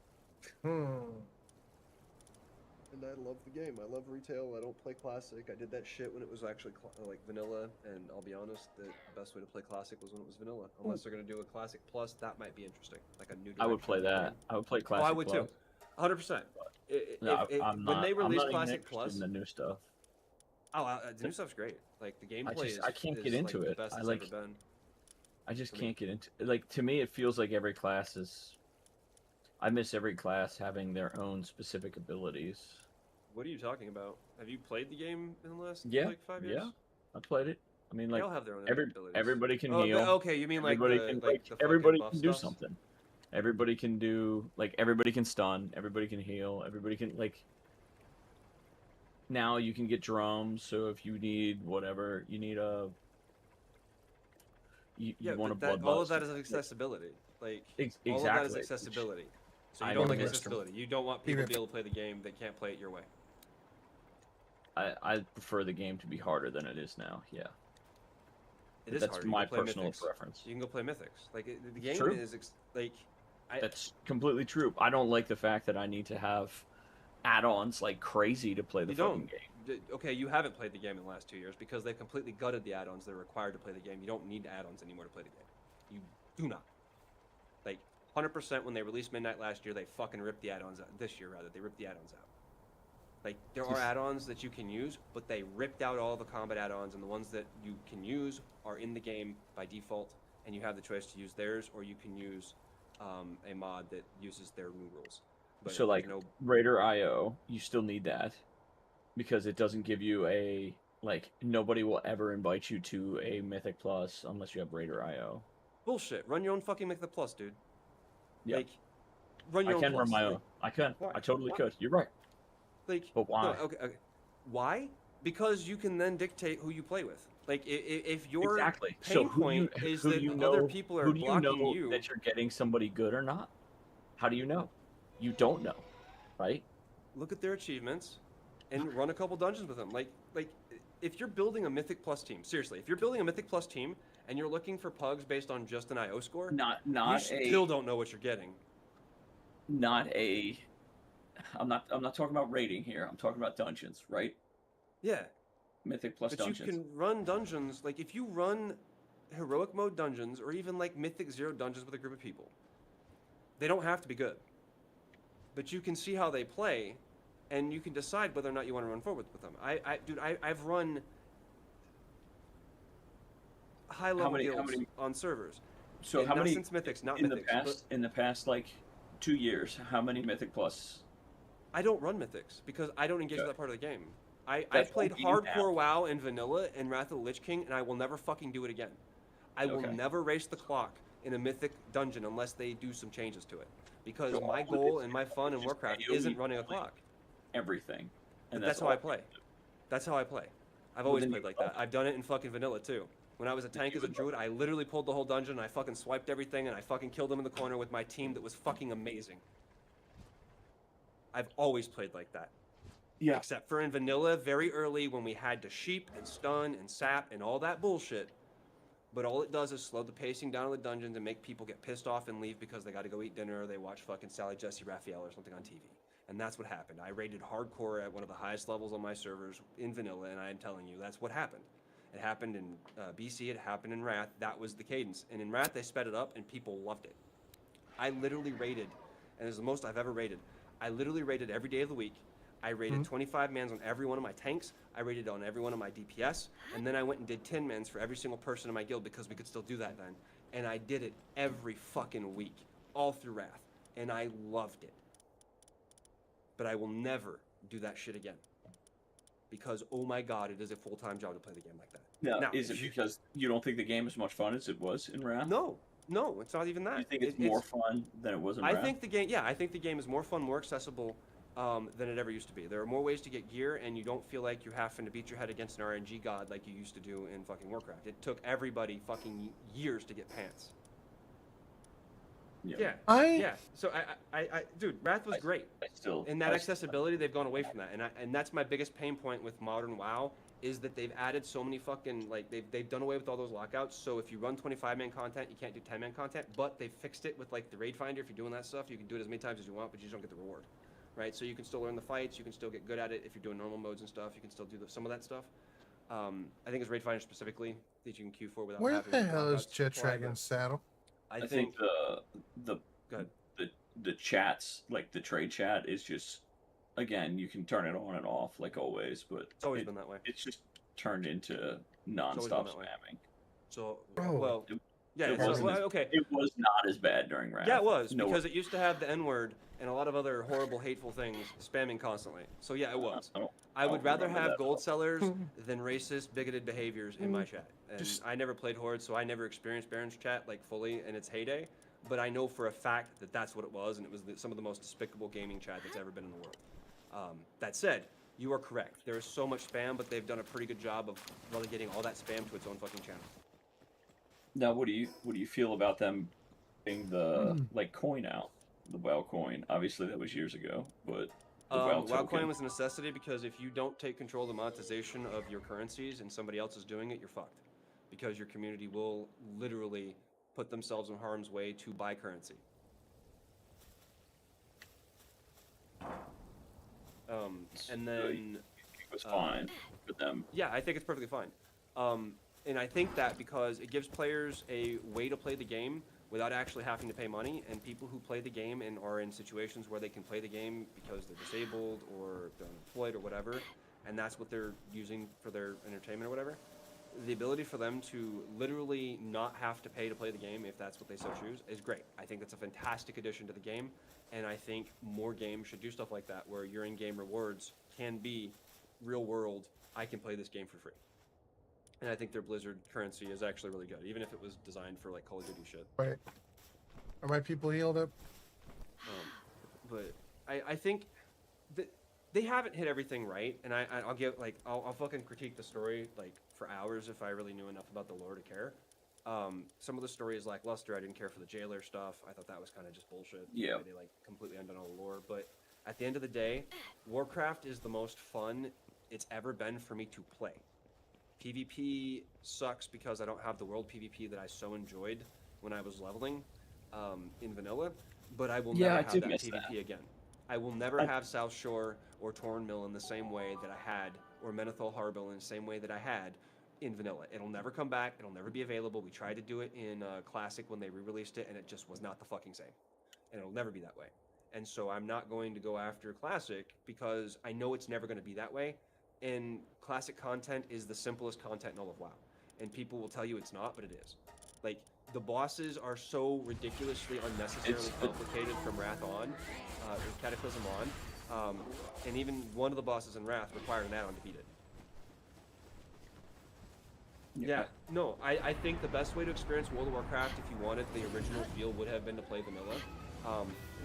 And I love the game. I love retail. I don't play classic. I did that shit when it was actually like vanilla, and I'll be honest, the best way to play classic was when it was vanilla. Unless they're gonna do a classic plus, that might be interesting, like a new. I would direction play of the that. game. I would play Oh, classic. I would too. Plus. 100%. No, When I'm not. they I'm release not even Classic interested Plus, in the new stuff. the new stuff's great. Like the gameplay I can't get is, into like, it. the best I it's like. ever been. I just for me. can't get into. Like to me, it feels like every class is. I miss every class having their own specific abilities. What are you talking about? Have you played the game in the last Yeah, like 5 years? yeah. I played it. I mean, They like all have their own abilities. everybody can Oh, heal. okay, you mean like Everybody the can like the fucking everybody buff can do stuffs? something. Everybody can do everybody can stun. Everybody can heal. Everybody can like. Now you can get drums. So if you need whatever, you need a. You Yeah, want a but bloodlust. all of that is accessibility. Like Exactly. all of that is accessibility. So you I don't know like that's- accessibility. You don't want people to be able to play the game that can't play it your way. I prefer the game to be harder than it is now. Yeah. It is That's harder. You my can play personal Mythics. preference. You can go play Mythics. Like the game True. is like. That's completely true. I don't like the fact that I need to have add-ons like crazy to play the You fucking don't. game. Okay, you haven't played the game in the last 2 years because they completely gutted the add-ons that are required to play the game. You don't need add-ons anymore to play the game. You do not. Like 100% when they released Midnight last year, they fucking ripped the add-ons out. This year, rather, they ripped the add-ons out. Like there are add-ons that you can use, but they ripped out all the combat add-ons, and the ones that you can use are in the game by default, and you have the choice to use theirs, or you can use a mod that uses their new rules. But So like no, Raider IO, you still need that because it doesn't give you a like nobody will ever invite you to a Mythic Plus unless you have Raider IO. bullshit. Run your own fucking Mythic Plus, dude. Yeah. Like, run I your own can plus. run my Like, own. I can. why? I totally Why? could. You're right. Like, But why? No, okay. Why? Because you can then dictate who you play with. Like, if your Exactly. pain So who point do you, is who that do you know, other people are who do you blocking know you, that you're getting somebody good or not? How do you know? You don't know, right? look at their achievements and run a couple dungeons with them. Like, if you're building a Mythic Plus team, seriously, if you're building a Mythic Plus team and you're looking for pugs based on just an IO score, Not you still don't know what you're getting. I'm not talking about rating here. I'm talking about dungeons, right? Yeah. Mythic Plus But dungeons. you can run dungeons, like if you run heroic mode dungeons or even like Mythic Zero dungeons with a group of people, they don't have to be good. But you can see how they play, and you can decide whether or not you want to run forward with them. I've run high level many- guilds how many- on servers. So And how not many since Mythics, not in Mythics. in the past like 2 years? How many Mythic Plus? I don't run Mythics because I don't engage with Okay. that part of the game. I That's played what you hardcore WoW and Vanilla and Wrath of the Lich King, and I will never fucking do it again. I will Okay. never race the clock in a Mythic dungeon unless they do some changes to it. Because So my all of goal it and my fun in just Warcraft AoE isn't running a only. clock. Everything. But that's how all I play. That's how I play. I've Well, always then played you like that. I've done it in fucking Vanilla too. When I was a tank you as a would druid, I literally pulled the whole dungeon and I fucking swiped everything and I fucking killed them in the corner with my team that was fucking amazing. I've always played like that. Yeah. Except for in vanilla, very early when we had to sheep and stun and sap and all that bullshit. But all it does is slow the pacing down of the dungeons and make people get pissed off and leave because they got to go eat dinner or they watch fucking Sally Jesse Raphael or something on TV. And that's what happened. I rated hardcore at one of the highest levels on my servers in vanilla, and I am telling you, that's what happened. It happened in BC, it happened in Wrath. That was the cadence. And in Wrath, they sped it up and people loved it. I literally rated and it's the most I've ever raided. I literally raided every day of the week. I rated 25 mans on every one of my tanks. I rated on every one of my DPS, and then I went and did 10 mans for every single person in my guild because we could still do that then. And I did it every fucking week, all through Wrath, and I loved it. But I will never do that shit again. Because, oh my god, it is a full-time job to play the game like that. Now, is it because you don't think the game is as much fun as it was in Wrath? No, it's not even that. You think it's more fun than it was in Wrath? I think the game is more fun, more accessible than it ever used to be. There are more ways to get gear, and you don't feel like you're having to beat your head against an RNG god like you used to do in fucking Warcraft. It took everybody fucking years to get pants. Yeah. So dude, Wrath was great. In that accessibility, they've gone away from that, and that's my biggest pain point with modern WoW is that they've added so many fucking like they've done away with all those lockouts. So if you run 25-man content, you can't do 10-man content, but they've fixed it with like the raid finder. If you're doing that stuff, you can do it as many times as you want, but you just don't get the reward, right? So you can still learn the fights, you can still get good at it. If you're doing normal modes and stuff, you can still do some of that stuff. I think it's raid finder specifically that you can queue for without Where having the to hell lock is out Jet supply, Dragon's saddle? I think Go ahead. the chats, like the trade chat, is just, again, you can turn it on and off like always, but It's always been that way. it's just turned into nonstop that way. spamming. So, Bro. well, yeah, It so, wasn't well, as- okay. It was not as bad during Wrath. Yeah, it was, No, because it used to have the N-word and a lot of other horrible, hateful things spamming constantly. So yeah, it was. I would don't rather remember have that at gold all. sellers than racist, bigoted behaviors in my chat. And Just- I never played Horde, so I never experienced Baron's chat like fully in its heyday. But I know for a fact that that's what it was, and it was some of the most despicable gaming chat that's ever been in the world. That said, you are correct. There is so much spam, but they've done a pretty good job of relegating all that spam to its own fucking channel. Now, what do you feel about them being the like coin out, the WoW coin? Obviously, that was years ago, but the WoW WoW token. coin was a necessity because if you don't take control of the monetization of your currencies and somebody else is doing it, you're fucked. Because your community will literally put themselves in harm's way to buy currency. And then, it was fine for them. yeah, I think it's perfectly fine. And I think that because it gives players a way to play the game without actually having to pay money, and people who play the game and are in situations where they can play the game because they're disabled or they're unemployed or whatever, and that's what they're using for their entertainment or whatever, the ability for them to literally not have to pay to play the game if that's what they so choose is great. I think that's a fantastic addition to the game, and I think more games should do stuff like that where your in-game rewards can be real world, I can play this game for free. And I think their Blizzard currency is actually really good, even if it was designed for like Call of Duty shit. Wait. Are my people healed up? But I think that they haven't hit everything right, and I'll give like I'll fucking critique the story like for hours if I really knew enough about the lore to care. Some of the story is lackluster. I didn't care for the jailer stuff. I thought that was kind of just bullshit. Yeah. They like completely undone all the lore. But at the end of the day, Warcraft is the most fun it's ever been for me to play. PvP sucks because I don't have the world PvP that I so enjoyed when I was leveling in vanilla, but I will Yeah, never I have did that miss PvP that. again. I will never have South Shore or Torn Mill in the same way that I had, or Menethol Harbor in the same way that I had in vanilla. It'll never come back. It'll never be available. We tried to do it in Classic when they re-released it, and it just was not the fucking same. And it'll never be that way. And so I'm not going to go after Classic because I know it's never going to be that way. And Classic content is the simplest content in all of WoW. And people will tell you it's not, but it is. Like, the bosses are so ridiculously unnecessarily complicated from Wrath on, or Cataclysm on, and even one of the bosses in Wrath required an add-on to beat it. Yeah, no, I think the best way to experience World of Warcraft if you wanted the original feel would have been to play vanilla.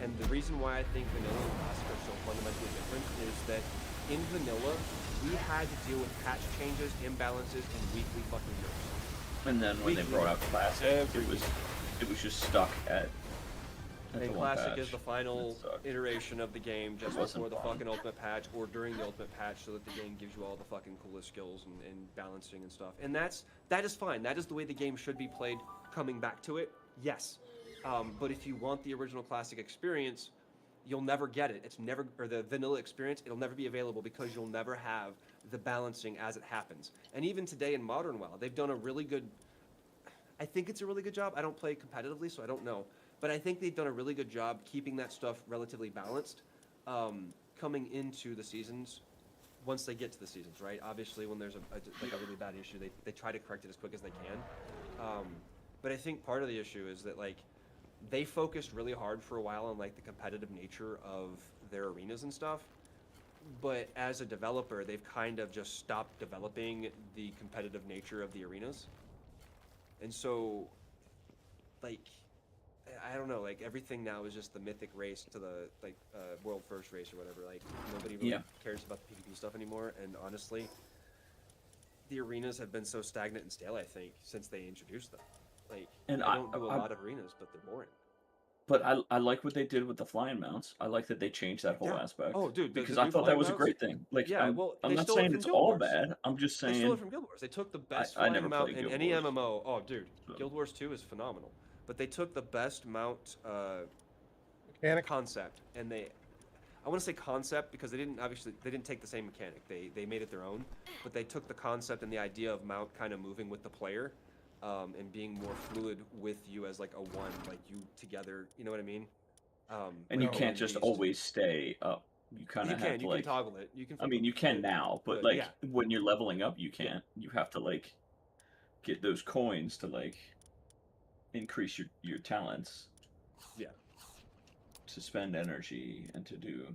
And the reason why I think vanilla and Classic are so fundamentally different is that in vanilla, we had to deal with patch changes, imbalances, and weekly fucking nerfs. And then when they brought out Classic, it was just stuck at the And one Classic patch. is the final That sucked. iteration of the game just wasn't before the fun. fucking ultimate patch or during the ultimate patch so that the game gives you all the fucking coolest skills and balancing and stuff. And that is fine. That is the way the game should be played coming back to it. Yes. But if you want the original Classic experience, you'll never get it. It's never, or the vanilla experience, it'll never be available because you'll never have the balancing as it happens. And even today in Modern WoW, they've done a really good, I think it's a really good job. I don't play competitively, so I don't know. But I think they've done a really good job keeping that stuff relatively balanced, coming into the seasons. Once they get to the seasons, right? Obviously, when there's like a really bad issue, they try to correct it as quick as they can. But I think part of the issue is that like they focused really hard for a while on like the competitive nature of their arenas and stuff. But as a developer, they've kind of just stopped developing the competitive nature of the arenas. And so, like, I don't know, like everything now is just the mythic race to the like world first race or whatever. Like nobody really Yeah. cares about the PvP stuff anymore. And honestly, the arenas have been so stagnant and stale, I think, since they introduced them. Like, And I don't do a I- lot of arenas, but they're boring. But I like what they did with the flying mounts. I like that they changed that whole Yeah. aspect. Oh, dude, because the I new thought that flying was a mounts? great thing. Like, Yeah, I'm, well, I'm they not stole it saying from it's Guild all Wars. bad. I'm just They stole saying it from Guild Wars. They took the best I flying never mount played in Guild any Wars. MMO. Oh, dude, So- Guild Wars 2 is phenomenal. But they took the best mount Mechanic. concept, and I want to say concept because they didn't take the same mechanic. They made it their own, but they took the concept and the idea of mount kind of moving with the player, and being more fluid with you as like a one, like you together. You know what I mean? and like you a can't one just beast. always stay up. You kind You of can have to like. toggle it. You can. I flip mean, it, you can now, but like yeah. when you're leveling up, you can't. You have to like get those coins to like increase your talents. Yeah. To spend energy and to do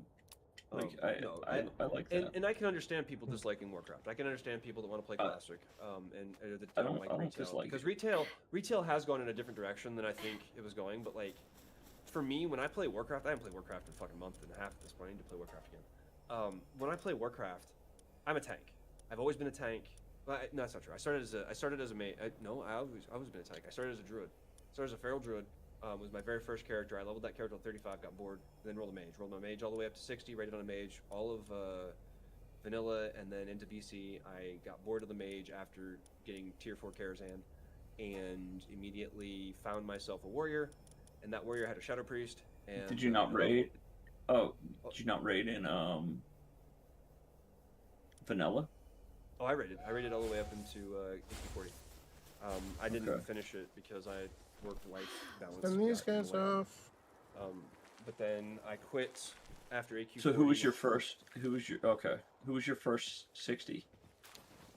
like No, I like that. and I can understand people disliking Warcraft. I can understand people that want to play Classic, and that don't like I don't retail dislike because it. retail has gone in a different direction than I think it was going. But like, for me, when I play Warcraft, I haven't played Warcraft in a fucking month and a half at this point. I need to play Warcraft again. When I play Warcraft, I'm a tank. I've always been a tank. Well, no, that's not true. I started as a mage. No, I always been a tank. I started as a druid. Started as a feral druid. Was my very first character. I leveled that character to 35, got bored, then rolled a mage. Rolled my mage all the way up to 60, rated on a mage, all of vanilla, and then into BC. I got bored of the mage after getting tier 4 Karazhan, and immediately found myself a warrior, and that warrior had a Shadow Priest. And Did you not raid? Oh, did you not raid in vanilla? Oh, I rated all the way up into 40. I didn't Okay. finish it because I work-life balance. Send these got in the guys way. off. But then I quit after AQ. So who was your first? Who was your okay? Who was your first 60?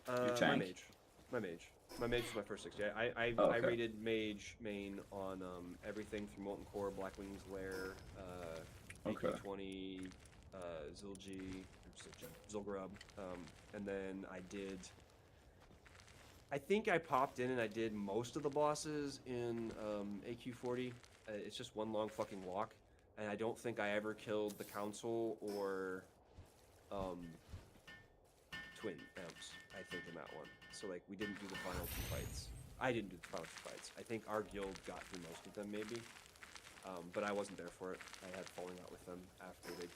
My tank? mage. My mage was my first 60. I Oh, okay. rated mage main on everything from Molten Core, Blackwing's Lair, Okay. AQ20, Zul'Grub, and then I think I popped in and I did most of the bosses in AQ40. It's just one long fucking walk, and I don't think I ever killed the council or twin imps. I think in that one. So like we didn't do the final 2 fights. I didn't do the final 2 fights. I think our guild got through most of them maybe, but I wasn't there for it. I had falling out with them after they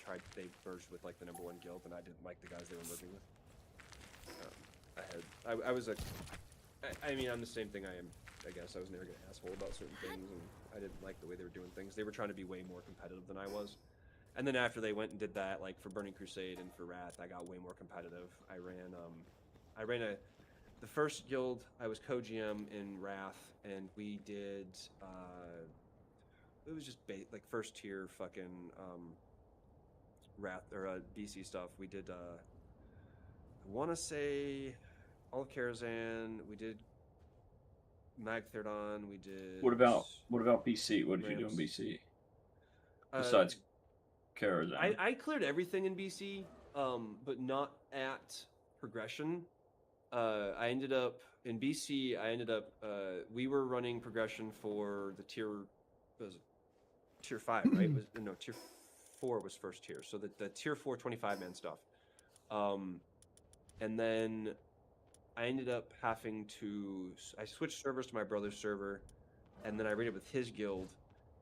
merged with like the #1 guild, and I didn't like the guys they were merging with. I mean, I'm the same thing I am, I guess. I was an arrogant asshole about certain things, and I didn't like the way they were doing things. They were trying to be way more competitive than I was. And then after they went and did that, like for Burning Crusade and for Wrath, I got way more competitive. The first guild, I was co-GM in Wrath, and we did, it was just like first tier fucking Wrath, or BC stuff. We did, I want to say all of Karazhan, we did Magtherdon, we did... What about BC? What did you do in Rams. BC Uh, besides Karazhan? I cleared everything in BC, but not at progression. I ended up in BC. We were running progression for the tier 5, right? No, tier 4 was first tier. So the tier 4 25-man stuff. And then I ended up having to. I switched servers to my brother's server, and then I raided with his guild,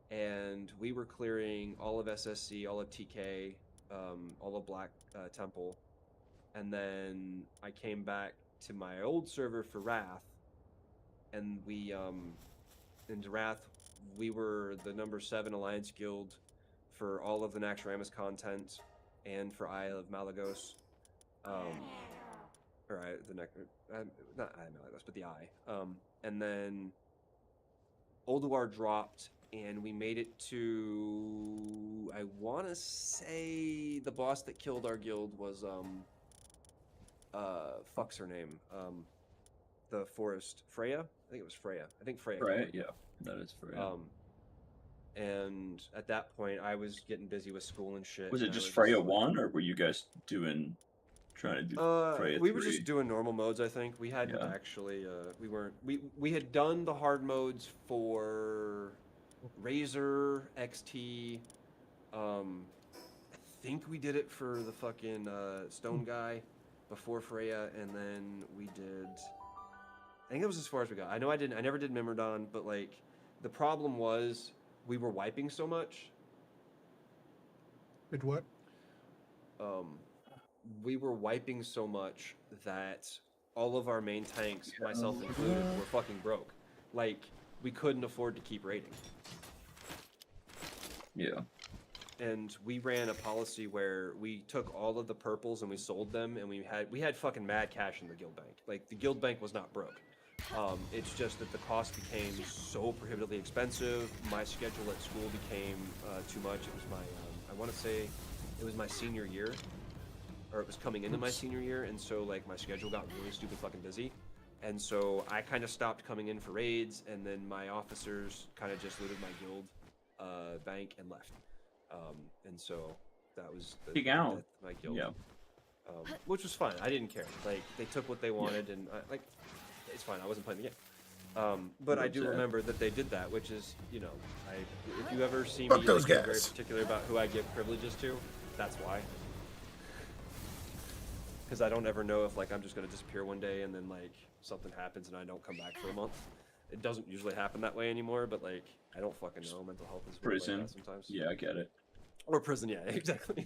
and we were clearing all of SSC, all of TK, all of Black Temple, and then I came back to my old server for Wrath, and we in Wrath we were the #7 Alliance guild for all of the Naxxramas content and for Eye of Malagos, or not Eye of Malagos, but the Eye, and then Ulduar dropped, and we made it to. I want to say the boss that killed our guild was fuck's her name, the forest Freya. I think it was Freya. I think Freya. killed Right? her. Yeah, that is for you. And at that point, I was getting busy with school and shit. Was it and I just was Freya like- 1, or were you guys trying to do Freya we 3? were just doing normal modes. I think we hadn't Yeah. actually. We weren't. We had done the hard modes for Razor XT. I think we did it for the fucking Stone guy before Freya, and then we did. I think that was as far as we got. I know I didn't. I never did Mimrodon, but like, the problem was we were wiping so much. Did what? We were wiping so much that all of our main tanks, myself included, were fucking broke. Like, we couldn't afford to keep raiding. Yeah. And we ran a policy where we took all of the purples and we sold them, and we had fucking mad cash in the guild bank. Like, the guild bank was not broke. It's just that the cost became so prohibitively expensive. My schedule at school became too much. It was my, I want to say, it was my senior year, or it was coming into my senior year, and so like my schedule got really stupid fucking busy, and so I kind of stopped coming in for raids, and then my officers kind of just looted my guild bank and left, and so that was the Kick death out. of my guild. Yeah. Which was fine. I didn't care. Like, they took what they wanted, and like, it's fine. I wasn't playing the game. But I do Sad. remember that they did that, which is, you know, if you ever see me Fuck those like, get very guys. particular about who I give privileges to, that's why. Because I don't ever know if like I'm just gonna disappear one day and then like something happens and I don't come back for a month. It doesn't usually happen that way anymore, but like I don't fucking know. Mental health is weird like Prison. that sometimes. Yeah, I get it. Or prison, yeah, exactly.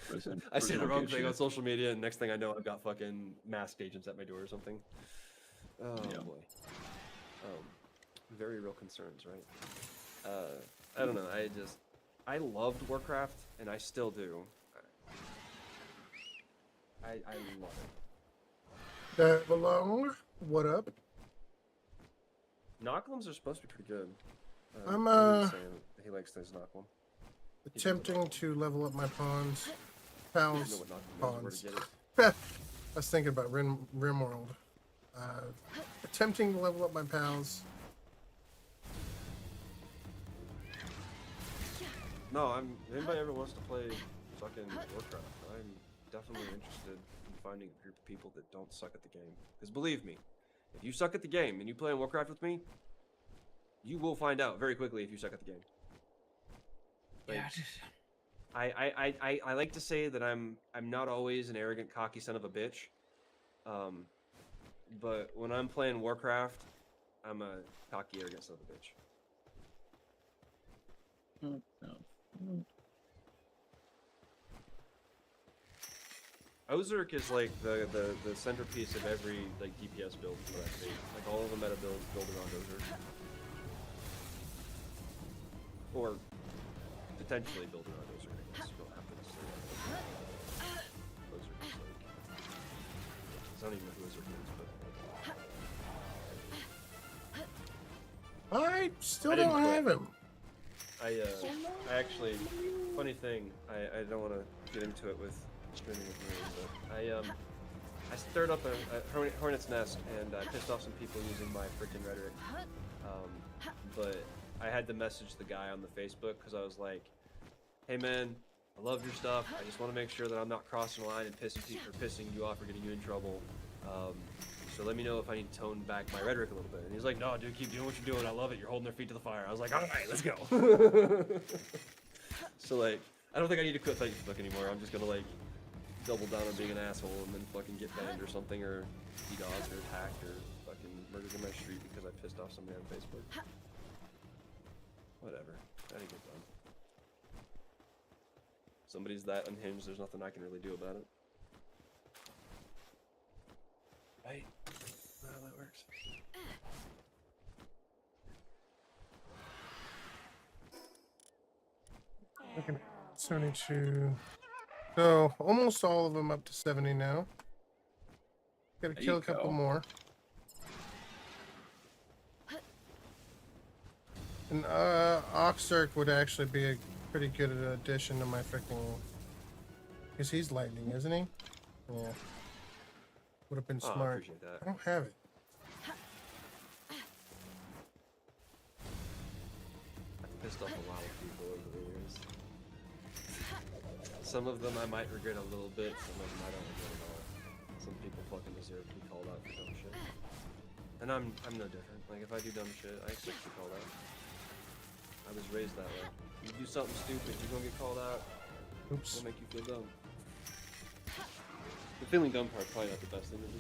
Prison. I say Prison the will wrong get thing you. on social media, and next thing I know, I've got fucking masked agents at my door or something. Oh Yeah. boy. Very real concerns, right? I don't know. I loved Warcraft, and I still do. I love it. Belong. What up? Knocklims are supposed to be pretty good. I'm, William's saying that he likes those Knocklim. Attempting to level up my pawns. I don't know Pals. what Knocklim is, Pawns. where to get it. I was thinking about Rimworld. Attempting to level up my pals. No, if anybody ever wants to play fucking Warcraft, I'm definitely interested in finding a group of people that don't suck at the game. Because believe me, if you suck at the game and you play in Warcraft with me, you will find out very quickly if you suck at the game. Like, I like to say that I'm not always an arrogant, cocky son of a bitch. But when I'm playing Warcraft, I'm a cocky, arrogant son of a bitch. No. Ozark is like the centerpiece of every like DPS build that I see. Like all of the meta builds build around Ozark. Or potentially build around Ozark, I guess. You don't have to necessarily have Ozark is like I don't even know who Ozark is, but I still I didn't don't quit. have him. I actually, funny thing, I don't want to get into it with streaming with me, but I stirred up a hornet's nest and I pissed off some people using my freaking rhetoric. But I had to message the guy on the Facebook because I was like, "Hey man, I love your stuff. I just want to make sure that I'm not crossing the line and pissing you off or getting you in trouble. So let me know if I need to tone back my rhetoric a little bit." And he's like, "No, dude, keep doing what you're doing. I love it. You're holding their feet to the fire." I was like, "All right, let's go." So like, I don't think I need to quit Facebook anymore. I'm just gonna like double down on being an asshole and then fucking get banned or something, or DDoSed or attacked or fucking murdered in my street because I pissed off somebody on Facebook. Whatever. I didn't get done. Somebody's that unhinged. There's nothing I can really do about it. Right. That's how that works. Okay, 72. So almost all of them up to 70 now. Gotta There kill you a couple go. more. And Oxark would actually be a pretty good addition to my freaking. Because he's lightning, isn't he? Yeah. Would have been Oh, I smart. appreciate that. I don't have it. I've pissed off a lot of people over the years. Some of them I might regret a little bit, some of them I don't regret at all. Some people fucking deserve to be called out for dumb shit. And I'm no different. Like, if I do dumb shit, I expect to be called out. I was raised that way. You do something stupid, you're gonna get called out. Oops. It'll make you feel dumb. The feeling dumb part's probably not the best thing to do.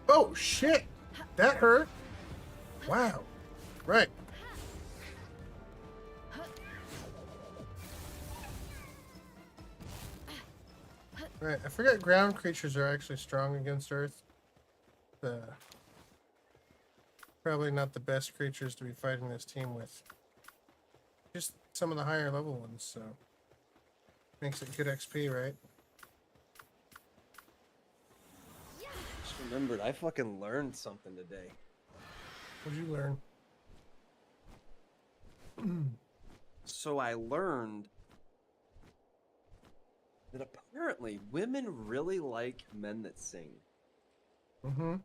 Oh shit! That hurt. Wow. Right. Right. I forget ground creatures are actually strong against Earth. Probably not the best creatures to be fighting this team with. Just some of the higher level ones, so makes it good XP, right? Just remembered, I fucking learned something today. What'd you learn? So I learned that apparently women really like men that sing. Mm-hmm.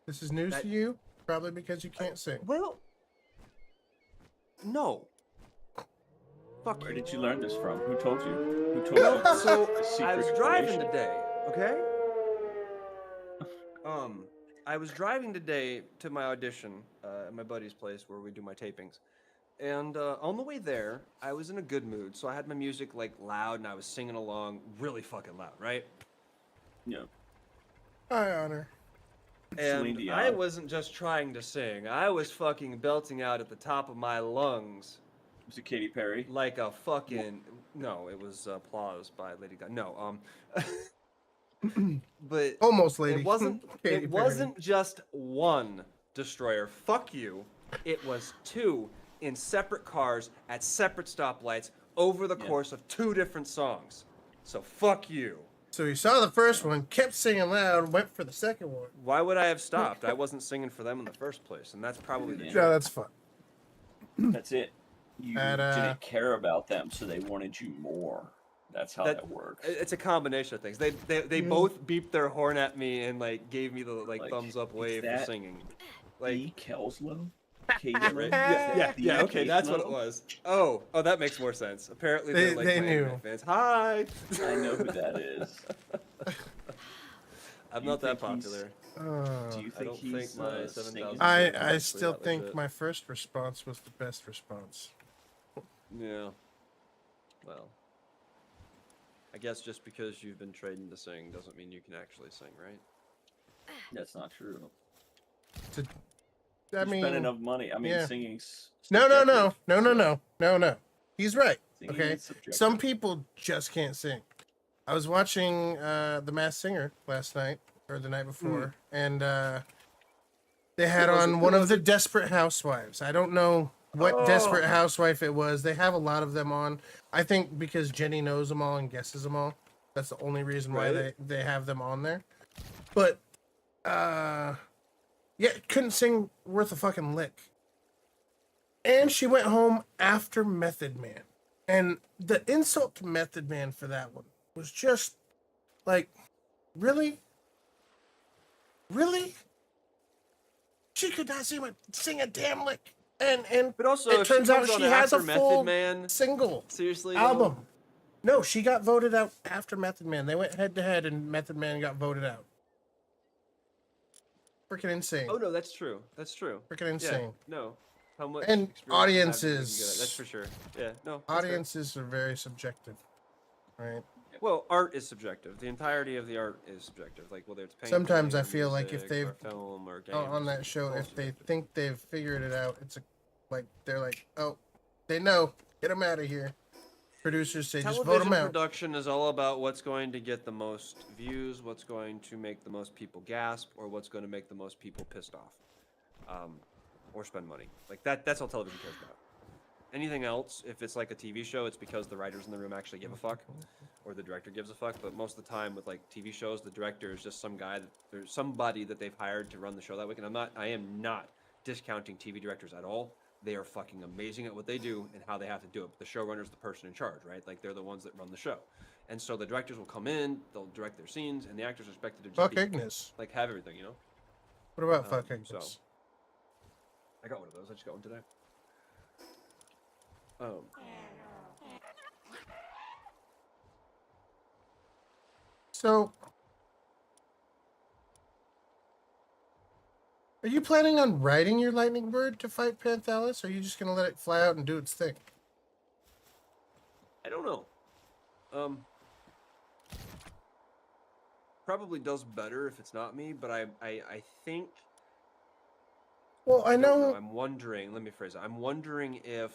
This is news That- to you, probably because you can't sing. Well, no. Fuck Where you. did you learn this from? Who told you? Who told Well, you? so This I was secret driving information? today, okay? I was driving today to my audition at my buddy's place where we do my tapings. And on the way there, I was in a good mood, so I had my music like loud and I was singing along really fucking loud, right? Yeah. High honor. Celine And I Dion. wasn't just trying to sing, I was fucking belting out at the top of my lungs Was it Katy Perry? like a fucking. No, it was Applause by Lady Gaga. No, but Almost lady. it wasn't. Katy It Perry. wasn't just one destroyer. Fuck you. It was two in separate cars at separate stoplights over the Yeah. course of two different songs. So fuck you. So you saw the first one, kept singing loud, went for the second one. Why would I have stopped? I wasn't singing for them in the first place, and that's probably the Yeah. Yeah, truth. that's fun. That's it. You And, didn't care about them, so they wanted you more. That's how that works. It's a combination of things. They both beeped their horn at me and like gave me the like thumbs up is wave for that singing. Like Like Kelslow? right? Yeah. Okay, that's what it was. Oh, that makes more sense. Apparently they're like They my knew. internet fans. Hi. I know who that is. I'm Do you not that think he's- popular. Do you I think don't he's think my singing? 7,000 I actually still that think legit. my first response was the best response. Yeah. Well, I guess just because you've been trained to sing doesn't mean you can actually sing, right? That's not true. I You mean, spend enough money. I mean, yeah. singing's no. subjective, so He's right. singing Okay, is subjective. some people just can't sing. I was watching The Masked Singer last night or the night before, and they had was it? on Who one of was the Desperate Housewives. I don't know what Desperate Housewife it was. They have a lot of them on. I think because Jenny knows them all and guesses them all. That's the only reason why Right. they have them on there. But yeah, couldn't sing worth a fucking lick. And she went home after Method Man. And the insult to Method Man for that one was just like, really? Really? She could not sing a damn lick. And But also, it if turns she out comes on she has a after full Method Man, single seriously, though? album. No, she got voted out after Method Man. They went head to head, and Method Man got voted out. Freaking insane. Oh no, that's true. That's true. Freaking insane. Yeah, no. How much And experience you have to be good at- audiences. That's for sure. Yeah, no. that's fair. Audiences are very subjective, right? Well, art is subjective. The entirety of the art is subjective. Like whether it's painting, Sometimes I or feel like if music, they've- or film or games, On that show, it's all if they subjective. think they've figured it out, it's they're like, oh, they know, get them out of here. Producers say, just vote Television them out. production is all about what's going to get the most views, what's going to make the most people gasp, or what's going to make the most people pissed off, or spend money. Like that's all television cares about. Anything else, if it's like a TV show, it's because the writers in the room actually give a fuck, or the director gives a fuck. But most of the time with like TV shows, the director is just some guy there's somebody that they've hired to run the show that week. And I am not discounting TV directors at all. They are fucking amazing at what they do and how they have to do it. But the showrunner's the person in charge, right? Like they're the ones that run the show. And so the directors will come in, they'll direct their scenes, and the actors are expected to just Fuck be, Ignis. like have everything, you know? What about fuck so- Ignis? I got one of those. I just got one today. So, are you planning on riding your lightning bird to fight Panthalis, or are you just gonna let it fly out and do its thing? I don't know. Probably does better if it's not me, but I think. Well, I don't know. I'm wondering. Let me phrase it. I'm wondering if,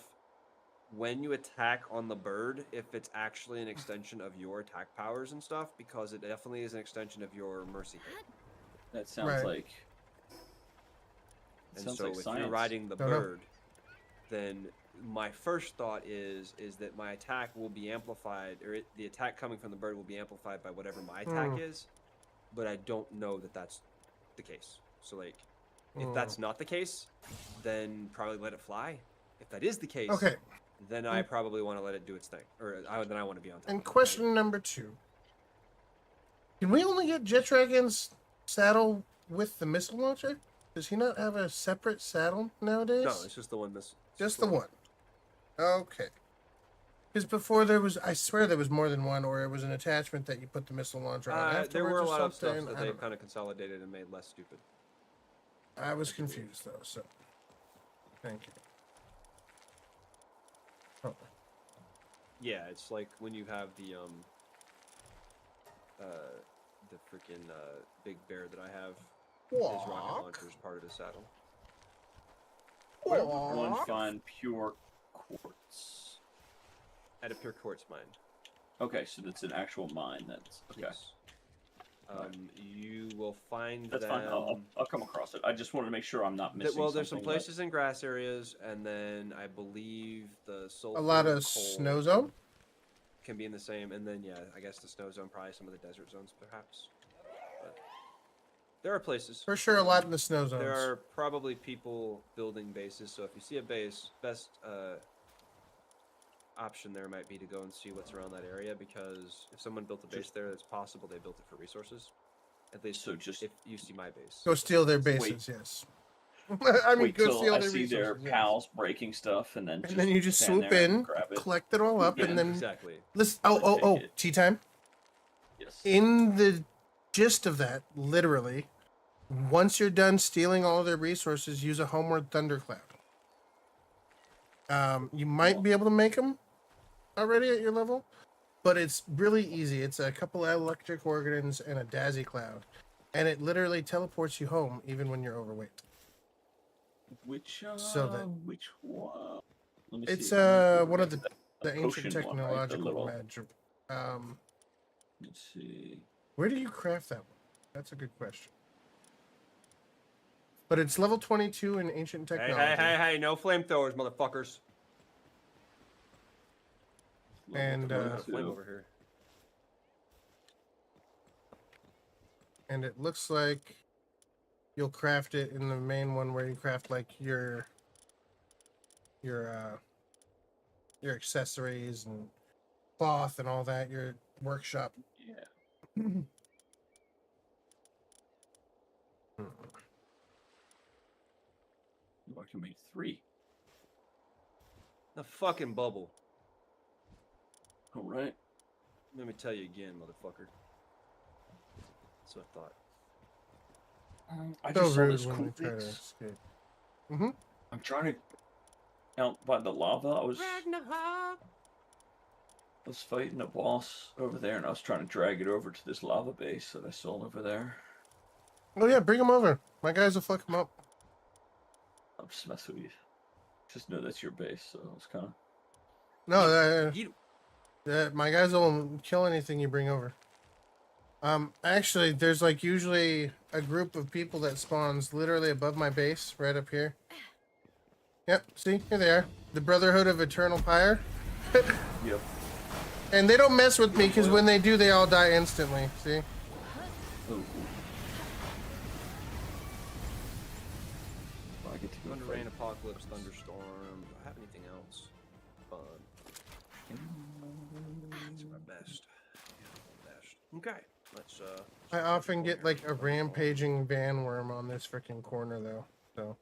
when you attack on the bird, if it's actually an extension of your attack powers and stuff, because it definitely is an extension of your mercy hit. That sounds Right. like. And sounds so like if you're science. riding the Don't know. bird, then my first thought is that my attack will be amplified, or the attack coming from the bird will be amplified by whatever my attack is. But I don't know that that's the case. So like, if that's not the case, then probably let it fly. If that is the case, Okay. then I probably want to let it do its thing, or then I want to be on top. And of it, right? question number 2: can we only get Jet Dragon's saddle with the missile launcher? Does he not have a separate saddle nowadays? No, it's just the one. Just the one. Okay. Because before I swear there was more than one, or it was an attachment that you put the missile launcher on afterwards There were a or lot of stuff something. that I they don't know. kind of consolidated and made less stupid. I was confused though, so thank you. Oh, Yeah, it's like when you have the freaking big bear that I have. His rocket Walk. launcher is part of his saddle. Where would one find pure quartz? At a pure quartz mine. Okay, so that's an actual mine. That's okay. Yes. You will find That's them. fine. I'll come across it. I just wanted to make sure I'm not missing. Well, there's some something, but- places in grass areas, and then I believe the sulfur a lot of coal snow zone. can be in the same, and then yeah, I guess the snow zone, probably some of the desert zones, perhaps. But there are places. For sure, a lot in the snow zones. There are probably people building bases, so if you see a base, best option there might be to go and see what's around that area, because if someone built a base there, it's possible they built it for resources. At least So just- if you see my base. Go steal their Wait. bases, yes. I mean, Wait go till steal I their see their resources. yes. pals breaking stuff, and then And then you just stand swoop there and in, grab it. collect it all up, Yeah, and then Exactly. listen. Take it. Tea time. Yes. In the gist of that, literally, once you're done stealing all their resources, use a homeward thundercloud. You might be able to make them already at your level, but it's really easy. It's a couple of electric organs and a daisy cloud, and it literally teleports you home even when you're overweight. Which So that- which one? Let me It's see. one of the The ancient potion one, right? The technological little- magic. Let's see. Where do you craft that one? That's a good question. But it's level 22 in ancient Hey, technology. hey, no flamethrowers, motherfuckers. And, Got a Two. flame over here. And it looks like you'll craft it in the main one where you craft like your accessories and cloth and all that, your workshop. Yeah. I can make 3. A fucking bubble. All right. Let me tell you again, motherfucker. That's what I thought. I So just saw rude this when cool they try to fix. escape. Mm-hmm. I'm trying to out by the lava. I was fighting a boss over there, and I was trying to drag it over to this lava base that I saw over there. Oh yeah, bring him over. My guys will fuck him up. I'm just messing with you. Just know that's your base, so it's kind of. No, You, my guys will kill anything you bring over. Actually, there's like usually a group of people that spawns literally above my base, right up here. Yep, see, here they are. The Brotherhood of Eternal Pyre. Yep. And they don't mess with me because when they do, they all die instantly. See? Oh. I get to go Thunder fight. Rain, Apocalypse, Thunderstorm. Do I have anything else? Fun. That's my best. Okay, let's I often get like a rampaging bandworm on this freaking corner though. So,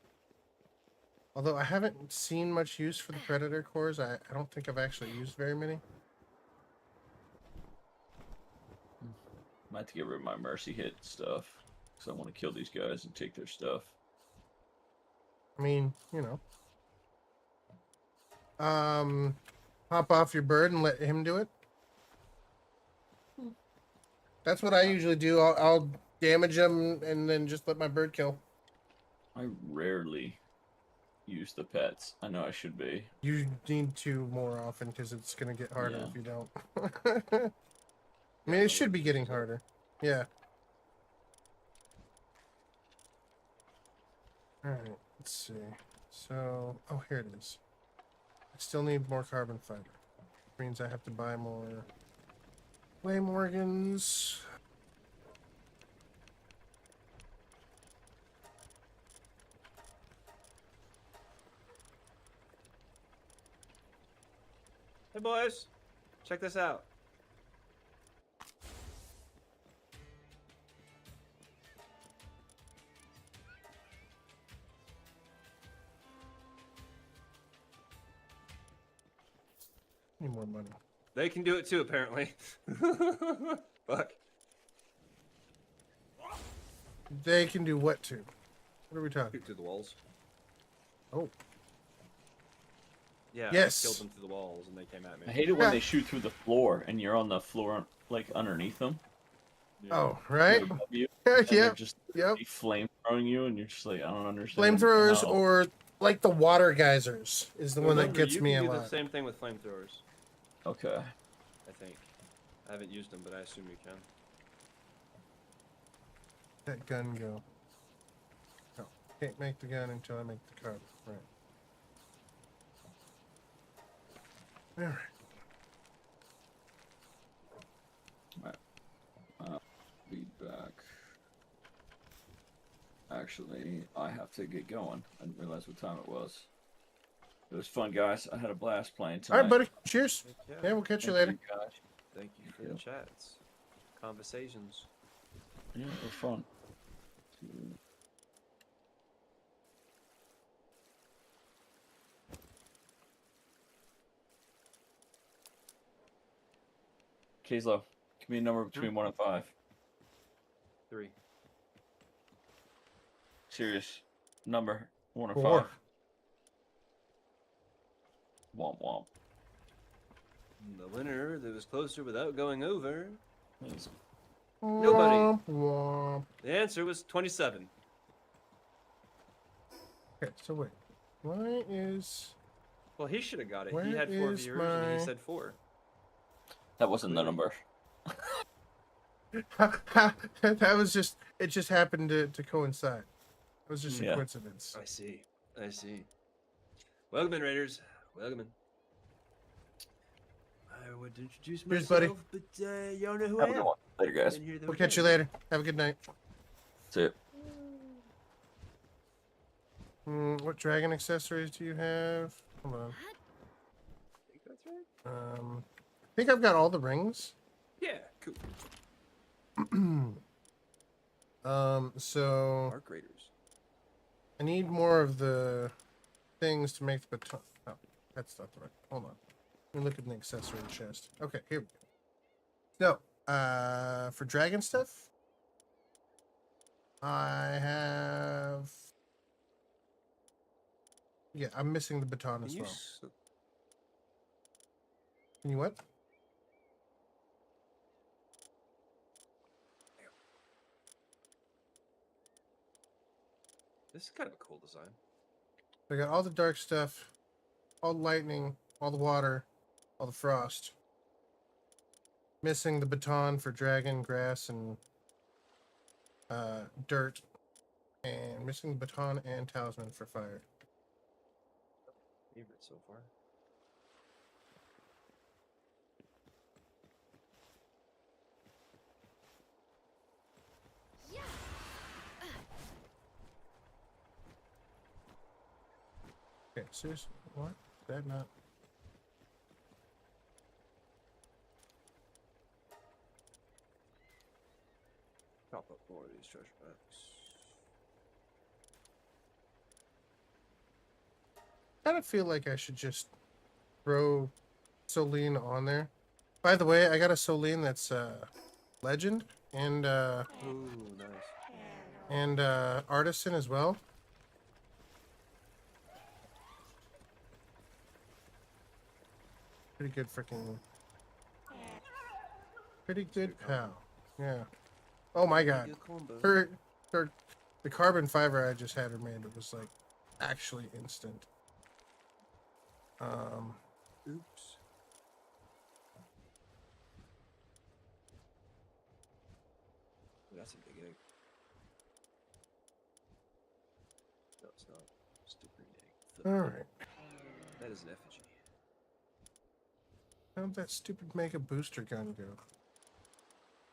although I haven't seen much use for the predator cores, I don't think I've actually used very many. Might have to get rid of my mercy hit stuff because I want to kill these guys and take their stuff. I mean, hop off your bird and let him do it. That's what I usually do. I'll damage him and then just let my bird kill. I rarely use the pets. I know I should be. You need to more often because it's gonna get harder Yeah. if you don't. I mean, it should be getting harder. Yeah. All right. Let's see. So, oh, here it is. I still need more carbon fiber. Which means I have to buy more Claymorgans. Hey boys, check this out. Need more money. They can do it too, apparently. Fuck. They can do what to? What are we talking? Shoot through the walls. Oh, Yeah, Yes. I killed them through the walls and they came at me. I hate it when Yeah. they shoot through the floor and you're on the floor, like underneath them. oh, right. They're above you, and they're Yep. just Yep. flame throwing you, and you're just like, I don't understand. Flamethrowers how. or like the water geysers is the one that Remember, gets you me can a do the lot. same thing with flamethrowers, Okay. I think. I haven't used them, but I assume you can. That gun go? No, can't make the gun until I make the carbon. Right. All right. Be back. Actually, I have to get going. I didn't realize what time it was. It was fun, guys. I had a blast playing All tonight. right, buddy. Cheers. Heck Yeah, we'll catch you Thank later. guys. Thank you for the chats. Conversations. Yeah, it was fun. Kayslow, give me a number between 1 and 5. 3. Serious number 1 or 4. 5. Womp womp. The winner that was closer without going over. Amazing. Nobody. Womp, womp. The answer was 27. Okay, so wait. Why is Well, he should have got it. Where he had 4 is viewers and my- he said 4. That wasn't the number. that was just it just happened to coincide. It was just a Yeah. coincidence. I see. I see. Welcome in, Raiders. Welcome in. I would introduce Cheers, myself, buddy. but you don't know who Have I a good am. one. Later, guys. And here We'll catch you later. Have a good night. See ya. What dragon accessories do you have? Hold on. I think that's right. I think I've got all the rings. Yeah, cool. So Arc Raiders. I need more of the things to make the baton. Oh, that's not the right. Hold on. Let me look at the accessory chest. Okay, here we go. So, for dragon stuff, I have. Yeah, I'm missing the baton Can as you well. Can you what? This is kind of a cool design. I got all the dark stuff, all the lightning, all the water, all the frost. Missing the baton for dragon, grass, and dirt. And missing the baton and talisman for fire. Favorite so far. Yeah. Okay, seriously, what? That not? Pop up more of these treasure maps. I kind of feel like I should just throw Solene on there. By the way, I got a Solene that's legend and Ooh, nice. artisan as well. Pretty good freaking. Pretty good pal. Yeah. Oh my god. Good combo. Her the carbon fiber I just had her made, it was like actually instant. Oops. That's a big egg. No, it's not. Stupid egg. Alright. That is an effigy. How'd that stupid mega booster gun go?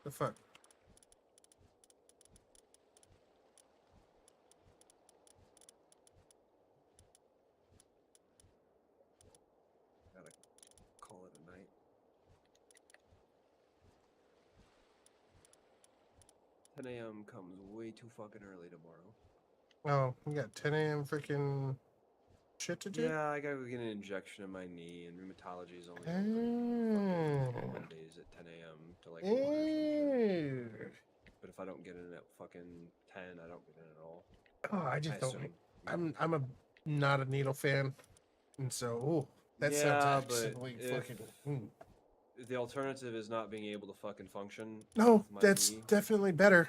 The fuck? Gotta call it a night. 10 a.m. comes way too fucking early tomorrow. Oh, we got 10 a.m. freaking shit to do? Yeah, I gotta go get an injection in my knee, and rheumatology is only open fucking Oh. Mondays at 10 a.m. to like 1 or some shit. Ew. But if I don't get in at fucking 10, I don't get in at all. Oh, I just I don't. assume. I'm a not a needle fan, and so ooh, that Yeah, sounds but absolutely if- fucking. The alternative is not being able to fucking function. No, with my that's knee. definitely better.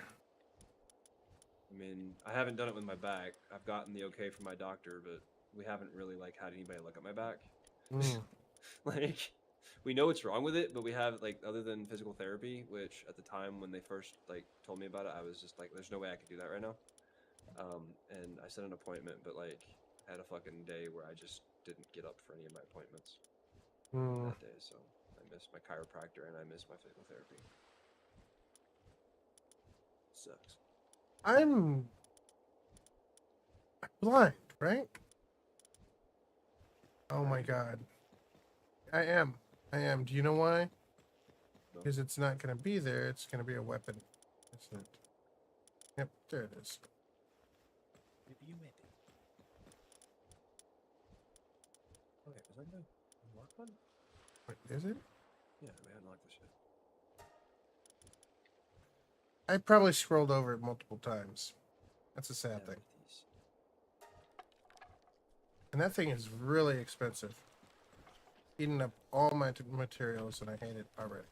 I mean, I haven't done it with my back. I've gotten the okay from my doctor, but we haven't really like had anybody look at my back. Mm. Like, we know what's wrong with it, but we have like other than physical therapy, which at the time when they first like told me about it, I was just like, "There's no way I could do that right now." And I set an appointment, but like, I had a fucking day where I just didn't get up for any of my appointments Mm. that day, so I missed my chiropractor and I missed my physical therapy. Sucks. I'm blind, right? Oh my god. I am. Do you know why? No. Because it's not going to be there. It's going to be a weapon. Isn't it? Yep, there it is. Okay, was I the unlock one? Wait, is it? Yeah, we had unlocked this shit. I probably scrolled over it multiple times. That's a sad Yeah, thing. with these. And that thing is really expensive. Eating up all my materials, and I hate it already.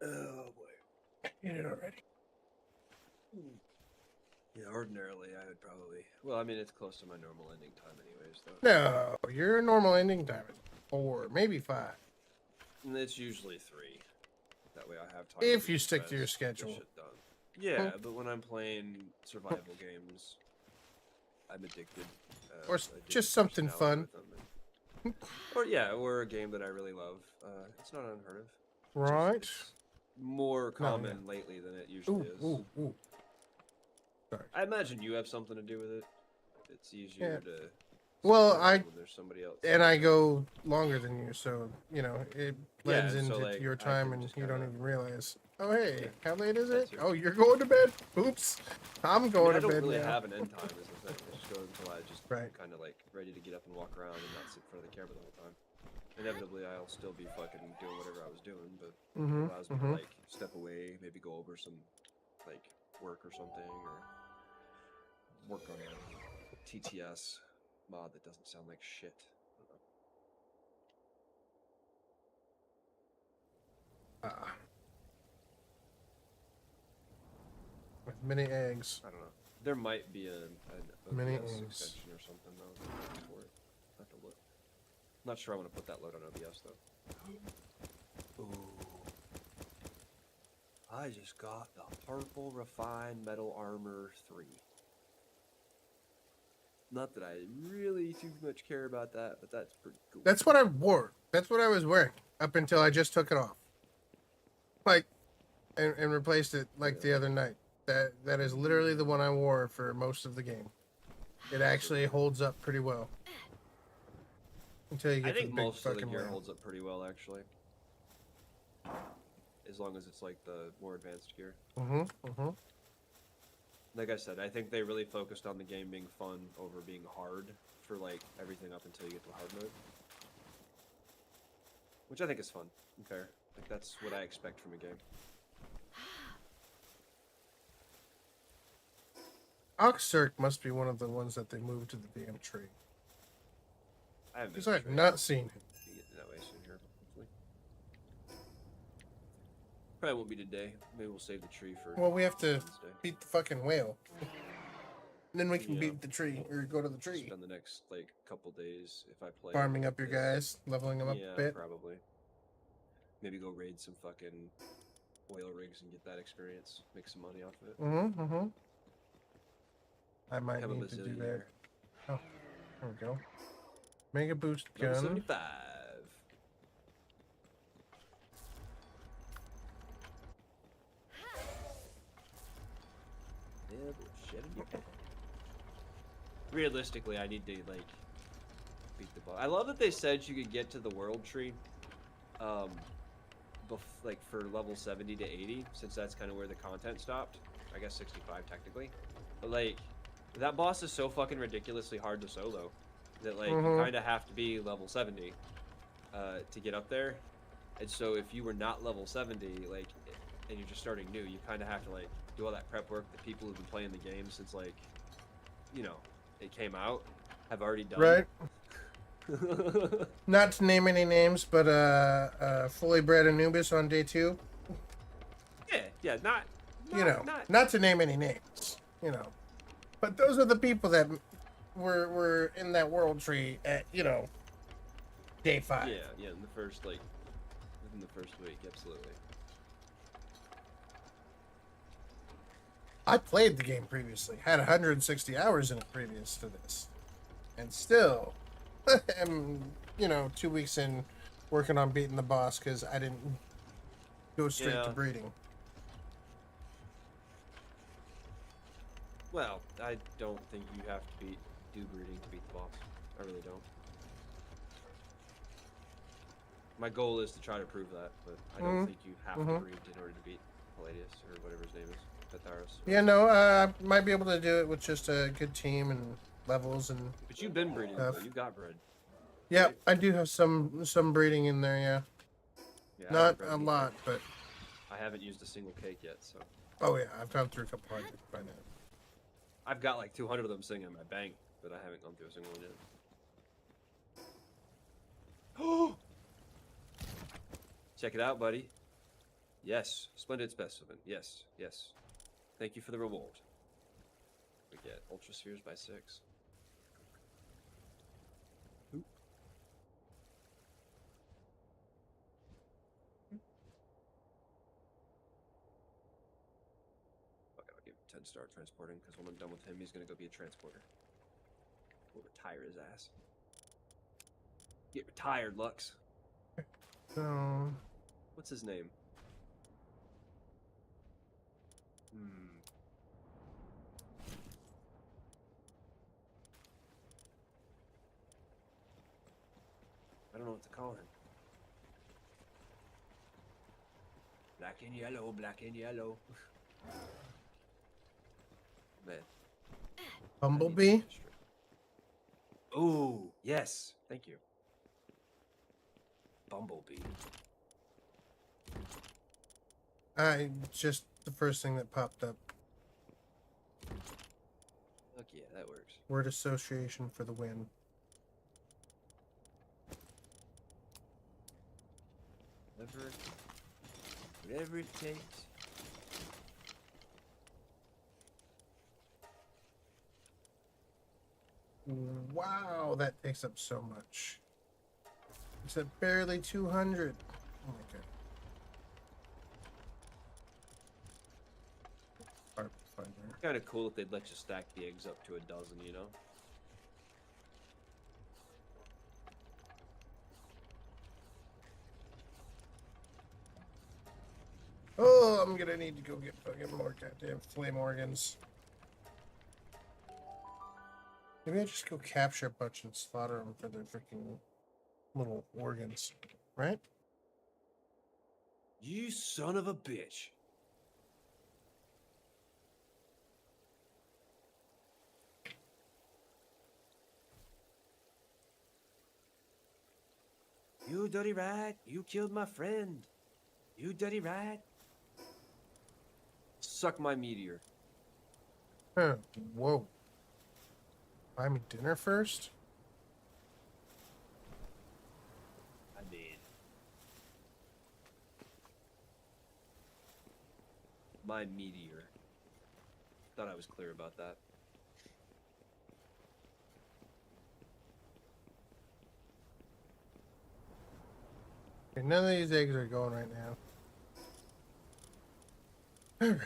Oh boy. I hate it already. Yeah, ordinarily I would probably. Well, I mean, it's close to my normal ending time, anyways. Though. No, your normal ending time is 4, maybe 5. And it's usually 3. That way I have time. If to you stick to your rest, get schedule. shit done. Yeah, but when I'm playing survival games, I'm addicted. Or addicted just something personality fun. with them, or yeah, or a game that I really love. It's not unheard of. Just Right? it's more No, yeah. common lately than it usually is. Ooh. Sorry. I imagine you have something to do with it. It's easier to Well, surprised I when there's somebody else. and I go longer than you, so you know it blends Yeah, so, into like, your I time, can and just you don't kinda- even realize. Oh, hey, Yeah, how late is that it? too. Oh, you're going to bed. Oops, I'm I mean, going I to don't bed really now. have an end time, is the thing. I just go until I just Right. kind of like ready to get up and walk around and not sit in front of the camera the whole time. Inevitably, I'll still be fucking doing whatever I was doing, but it allows me to like step away, maybe go over some like work or something, or work on a TTS mod that doesn't sound like shit. I don't know. With many eggs. I don't know. There might be an Many OBS eggs. extension or something though for it. I have to look. Not sure I want to put that load on OBS though. Ooh. I just got the purple refined metal armor 3. Not that I really too much care about that, but that's pretty cool. That's what I wore. That's what I was wearing up until I just took it off. Like, and replaced it like the other night. That is literally the one I wore for most of the game. It actually holds up pretty well. Until you I get to the think big most of the fucking gear whale. holds up pretty well actually. As long as it's like the more advanced gear. Like I said, I think they really focused on the game being fun over being hard for like everything up until you get to hard mode. Which I think is fun and fair. Like that's what I expect from a game. Oxcirc must be one of the ones that they moved to the damn tree. I haven't Because been I've to not seen it. Be getting that way soon here, hopefully. Probably won't be today. Maybe we'll save the tree for Well, we have to Wednesday. beat the fucking whale. And then we can Yeah. beat the tree, or go to the tree. Spend the next like couple days if I play. Farming up your this. guys, leveling them up Yeah, a bit. probably. Maybe go raid some fucking oil rigs and get that experience. Make some money off of it. I might Have a need to do that. bazillionaire. Oh, there we go. Mega boost Level gun. 75. Level 75. Realistically, I need to like beat the boss. I love that they said you could get to the world tree, like for level 70 to 80, since that's kind of where the content stopped. I guess 65 technically, but like that boss is so fucking ridiculously hard to solo that like you kind of have to be level 70 to get up there. And so if you were not level 70, like, and you're just starting new, you kind of have to like do all that prep work that people who've been playing the game since like, you know, it came out have already done. Right. Not to name any names, but fully bred Anubis on day 2. Yeah, not You know, not to name any names. You know, but those are the people that were in that world tree at day 5. Yeah, in the first like within the first week, absolutely. I played the game previously, had 160 hours in it previous to this, and still am 2 weeks in working on beating the boss because I didn't go straight to Yeah. breeding. Well, I don't think you have to do breeding to beat the boss. I really don't. My goal is to try to prove that, but I don't think you have to breed in order to beat Palladius or whatever his name is, Petharis. Yeah, no, I might be able to do it with just a good team and levels and. But you've been breeding, Tough. though. You got bred. Yeah, I do have some breeding in there. Yeah, Yeah, I not haven't bred a anything. lot, but I haven't used a single cake yet, so oh yeah, I've gone through a couple hundred by now. I've got like 200 of them sitting in my bank, but I haven't gone through a single one yet. Check it out, buddy. Yes, splendid specimen. Yes, yes. Thank you for the reward. We get Ultra Spheres by 6. Oop. Fuck it, I'll give him 10-star transporting, because when I'm done with him, he's gonna go be a transporter. We'll retire his ass. Get retired, Lux. So What's his name? what to call him. Black and yellow, black and yellow. Man. I need Bumblebee? to strip. Ooh, yes. Thank you. Bumblebee. I just the first thing that popped up. Fuck yeah, that works. Word association for the win. Whatever it takes. Wow, that takes up so much. It's at barely 200. Oh my god. Barb finder. Kind of cool if they'd let you stack the eggs up to a dozen, you know? Oh, I'm gonna need to go get fucking more goddamn flame organs. Maybe I just go capture a bunch and slaughter them for their freaking little organs, right? You son of a bitch. You dirty rat. You killed my friend. You dirty rat. Suck my meteor. Huh. Whoa. Buy me dinner first? I mean, my meteor. Thought I was clear about that. Okay, none of these eggs are going right now. Alright,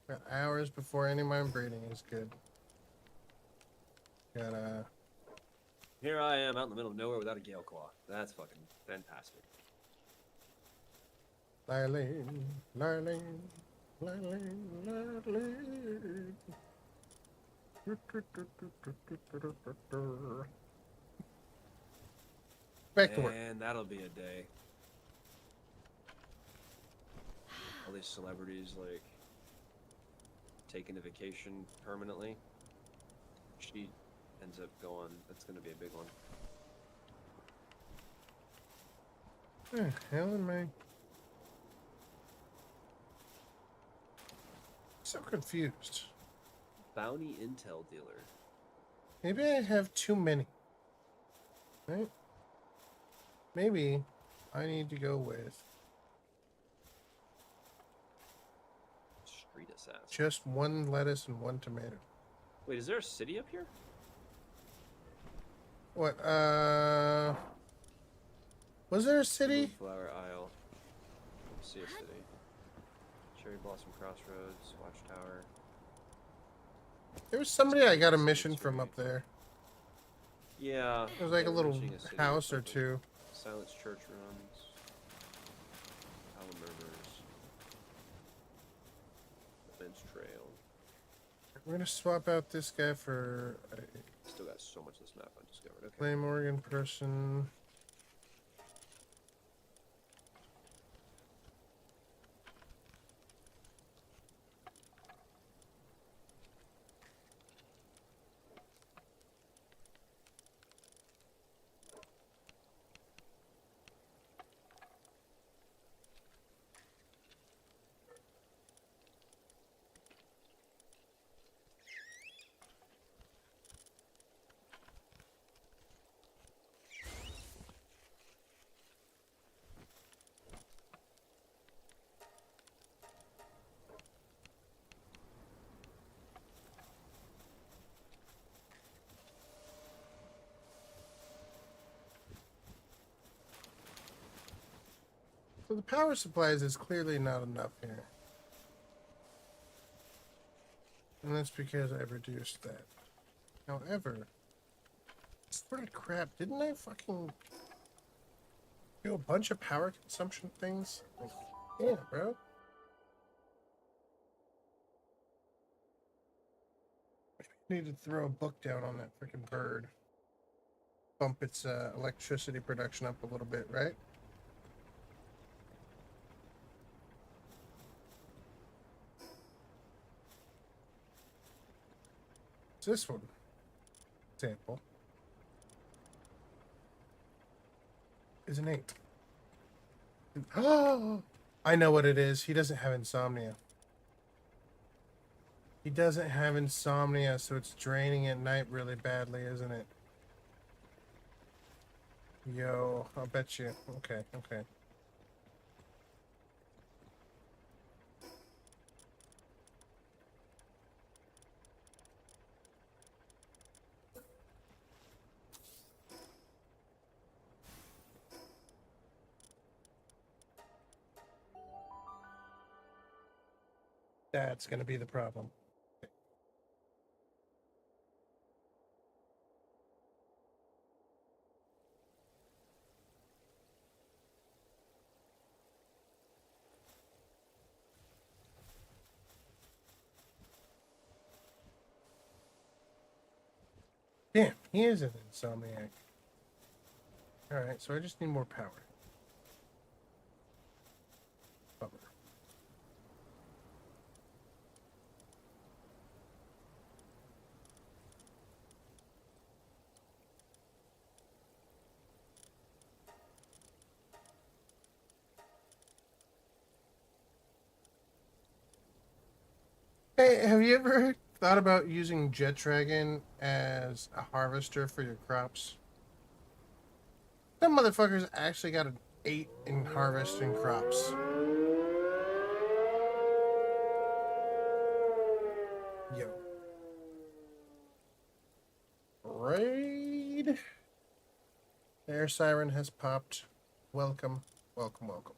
got hours before any of my breeding is good. Gotta... Here I am out in the middle of nowhere without a Gale Claw. That's fucking fantastic. Lilene, Lilene, Lilene, Lilene. Back to work. And that'll be a day. All these celebrities, like, taking a vacation permanently. She ends up going. That's gonna be a big one. The hell am I? So confused. Bounty intel dealer. Maybe I have too many. Right? Maybe I need to go with Street assassin. just one lettuce and one tomato. Wait, is there a city up here? What, was there a city? Moonflower Isle. See a city. Cherry Blossom Crossroads. Watchtower. There was somebody I got a mission from up there. Yeah. It was like they a were little mentioning a city house or something. two. Silence Church runs. Howler Murders. The Bench Trail. We're gonna swap out this guy for a Still got so much of this map undiscovered. Okay. flame organ person. So the power supplies is clearly not enough here. And that's because I reduced that. However, swear to crap, didn't I fucking do a bunch of power consumption things? Like, yeah, bro. Need to throw a book down on that freaking bird. Bump its electricity production up a little bit, right? It's this one. Example. Is an 8. Oh, I know what it is. He doesn't have insomnia. He doesn't have insomnia, so it's draining at night really badly, isn't it? Yo, I'll bet you. Okay, okay. That's gonna be the problem. Damn, he is an insomniac. Alright, so I just need more power. Bummer. Hey, have you ever thought about using Jet Dragon as a harvester for your crops? That motherfucker's actually got an 8 in harvesting crops. Yo. Raid. Air siren has popped. Welcome, welcome, welcome.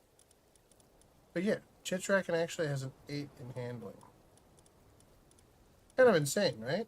But yeah, Jet Dragon actually has an 8 in handling. Kind of insane, right?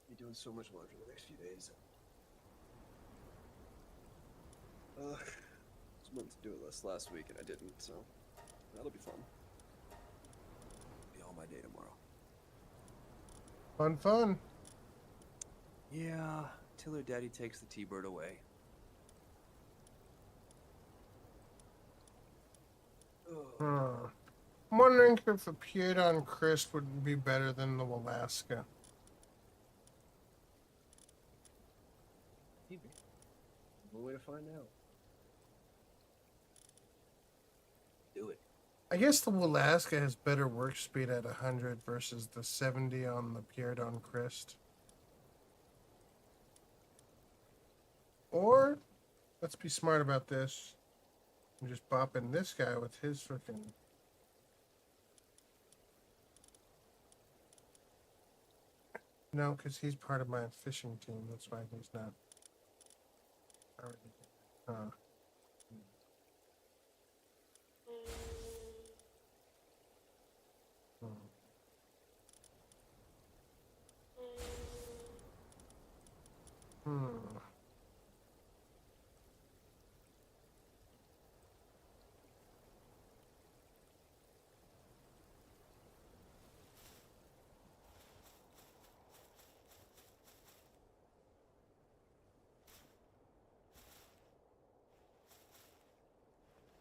Be doing so much laundry the next few days. I was meant to do it last week and I didn't, so that'll be fun. Be all my day tomorrow. Fun, fun. Yeah, till her daddy takes the T-bird away. Hmm. I'm wondering if a Piedon Crisp would be better than the Alaska. Maybe. One way to find out. Do it. I guess the Alaska has better work speed at 100 versus the 70 on the Piedon Crest. Or, let's be smart about this. I'm just bopping this guy with his freaking. No, because he's part of my fishing team. That's why he's not. Already. Hmm.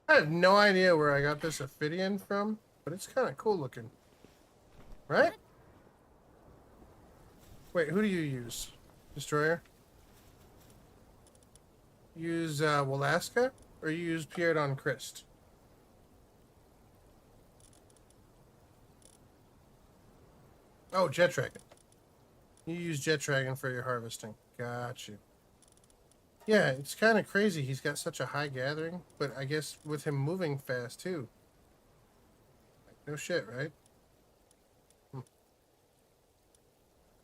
I have no idea where I got this Ophidian from, but it's kind of cool looking. Right? Wait, who do you use? Destroyer? Use Walaska? Or you use Piedon Crist? Oh, Jet Dragon. You use Jet Dragon for your harvesting. Got you. Yeah, it's kind of crazy. He's got such a high gathering, but I guess with him moving fast too. Like, no shit, right?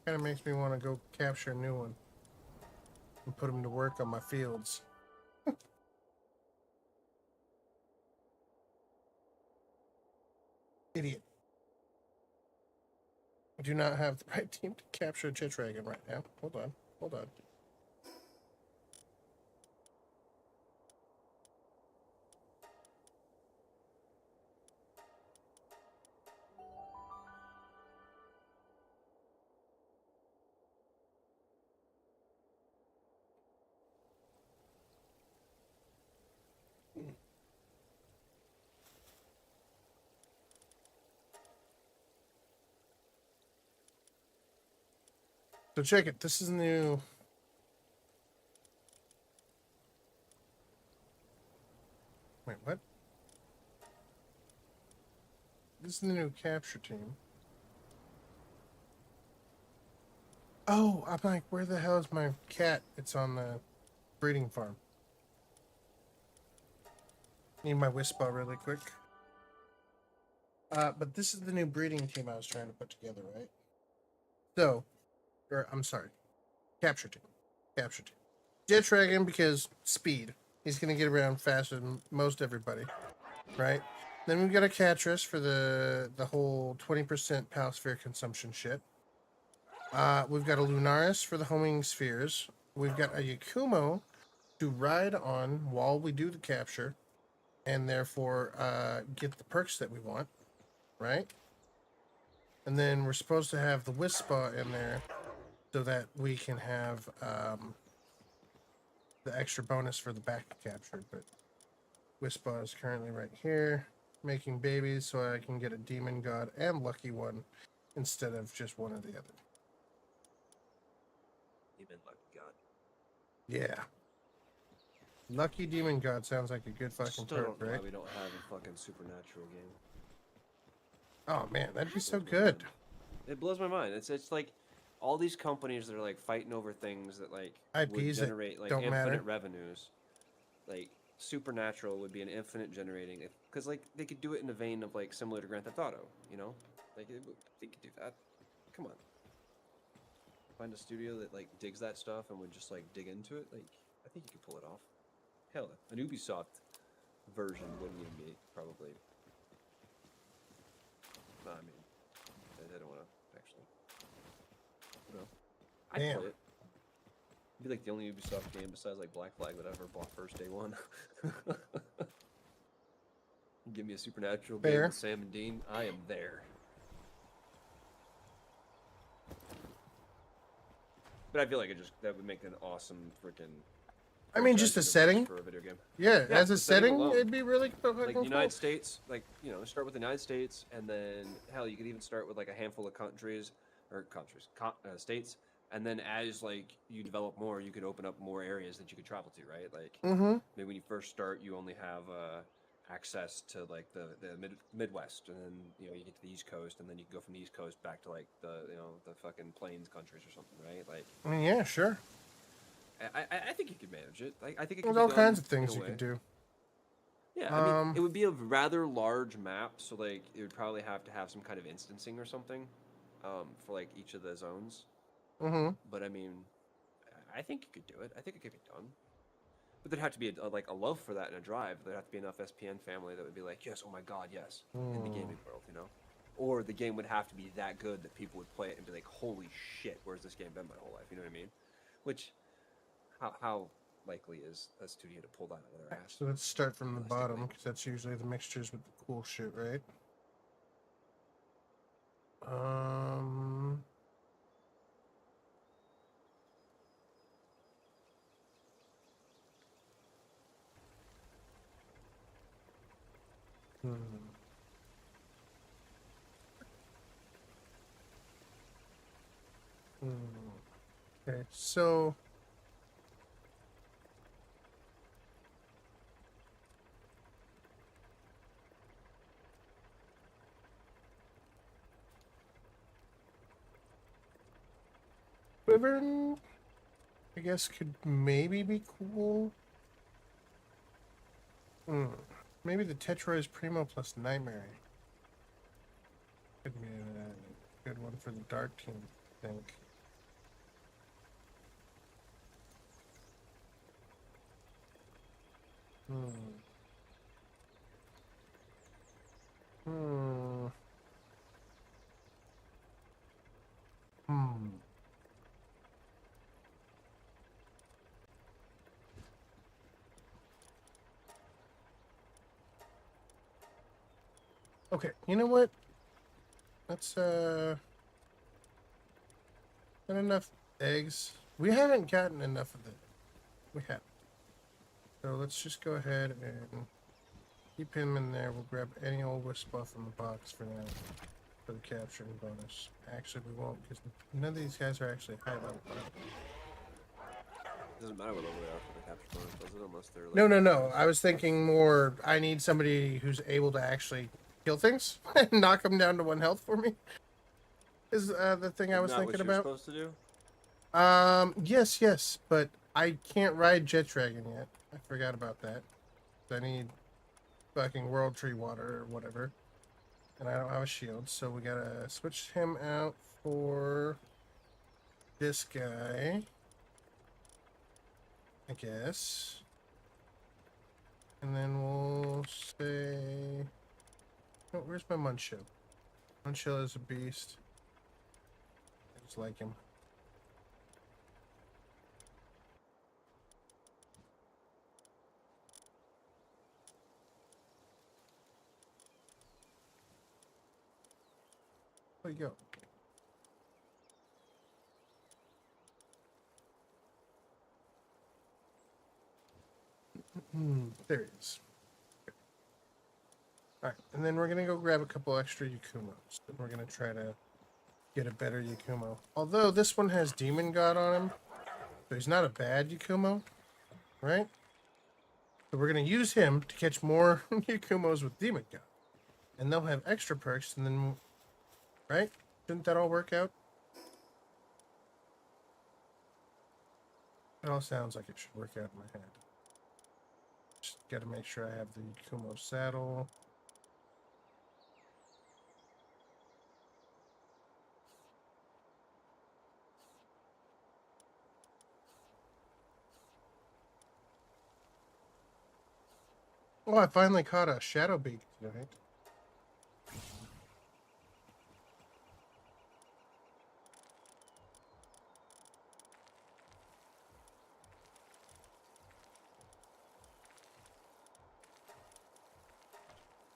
Kind of makes me want to go capture a new one and put him to work on my fields. Idiot. I do not have the right team to capture a jet dragon right now. Hold on. Hold on. So check it. This is new. Wait, what? This is the new capture team. Oh, I'm like, where the hell is my cat? It's on the breeding farm. Need my Whisper really quick. But this is the new breeding team I was trying to put together, right? So, or I'm sorry, capture team. Capture team. Jet Dragon because speed. He's gonna get around faster than most everybody, right? Then we've got a Catrus for the whole 20% Palsphere consumption shit. We've got a Lunaris for the homing spheres. We've got a Yakumo to ride on while we do the capture, and therefore get the perks that we want, right? And then we're supposed to have the Whisper in there so that we can have the extra bonus for the back capture. But Whisper is currently right here making babies so I can get a Demon God and Lucky One instead of just one or the other. Even lucky God. Yeah. Lucky Demon God sounds like a good fucking Still perk, don't know right? why we don't have a fucking supernatural game. Oh man, that'd be so Blows my good. mind. It blows my mind. It's like all these companies that are like fighting over things that like would IPs that generate like don't infinite matter. revenues. Like Supernatural would be an infinite generating because like they could do it in the vein of like similar to Grand Theft Auto, you know? Like they could do that. Come on. Find a studio that like digs that stuff and would just like dig into it. Like I think you could pull it off. Hell, an Ubisoft version wouldn't even be probably. No, I mean, I don't want to actually. No, I'd Damn. play it. It'd be like the only Ubisoft game besides like Black Flag that I ever bought first day one. Give me a Supernatural game Fair. with Sam and Dean, I am there. But I feel like that would make an awesome freaking. I mean, just a setting. for a video game. Yeah, Yeah, as a the setting setting, alone. it'd be really fucking Like cool. United States, like start with the United States, and then hell, you could even start with like a handful of states, and then as like you develop more, you could open up more areas that you could travel to, right? Like Mm-hmm. maybe when you first start, you only have access to like the Midwest, and then you get to the East Coast, and then you can go from the East Coast back to like the the fucking plains countries or something, right? Like I mean, yeah, sure. I think you could manage it. Like I think it could There's be all done kinds of in things a you way. could do. Yeah, I mean, Um, it would be a rather large map, so like it would probably have to have some kind of instancing or something, for like each of the zones. Mm-hmm. But I mean, I think you could do it. I think it could be done. But there'd have to be like a love for that and a drive. There'd have to be enough SPN family that would be like, yes, oh my god, yes, in the gaming world, Or the game would have to be that good that people would play it and be like, holy shit, where's this game been my whole life? You know what I mean? Which, how likely is a studio to pull that out of their ass? So let's start from the bottom Realistically. because that's usually the mixtures with the cool shit, right? Um. Hmm. Hmm. Okay, so Wyvern, I guess could maybe be cool. Maybe the Tetroids Primo plus Nightmare. Could be a good one for the Dark Team, I think. Hmm. Hmm. Okay, you know what? Let's not enough eggs. We haven't gotten enough of it. We have. So let's just go ahead and keep him in there. We'll grab any old wisp off in the box for now for the capturing bonus. Actually, we won't because none of these guys are actually high level. Doesn't matter what level they are for the capture bonus, does it? Unless they're like. No. I was thinking more. I need somebody who's able to actually kill things and knock them down to 1 health for me. Is the thing I was Not thinking what you're about. supposed to do? Yes, but I can't ride Jet Dragon yet. I forgot about that. I need fucking World Tree Water or whatever. And I don't have a shield, so we gotta switch him out for this guy. I guess. And then we'll say... Oh, where's my Munchill? Munchill is a beast. I just like him. Where'd he go? There he is. Alright, and then we're gonna go grab a couple extra Yakumos. And we're gonna try to get a better Yakumo. Although this one has Demon God on him, so he's not a bad Yakumo, right? So we're gonna use him to catch more Yakumos with Demon God. And they'll have extra perks, and then, right? Didn't that all work out? It all sounds like it should work out in my head. Just gotta make sure I have the Yakumo saddle. Oh, I finally caught a Shadow Beak tonight.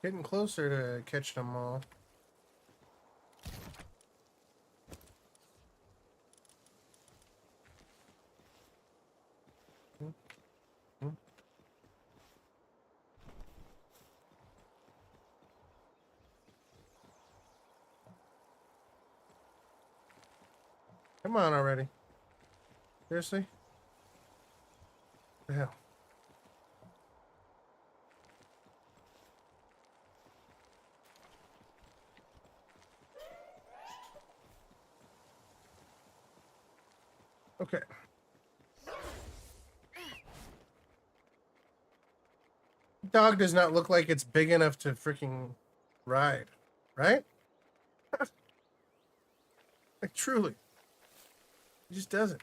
Getting closer to catching them all. Come on already. Seriously? What the hell? Okay. Dog does not look like it's big enough to freaking ride, right? Like truly. It just doesn't.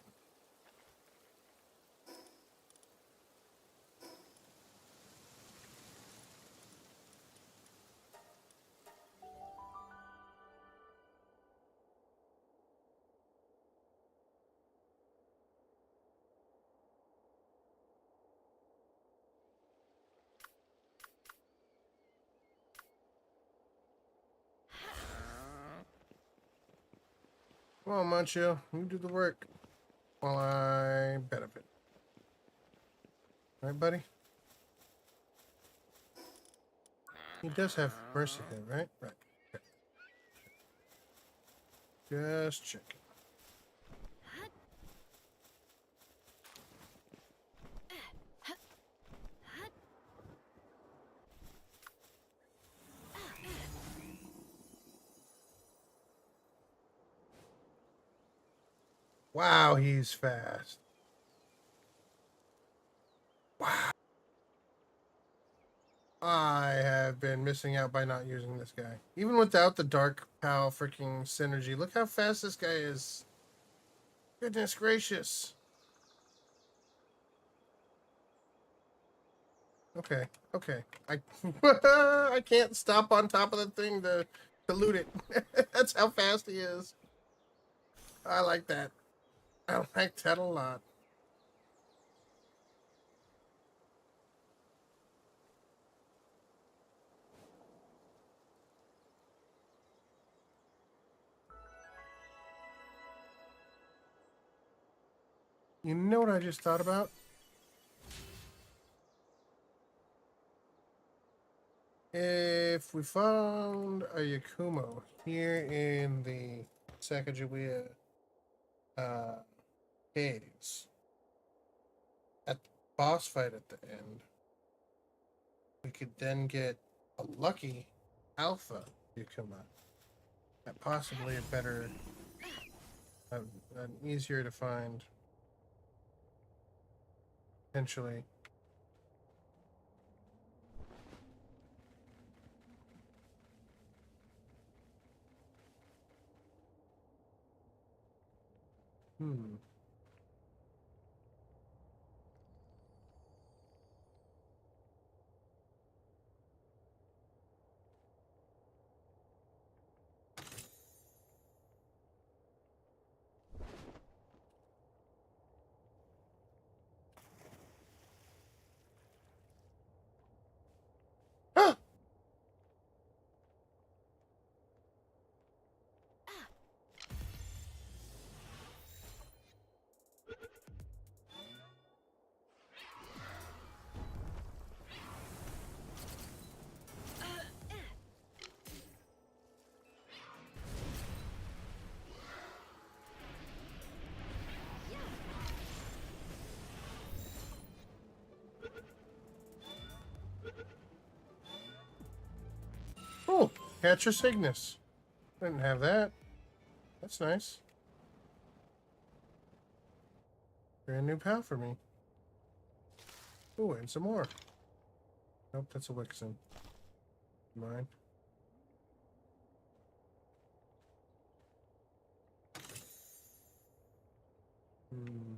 Come on, Muncho. You do the work while I benefit. Right, buddy? He does have mercy head, right? Right. Okay. Just checking. Wow, he's fast. I have been missing out by not using this guy. Even without the Dark Pal freaking synergy. Look how fast this guy is. Goodness gracious. Okay, okay. I I can't stop on top of the thing to loot it. That's how fast he is. I like that. I like that a lot. You know what I just thought about? If we found a Yakumo here in the Sacagawea caves, at the boss fight at the end, we could then get a lucky alpha Yakuma at possibly a better, an easier to find, potentially. Hmm. Ah! Oh, Catcher Cygnus. Didn't have that. That's nice. Brand new pal for me. Oh, and some more. Nope, that's a Wixen. Mine. Hmm.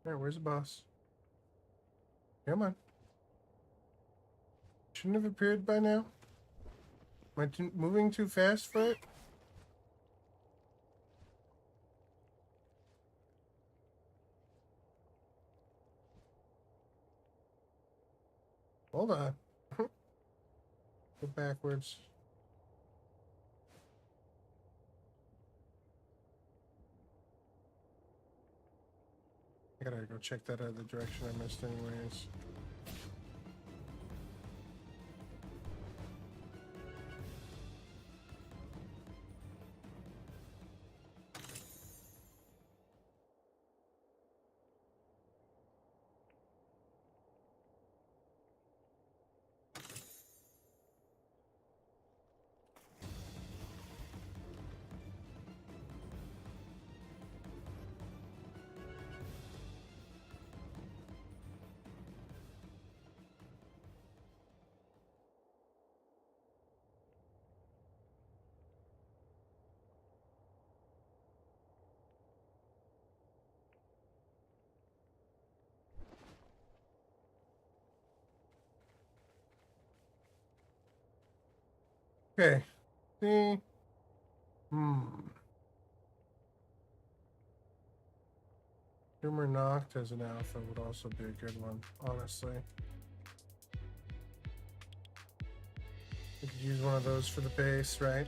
Alright, where's the boss? Come on. Shouldn't have appeared by now. Am I moving too fast for it? Hold on. Go backwards. I gotta go check that other direction I missed anyways. Okay. See? Humor Noct as an alpha would also be a good one, honestly. We could use one of those for the base, right?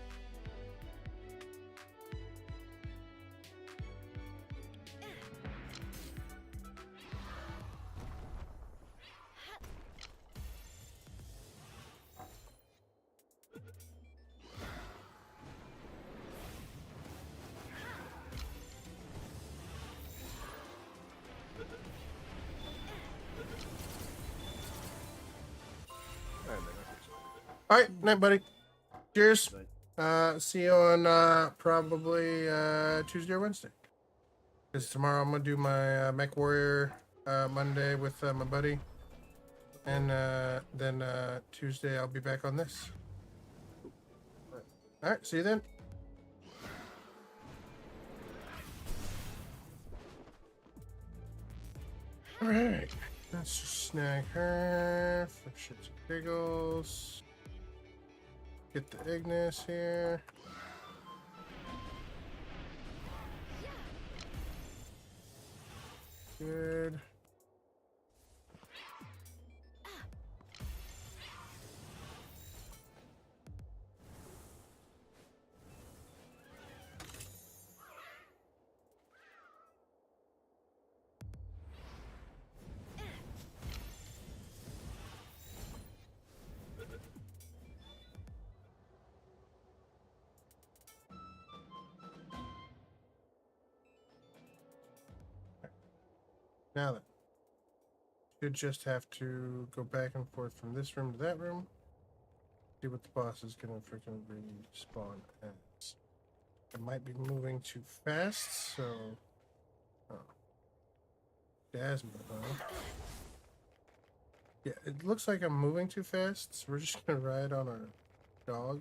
Wait a minute. All right, night, buddy. Cheers. See you on probably Tuesday or Wednesday. Because tomorrow I'm gonna do my Mech Warrior Monday with my buddy, and then Tuesday I'll be back on this. All right, see you then. All right, let's just snag her for shits and giggles. Get the Ignis here. Good. Now then, should just have to go back and forth from this room to that room. See what the boss is gonna freaking respawn as. I might be moving too fast, so. Oh. Jasmine, huh? Yeah, it looks like I'm moving too fast, so we're just gonna ride on our dog.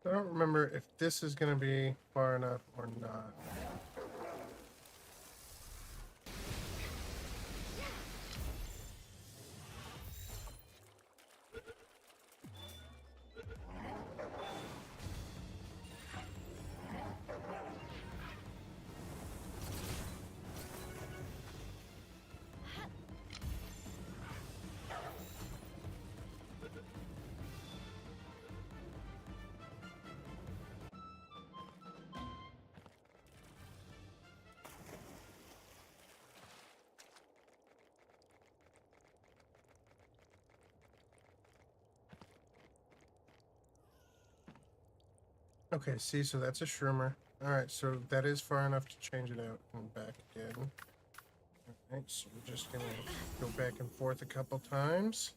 I don't remember if this is going to be far enough or not. Okay, see, so that's a Shroomer. Alright, so that is far enough to change it out and back again. Alright, so we're just gonna go back and forth a couple times.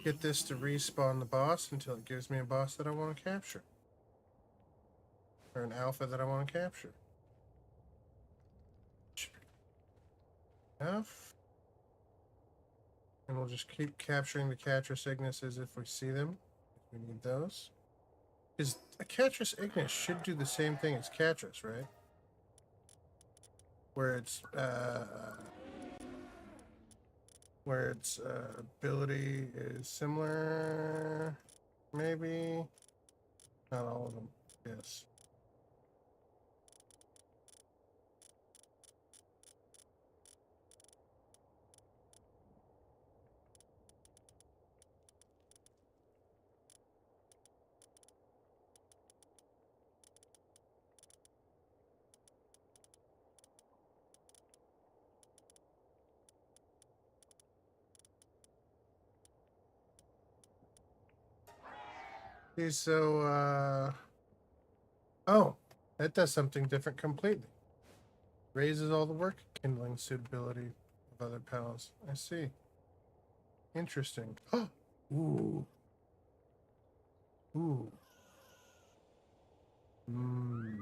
Get this to respawn the boss until it gives me a boss that I want to capture. Or an alpha that I want to capture. Enough. And we'll just keep capturing the Catrus Ignises if we see them. We need those. Is a Catrus Ignis should do the same thing as Catrus, right? Where its ability is similar, maybe. Not all of them. Yes. Okay, so, oh, that does something different completely. Raises all the work kindling suitability of other pals. I see. Interesting. Ooh. Ooh. Hmm.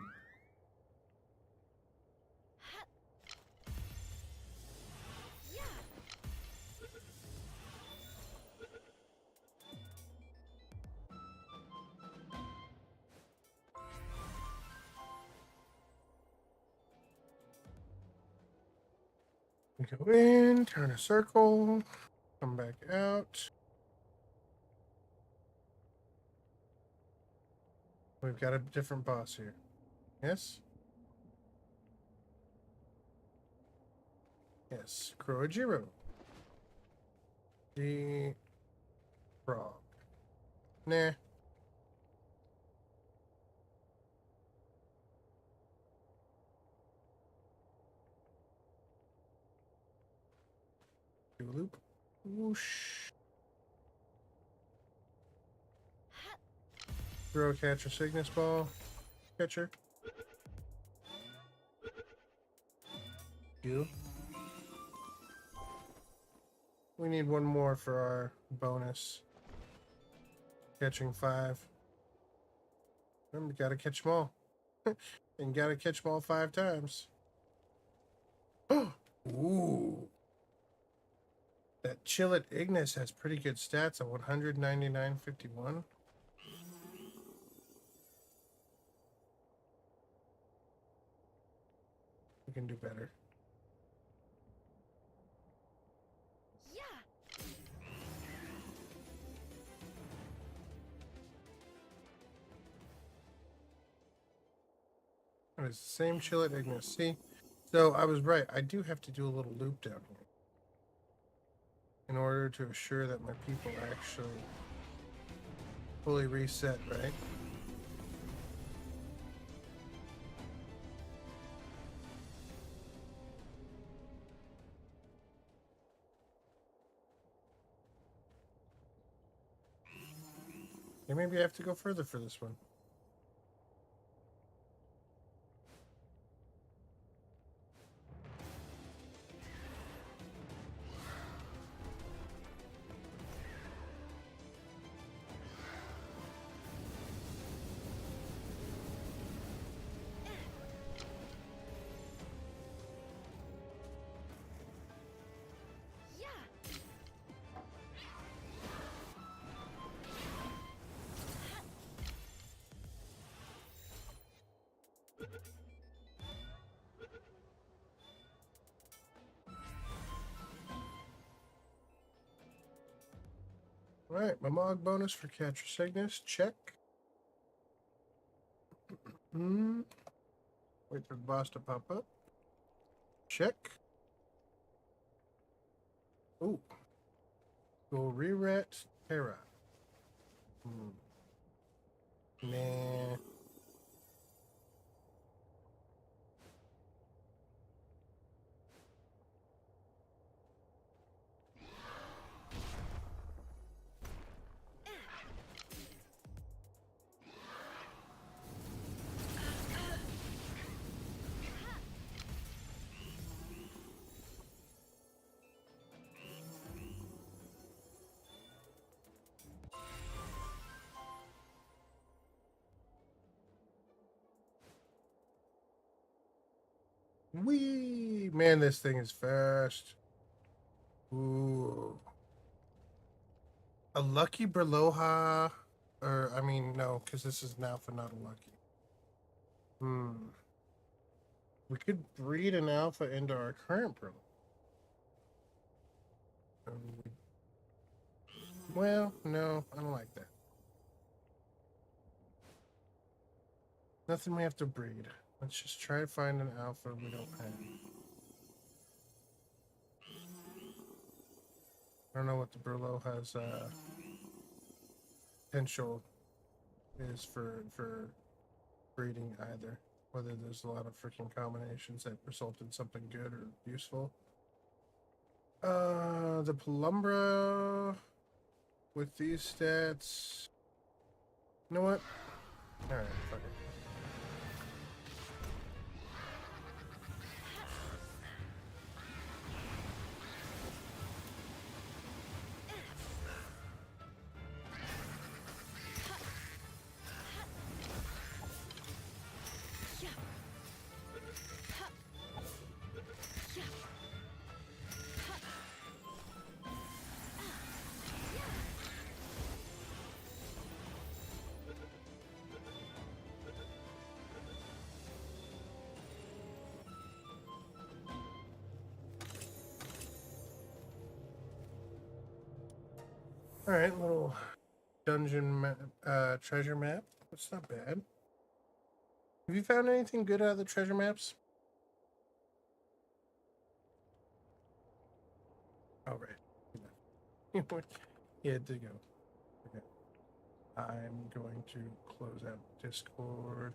We go in, turn a circle, come back out. We've got a different boss here. Yes? Yes, Kroojiro. The frog. Nah. Do a loop. Whoosh. Throw catcher Cygnus ball. Catcher. You. We need one more for our bonus. Catching 5. Remember, gotta catch them all. And gotta catch them all 5 times. Ooh. That Chillet Ignis has pretty good stats at 199.51. We can do better. Yeah. It's the same Chillet Ignis. See? So I was right. I do have to do a little loop down here in order to assure that my people actually fully reset, right? Yeah, maybe I have to go further for this one. Yeah. Right, my Mog bonus for Catcher Cygnus. Check. Wait for the boss to pop up. Check. Ooh. Go Rerat Terra. Nah. Wee! Man, this thing is fast. Ooh. A lucky Berloha. Or, I mean, no, because this is an alpha, not a lucky. We could breed an alpha into our current Berloha. Well, no, I don't like that. Nothing we have to breed. Let's just try to find an alpha we don't have. I don't know what the Berloha's potential is for breeding either. Whether there's a lot of freaking combinations that result in something good or useful. The Pelumbra with these stats. You know what? Alright, fuck it. All right, little dungeon map, treasure map. That's not bad. Have you found anything good out of the treasure maps? Oh, right. You had to go. Okay. I'm going to close out Discord.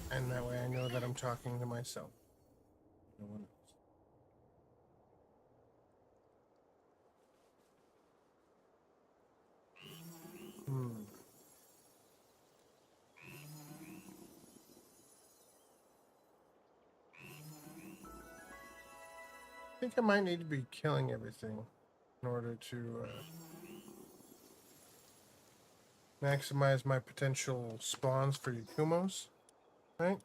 And that way I know that I'm talking to myself. No one else. think I might need to be killing everything in order to maximize my potential spawns for Yakumos. Right?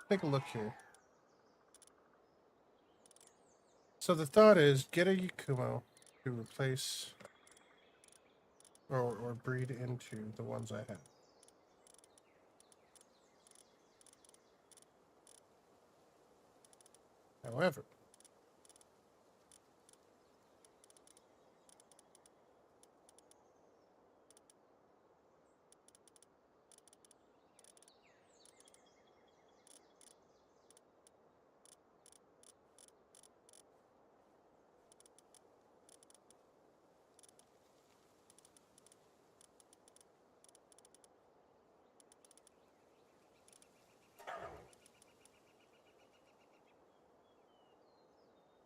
Take a look here. So the thought is get a Yakumo to replace or breed into the ones I have. However,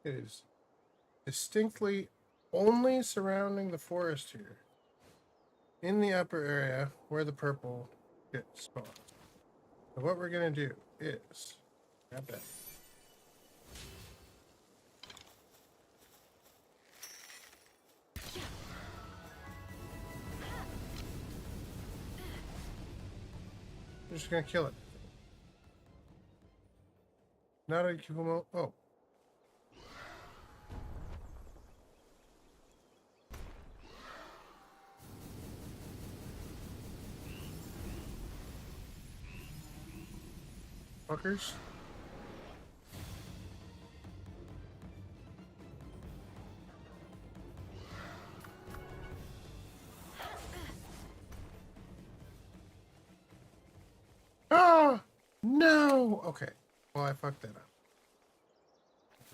it is distinctly only surrounding the forest here. In the upper area where the purple gets spawned. So what we're gonna do is grab that. We're just gonna kill it. Not a Kumo. Oh. Fuckers. Ah! No! Okay. Well, I fucked that up.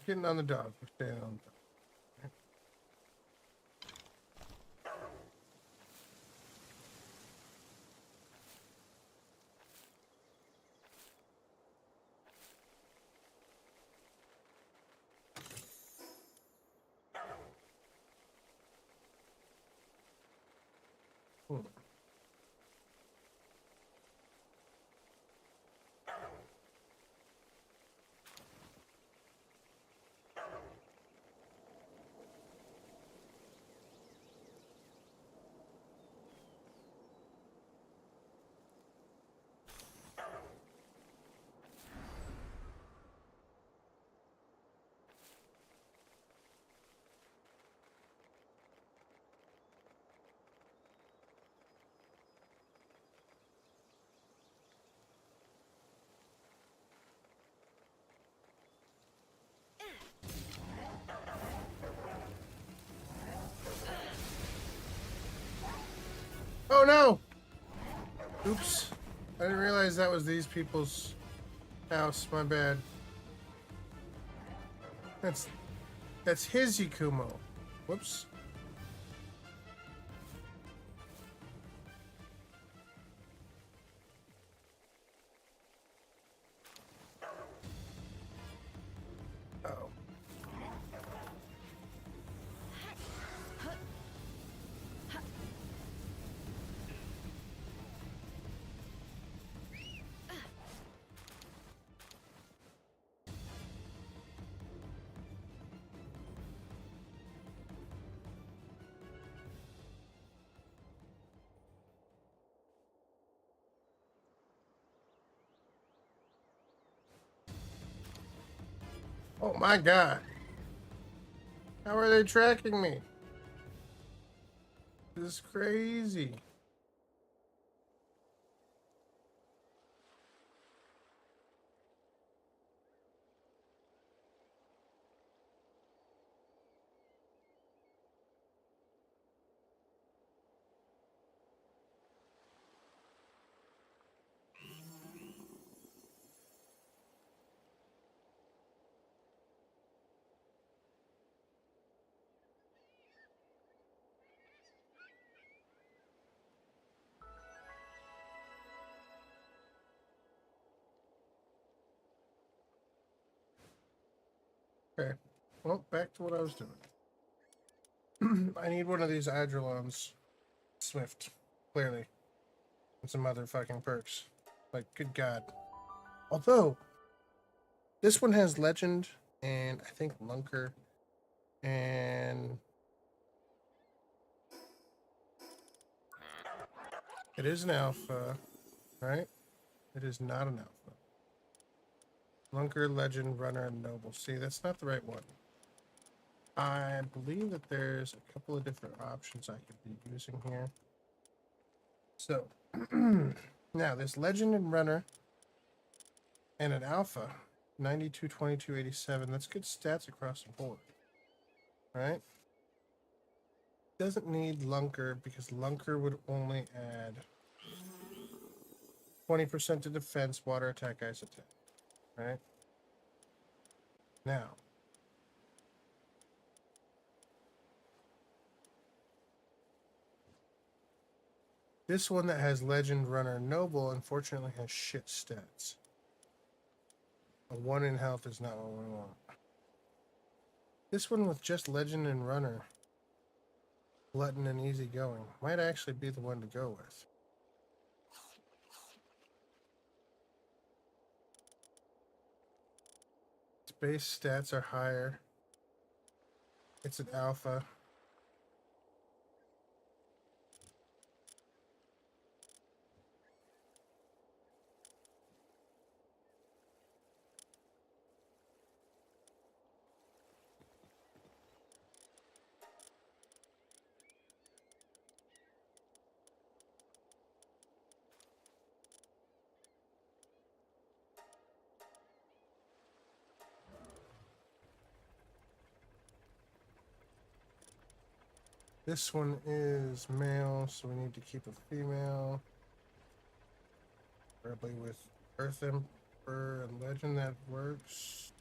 Getting on the dog. We're staying on the dog. Hmm. Oh no! Oops. I didn't realize that was these people's house. My bad. That's his Yakumo. Whoops. Oh. Oh my god. How are they tracking me? This is crazy. Okay. Well, back to what I was doing. I need one of these Adrolons. Swift. Clearly. And some other fucking perks. Like, good god. Although, this one has legend and I think Lunker, and it is an alpha, right? It is not an alpha. Lunker, Legend, Runner, and Noble. See, that's not the right one. I believe that there's a couple of different options I could be using here. So, now this Legend and Runner and an Alpha, 92, 22, 87. That's good stats across the board, right? Doesn't need Lunker because Lunker would only add 20% to defense, water attack, ice attack, right? Now, this one that has Legend, Runner, Noble, unfortunately has shit stats. A 1 in health is not what we want. This one with just Legend and Runner, Glutton and Easy Going, might actually be the one to go with. Its base stats are higher. It's an alpha. This one is male, so we need to keep a female. Preferably with Earth Emperor and Legend, that works.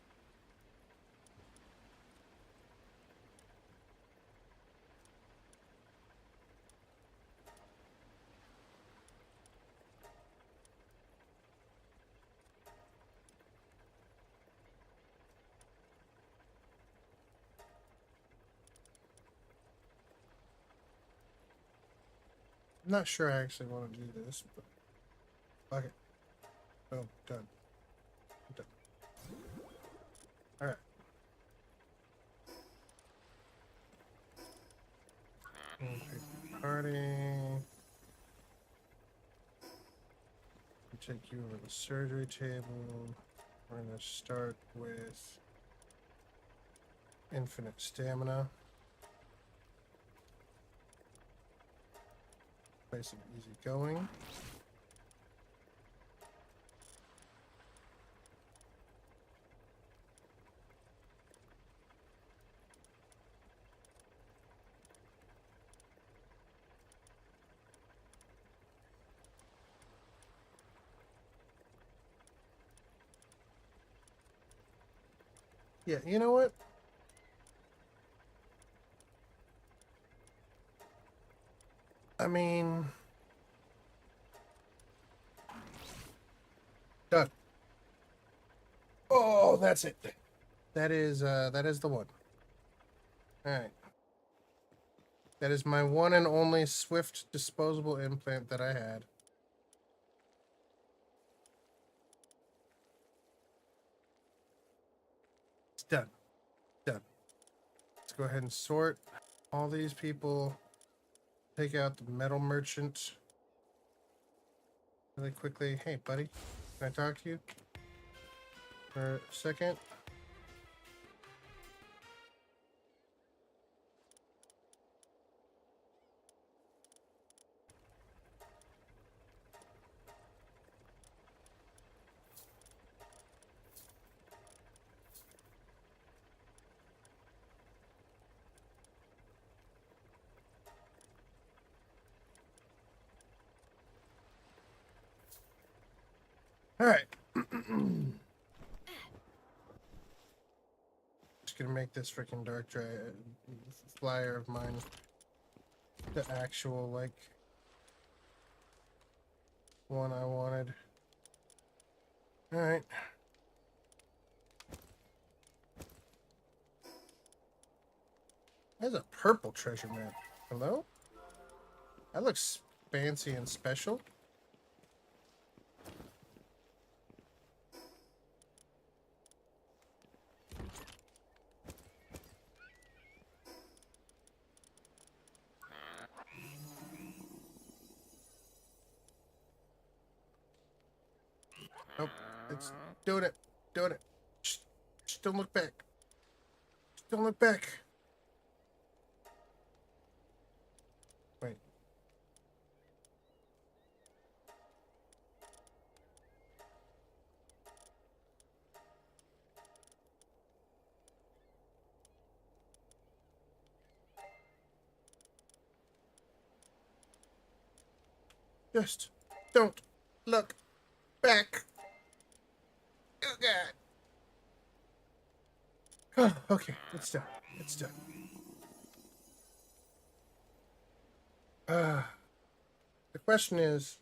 I'm not sure I actually want to do this, but fuck it. Oh, done. Done. Alright. Party. Take you over the surgery table. We're going to start with infinite stamina. Nice and easy going. Yeah, you know what? I mean, done. Oh, that's it. That is the one. All right. That is my one and only Swift disposable implant that I had. It's done. Done. Let's go ahead and sort all these people. Take out the metal merchant really quickly. Hey, buddy, can I talk to you for a second? All right. Just gonna make this freaking dark flyer of mine the actual like one I wanted. All right. There's a purple treasure map. Hello? That looks fancy and special. Nope. It's doing it. Doing it. Just don't look back. Just don't look back. Wait. Just don't look back. Oh, God. Okay, it's done. It's done. The question is,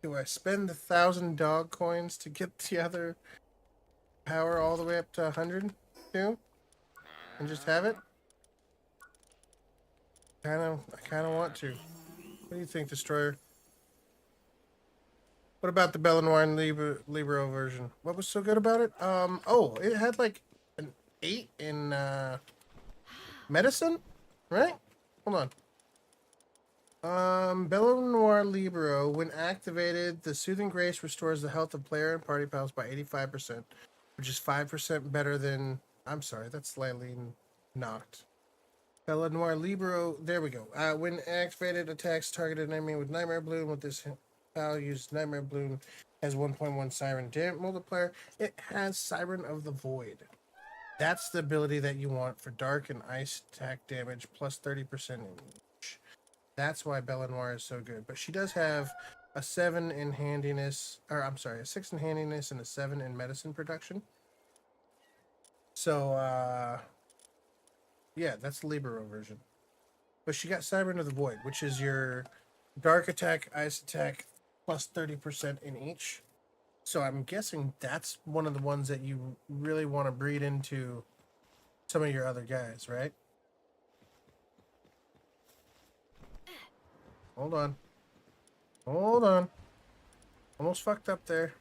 do I spend the 1,000 dog coins to get the other power all the way up to 100 too, and just have it? I kind of want to. What do you think, Destroyer? What about the Belenoir and Libero version? What was so good about it? Oh, it had like an 8 in medicine, right? Hold on. Belenoir Libero, when activated, the Soothing Grace restores the health of player and party pals by 85%, which is 5% better than. I'm sorry, that's slightly knocked. Belenoir Libero, there we go. When activated, attacks targeted enemy with Nightmare Bloom. With this use Nightmare Bloom has 1.1 Siren multiplier. It has Siren of the Void. That's the ability that you want for dark and ice attack damage plus 30% in each. That's why Belenoir is so good. But she does have a 7 in handiness, or I'm sorry, a 6 in handiness and a 7 in medicine production. So, yeah, that's the Libero version. But she got Siren of the Void, which is your dark attack, ice attack, plus 30% in each. So I'm guessing that's one of the ones that you really want to breed into some of your other guys, right? Hold on. Hold on. Almost fucked up there.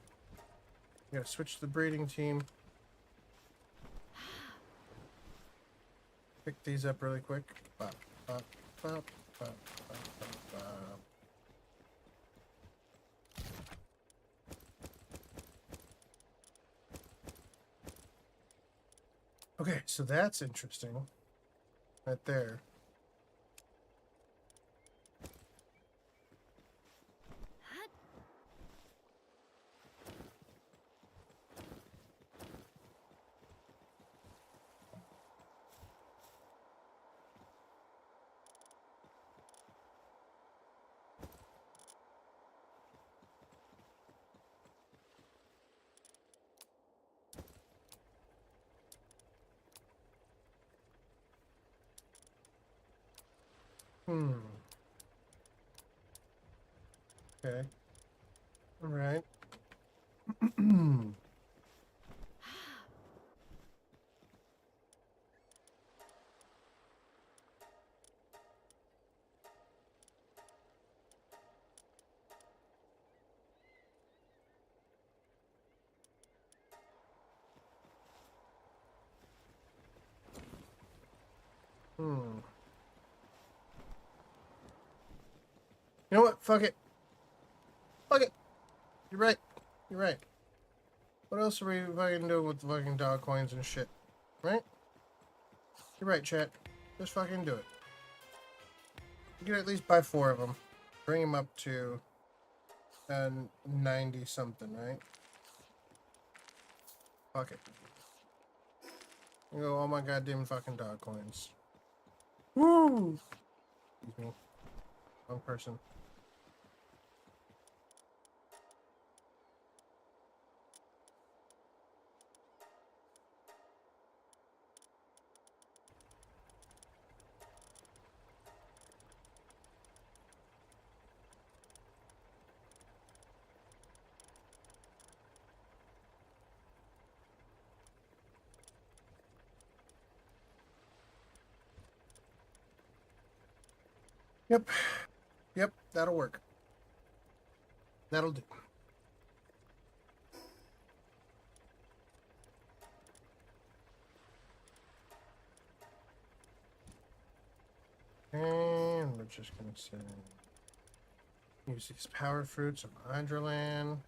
Gotta switch to the breeding team. Pick these up really quick. Bop, bop, bop, bop, bop, bop, bop. Okay, so that's interesting. Right there. Okay. All right. You know what? Fuck it. Fuck it. You're right. You're right. What else are we fucking doing with the fucking dog coins and shit? Right? You're right, chat. Just fucking do it. You can at least buy 4 of them. Bring them up to 90 something, right? Fuck it. You go all my goddamn fucking dog coins. Woo! Excuse me. Wrong person. Yep. Yep, that'll work. That'll do. And we're just gonna say Use these power fruits of Hydraland.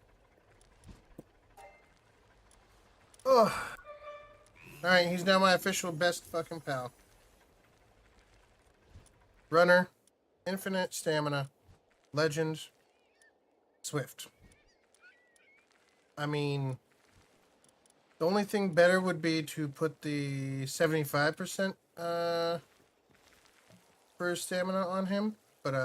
Oh! Alright, he's now my official best fucking pal. Runner, infinite stamina, legend, swift. I mean, the only thing better would be to put the 75% for stamina on him, but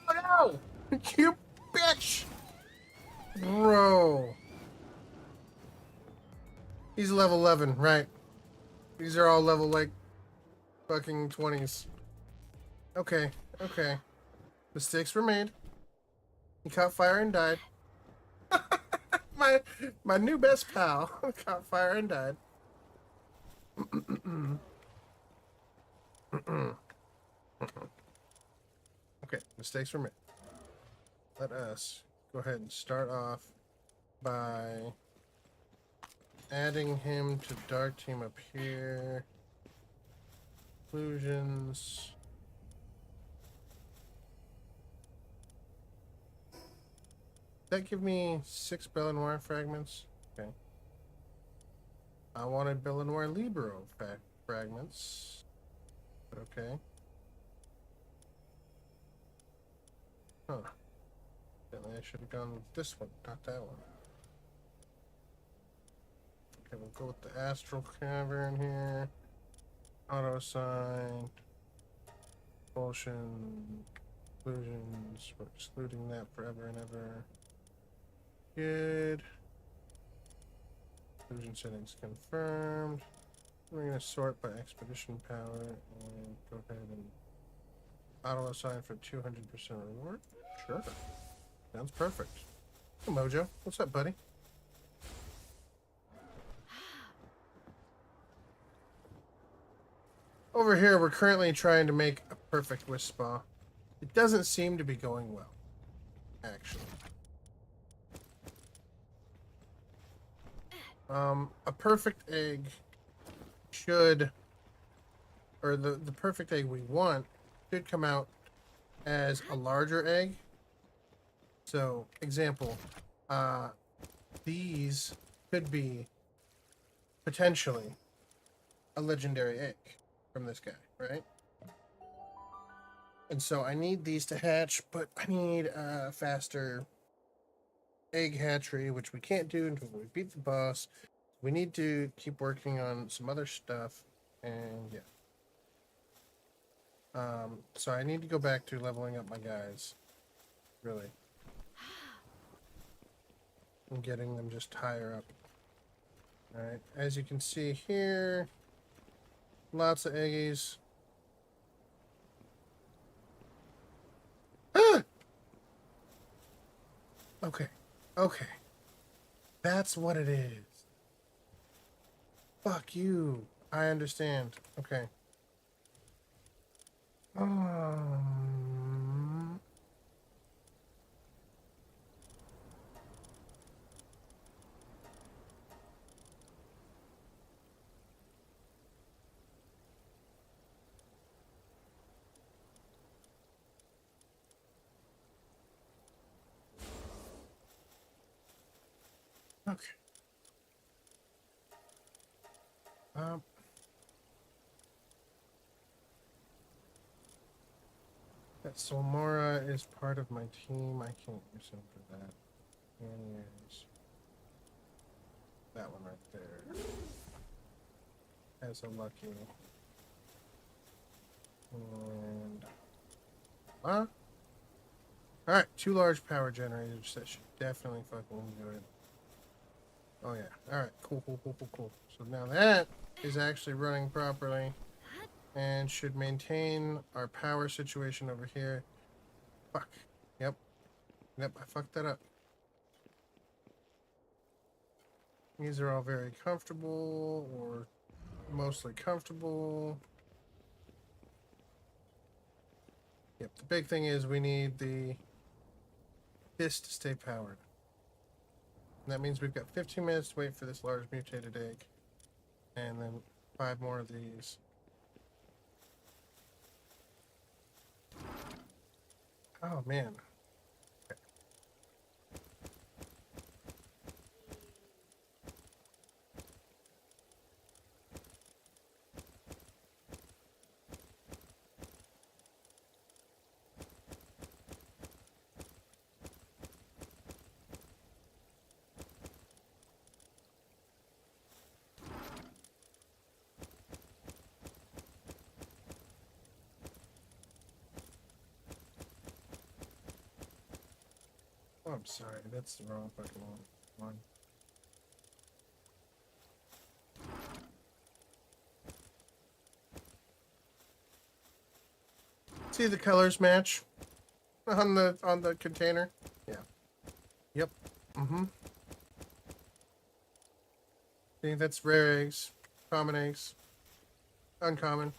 oh no! You bitch! Bro. He's level 11, right. These are all level, like, fucking 20s. Okay, okay. Mistakes were made. He caught fire and died. my new best pal caught fire and died. Okay, mistakes were made. Let us go ahead and start off by adding him to Dark Team up here. Conclusions. That give me 6 Belenoir fragments. Okay. I wanted Belenoir Libero fragments. But okay. Huh. Apparently I should have gone with this one, not that one. Okay, we'll go with the Astral Cavern here. Auto sign. Expulsion. Exclusions. We're excluding that forever and ever. Good. Exclusion settings confirmed. We're going to sort by expedition power and go ahead and auto assign for 200% reward. Sure. Sounds perfect. Hey, Mojo. What's up, buddy? Over here, we're currently trying to make a perfect Wisp Spa. It doesn't seem to be going well, actually. A perfect egg should, or the perfect egg we want, should come out as a larger egg. So, example, these could be potentially a legendary egg from this guy, right? And so I need these to hatch, but I need a faster egg hatchery, which we can't do until we beat the boss. We need to keep working on some other stuff, and yeah. So I need to go back to leveling up my guys, really, and getting them just higher up. All right, as you can see here, lots of eggies. Ah! Okay, okay. That's what it is. Fuck you. I understand. Okay. Okay. That Solmora is part of my team. I can't use him for that. And use that one right there. as a lucky. And alright, 2 large power generators. That should definitely fucking do it. Oh yeah. Alright, cool. So now that is actually running properly and should maintain our power situation over here. Fuck. Yep, I fucked that up. These are all very comfortable, or mostly comfortable. Yep, the big thing is we need this to stay powered. And that means we've got 15 minutes to wait for this large mutated egg. And then 5 more of these. Oh, man. Oh, I'm sorry. That's the wrong fucking one. See the colors match on the container? Yeah. Yep. Mm-hmm. See, that's rare eggs, common eggs, uncommon.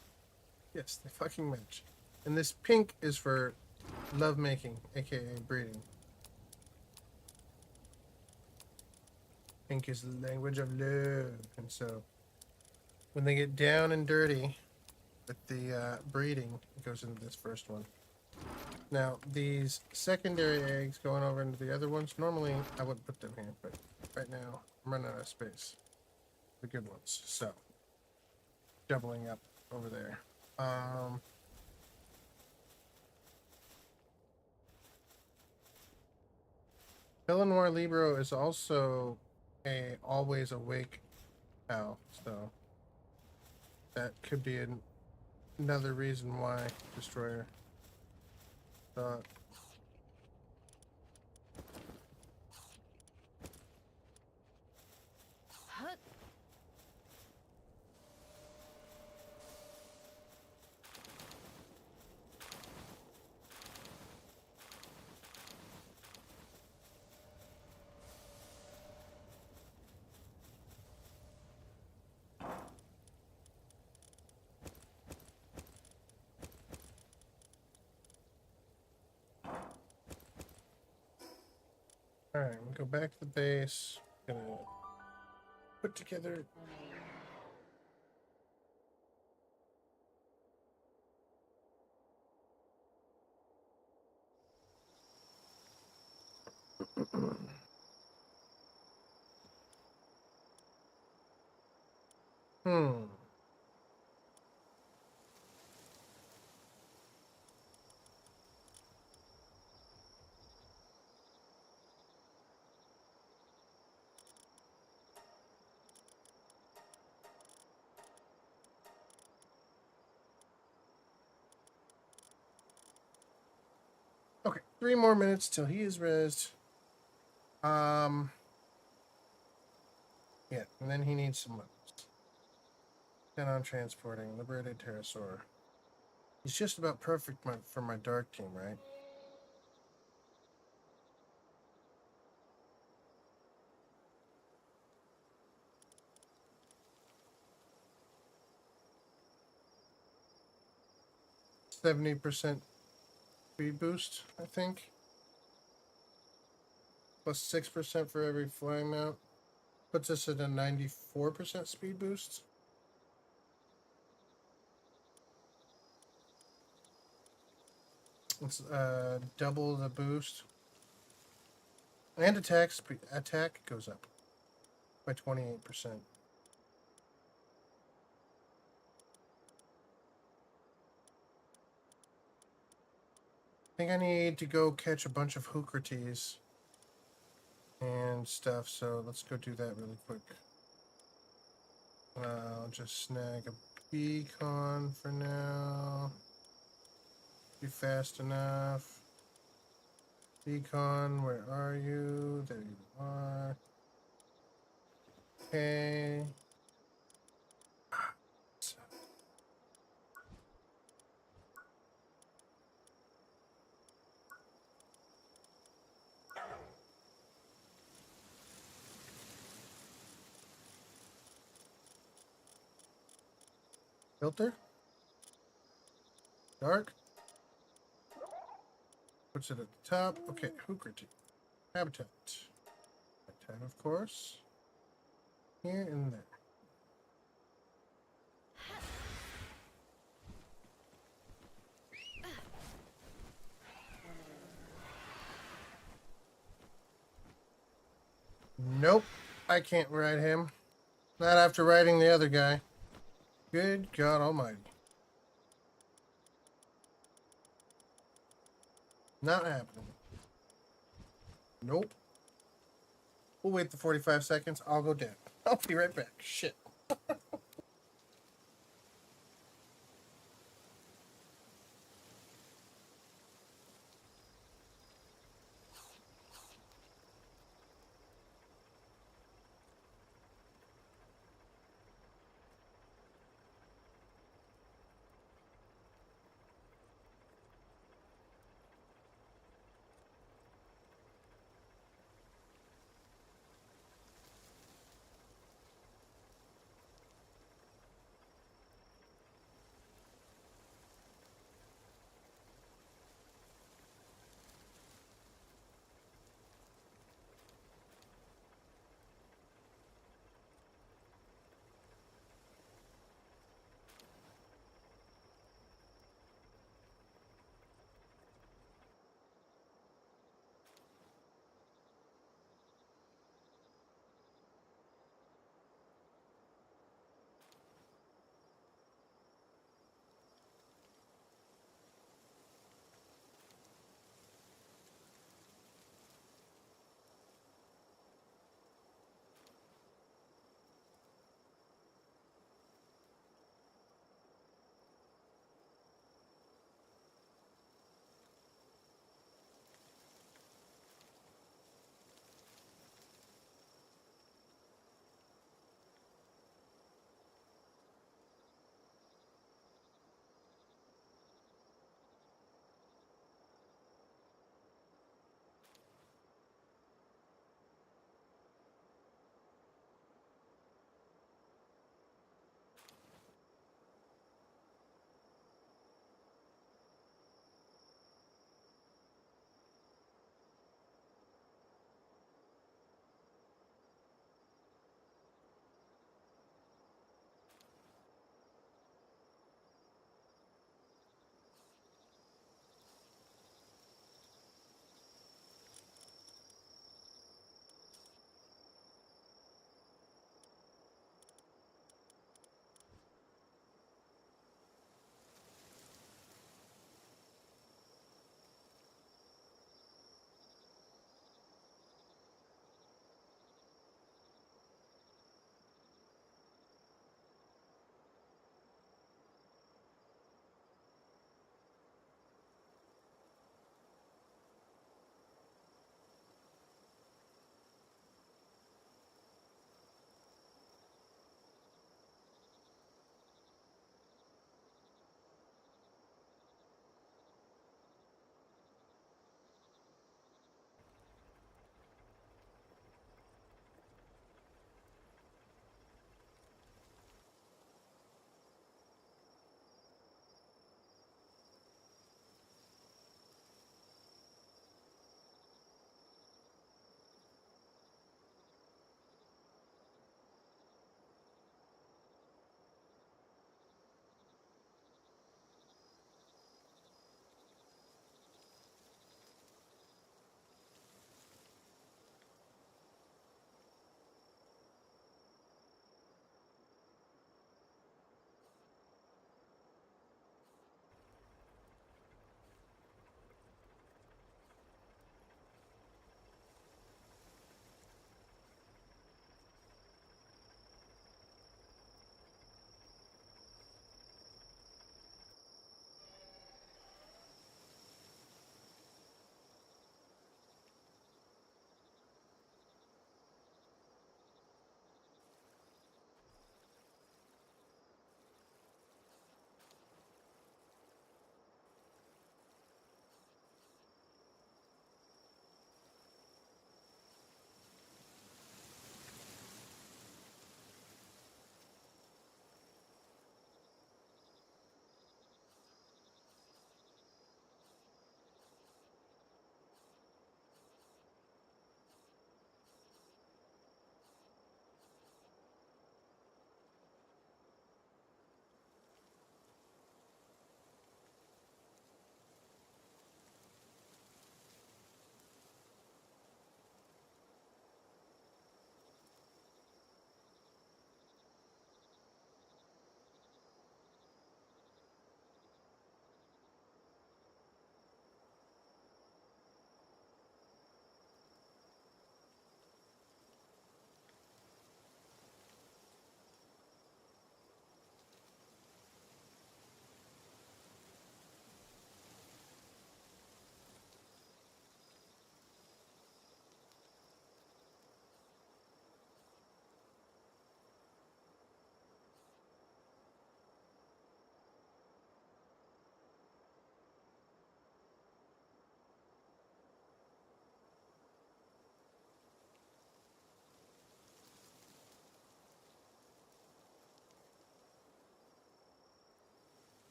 Yes, they fucking match. And this pink is for love making, aka breeding. Pink is the language of love, and so when they get down and dirty with the breeding, it goes into this first one. Now, these secondary eggs going over into the other ones, normally I wouldn't put them here, but right now I'm running out of space. The good ones, so doubling up over there. Eleanor Libro is also a always awake cow, so that could be another reason why Destroyer thought. Hut. Alright, we'll go back to the base. Gonna put together. Hmm. Okay, 3 more minutes till he is rezzed. Yeah, and then he needs some weapons. 10 on transporting, liberated pterosaur. He's just about perfect for my dark team, right? %70 speed boost, I think. Plus 6% for every flying mount. Puts us at a 94% speed boost. Let's double the boost. And attack goes up by 28%. I think I need to go catch a bunch of Hookrates and stuff, so let's go do that really quick. I'll just snag a beacon for now. Be fast enough. Beacon, where are you? There you are. Okay. Filter. Dark. Puts it at the top. Okay, Hookerty. Habitat. Habitat, of course. Here and there. Nope, I can't ride him. Not after riding the other guy. Good God Almighty. Not happening. Nope. We'll wait the 45 seconds. I'll go down. I'll be right back. Shit.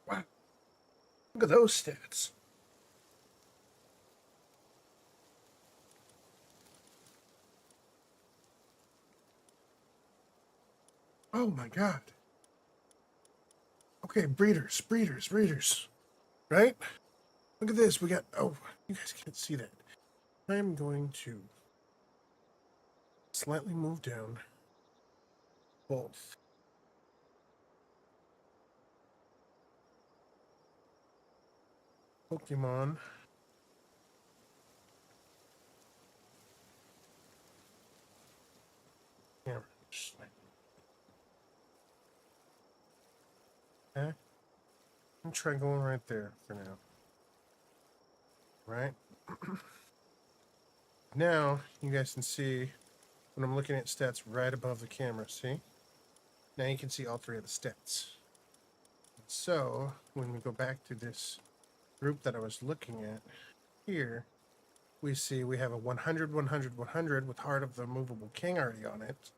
Wow. Look at those stats. Oh my god. Okay, breeders. Right? Look at this. We got. Oh, you guys can't see that. I'm going to slightly move down both. Pokemon. Yeah. Okay. I'm try going right there for now. Right? Now, you guys can see when I'm looking at stats right above the camera, see? Now you can see all three of the stats. So, when we go back to this group that I was looking at here, we see we have a 100, 100, 100 with Heart of the Movable King already on it,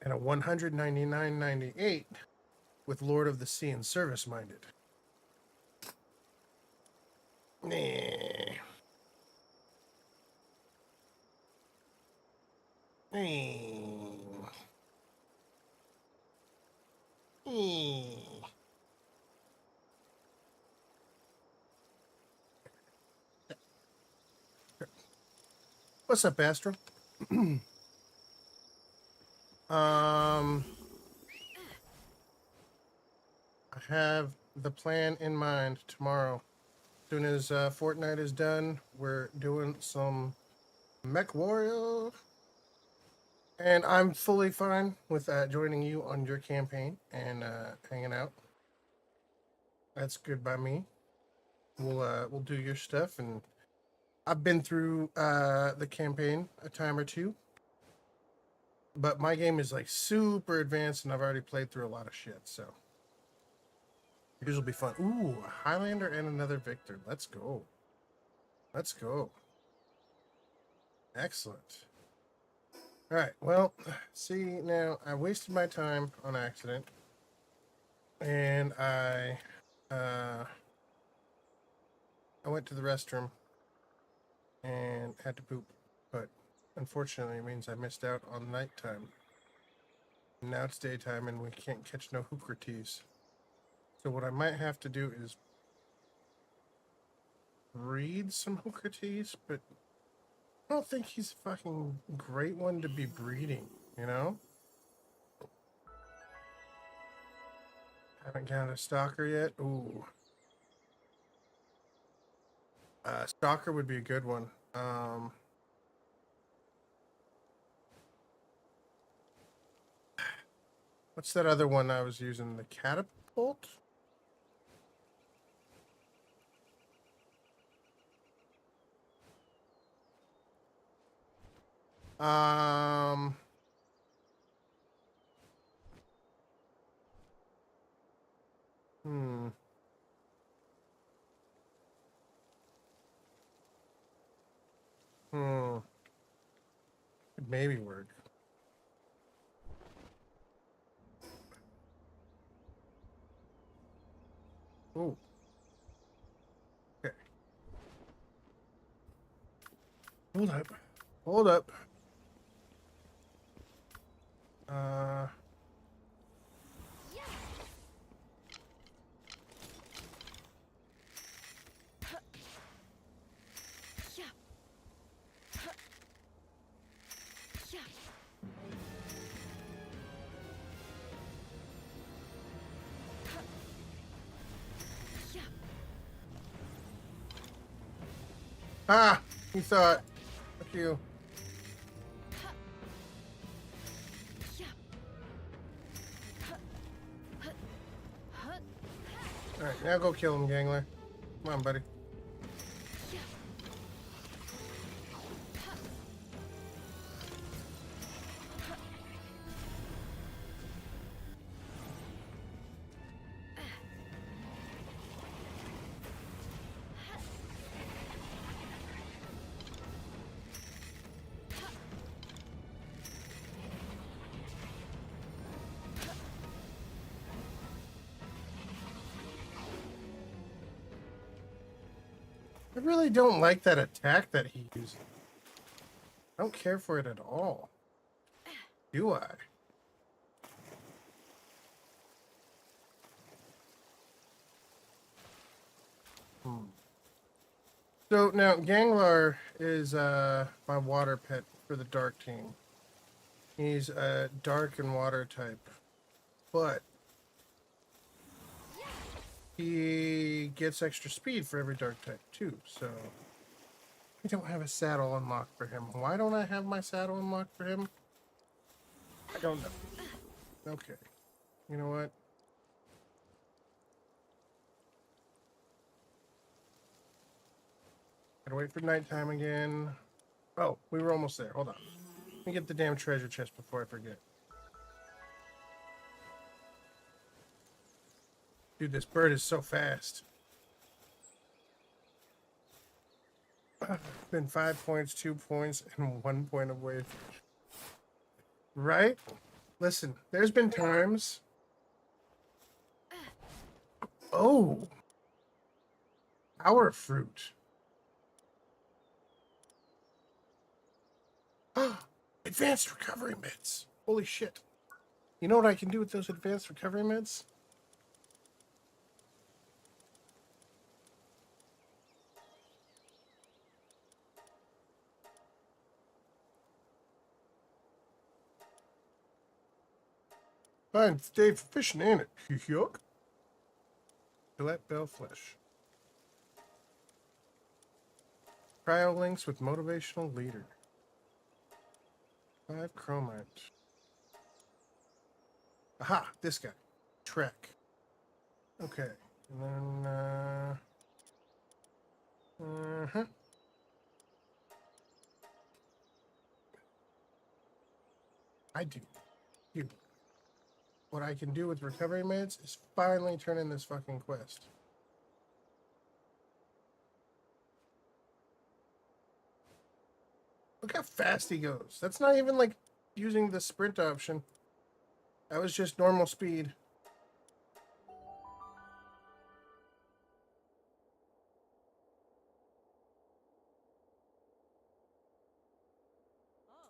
and a 199, 98 with Lord of the Sea and Service Minded. Nah. What's up, Astro? I have the plan in mind tomorrow. As soon as Fortnite is done, we're doing some Mech Warrior. And I'm fully fine with joining you on your campaign and hanging out. That's good by me. We'll do your stuff, and I've been through the campaign a time or two, but my game is like super advanced, and I've already played through a lot of shit. So yours will be fun. Ooh, a Highlander and another Victor. Let's go. Let's go. Excellent. All right. Well, see now, I wasted my time on accident, and I went to the restroom and had to poop, but unfortunately it means I missed out on nighttime. Now it's daytime and we can't catch no Hoocrates. So what I might have to do is breed some Hoocrates, but I don't think he's a fucking great one to be breeding, you know? Haven't got a stalker yet. Ooh. Stalker would be a good one. What's that other one I was using? The catapult? Um. Hmm. Hmm. Could maybe work. Ooh. Okay. Hold up. Hold up. Yeah. Yeah. Yeah. Yeah. Ah! You saw it. Fuck you. Yeah. Alright, now go kill him, Gangler. Come on, buddy. Yeah. really don't like that attack that he uses. I don't care for it at all. Do I? So now Ganglar is my water pet for the dark team. He's a dark and water type, but he gets extra speed for every dark type too. So I don't have a saddle unlocked for him. Why don't I have my saddle unlocked for him? I don't know. Okay, you know what? Gotta wait for nighttime again. Oh, we were almost there. Hold on. Let me get the damn treasure chest before I forget. Dude, this bird is so fast. Been 5 points, 2 points, and 1 point away. Right? Listen, there's been times. Oh. Power fruit. Advanced recovery meds. Holy shit. You know what I can do with those advanced recovery meds? Fine, Dave, fishing, ain't it? Yuck. Gillette Bell Flesh. Cryo links with motivational leader. 5 chromite. Aha, this guy. Trek. Okay. And then, I do. You. What I can do with recovery meds is finally turn in this fucking quest. Look how fast he goes. That's not even like using the sprint option. That was just normal speed.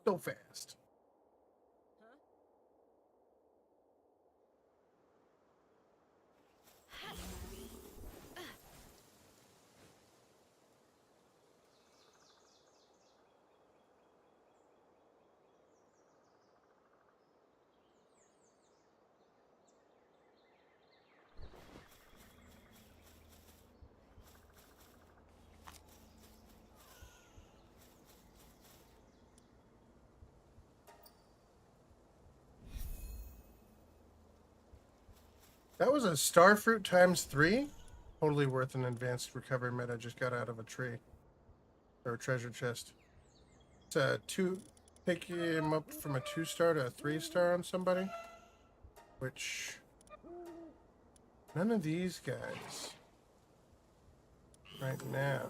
So fast. That was a starfruit times 3. Totally worth an advanced recovery med I just got out of a tree. Or a treasure chest. It's a 2. Pick him up from a 2-star to a 3-star on somebody. Which. None of these guys. Right now.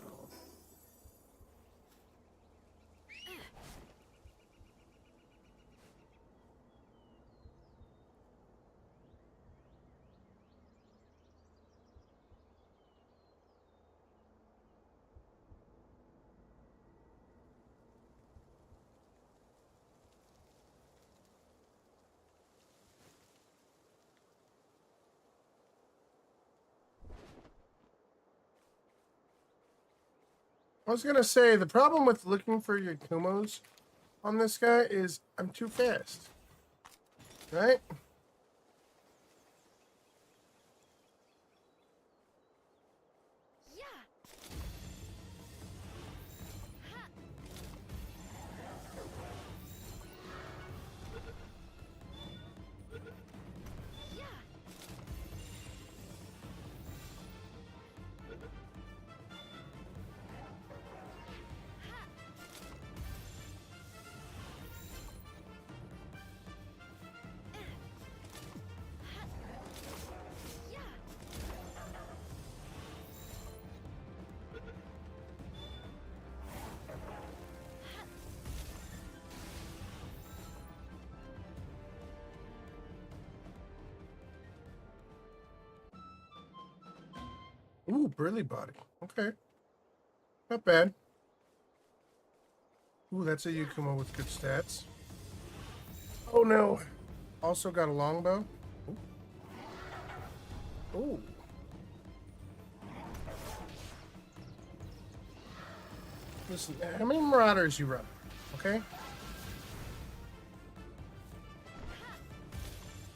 I was gonna say, the problem with looking for your Kumos on this guy is I'm too fast. Right? Yeah. Ha. Yeah. Yeah. Ooh, burly body. Okay. Not bad. Ooh, that's a Yakuma with good stats. Oh no. Also got a longbow. Ooh. Ooh. Listen, how many Marauders you run? Okay?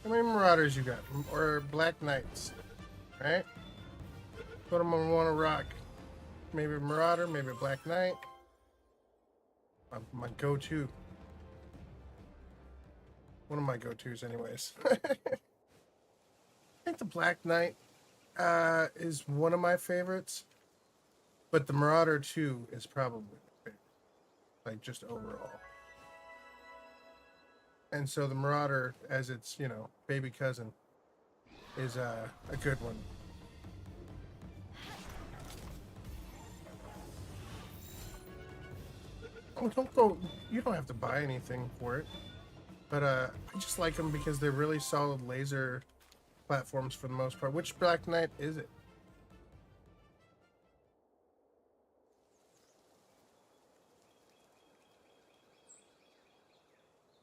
How many Marauders you got? Or Black Knights? Right? What am I want to rock? Maybe a Marauder, maybe a Black Knight. My go-to. One of my go-tos, anyways. I think the Black Knight is one of my favorites, but the Marauder 2 is probably my favorite, like just overall. And so the Marauder, as its baby cousin, is a good one. Oh, don't go. You don't have to buy anything for it. But I just like them because they're really solid laser platforms for the most part. Which Black Knight is it?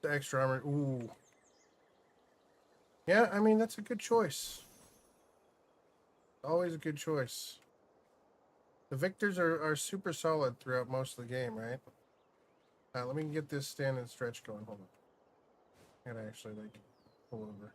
The extra armor. Ooh. Yeah, I mean, that's a good choice. Always a good choice. The Victors are super solid throughout most of the game, right? Let me get this stand and stretch going. Hold on. I gotta actually, like, pull over.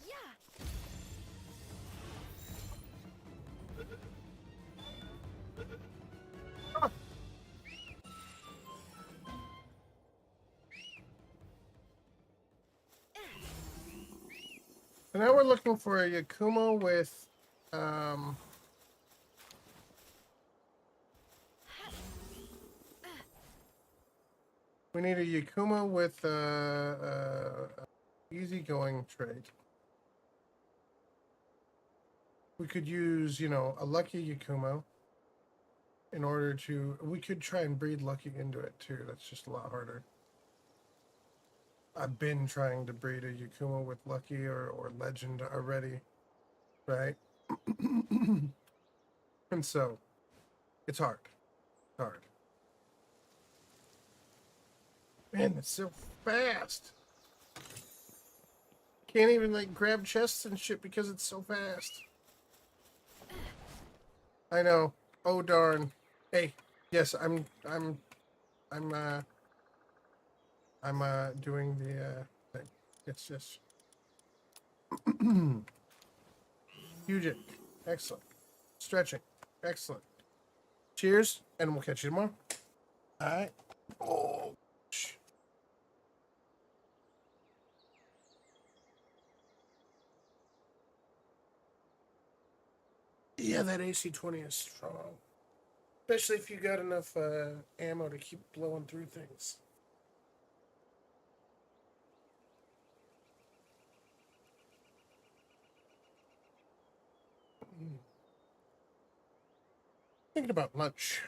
Yeah. So now we're looking for a Yakuma with, we need a Yakuma with easygoing trait. We could use, a lucky Yakuma in order to. We could try and breed lucky into it too. That's just a lot harder. I've been trying to breed a Yakuma with lucky or legend already, right? And so, it's hard. It's hard. Man, it's so fast. Can't even like grab chests and shit because it's so fast. I know. Oh darn. Hey, yes, I'm doing the thing. Yes. Fusion. Excellent. Stretching. Excellent. Cheers, and we'll catch you tomorrow. Alright. Oh. Yeah, that AC-20 is strong. Especially if you got enough ammo to keep blowing through things. Thinking about lunch.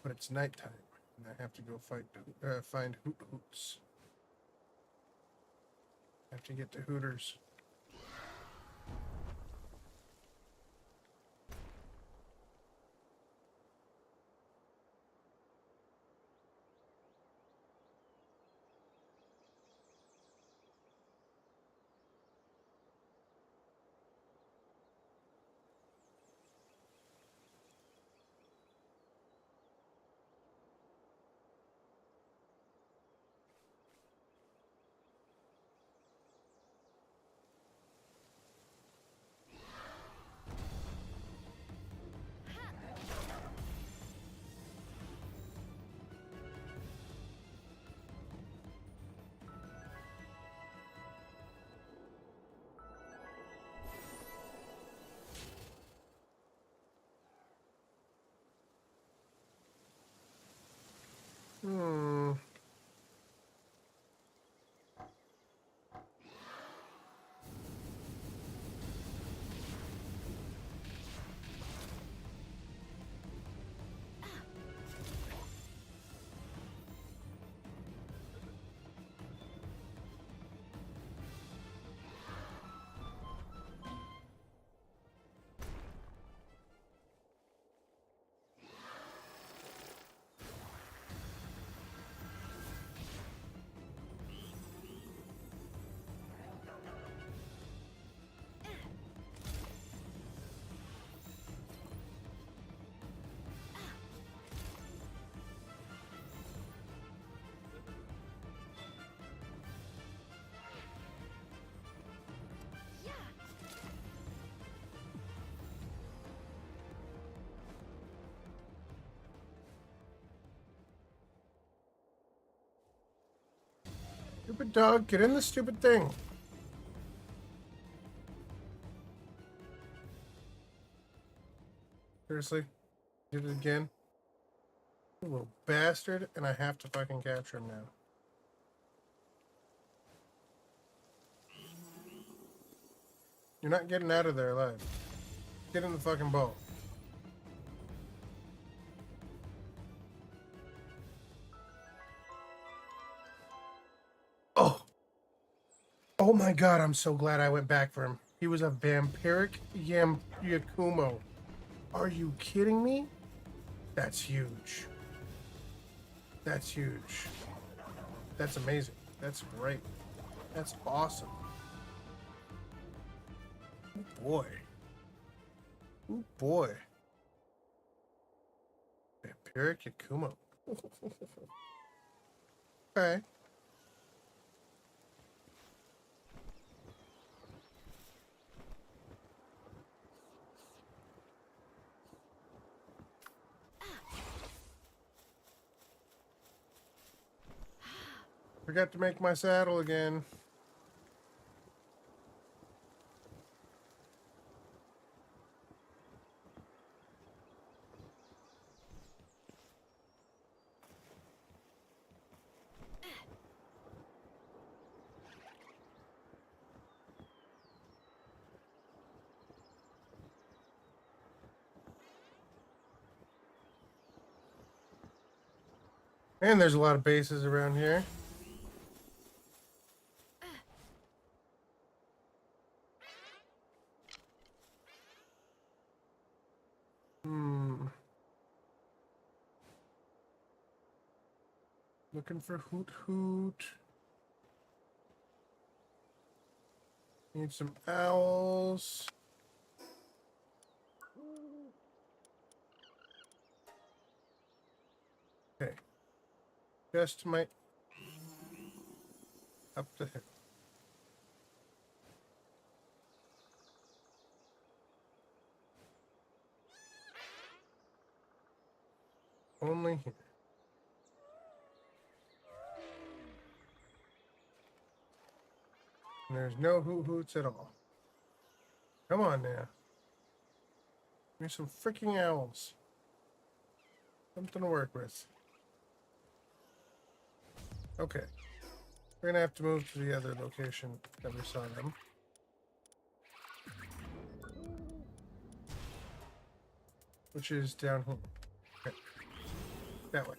But it's nighttime, and I have to go find Hoots. I have to get to Hooters. Stupid dog, get in the stupid thing. Seriously? Did it again? You little bastard, and I have to fucking capture him now. You're not getting out of there alive. Get in the fucking ball. Oh! Oh my god, I'm so glad I went back for him. He was a vampiric Yakumo. Are you kidding me? That's huge. That's huge. That's amazing. That's great. That's awesome. Oh boy. Oh boy. Vampiric Yakumo. Okay. Forgot to make my saddle again. And there's a lot of bases around here. Looking for Hoot Hoot. Need some owls. Okay. Just my up the hill. Only here. And there's no Hoot Hoots at all. Come on now. Give me some freaking owls. Something to work with. Okay. We're gonna have to move to the other location that we saw them. Which is down here. Okay. That way.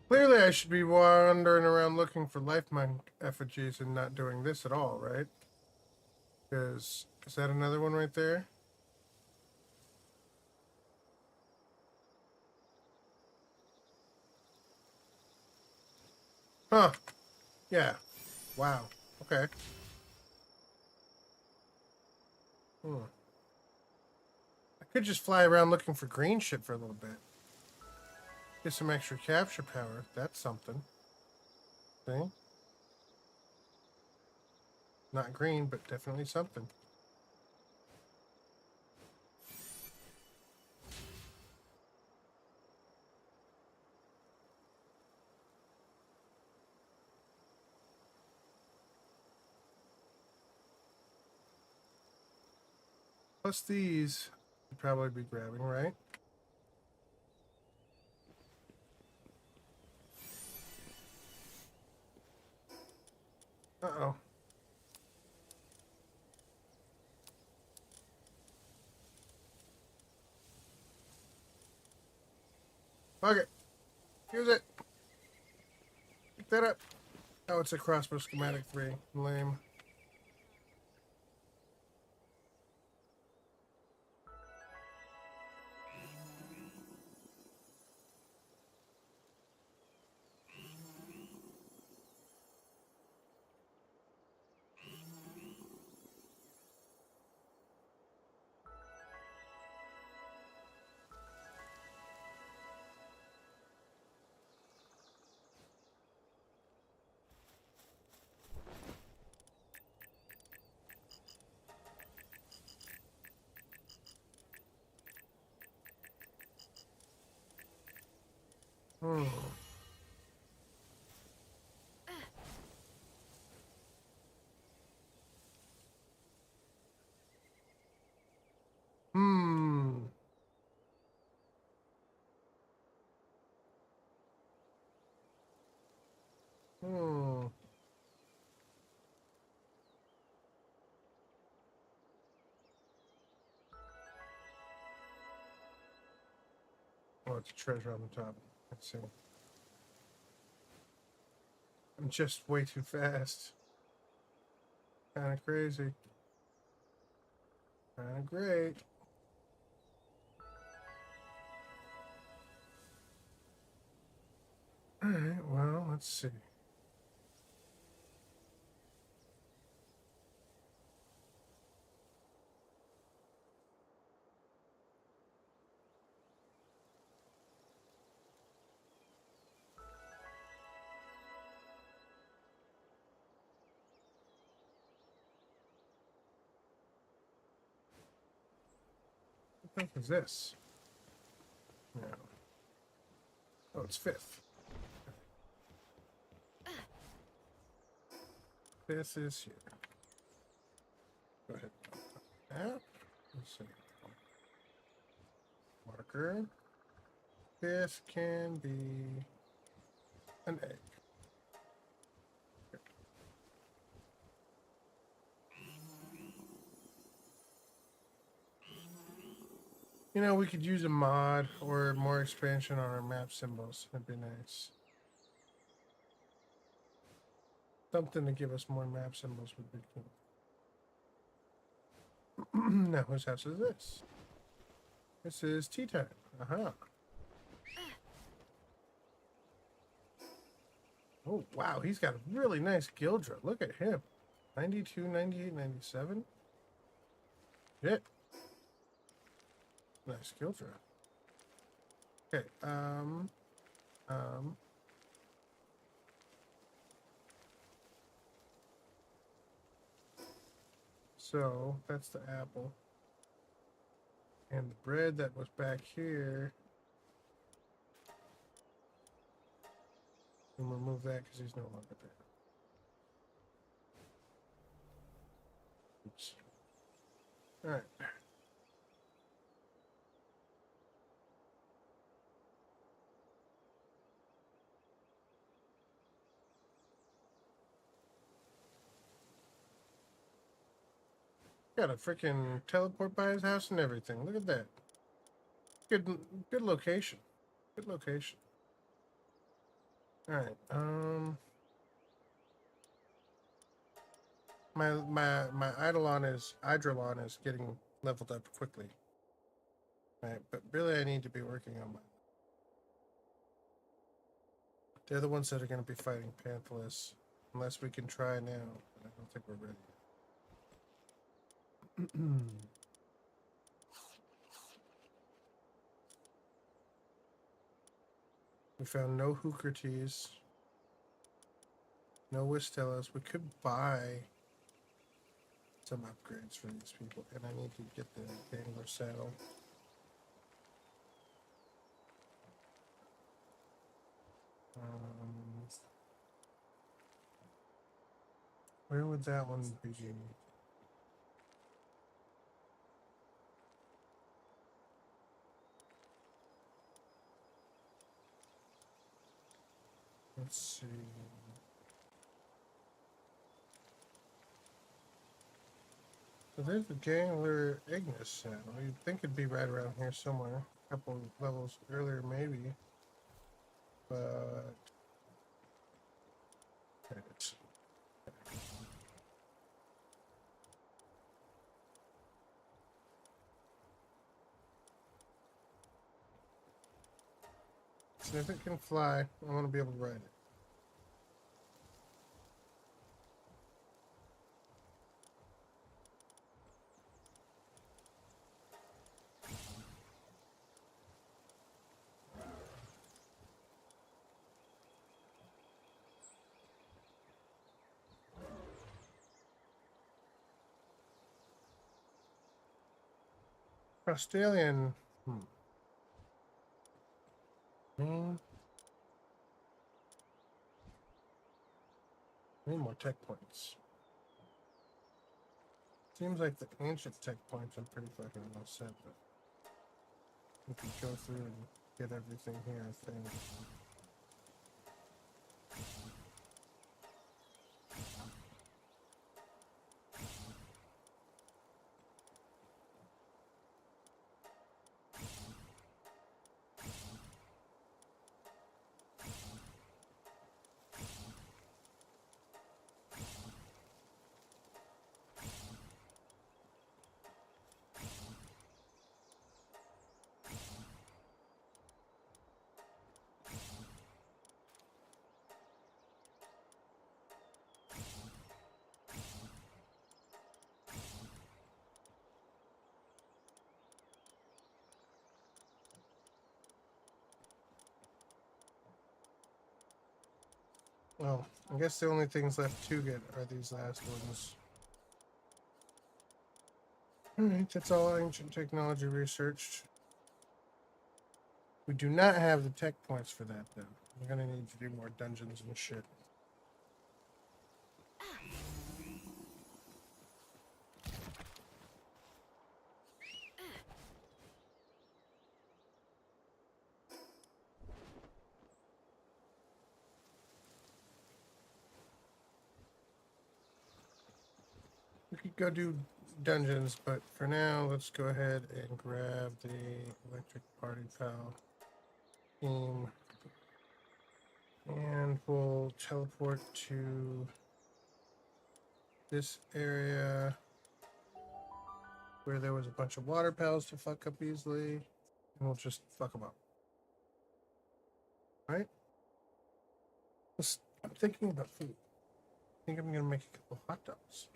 Clearly, I should be wandering around looking for life mine effigies and not doing this at all, right? Because, is that another one right there? Huh. Yeah. Wow. Okay. I Could just fly around looking for green shit for a little bit. Get some extra capture power. That's something. See? Not green, but definitely something. Plus these would probably be grabbing, right? Uh-oh. Fuck it. Use it. Pick that up. Oh, it's a crossbow schematic 3. Lame. Hmm. Hmm. Hmm. Oh, it's a treasure on the top. Let's see. I'm just way too fast. Kinda crazy. Kinda great. Alright, well, let's see. What the heck is this? No. Oh, it's 5th. 5th is here. Go ahead. That. Let's see. Marker. This can be an egg. You know, we could use a mod or more expansion on our map symbols. That'd be nice. Something to give us more map symbols would be cool. Now, whose house is this? This is tea time. Uh-huh. Oh, wow. He's got a really nice Gildra. Look at him. 92, 98, 97. Shit. Nice Gildra. Okay, so that's the apple. And the bread that was back here. We'll remove that because he's no longer there. Oops. Alright. Got a freaking teleport by his house and everything. Look at that. Good location. Good location. All right. My Eidolon is getting leveled up quickly. Right, but really I need to be working on my. They're the ones that are going to be fighting Panthalus, unless we can try now. But I don't think we're ready. We found no hooker teas. No Wistellas. We could buy some upgrades for these people, and I need to get the Dangler saddle. Where would that one be? Let's see. So there's the Gangler Ignis saddle. You'd think it'd be right around here somewhere. A couple levels earlier, maybe. But. There it is. So if it can fly, I want to be able to ride it. Australian. Need more tech points. Seems like the ancient tech points are pretty fucking well set, but we can go through and get everything here, I think. Well, I guess the only things left to get are these last ones. Alright, that's all ancient technology researched. We do not have the tech points for that, though. We're gonna need to do more dungeons and shit. We could go do dungeons, but for now, let's go ahead and grab the electric party pal team. And we'll teleport to this area where there was a bunch of water pals to fuck up easily. And we'll just fuck them up. Right? I'm thinking about food. I think I'm gonna make a couple hot dogs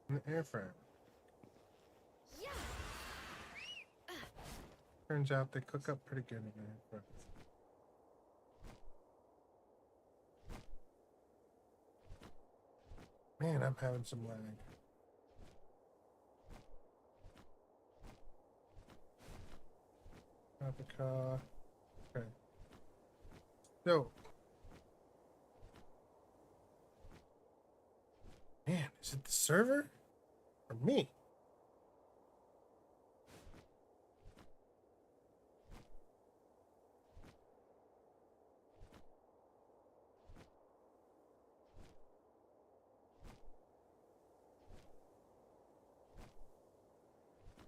in the air fryer. Yeah. Turns out they cook up pretty good in the air fryer. Man, I'm having some lag. Apica. Okay. So. Man, is it the server? Or me?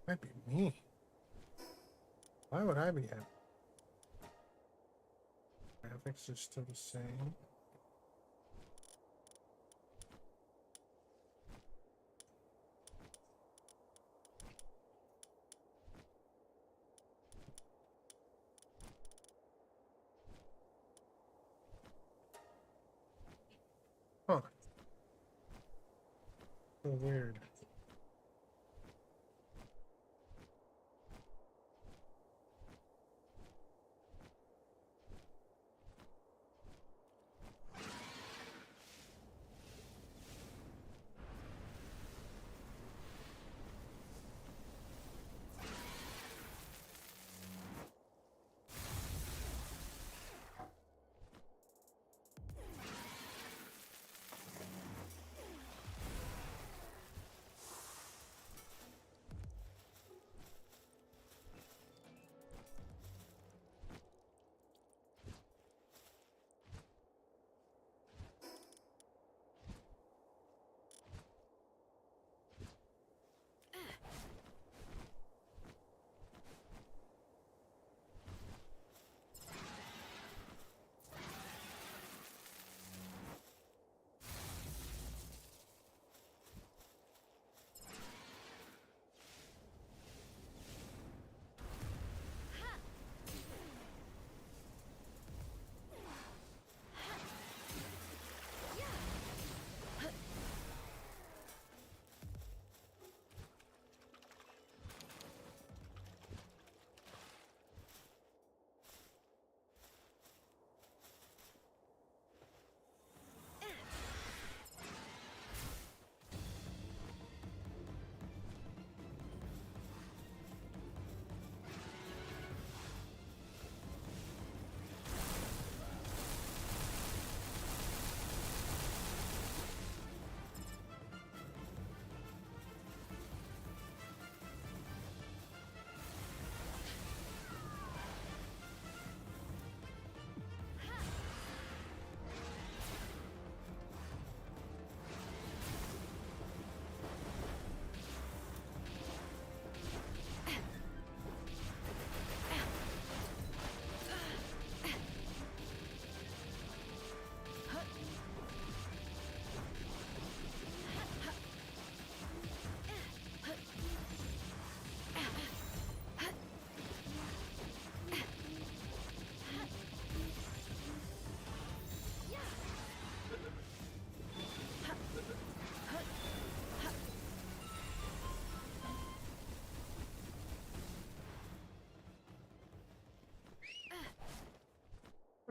Might be me. Why would I be happy? Graphics are still the same. Huh. So weird.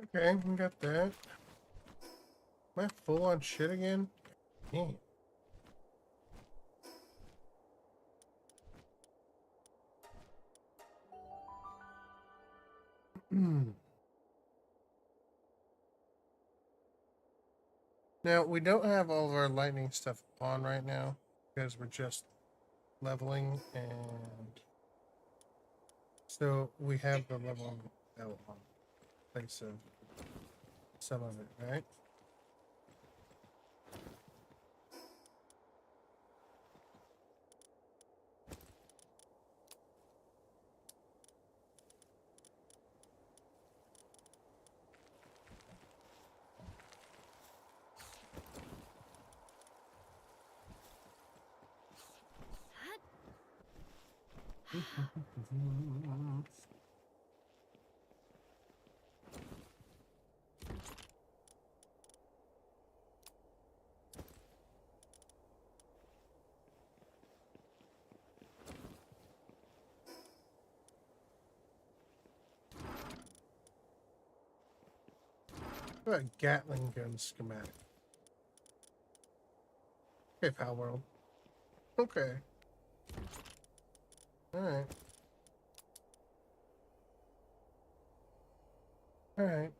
Okay, we got that. Am I full on shit again? Damn. Now, we don't have all of our lightning stuff on right now because we're just leveling, and so we have the leveling on place of some of it, right? What about Gatling gun schematic? Okay, Pal World. Okay. Alright. Alright.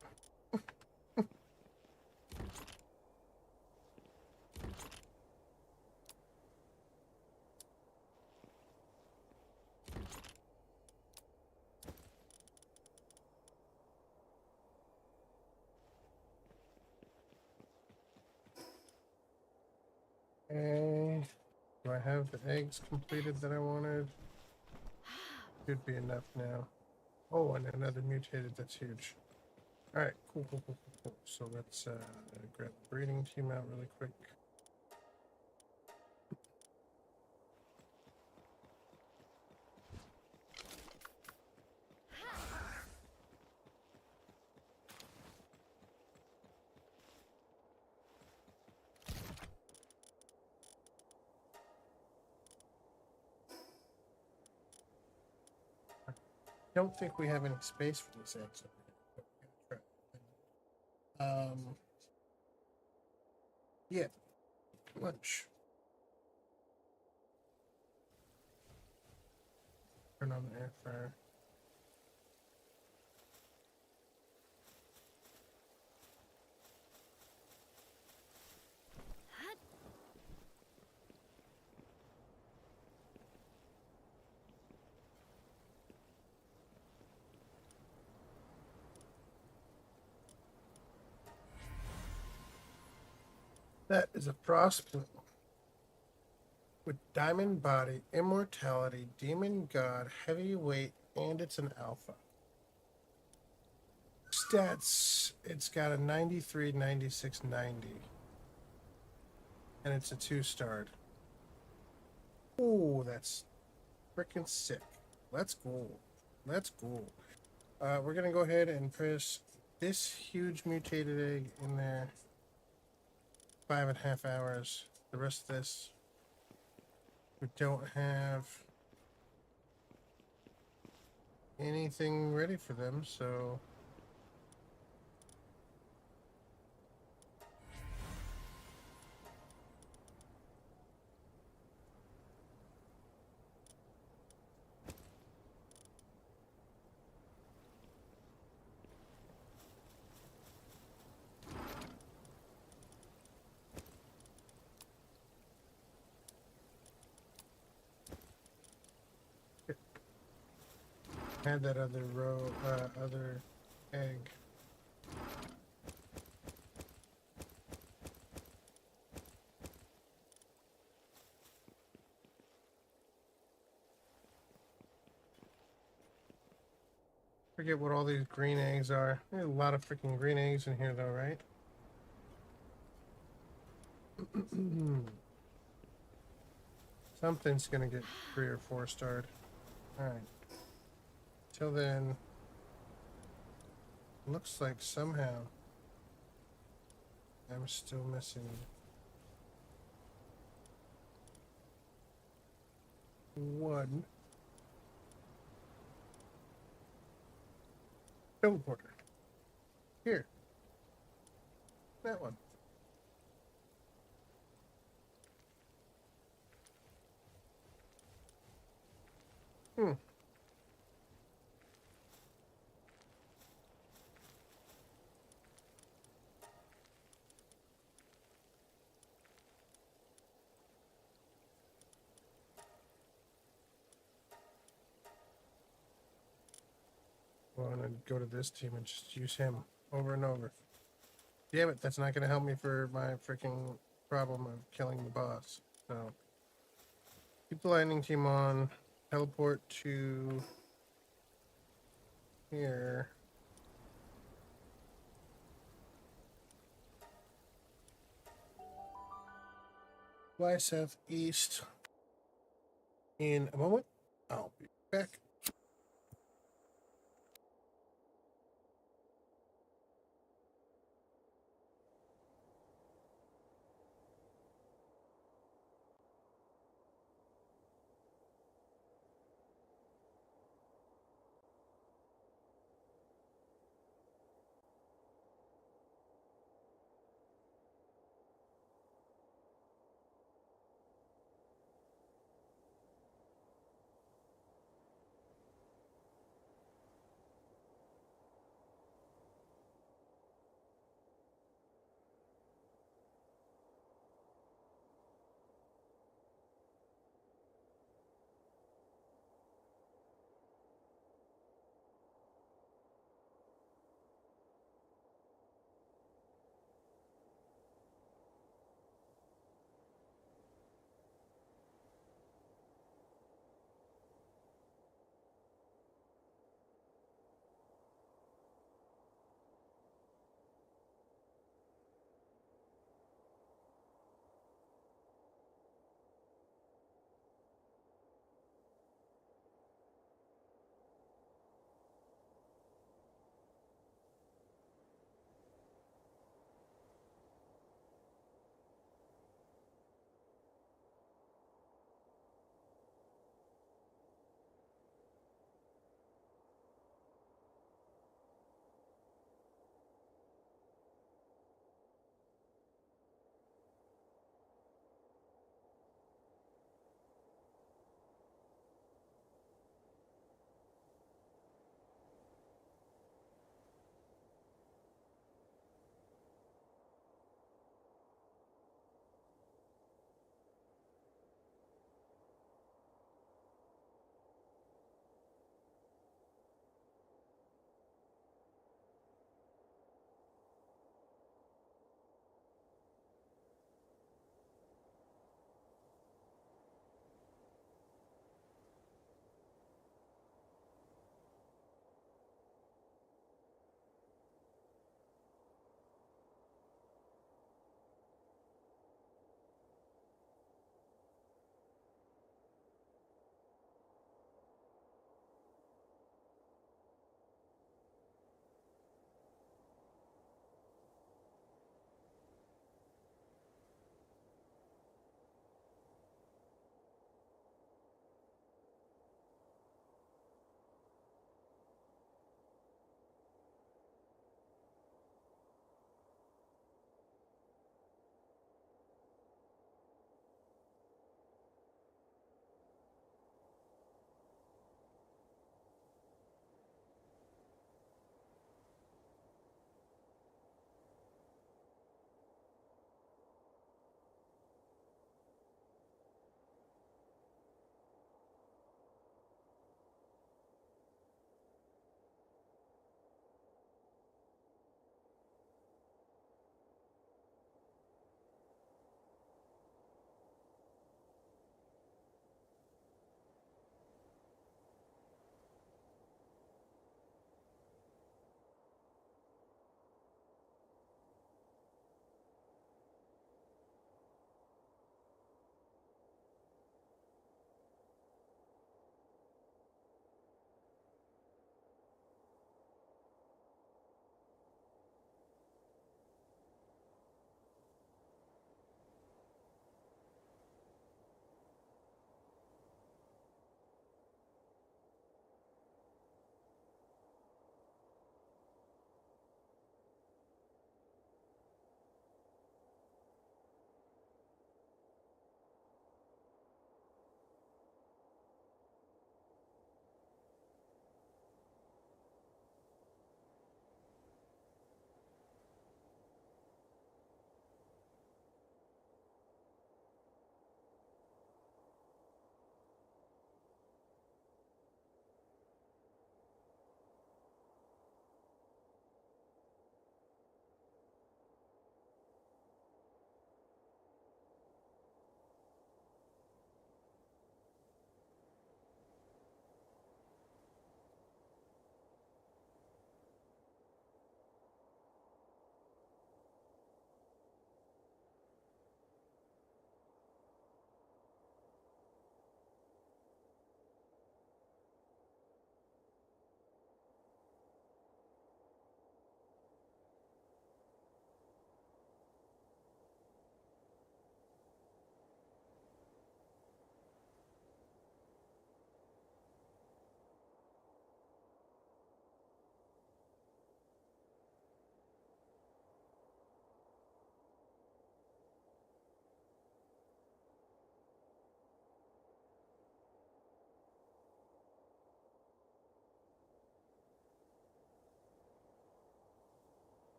Okay. Do I have the eggs completed that I wanted? Should be enough now. Oh, and another mutated, that's huge. Alright, cool, cool, cool, cool, cool. So let's grab the breeding team out really quick. Don't think we have any space for these eggs over here, but we're gonna try. Yeah, lunch. Turn on the air fryer. That is a prospect with diamond body, immortality, demon god, heavyweight, and it's an alpha. Stats, it's got a 93, 96, 90. And it's a 2-starred. Ooh, that's freaking sick. Let's go. Let's go. We're gonna go ahead and press this huge mutated egg in there. 5.5 hours. The rest of this, we don't have anything ready for them, so had that other other egg. Forget what all these green eggs are. There's a lot of freaking green eggs in here, though, right? Something's gonna get 3 or 4-starred. All right. Till then, looks like somehow I'm still missing one teleporter. Here. That one. Hmm. Well, I'm gonna go to this team and just use him over and over. Damn it, that's not gonna help me for my freaking problem of killing the boss. So keep the lightning team on. Teleport to here. Fly southeast. In a moment, I'll be back.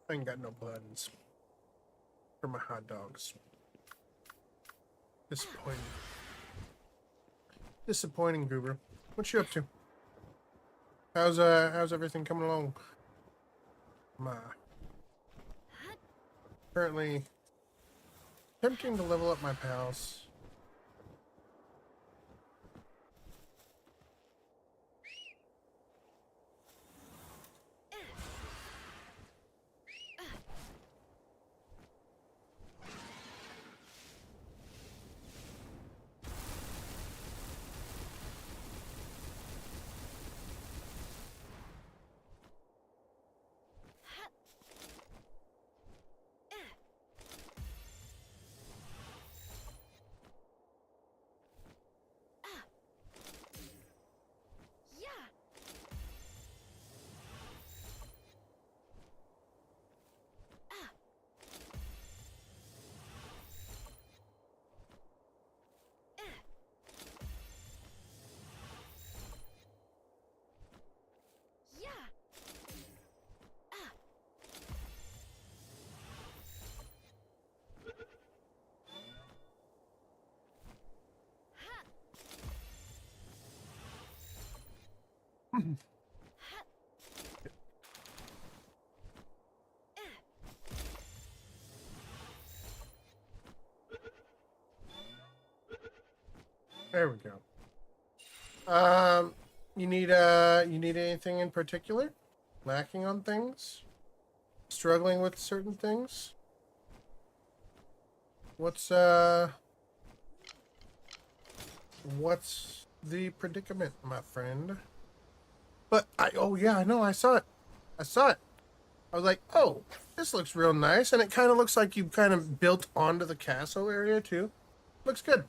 I ain't got no buns for my hot dogs. Disappointing. Disappointing, Goober. What you up to? How's everything coming along? Currently attempting to level up my pals. Yeah. Yeah. There we go. You need anything in particular? Lacking on things? Struggling with certain things? What's the predicament, my friend? But oh yeah, I know, I saw it. I was like, oh, this looks real nice, and it kind of looks like you kind of built onto the castle area too. Looks good.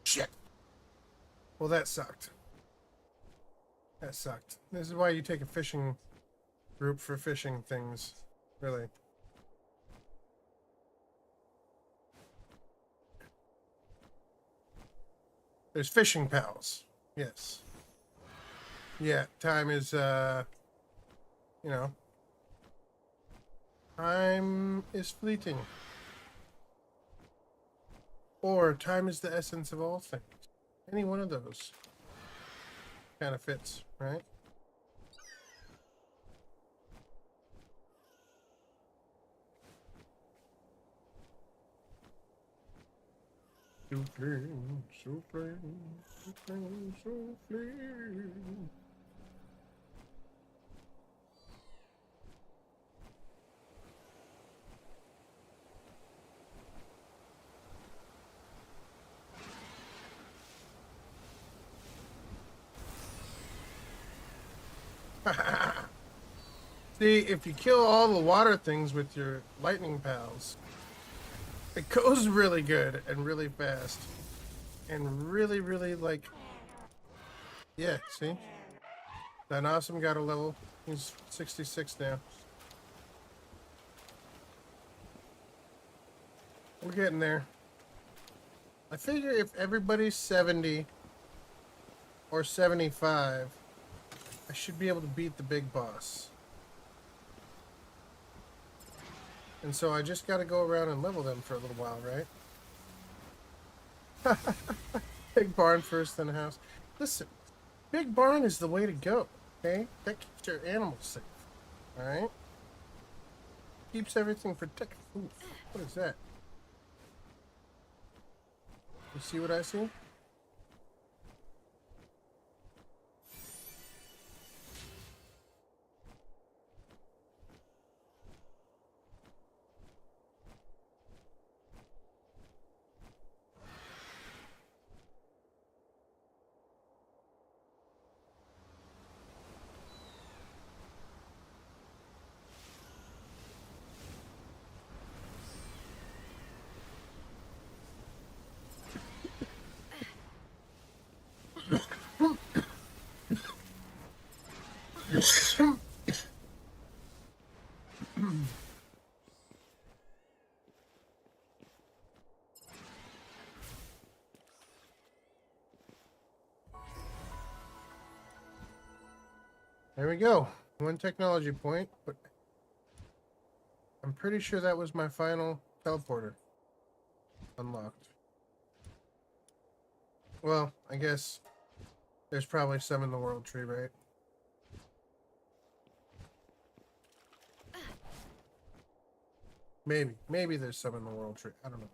Shit. Well, that sucked. That sucked. This is why you take a fishing group for fishing things. Really. There's fishing pals. Yes. Yeah, time is, you know. Time is fleeting. Or time is the essence of all things. Any one of those kind of fits, right? Souffle, souffle, souffle, souffle. See, if you kill all the water things with your lightning pals, it goes really good and really fast. And really, really like... Yeah, see? That awesome got a level. He's 66 now. We're getting there. I figure if everybody's 70 or 75, I should be able to beat the big boss. And so I just got to go around and level them for a little while, right? Big barn first, then house. Listen, big barn is the way to go, okay? That keeps your animals safe, alright? Keeps everything protected. Ooh, what is that? You see what I see? There we go. One technology point, but I'm pretty sure that was my final teleporter. Unlocked. Well, I guess there's probably some in the world tree, right? Maybe there's some in the world tree. I don't know.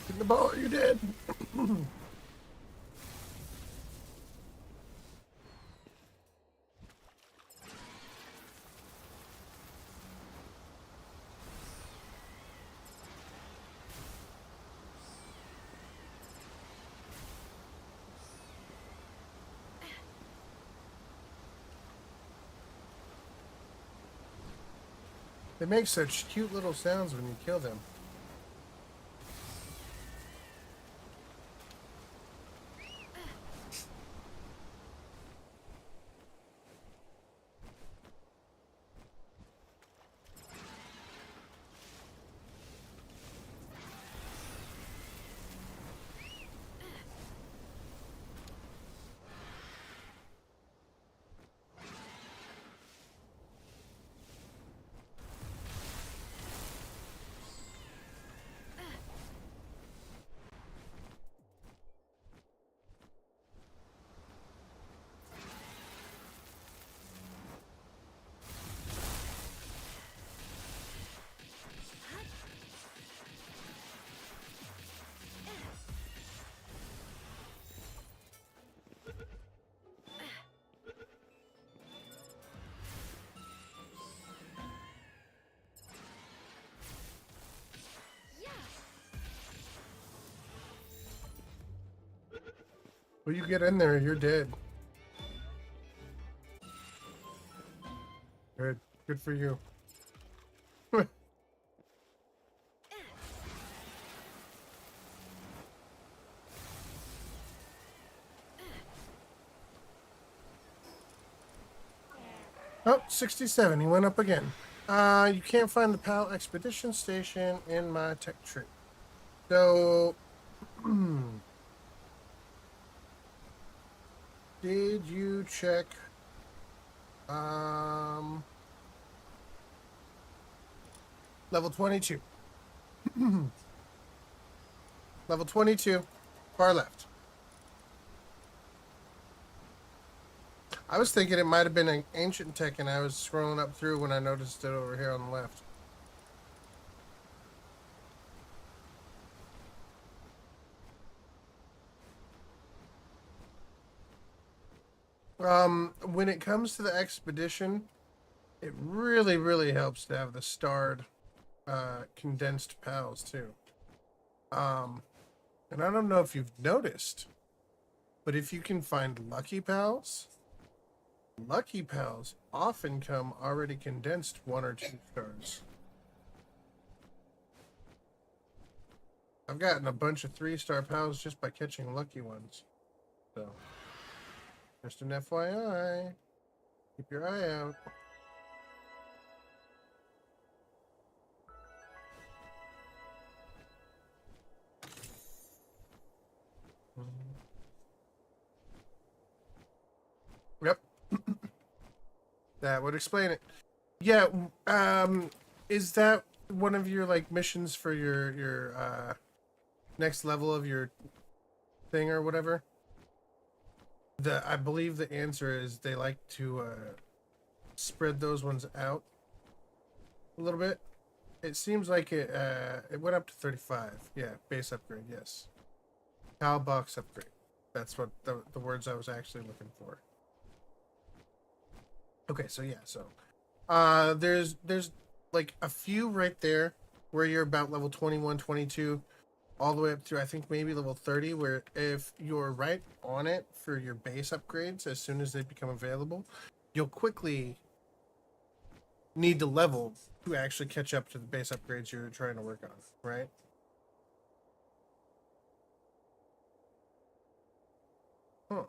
Get the ball, you did. They make such cute little sounds when you kill them. When you get in there, you're dead. Good. Good for you. Oh, 67. He went up again. You can't find the PAL Expedition Station in my tech tree. So, did you check, level 22? Level 22, far left. I was thinking it might have been an ancient tech, and I was scrolling up through when I noticed it over here on the left. When it comes to the expedition, it really, really helps to have the starred, condensed pals too. And I don't know if you've noticed, but if you can find lucky pals often come already condensed 1 or 2 stars. I've gotten a bunch of 3-star pals just by catching lucky ones. So, just an FYI. Keep your eye out. Yep. That would explain it. Yeah, is that one of your like missions for your next level of your thing or whatever? I believe the answer is they like to spread those ones out a little bit. It seems like it went up to 35. Yeah, base upgrade, yes. PAL box upgrade. That's what the words I was actually looking for. Okay, so yeah, so there's like a few right there where you're about level 21, 22, all the way up to I think maybe level 30, where if you're right on it for your base upgrades as soon as they become available, you'll quickly need to level to actually catch up to the base upgrades you're trying to work on, right? Huh.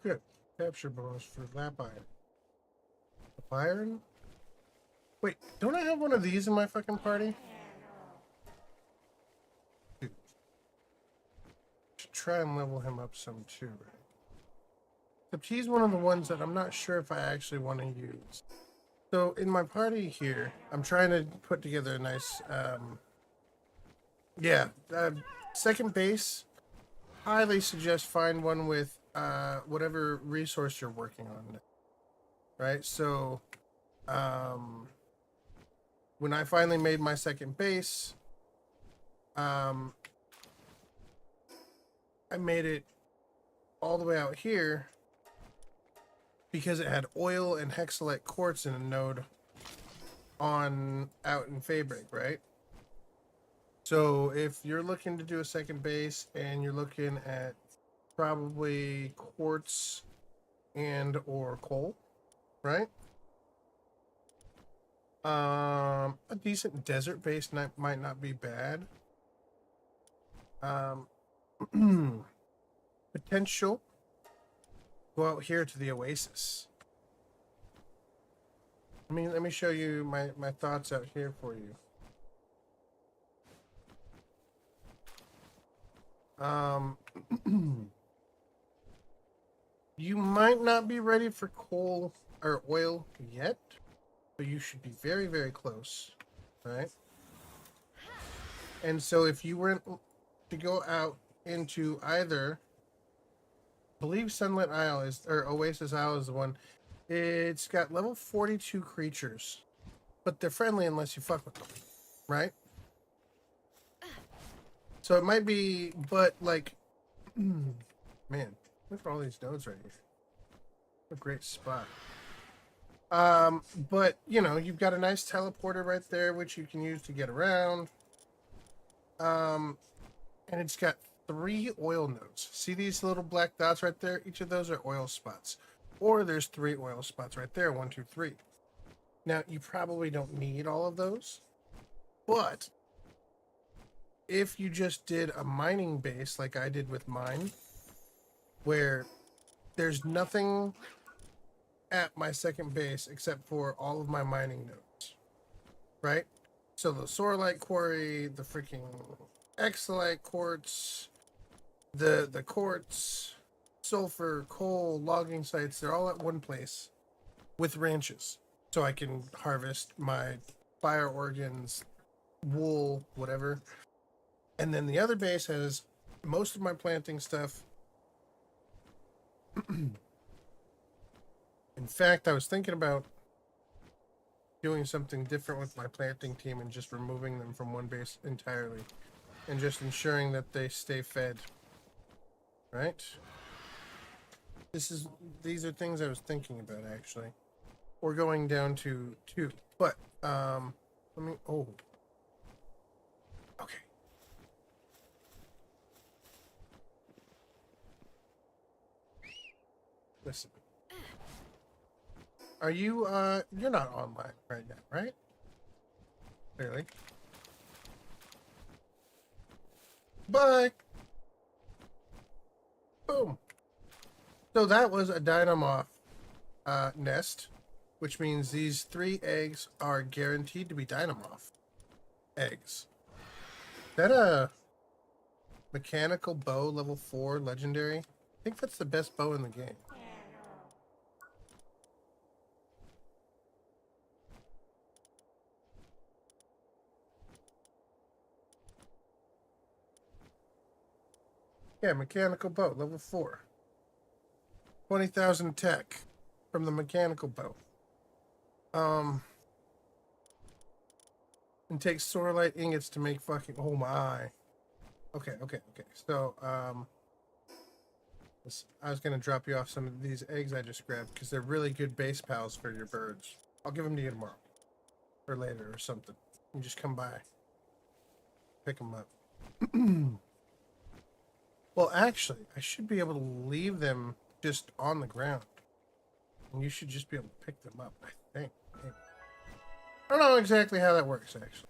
good. Capture bonus for lap iron. Iron? Wait, don't I have one of these in my fucking party? Dude. Should try and level him up some too, right? Except he's one of the ones that I'm not sure if I actually want to use. So in my party here, I'm trying to put together a nice, second base. Highly suggest find one with whatever resource you're working on. Right, so when I finally made my second base, I made it all the way out here because it had oil and hexalite quartz in a node on out in Fabric, right? So if you're looking to do a second base and you're looking at probably quartz and or coal, right? A decent desert base might not be bad. Potential. Go out here to the Oasis. Let me show you my thoughts out here for you. You might not be ready for coal or oil yet, but you should be very, very close, right? And so if you were to go out into either, I believe Sunlit Isle is, or Oasis Isle is the one, it's got level 42 creatures, but they're friendly unless you fuck with them, right? So it might be, but like, man, look at all these nodes right here. What a great spot. But you know, you've got a nice teleporter right there, which you can use to get around. And it's got 3 oil nodes. See these little black dots right there? Each of those are oil spots. Or there's 3 oil spots right there. 1, 2, 3. Now, you probably don't need all of those. But if you just did a mining base like I did with mine, where there's nothing at my second base except for all of my mining nodes, right? So the Sorlite Quarry, the freaking Exolite Quartz, the quartz, sulfur, coal, logging sites, they're all at one place with ranches. So I can harvest my fire organs, wool, whatever. And then the other base has most of my planting stuff. In fact, I was thinking about doing something different with my planting team and just removing them from one base entirely and just ensuring that they stay fed. Right? These are things I was thinking about actually. Or going down to 2. But let me okay. Listen. Are you, you're not online right now, right? Clearly. Bye! Boom! So that was a Dynamoth, nest, which means these 3 eggs are guaranteed to be Dynamoth eggs. Is that a mechanical bow level 4 legendary? I think that's the best bow in the game. Yeah, mechanical bow, level 4. 20,000 tech from the mechanical bow. And takes Sorlite ingots to make fucking, oh my. Okay. So, I was gonna drop you off some of these eggs I just grabbed because they're really good base pals for your birds. I'll give them to you tomorrow. Or later or something. You just come by. Pick them up. Well, actually, I should be able to leave them just on the ground. And you should just be able to pick them up, I think. Maybe. I don't know exactly how that works, actually.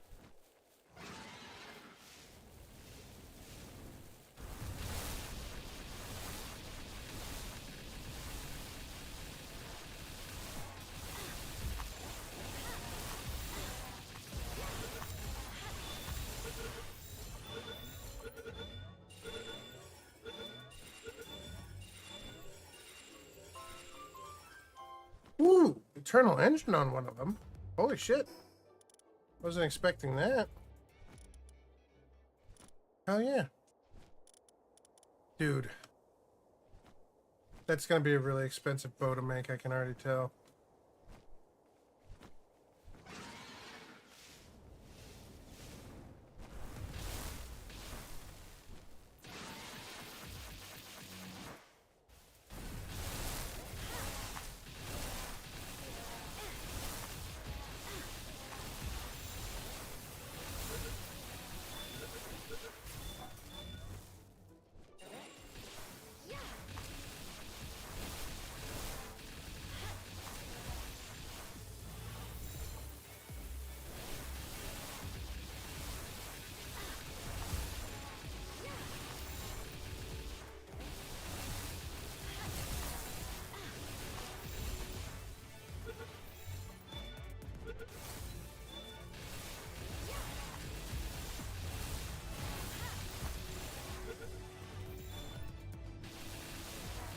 Eternal Engine on one of them. Holy shit. Wasn't expecting that. Hell yeah. Dude. That's gonna be a really expensive bow to make, I can already tell.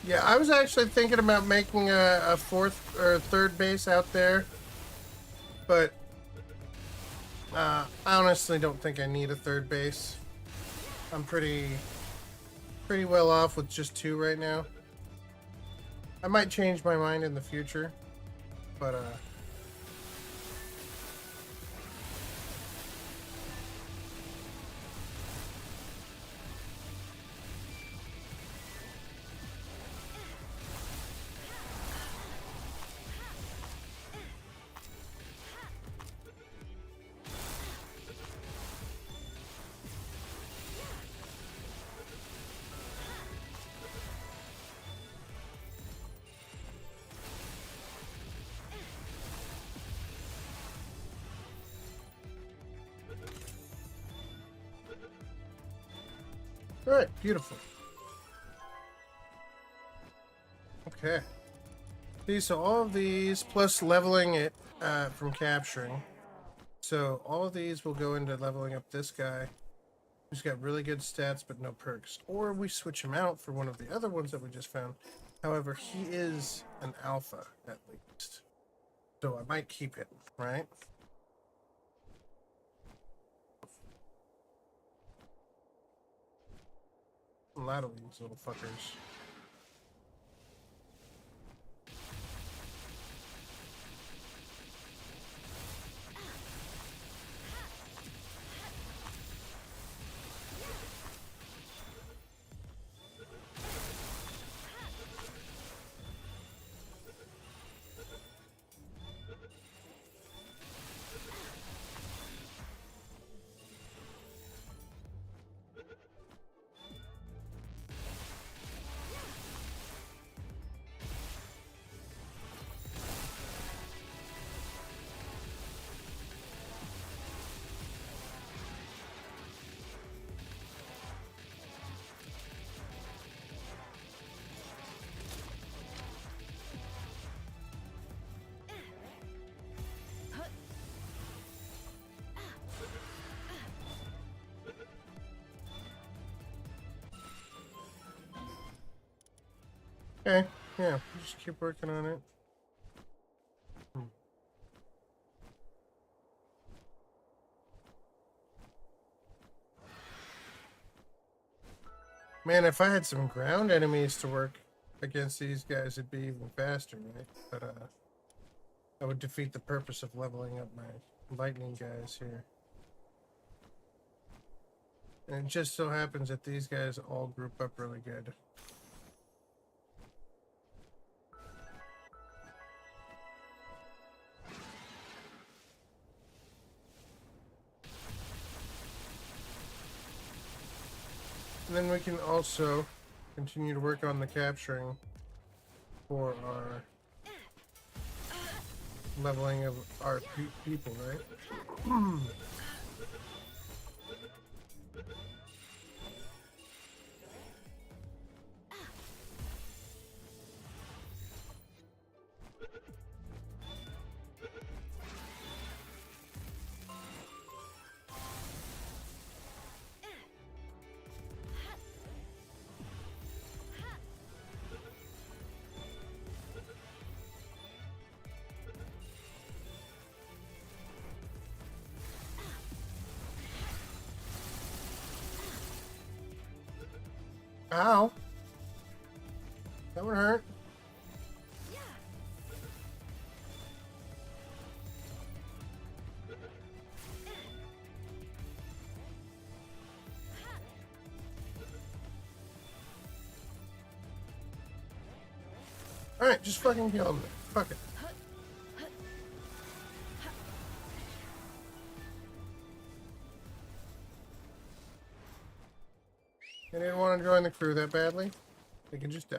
Yeah, I was actually thinking about making a fourth or third base out there, but I honestly don't think I need a third base. I'm pretty well off with just 2 right now. I might change my mind in the future, but all right, beautiful. Okay. See, so all of these plus leveling it from capturing. So all of these will go into leveling up this guy, who's got really good stats but no perks. Or we switch him out for one of the other ones that we just found. However, he is an alpha at least, so I might keep him, right? A lot of these little fuckers. Okay, yeah, just keep working on it. Man, if I had some ground enemies to work against these guys, it'd be even faster, right? But I would defeat the purpose of leveling up my lightning guys here. And it just so happens that these guys all group up really good. And then we can also continue to work on the capturing for our leveling of our people, right? Ow. That would hurt. Yeah. Alright, just fucking kill him. Fuck it. They didn't want to join the crew that badly. They can just die.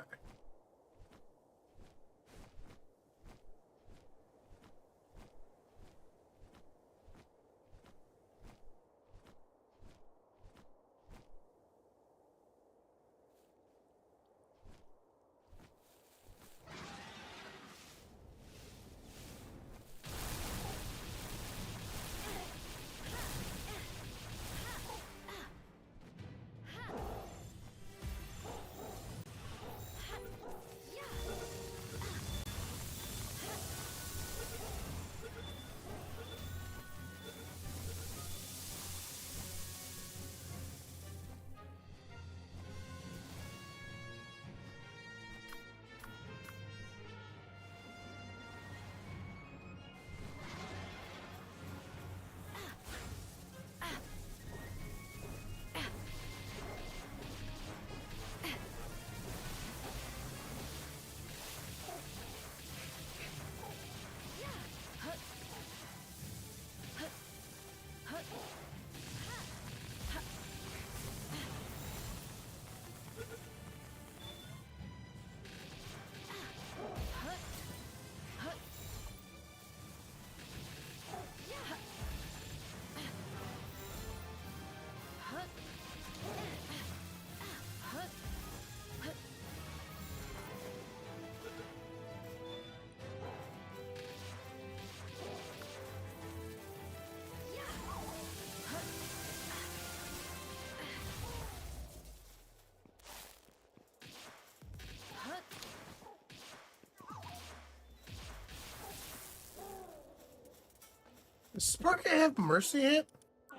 Does Sparky have mercy hit?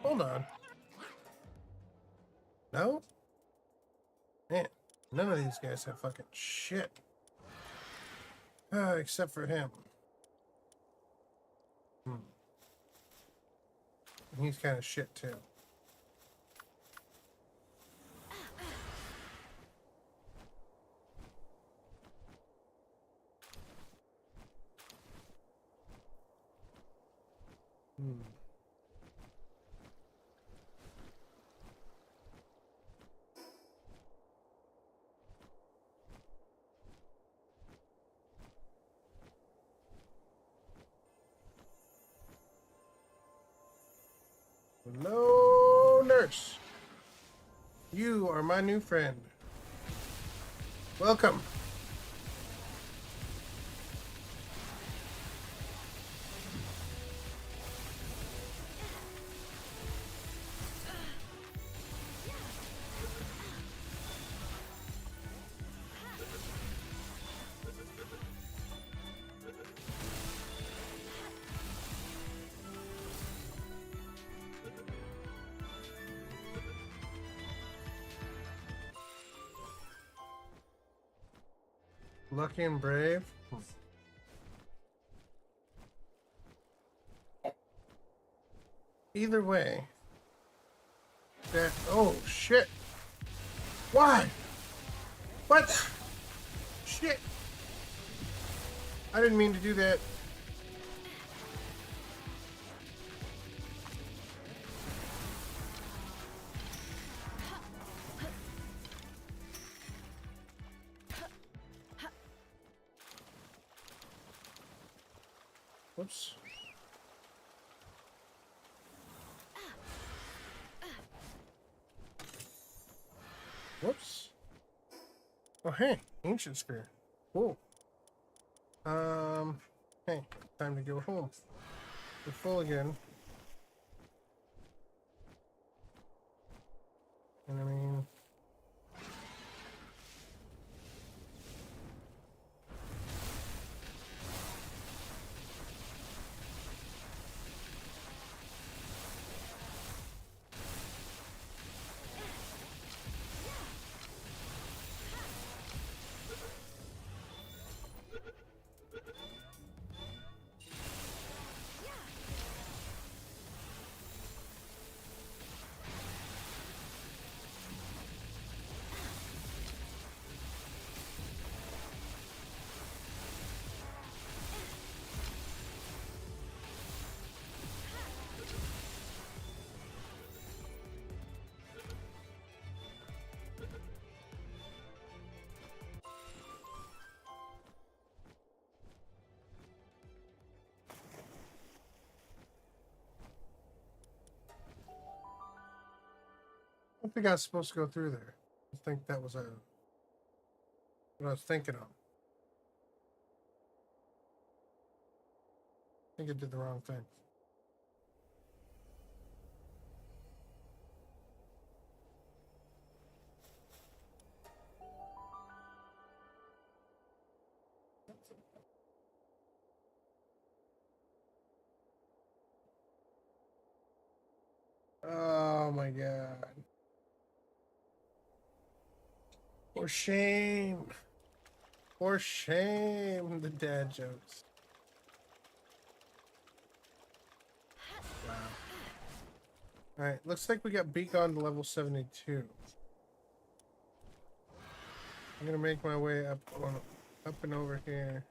Hold on. No? Man, none of these guys have fucking shit. Except for him. He's kind of shit too. Hello, nurse. You are my new friend. Welcome. Lucky and brave. Either way. That. Oh, shit. Why? What? Shit. I didn't mean to do that. Whoops. Whoops. Oh, hey, ancient spear. Cool. Hey, time to go home. We're full again. And I mean, I think I was supposed to go through there. I think that was what I was thinking of. I think I did the wrong thing. Oh my god. For shame. For shame, the dad jokes. Wow. Alright, looks like we got Beacon to level 72. I'm gonna make my way up and over here.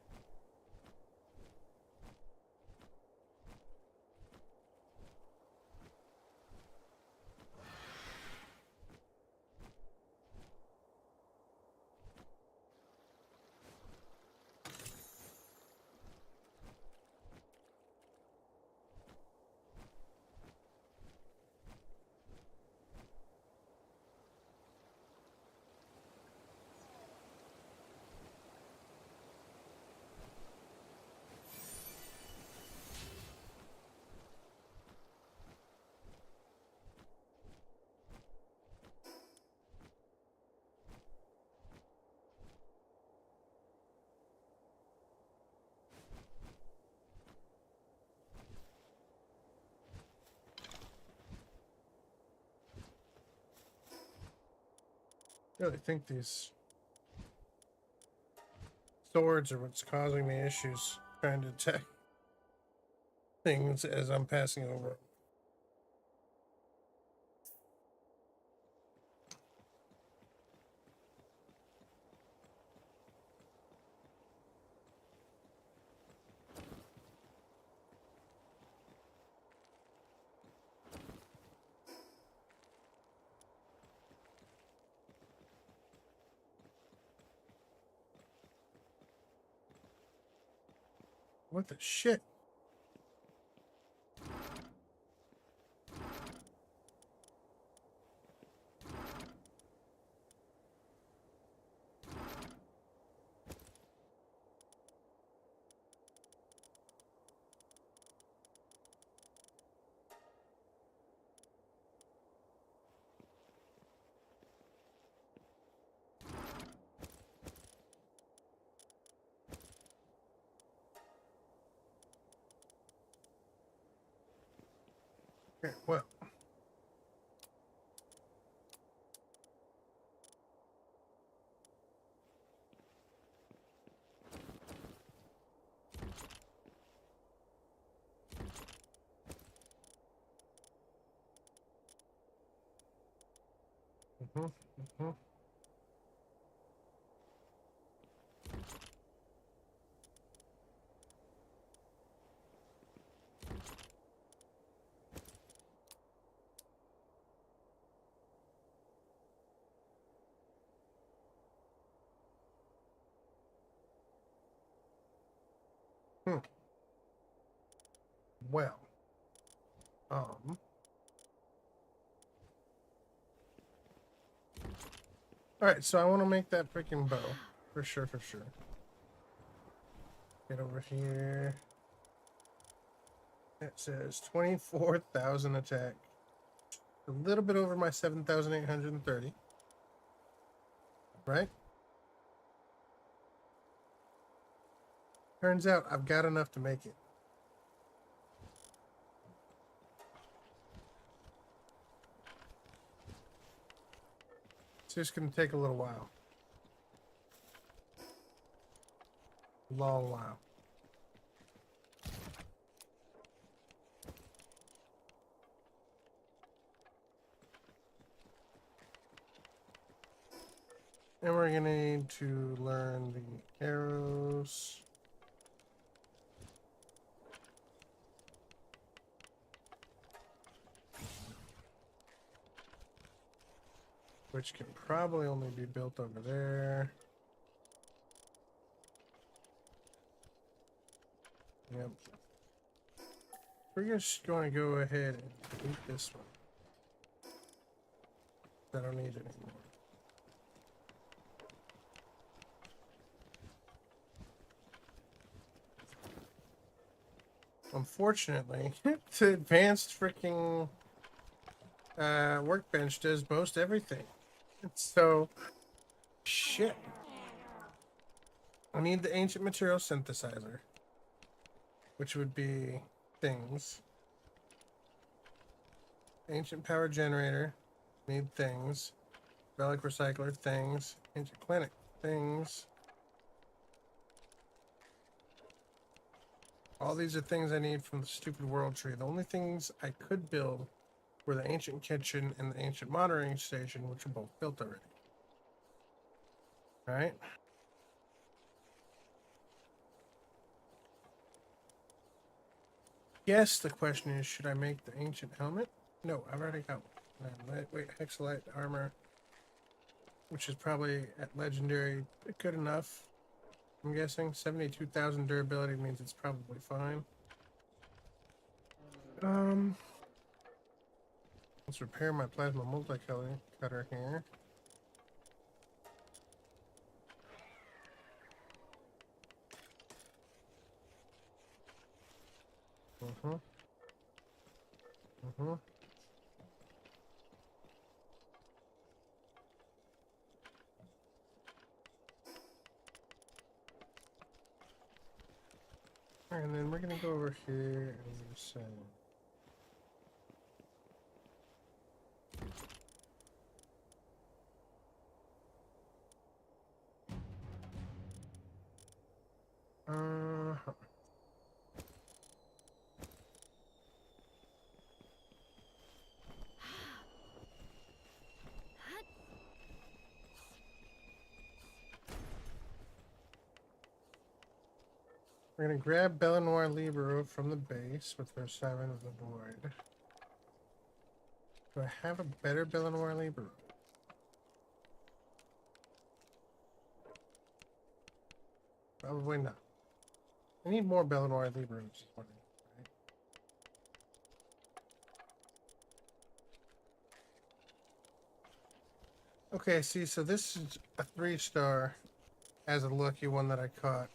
I really think these swords are what's causing me issues trying to attack things as I'm passing over. What the shit? Okay, well. Mm-hmm. Well. Alright, so I want to make that freaking bow. For sure, for sure. Get over here. It says 24,000 attack. A little bit over my 7,830. Right? Turns out I've got enough to make it. It's just going to take a little while. Long while. And we're going to need to learn the arrows. Which can probably only be built over there. Yep. We're just going to go ahead and eat this one. I don't need it anymore. Unfortunately, the advanced freaking workbench does most everything. So, shit. I need the ancient material synthesizer, which would be things. Ancient power generator, need things. Relic recycler, things. Ancient clinic, things. All these are things I need from the stupid world tree. The only things I could build were the ancient kitchen and the ancient monitoring station, which are both built already. Alright? Yes, the question is, should I make the ancient helmet? No, I've already got one. Lightweight hexalite armor, which is probably at legendary good enough. I'm guessing 72,000 durability means it's probably fine. Let's repair my plasma multicolor cutter here. And then we're gonna go over here and say, we're gonna grab Belenoir Libero from the base with her Siren of the Void. Do I have a better Belenoir Libero? Probably not. I need more Belenoir Liberos. Right? Okay, see, so this is a 3-star as a lucky one that I caught,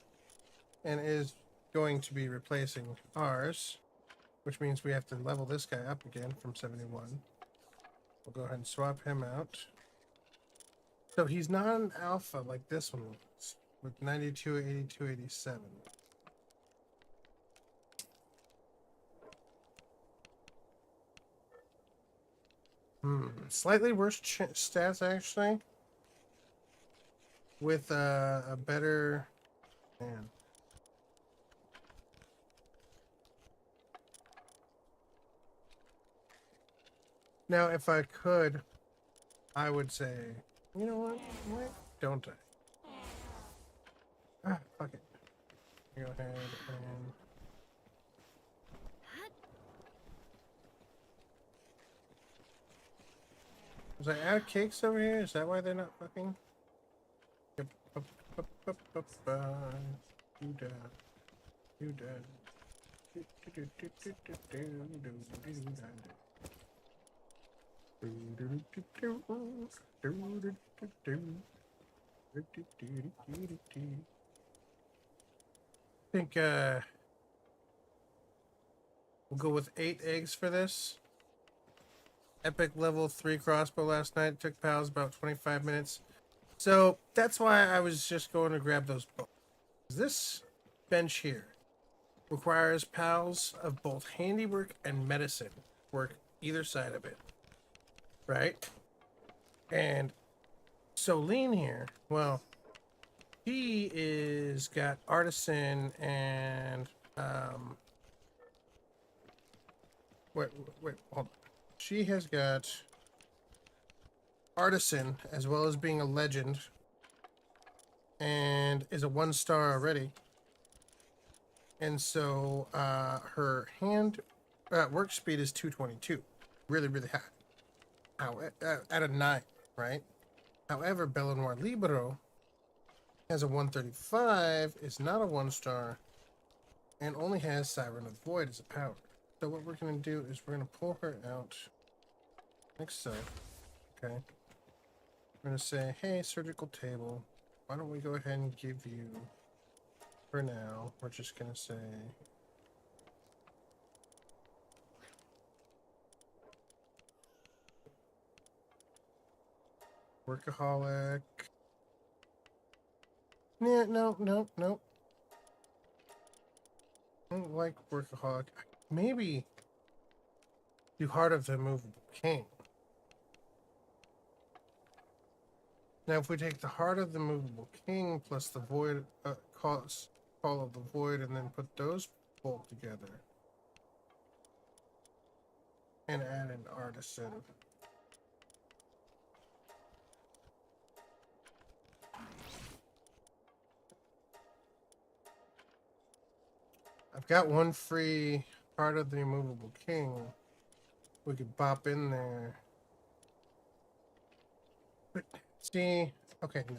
and is going to be replacing ours, which means we have to level this guy up again from 71. We'll go ahead and swap him out. So he's not an alpha like this one was, with 92, 82, 87. Slightly worse stats actually, with a better man. Now, if I could, I would say, you know what? Why don't I? Ah, fuck it. Go ahead and. Was I out of cakes over here? Is that why they're not fucking? Yep. You dead. You dead. I think we'll go with 8 eggs for this. Epic level 3 crossbow last night. Took pals about 25 minutes. So that's why I was just going to grab those bows. This bench here requires pals of both handiwork and medicine work either side of it. Right? And so Lean here, well, he is got artisan and wait, hold on. She has got artisan as well as being a legend and is a 1-star already. And so her hand work speed is 222. Really, really high. Out of 9, right? However, Belenoir Libero has a 135, is not a 1-star, and only has Siren of the Void as a power. So what we're going to do is we're going to pull her out like so. Okay. I'm going to say, hey, surgical table, why don't we go ahead and give you, for now, we're just going to say, workaholic. Yeah, no. I don't like workaholic. Maybe do heart of the movable king. Now, if we take the heart of the movable king plus the void, call of the void, and then put those both together, and add an artisan. I've got one free part of the immovable king. We could bop in there. But see, okay, no.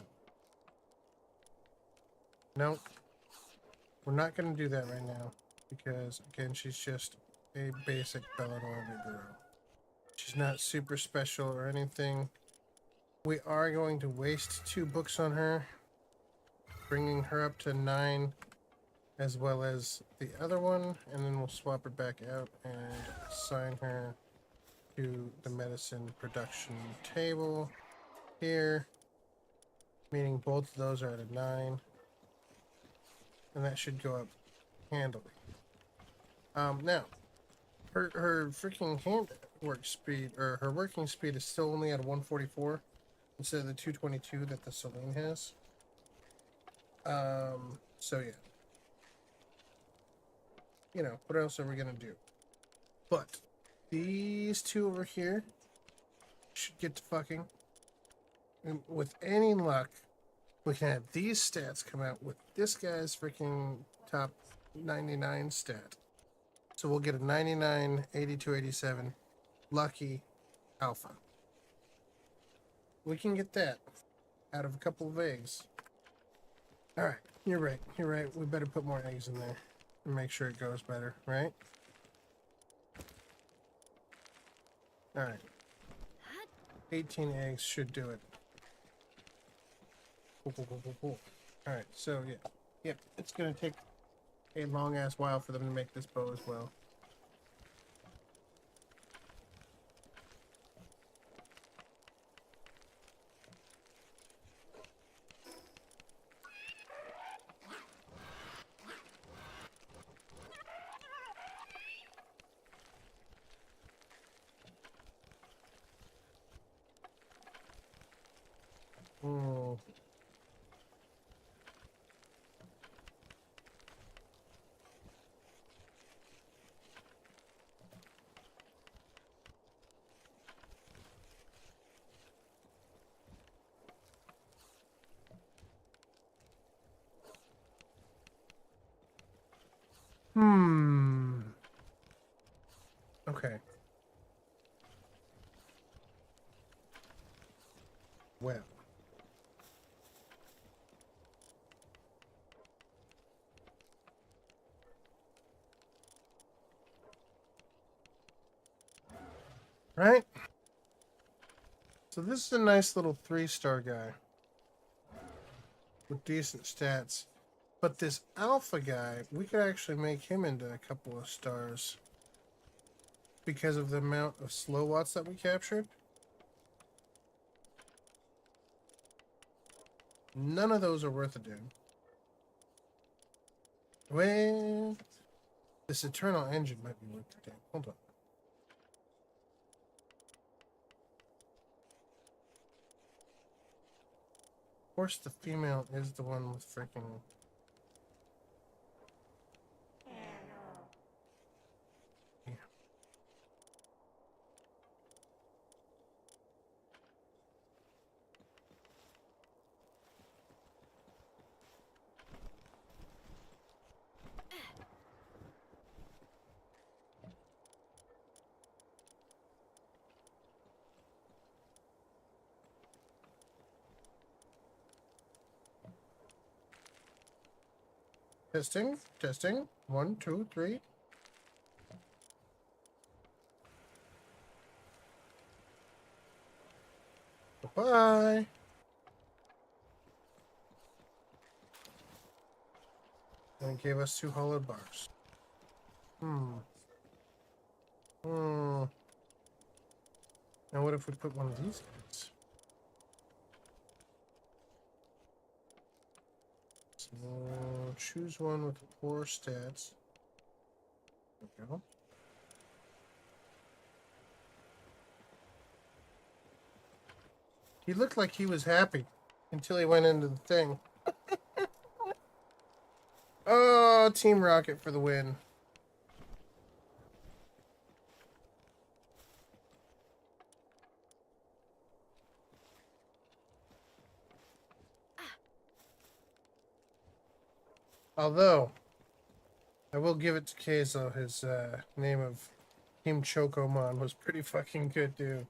No. We're not going to do that right now. Because, again, she's just a basic Belladonna girl. She's not super special or anything. We are going to waste 2 books on her. Bringing her up to 9. As well as the other one, and then we'll swap her back out and assign her to the medicine production table here, meaning both of those are at a 9, and that should go up handily. Now, her freaking hand work speed, or her working speed, is still only at a 144 instead of the 222 that the Celine has. So yeah. You know, what else are we gonna do? But these 2 over here should get to fucking. And with any luck, we can have these stats come out with this guy's freaking top 99 stat. So we'll get a 99, 82, 87 lucky alpha. We can get that out of a couple of eggs. Alright, you're right. We better put more eggs in there. And make sure it goes better, right? Alright. 18 eggs should do it. Cool. Alright, so yeah. Yep, it's gonna take a long ass while for them to make this bow as well. Oh. Okay. Well. Right? So this is a nice little 3-star guy. With decent stats. But this alpha guy, we could actually make him into a couple of stars. Because of the amount of slow watts that we captured. None of those are worth a damn. Well, this eternal engine might be worth a damn. Hold on. Of course, the female is the one with freaking. Yeah. Testing. 1, 2, 3. Bye-bye. And it gave us 2 hollowed bars. Hmm. Now what if we put one of these guys? So choose one with poor stats. There we go. He looked like he was happy until he went into the thing. Oh, Team Rocket for the win. Although, I will give it to Keizo. His name of Team Chocomon was pretty fucking good, dude.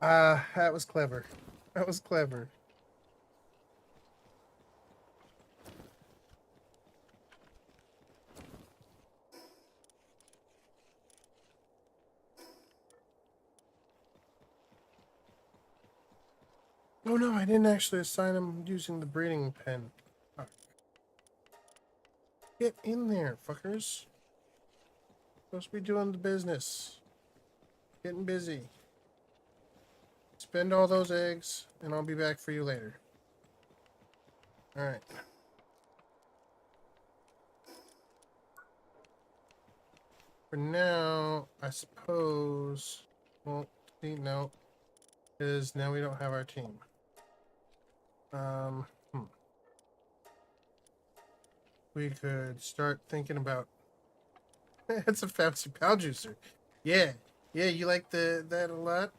That was clever. That was clever. Oh no, I didn't actually assign him using the breeding pen. Fuck. Get in there, fuckers. Supposed to be doing the business. Getting busy. Spend all those eggs, and I'll be back for you later. Alright. For now, I suppose... Well, see, no. Because now we don't have our team. We could start thinking about... It's a fancy pal juicer. Yeah. Yeah, you like that a lot?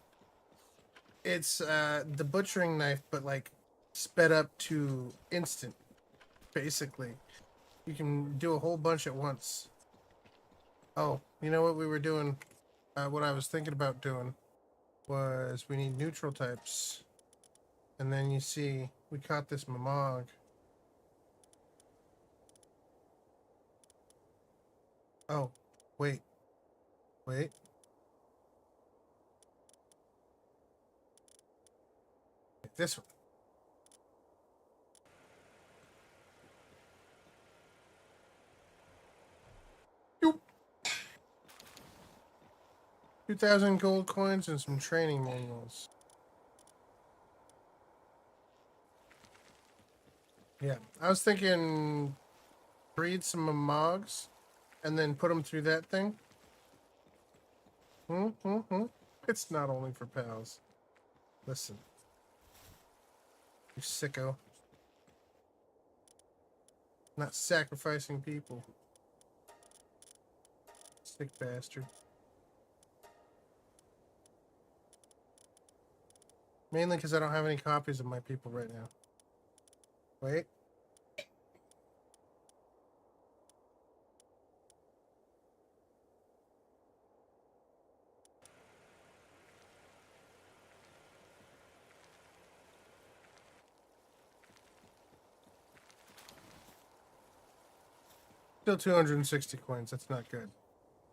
It's the butchering knife, but like sped up to instant, basically. You can do a whole bunch at once. Oh, you know what we were doing? What I was thinking about doing was we need neutral types. And then you see, we caught this Mamog. Oh, wait. Wait. This one. Yoop. 2,000 gold coins and some training manuals. Yeah, I was thinking breed some Mamogs and then put them through that thing. It's not only for pals. Listen. You sicko. Not sacrificing people. Sick bastard. Mainly because I don't have any copies of my people right now. Wait. Still 260 coins. That's not good.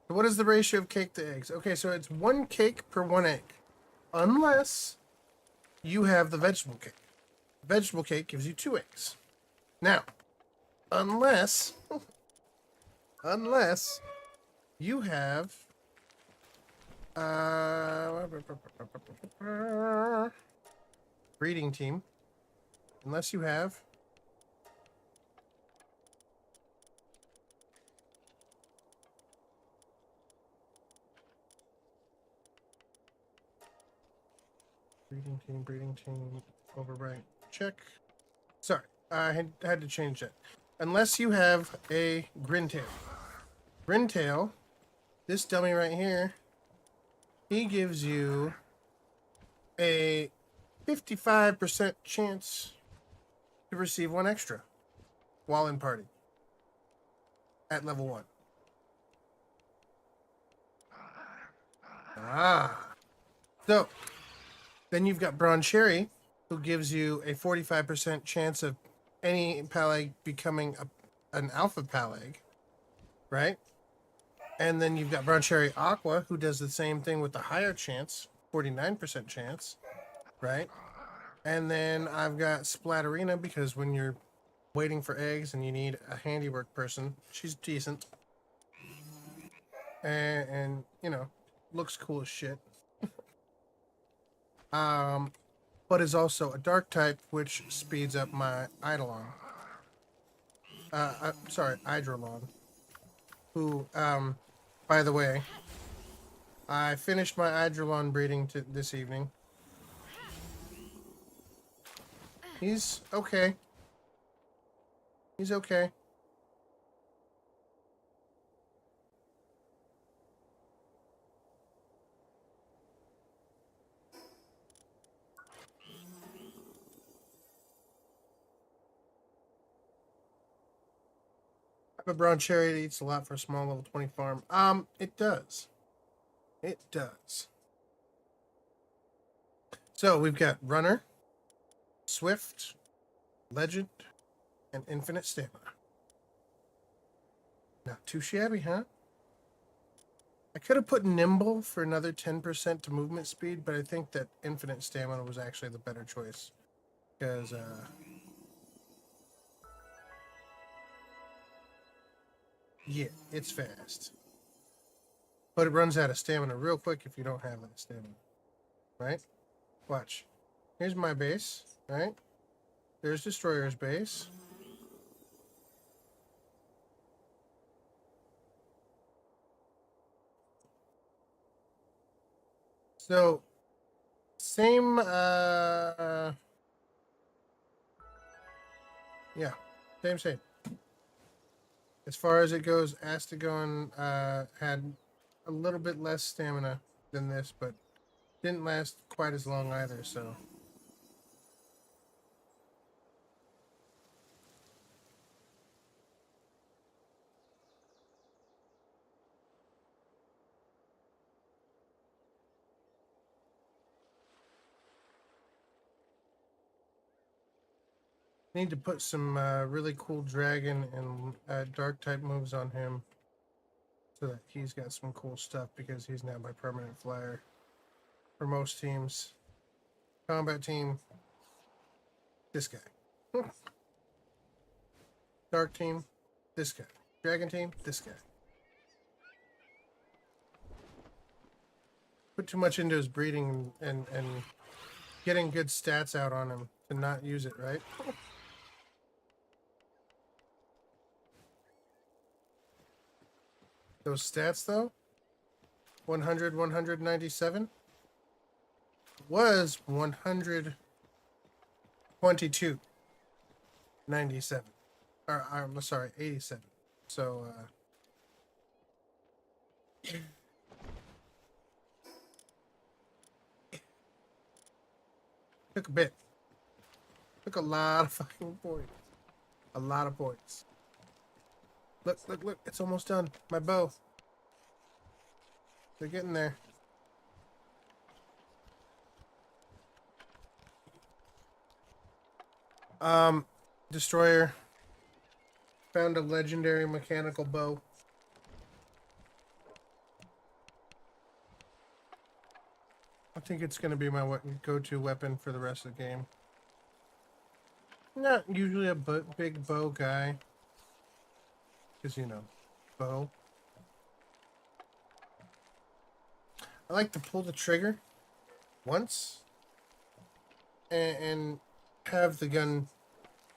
So what is the ratio of cake to eggs? Okay, so it's 1 cake per 1 egg. Unless you have the vegetable cake. Vegetable cake gives you 2 eggs. Now, unless you have breeding team. Unless you have breeding team, overwrite, check. Sorry, I had to change that. Unless you have a Grintail. Grintail, this dummy right here, he gives you a 55% chance to receive 1 extra while in party at level 1. So then you've got Braun Cherry, who gives you a 45% chance of any Palag becoming an Alpha Palag, right? And then you've got Braun Cherry Aqua, who does the same thing with the higher chance, 49% chance, right? And then I've got Splatterina, because when you're waiting for eggs and you need a handiwork person, she's decent. And you know, looks cool as shit. But is also a dark type, which speeds up my Eidolon. Sorry, Eidrolon. Who, by the way, I finished my Eidrolon breeding this evening. He's okay. He's okay. I have a brown cherry that eats a lot for a small level 20 farm. It does. It does. So we've got Runner, Swift, Legend, and Infinite Stamina. Not too shabby, huh? I could have put Nimble for another 10% to movement speed, but I think that Infinite Stamina was actually the better choice. Because, yeah, it's fast. But it runs out of stamina real quick if you don't have that stamina. Right? Watch. Here's my base, right? There's Destroyer's base. So, same, yeah, same. As far as it goes, Astagon had a little bit less stamina than this, but didn't last quite as long either, so. Need to put some really cool dragon and dark type moves on him so that he's got some cool stuff because he's now my permanent flyer for most teams. Combat team, this guy. Dark team, this guy. Dragon team, this guy. Put too much into his breeding and getting good stats out on him to not use it, right? Those stats, though, 100, 197, was 122, 97. Or, I'm sorry, 87. So, took a bit. Took a lot of fucking points. A lot of points. Look, it's almost done. My bow. They're getting there. Destroyer. Found a legendary mechanical bow. I think it's going to be my go-to weapon for the rest of the game. Not usually a big bow guy. Because, you know, bow. I like to pull the trigger once and have the gun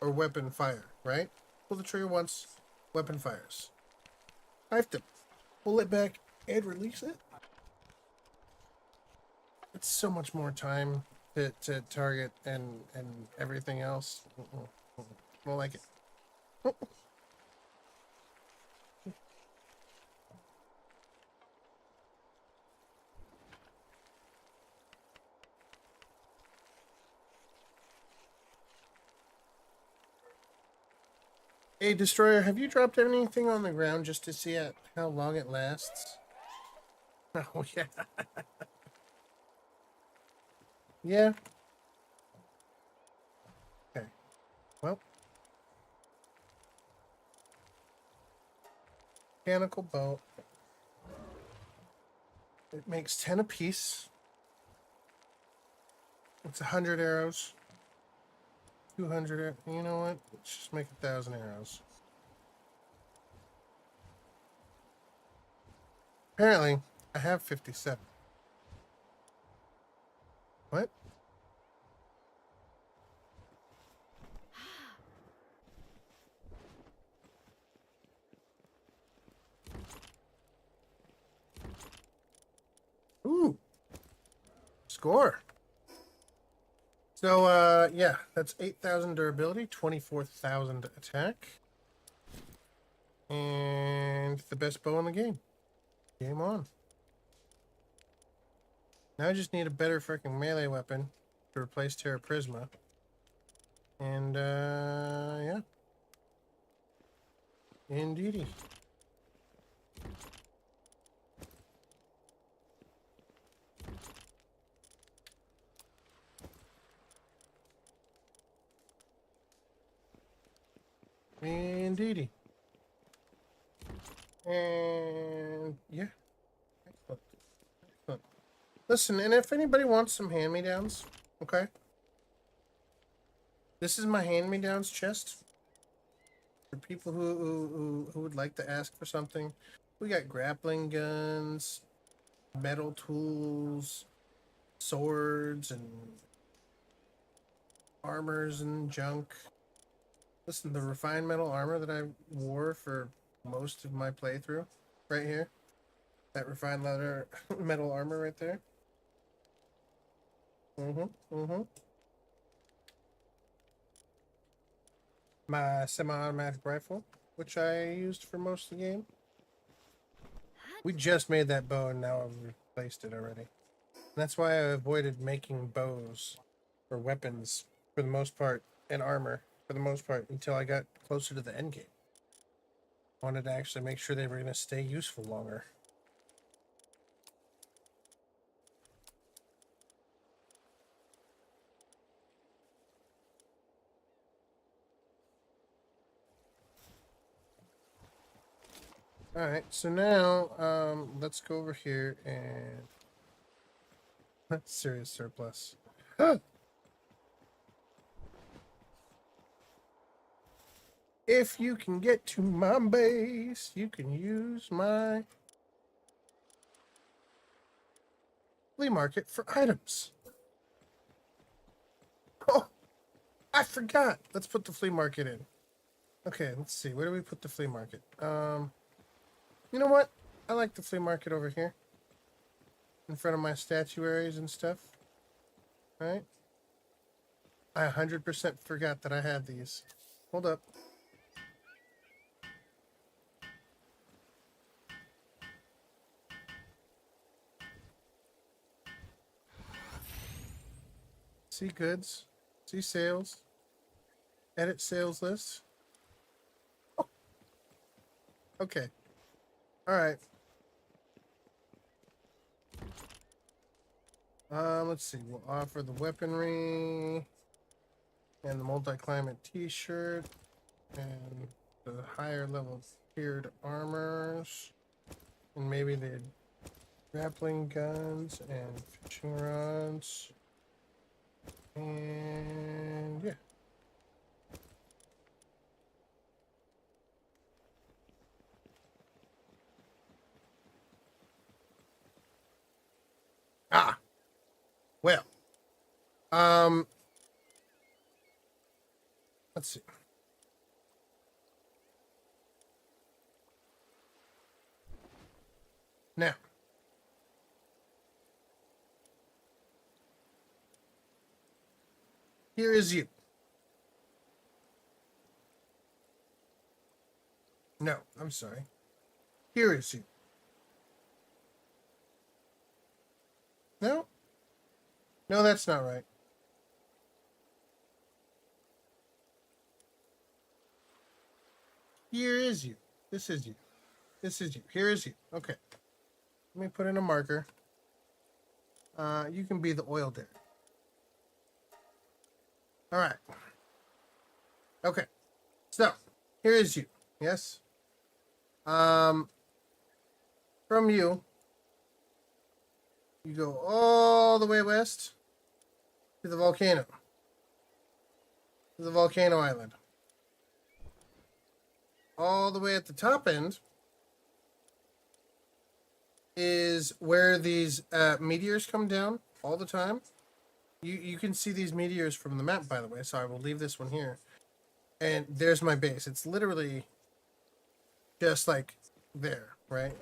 or weapon fire, right? Pull the trigger once, weapon fires. I have to pull it back and release it. It's so much more time to target and everything else. I don't like it. Hey, Destroyer, have you dropped anything on the ground just to see how long it lasts? Oh, yeah. Yeah. Okay. Well. Mechanical bow. It makes 10 apiece. It's 100 arrows. 200. You know what? Let's just make 1,000 arrows. Apparently, I have 57. What? Ooh. Score. So, yeah, that's 8,000 durability, 24,000 attack. And the best bow in the game. Game on. Now I just need a better freaking melee weapon to replace Terra Prisma. And, yeah. Indeedy. Indeedy. And yeah. Excellent. Excellent. Listen, and if anybody wants some hand-me-downs, okay? This is my hand-me-downs chest. For people who would like to ask for something. We got grappling guns, metal tools, swords, and armors and junk. Listen, the refined metal armor that I wore for most of my playthrough, right here. That refined leather metal armor right there. My semi-automatic rifle, which I used for most of the game. We just made that bow and now I've replaced it already. And that's why I avoided making bows or weapons for the most part and armor for the most part until I got closer to the end game. I wanted to actually make sure they were going to stay useful longer. Alright, so now, let's go over here and... That's serious surplus. If you can get to my base, you can use my flea market for items. Oh, I forgot. Let's put the flea market in. Okay, let's see. Where do we put the flea market? You know what? I like the flea market over here. In front of my statuaries and stuff. Right? I 100% forgot that I had these. Hold up. See goods. See sales. Edit sales list. Oh. Okay. Alright. Let's see. We'll offer the weaponry and the multi-climate t-shirt and the higher level tiered armors and maybe the grappling guns and fishing rods. And yeah. Ah. Well. Let's see. Now. Here is you. No, I'm sorry. Here is you. No? No, that's not right. Here is you. This is you. This is you. Here is you. Okay. Let me put in a marker. You can be the oil derrick. All right. Okay. So, here is you. Yes? From you, you go all the way west to the volcano. the volcano island. All the way at the top end is where these meteors come down all the time. You can see these meteors from the map, by the way, so I will leave this one here. And there's my base. It's literally just like there, right?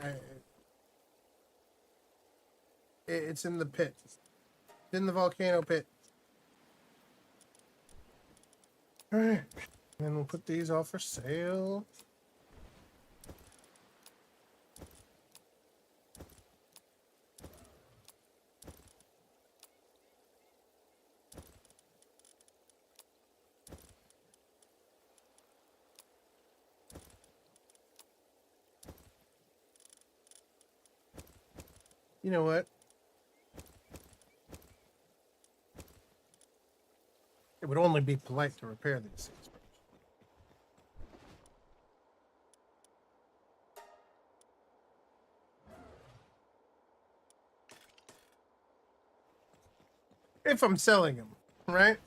It's in the pit. It's in the volcano pit. All right. Then we'll put these all for sale. You know what? It would only be polite to repair these things. If I'm selling them, right?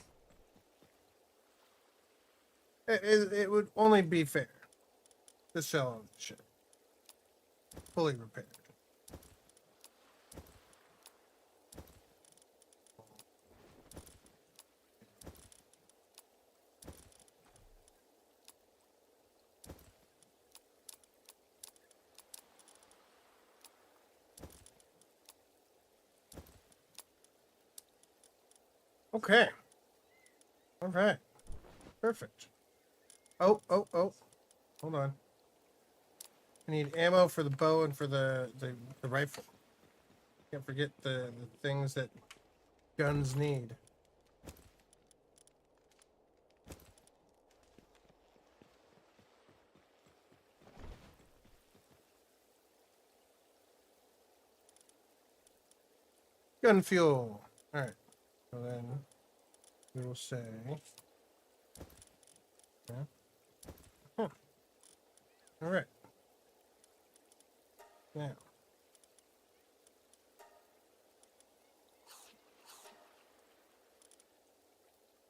It would only be fair to sell all the shit fully repaired. Okay. All right. Perfect. Oh. Hold on. I need ammo for the bow and for the rifle. Can't forget the things that guns need. Gun fuel. All right. So then we will say. Yeah. Huh. All right. Now.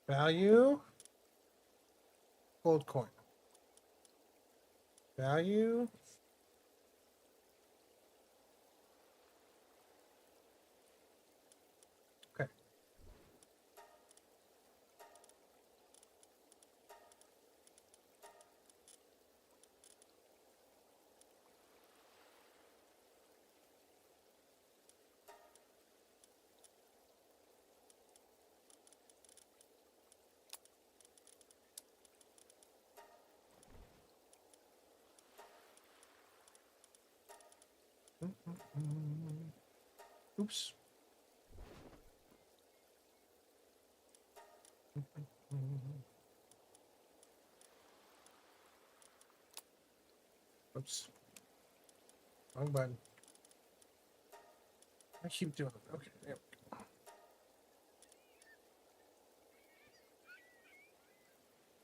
Value. Gold coin. Value. Okay. Oops. Oops. Wrong button. I keep doing it. Okay. There we go.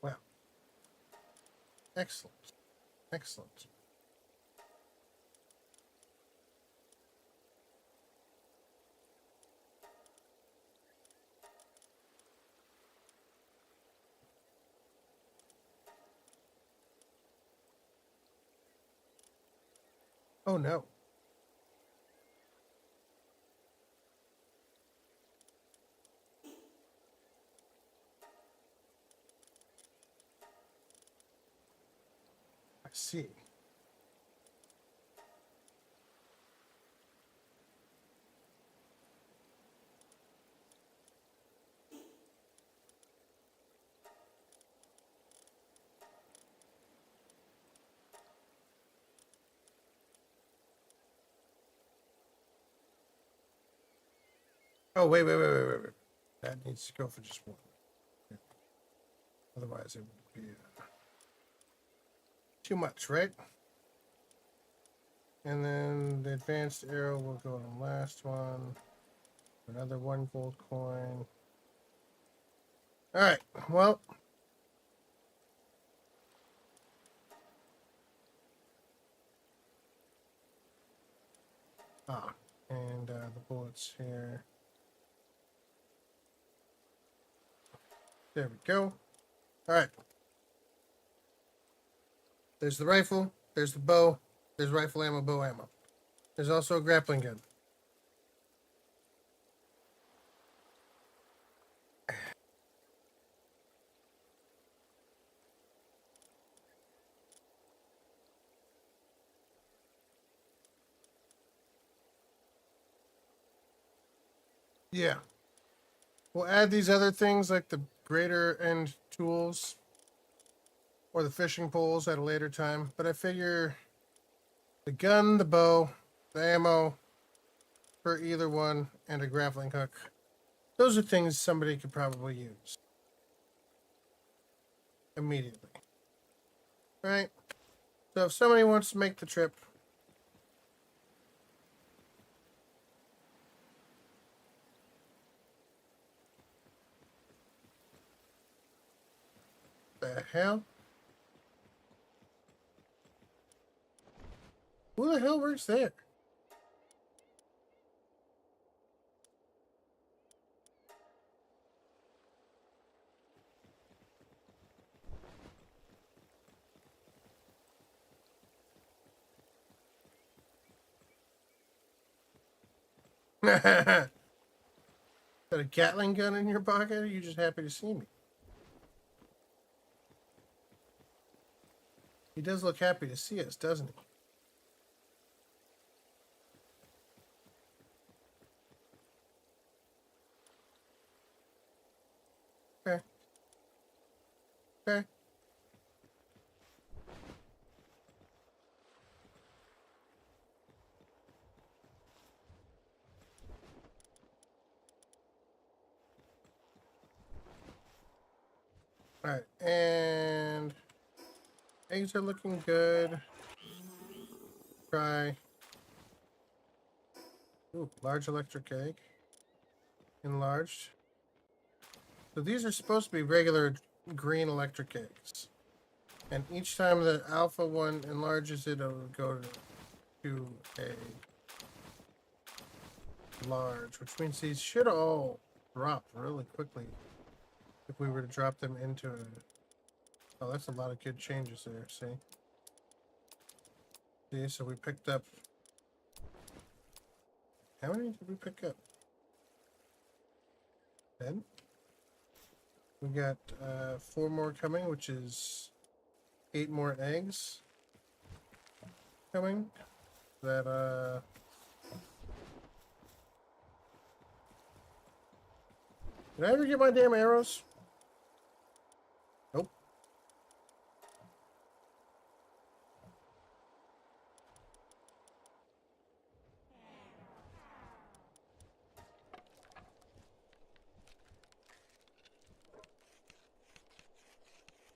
Wow. Excellent. Excellent. Oh no. I see. Oh, wait. That needs to go for just one. Otherwise, it would be too much, right? And then the advanced arrow will go on the last one. Another 1 gold coin. All right. Well. And the bullets here. There we go. All right. There's the rifle. There's the bow. There's rifle ammo, bow ammo. There's also a grappling gun. Yeah. We'll add these other things like the greater end tools or the fishing poles at a later time. But I figure the gun, the bow, the ammo for either one, and a grappling hook. Those are things somebody could probably use immediately. Right? So if somebody wants to make the trip, the hell? Who the hell works there? Got a Gatling gun in your pocket? Or are you just happy to see me? He does look happy to see us, doesn't he? Okay. Okay. All right, and eggs are looking good. Try. Ooh, large electric egg. Enlarged. So these are supposed to be regular green electric eggs. And each time the alpha one enlarges it, it'll go to a large, which means these should all drop really quickly if we were to drop them into a... Oh, that's a lot of good changes there, see? See, so we picked up... How many did we pick up? 10? We got 4 more coming, which is 8 more eggs coming. That, Did I ever get my damn arrows? Nope.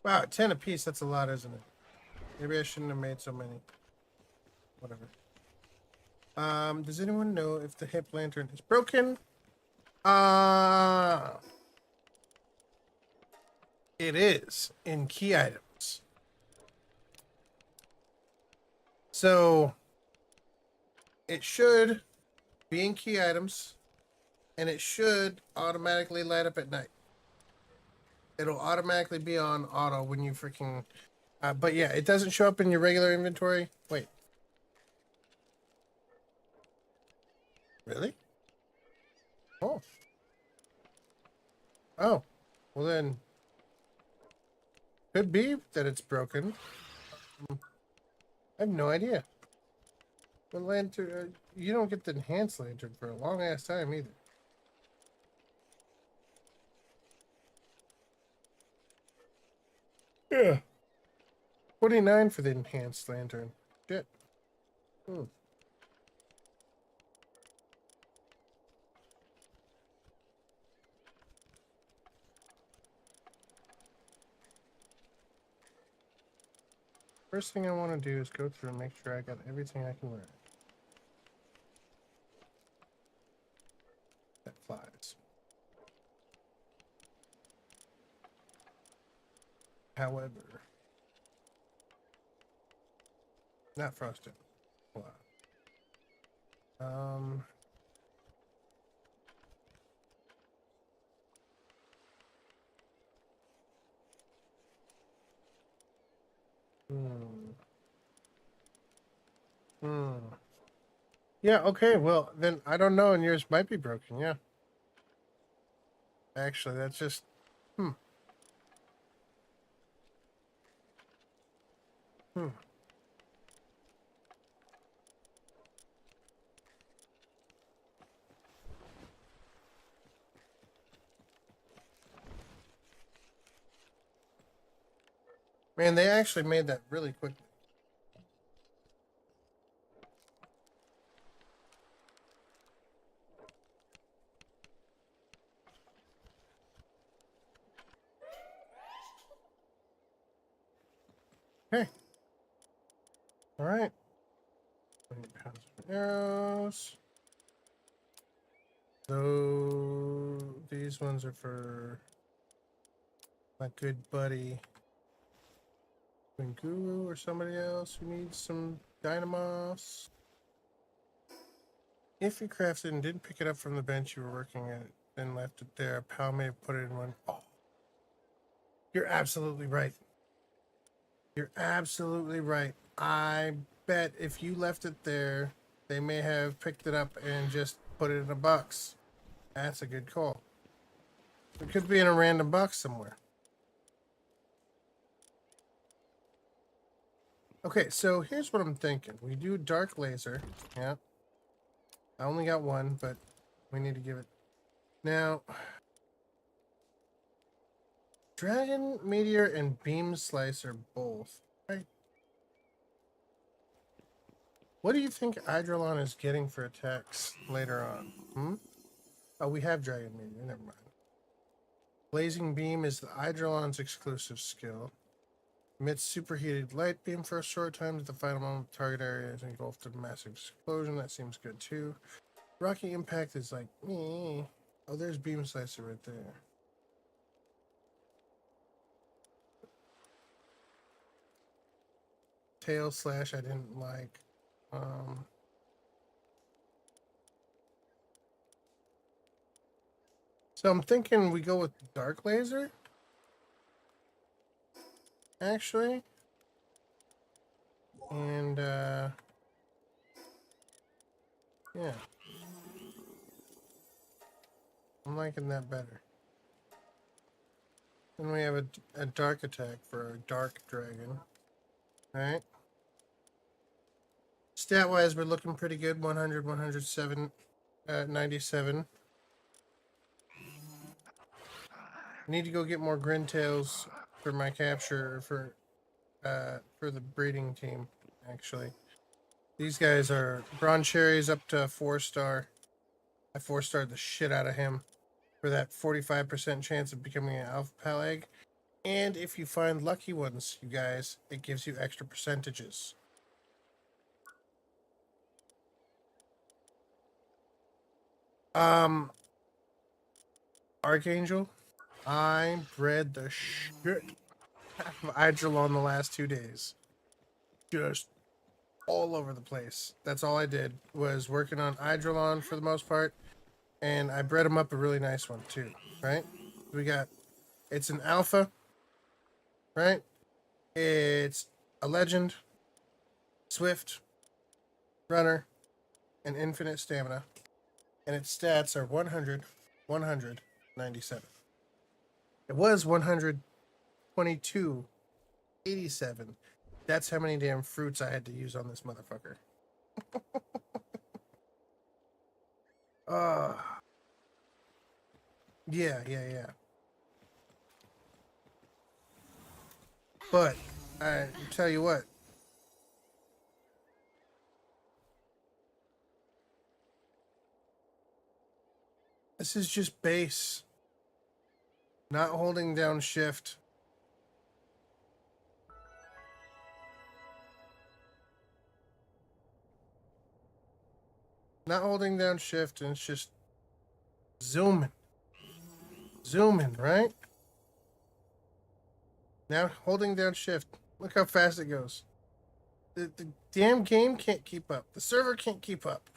Wow, 10 apiece, that's a lot, isn't it? Maybe I shouldn't have made so many. Whatever. Does anyone know if the hip lantern is broken? It is in key items. So it should be in key items, and it should automatically light up at night. It'll automatically be on auto when you freaking... but yeah, it doesn't show up in your regular inventory. Wait. Really? Oh. Oh. Well then... Could be that it's broken. I have no idea. The lantern... you don't get the enhanced lantern for a long-ass time either. Yeah. 29 for the enhanced lantern. Shit. Hmm. First thing I want to do is go through and make sure I got everything I can wear. That flies. However, not frosted. Wow. Yeah, okay, well, then I don't know, and yours might be broken, yeah. Actually, that's just. Hmm. Hmm. Man, they actually made that really quickly. Okay. All right. 20 pounds of arrows. So these ones are for my good buddy Guru or somebody else who needs some dynamos. If you crafted and didn't pick it up from the bench you were working at, then left it there, pal may have put it in one. Oh, you're absolutely right. You're absolutely right. I bet if you left it there, they may have picked it up and just put it in a box. That's a good call. It could be in a random box somewhere. Okay, so here's what I'm thinking. We do dark laser. Yeah. I only got one, but we need to give it. Now, Dragon Meteor and Beam Slicer both. Right? What do you think Eidrolon is getting for attacks later on? Hmm? Oh, we have Dragon Meteor. Never mind. Blazing Beam is the Eidrolon's exclusive skill. Emits superheated light beam for a short time. At the final moment, the target area is engulfed in a massive explosion. That seems good too. Rocky Impact is like, meh. Oh, there's Beam Slicer right there. Tail Slash I didn't like. So I'm thinking we go with Dark Laser. Actually. And yeah. I'm liking that better. Then we have a dark attack for a dark dragon. Alright. Stat wise, we're looking pretty good. 100, 107, 97. I need to go get more Grintails for my capture for the breeding team, actually. These guys are Bronze Cherry's up to 4-star. I 4-starred the shit out of him for that 45% chance of becoming an Alpha Pal egg. And if you find lucky ones, you guys, it gives you extra percentages. Archangel, I bred the shit out of Eidrolon the last 2 days. Just all over the place. That's all I did was working on Eidrolon for the most part, and I bred him up a really nice one too. Right? It's an alpha, right? It's a legend, swift, runner, and infinite stamina, and its stats are 100, 100, 97. It was 122, 87. That's how many damn fruits I had to use on this motherfucker. Yeah. But I tell you what. This is just base. Not holding down shift. Not holding down shift, and it's just zooming. Zooming, right? Now holding down shift. Look how fast it goes. The damn game can't keep up. The server can't keep up.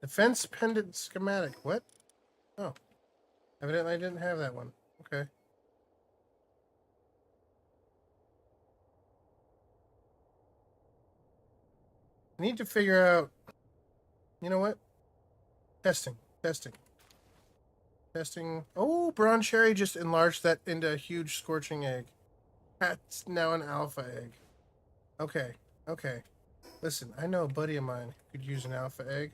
Defense pendant schematic. What? Oh. Evidently I didn't have that one. Okay. I need to figure out. You know what? Testing. Oh, Bron Cherry just enlarged that into a huge scorching egg. That's now an alpha egg. Okay. Listen, I know a buddy of mine who could use an alpha egg,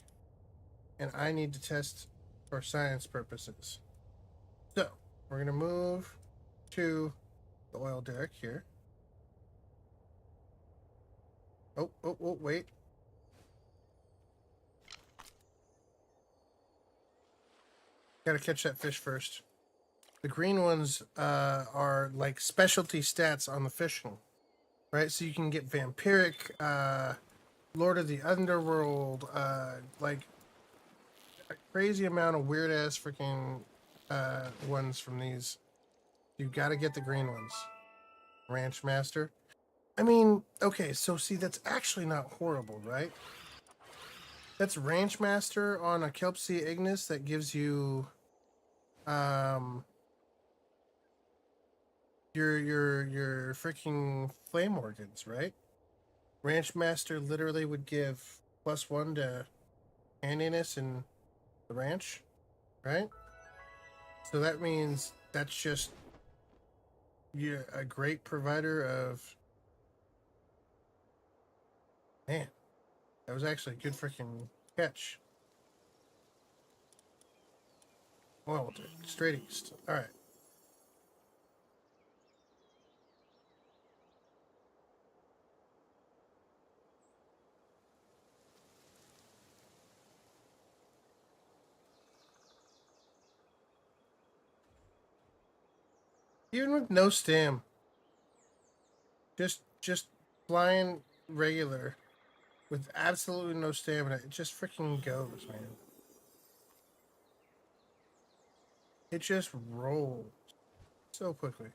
and I need to test for science purposes. So, we're going to move to the oil derrick here. Oh, wait. Gotta catch that fish first. The green ones are like specialty stats on the fishing, right? So you can get vampiric, Lord of the Underworld, like a crazy amount of weird ass freaking ones from these. You gotta get the green ones. Ranch Master. I mean, okay, so see, that's actually not horrible, right? That's Ranch Master on a Kelp Sea Ignis that gives you your freaking flame organs, right? Ranch Master literally would give +1 to handiness in the ranch, right? So that means that's just a great provider of. Man, that was actually a good freaking catch. Well, straight east. All right. Even with no stam, just flying regular with absolutely no stamina, it just freaking goes, man. It just rolls so quickly.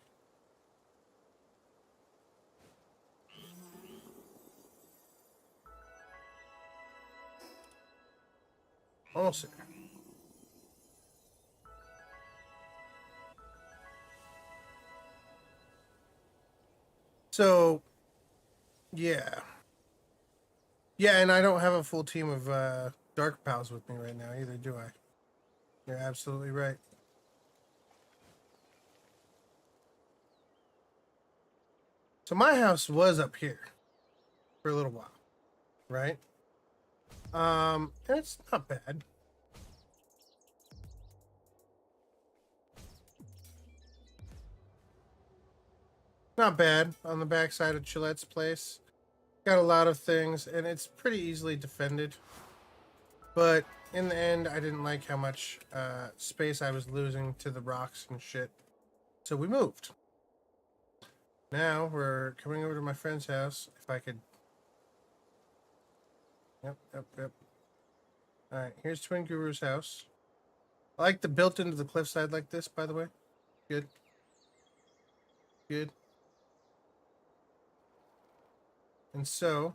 Almost there. So, yeah. Yeah, and I don't have a full team of Dark Pals with me right now either, do I? You're absolutely right. So my house was up here for a little while, right? And it's not bad. Not bad on the backside of Chilette's place. Got a lot of things, and it's pretty easily defended. But in the end, I didn't like how much space I was losing to the rocks and shit. So we moved. Now we're coming over to my friend's house. If I could. Yep. Alright, here's Twin Guru's house. I like the built into the cliffside like this, by the way. Good. And so,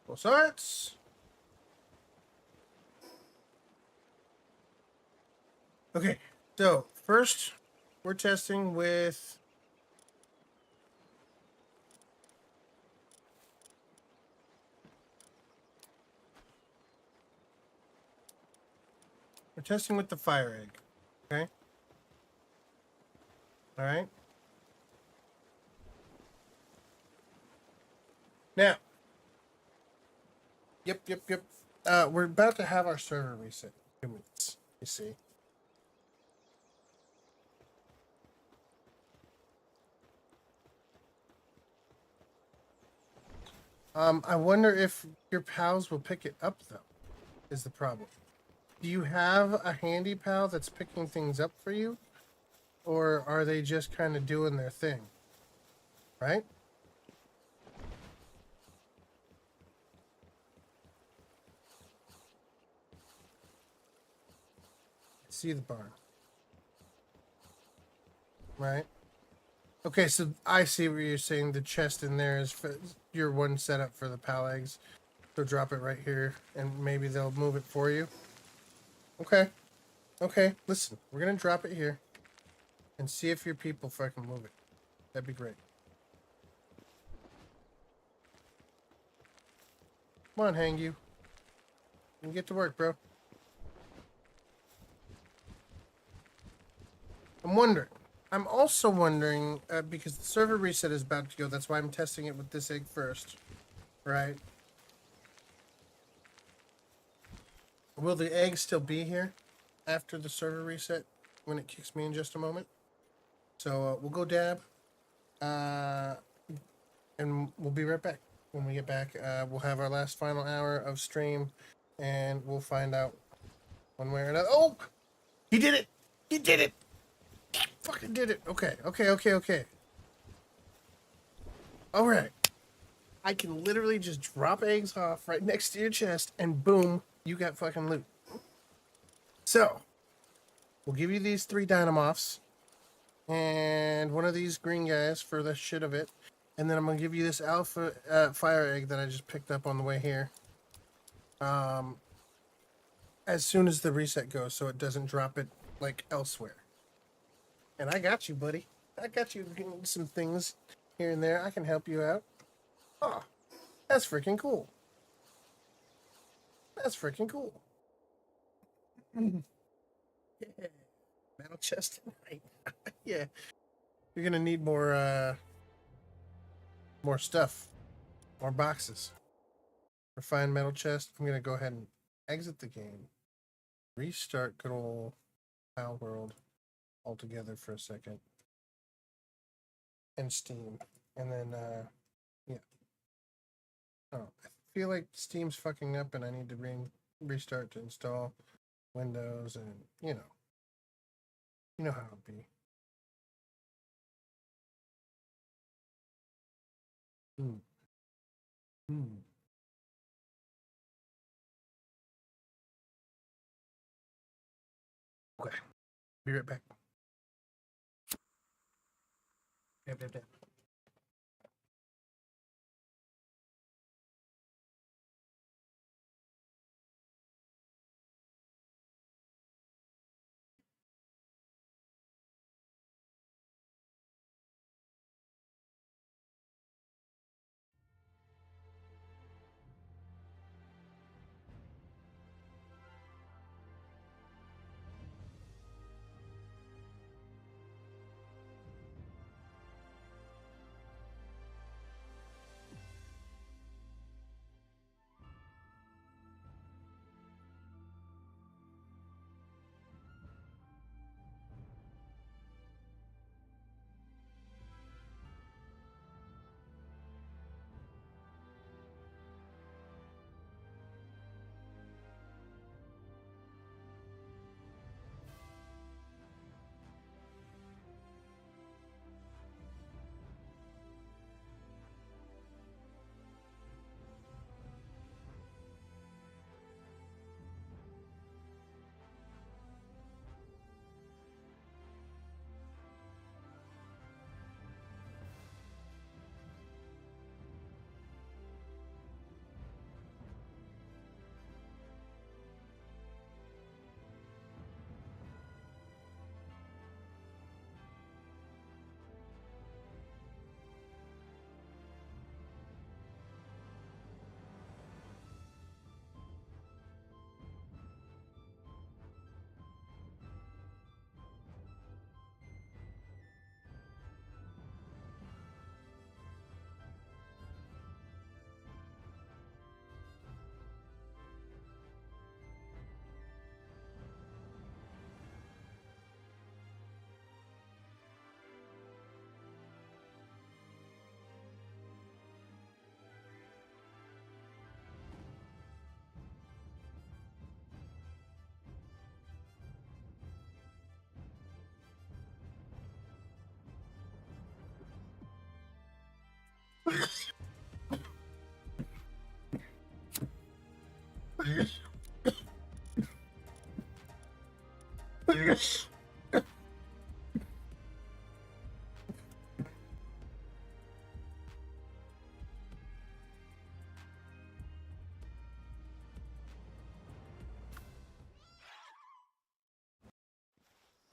full starts. Okay, so first we're testing with the fire egg. Okay. All right. Now, yep. We're about to have our server reset in 2 minutes. You see. I wonder if your pals will pick it up though. Is the problem? Do you have a handy pal that's picking things up for you, or are they just kind of doing their thing? Right. See the barn. Right. Okay, so I see what you're saying. The chest in there is for your one setup for the pal eggs. So drop it right here, and maybe they'll move it for you. Okay. Listen, we're gonna drop it here, and see if your people fucking move it. That'd be great. Come on, hang you. And get to work, bro. I'm wondering. I'm also wondering, because the server reset is about to go, that's why I'm testing it with this egg first. Right? Will the egg still be here after the server reset when it kicks me in just a moment? So we'll go dab. And we'll be right back. When we get back, we'll have our last final hour of stream, and we'll find out one way or another. Oh, he did it! He did it! He fucking did it! Okay, okay, okay, okay. All right. I can literally just drop eggs off right next to your chest, and boom, you got fucking loot. So, we'll give you these 3 Dynamoths, and one of these green guys for the shit of it. And then I'm going to give you this alpha fire egg that I just picked up on the way here. As soon as the reset goes, so it doesn't drop it, like, elsewhere. And I got you, buddy. I got you some things here and there. I can help you out. Oh, that's freaking cool. That's freaking cool. Yeah. Metal chest tonight. Yeah. You're going to need more stuff. More boxes. Refined metal chest. I'm going to go ahead and exit the game. Restart good old Pal World altogether for a second. And Steam. And then, yeah. Oh, I feel like Steam's fucking up and I need to restart to install Windows and, you know how it'll be. Okay. Be right back. Yep.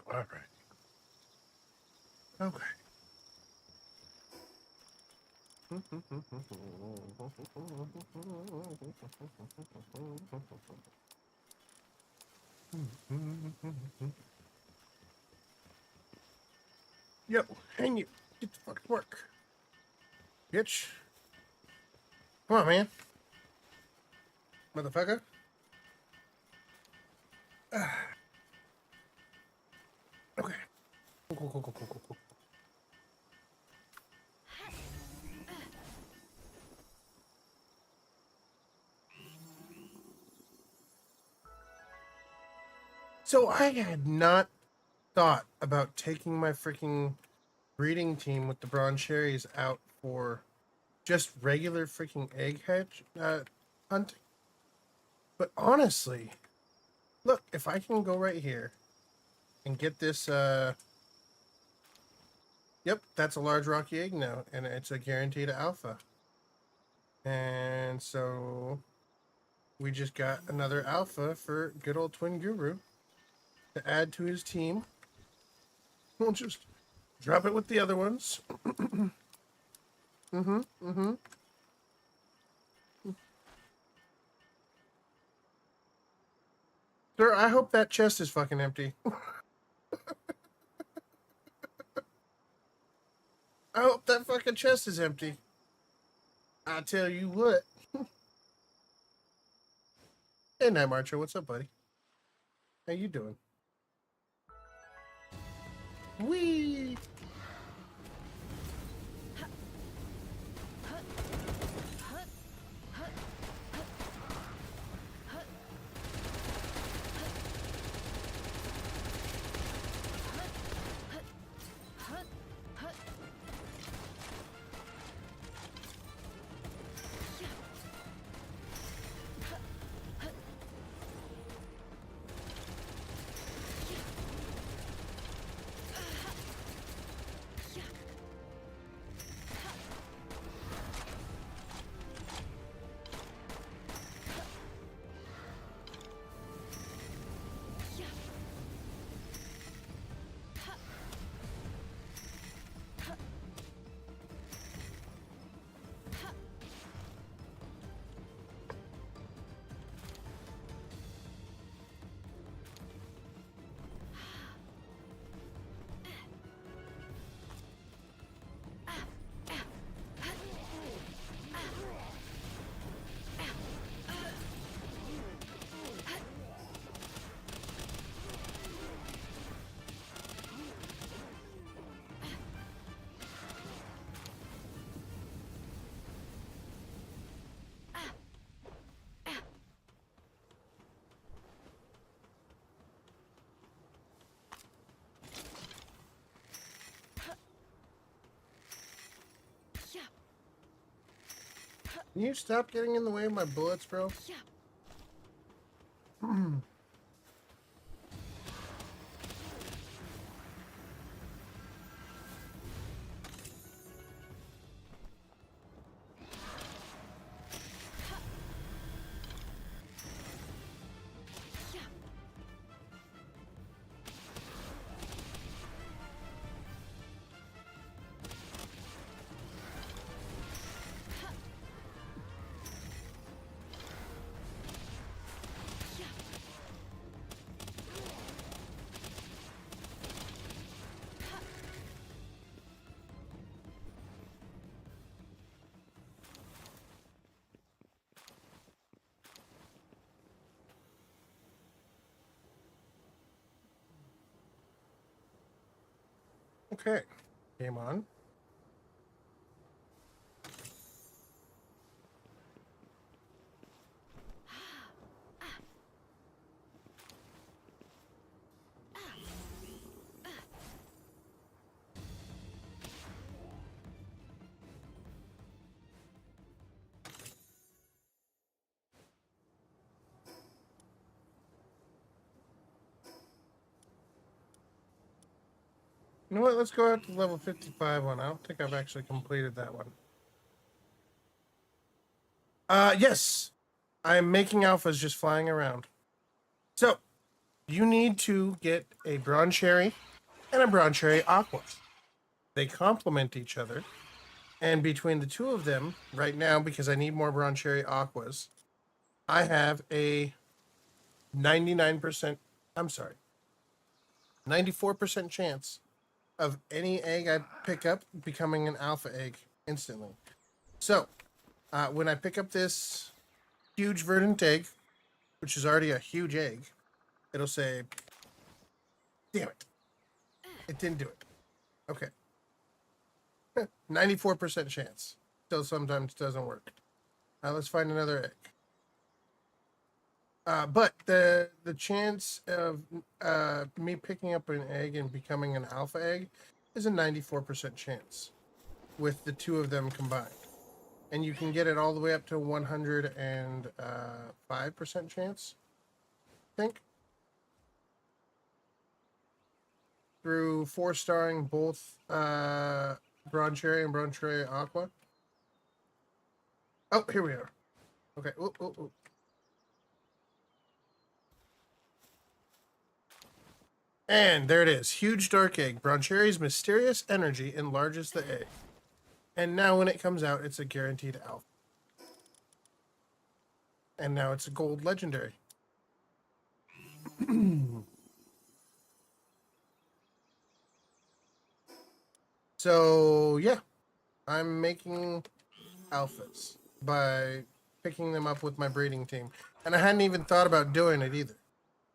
All right. Okay. Yo, hang you. Get the fuck to work. Bitch. Come on, man. Motherfucker. Okay. Cool. So I had not thought about taking my freaking breeding team with the Bronze Cherries out for just regular freaking egg hatch hunting. But honestly, look, if I can go right here and get this yep, that's a large rocky egg now, and it's a guaranteed alpha. And so we just got another alpha for good old Twin Guru to add to his team. We'll just drop it with the other ones. Sir, I hope that chest is fucking empty. I hope that fucking chest is empty. I tell you what. Hey, Night Marcher, what's up, buddy? How you doing? Wee! Can you stop getting in the way of my bullets, bro? Okay. Game on. You know what? Let's go out to level 55 one. I don't think I've actually completed that one. Yes. I'm making alphas just flying around. So, you need to get a Bronze Cherry and a Bronze Cherry Aqua. They complement each other. And between the two of them, right now, because I need more Broncherry Aquas, I have a 99%, I'm sorry, 94% chance of any egg I pick up becoming an alpha egg instantly. So, when I pick up this huge verdant egg, which is already a huge egg, it'll say, damn it. It didn't do it. Okay. 94% chance. Still sometimes doesn't work. Let's find another egg. But the chance of me picking up an egg and becoming an alpha egg is a 94% chance with the two of them combined. And you can get it all the way up to 105% chance, I think. Through 4-starring both Broncherry and Broncherry Aqua. Oh, here we are. Okay. Ooh, ooh, ooh. And there it is. Huge dark egg. Broncherry's mysterious energy enlarges the egg. And now when it comes out, it's a guaranteed alpha. And now it's a gold legendary. So, yeah. I'm making alphas by picking them up with my breeding team. And I hadn't even thought about doing it either.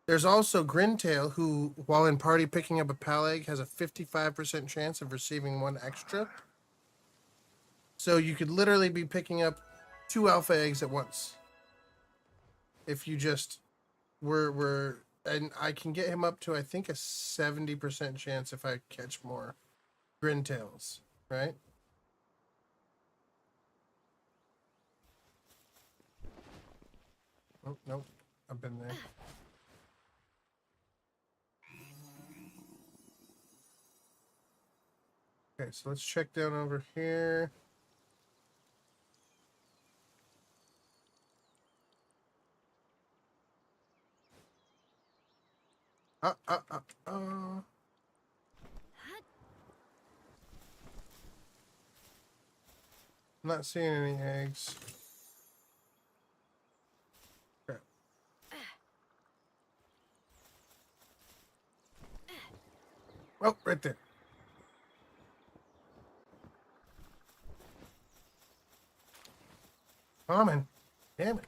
There's also Grintail, who, while in party picking up a pal egg, has a 55% chance of receiving one extra. So you could literally be picking up 2 alpha eggs at once. If you just were and I can get him up to, I think, a 70% chance if I catch more Grintails, right? Oh, nope. I've been there. Okay, so let's check down over here. I'm not seeing any eggs. Okay. Oh, right there. Common. Damn it.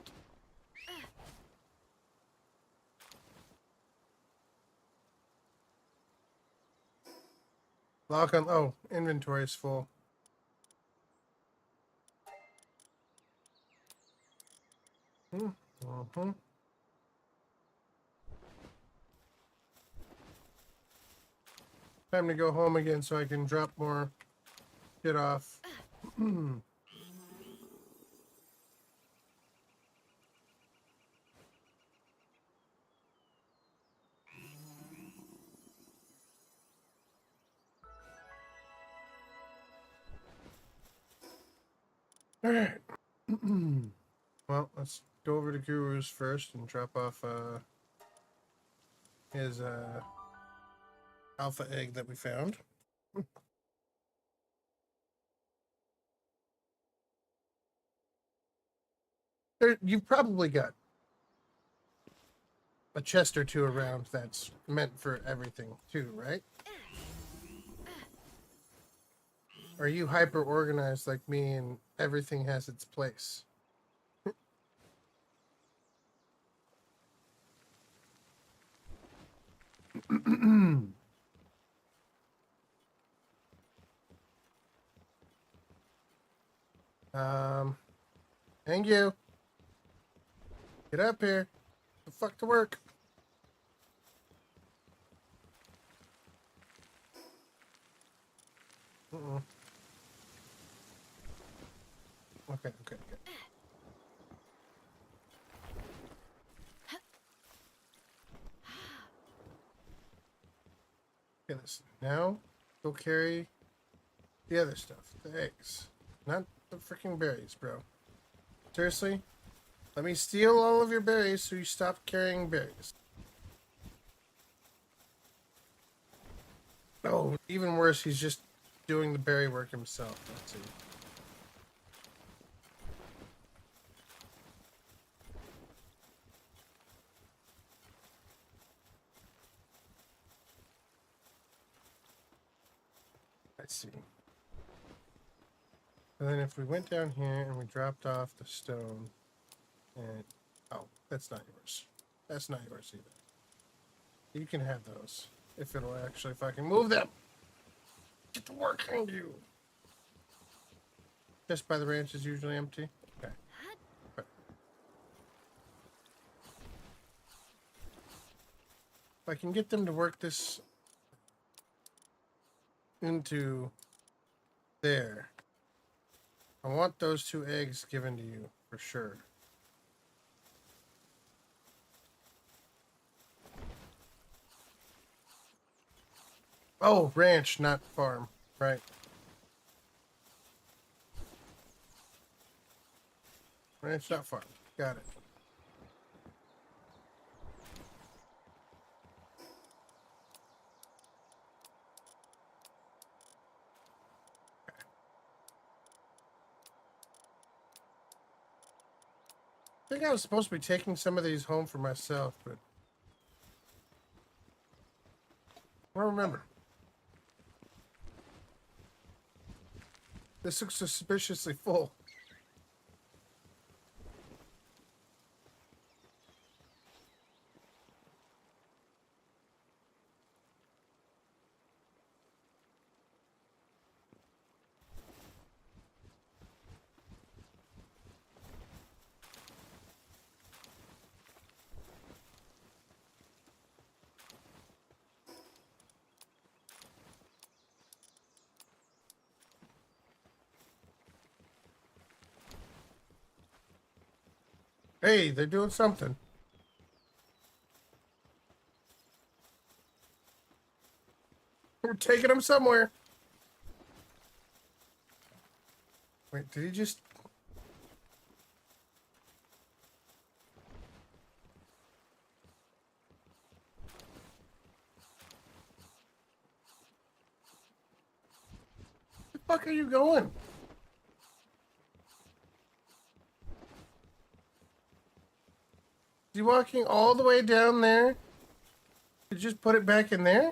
Lock on. Oh, inventory is full. Mm-hmm. Time to go home again so I can drop more shit off. All right. Well, let's go over to Guru's first and drop off his alpha egg that we found. You've probably got a chest or two around that's meant for everything too, right? Are you hyper organized like me and everything has its place? Thank you. Get up here. The fuck to work. Uh-uh. Okay. Okay, this now go carry the other stuff, the eggs, not the freaking berries, bro. Seriously, let me steal all of your berries so you stop carrying berries. Oh, even worse, he's just doing the berry work himself. Let's see. see. And then if we went down here and we dropped off the stone, and oh, that's not yours. That's not yours either. You can have those if it'll actually fucking move them. Get to work on you. Just by the ranch is usually empty. Okay. Right. If I can get them to work this into there, I want those 2 eggs given to you for sure. Oh, ranch, not farm. Right. Ranch, not farm. Got it. I think I was supposed to be taking some of these home for myself, but I don't remember. This looks suspiciously full. Hey, they're doing something. We're taking them somewhere. Wait, did he just... Where the fuck are you going? You walking all the way down there to just put it back in there?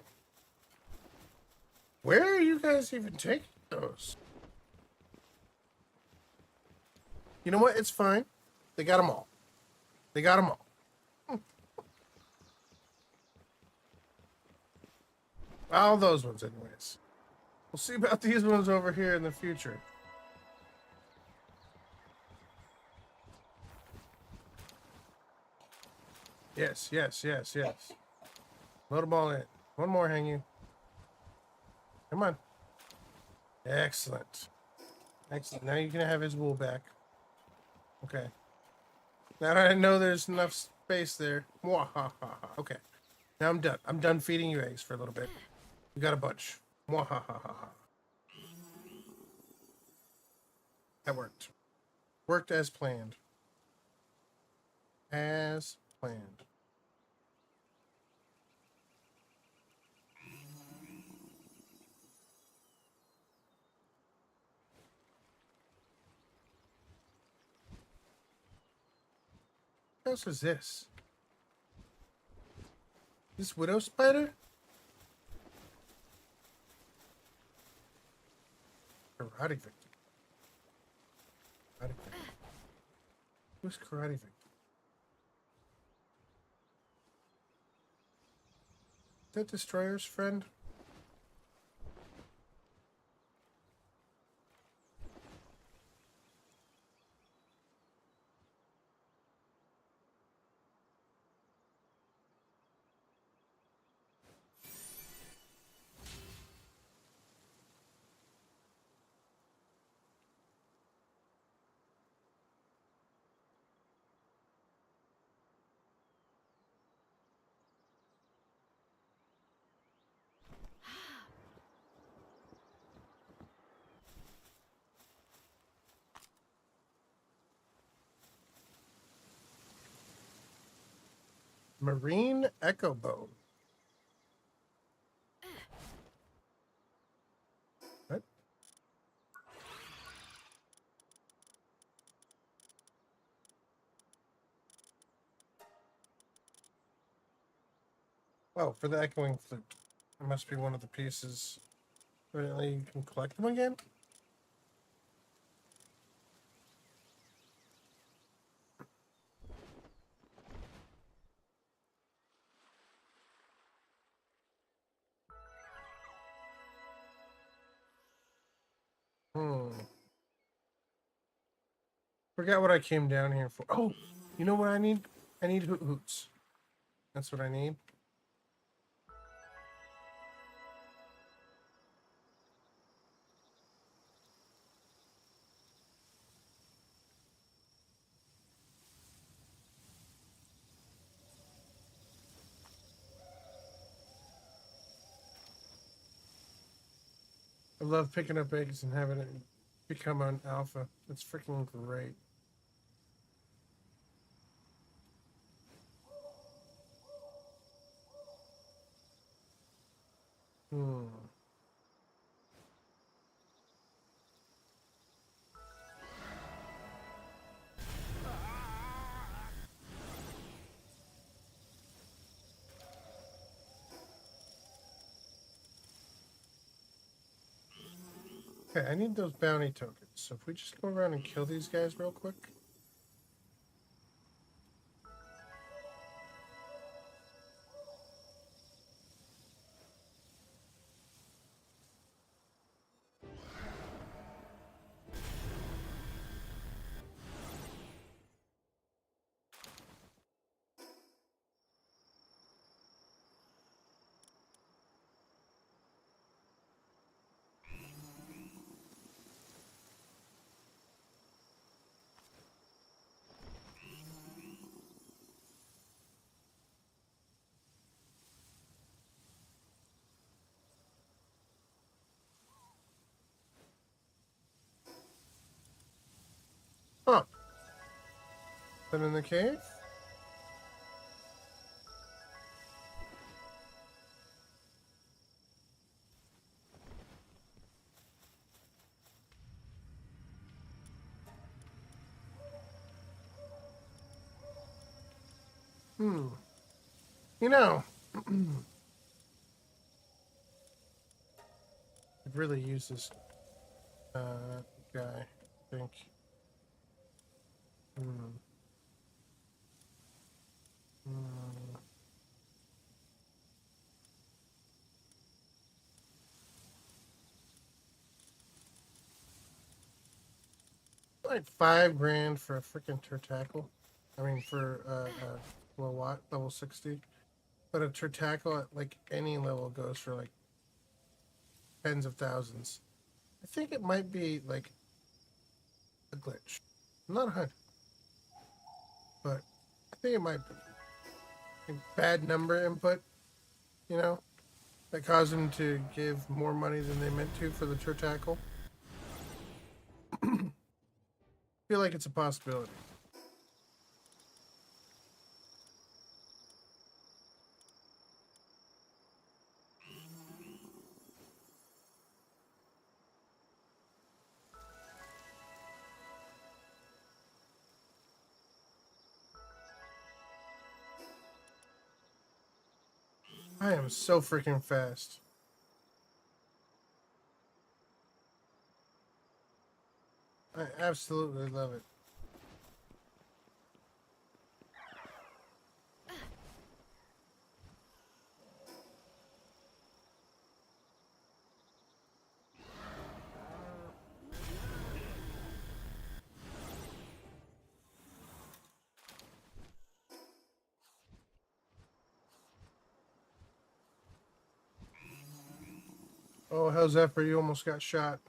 Where are you guys even taking those? You know what? It's fine. They got them all. They got them all. All those ones, anyways. We'll see about these ones over here in the future. Yes, yes, yes, yes. Load them all in. One more, hang you. Come on. Excellent. Excellent. Now you can have his wool back. Okay. Now that I know there's enough space there. Mwahaha. Okay. Now I'm done. I'm done feeding you eggs for a little bit. You got a bunch. Mwahaha. That worked. Worked as planned. As planned. What else is this? This widow spider? Karate victim. Karate victim. Who's karate victim? Is that Destroyer's friend? Marine Echo Bone. What? Oh, for the echoing flute. It must be one of the pieces. Apparently you can collect them again? Forgot what I came down here for. Oh, you know what I need? I need hoot hoots. That's what I need. I love picking up eggs and having it become an alpha. It's freaking great. Hmm. Okay, I need those bounty tokens. So if we just go around and kill these guys real quick. Huh. Been in the cave? Hmm. You know, I'd really use this guy, I think. Hmm. Hmm. Like 5 grand for a freaking Turtackle. I mean, for level 60. But a Turtackle at like any level goes for like tens of thousands. I think it might be like a glitch. I'm not 100, but I think it might be a bad number input, you know, that caused them to give more money than they meant to for the Turtackle. Feel like it's a possibility. I am so freaking fast. I absolutely love it. Oh, how's that for you? Almost got shot.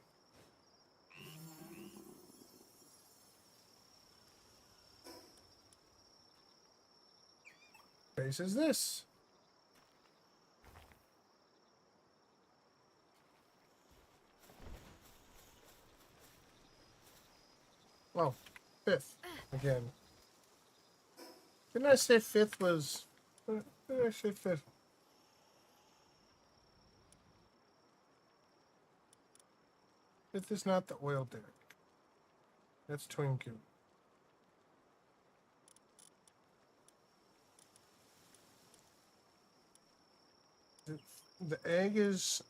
Base is this. Oh, 5th again. Didn't I say 5th was? Did I say 5th? Fifth is not the oil derrick. That's Twinku. The egg is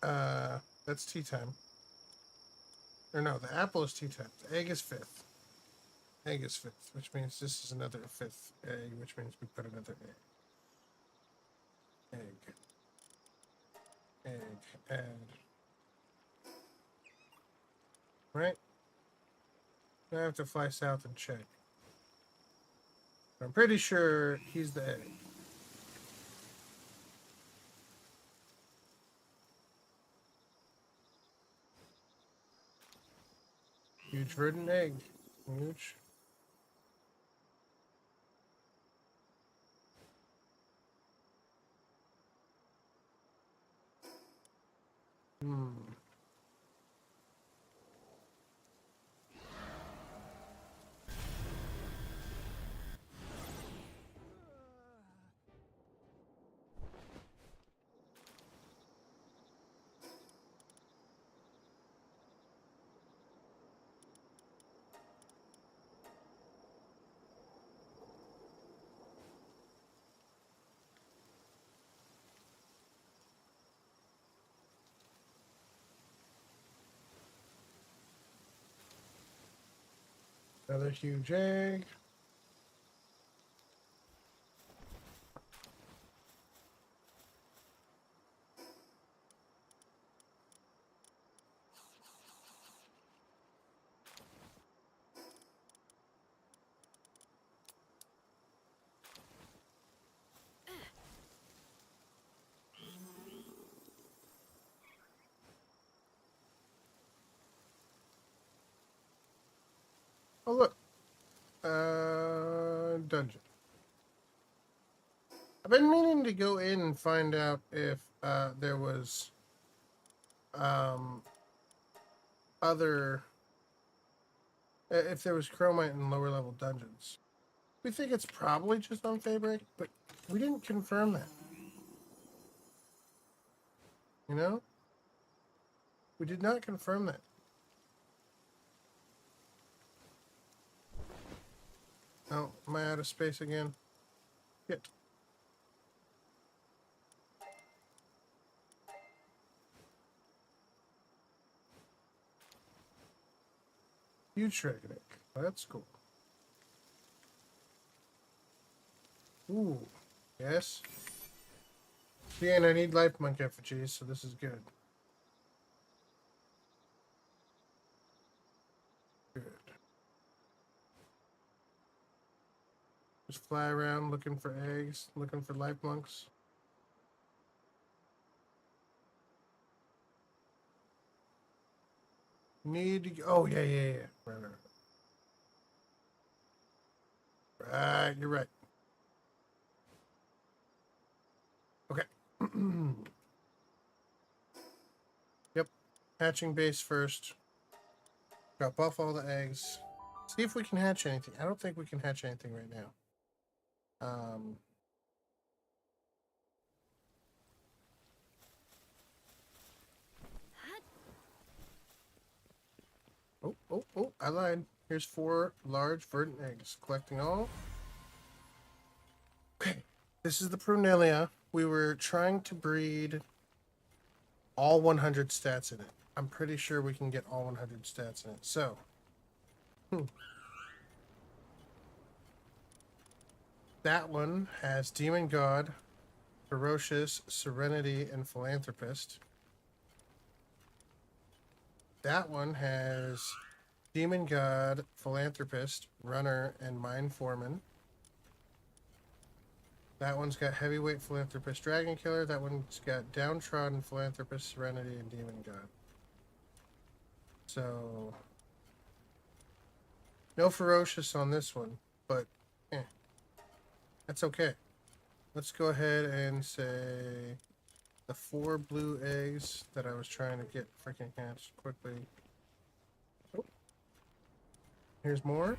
That's tea time. Or no, the apple is tea time. The egg is fifth. Egg is fifth, which means this is another fifth egg, which means we put another egg. Egg. Add. Right? I have to fly south and check. I'm pretty sure he's the egg. Huge verdant egg. Huge. Hmm. Another huge egg. Oh look, dungeon. I've been meaning to go in and find out if there was other if there was chromite in lower level dungeons. We think it's probably just on Fabric, but we didn't confirm that. You know? We did not confirm that. Oh, am I out of space again? Shit. Huge dragon egg. Oh, that's cool. Ooh, yes. Yeah, and I need life monk effigies, so this is good. Good. Just fly around looking for eggs, looking for life monks. Need to. Oh yeah, yeah, yeah. Right. Right, you're right. Okay. Yep. Hatching base first. Drop off all the eggs. See if we can hatch anything. I don't think we can hatch anything right now. Oh, I lied. Here's 4 large verdant eggs. Collecting all. Okay. This is the Prunelia. We were trying to breed all 100 stats in it. I'm pretty sure we can get all 100 stats in it. So. That one has Demon God, Ferocious, Serenity, and Philanthropist. That one has Demon God, Philanthropist, Runner, and Mind Foreman. That one's got Heavyweight, Philanthropist, Dragon Killer. That one's got Downtrodden, Philanthropist, Serenity, and Demon God. So, no Ferocious on this one, but that's okay. Let's go ahead and say the 4 blue eggs that I was trying to get freaking hatched quickly. Oh. Here's more.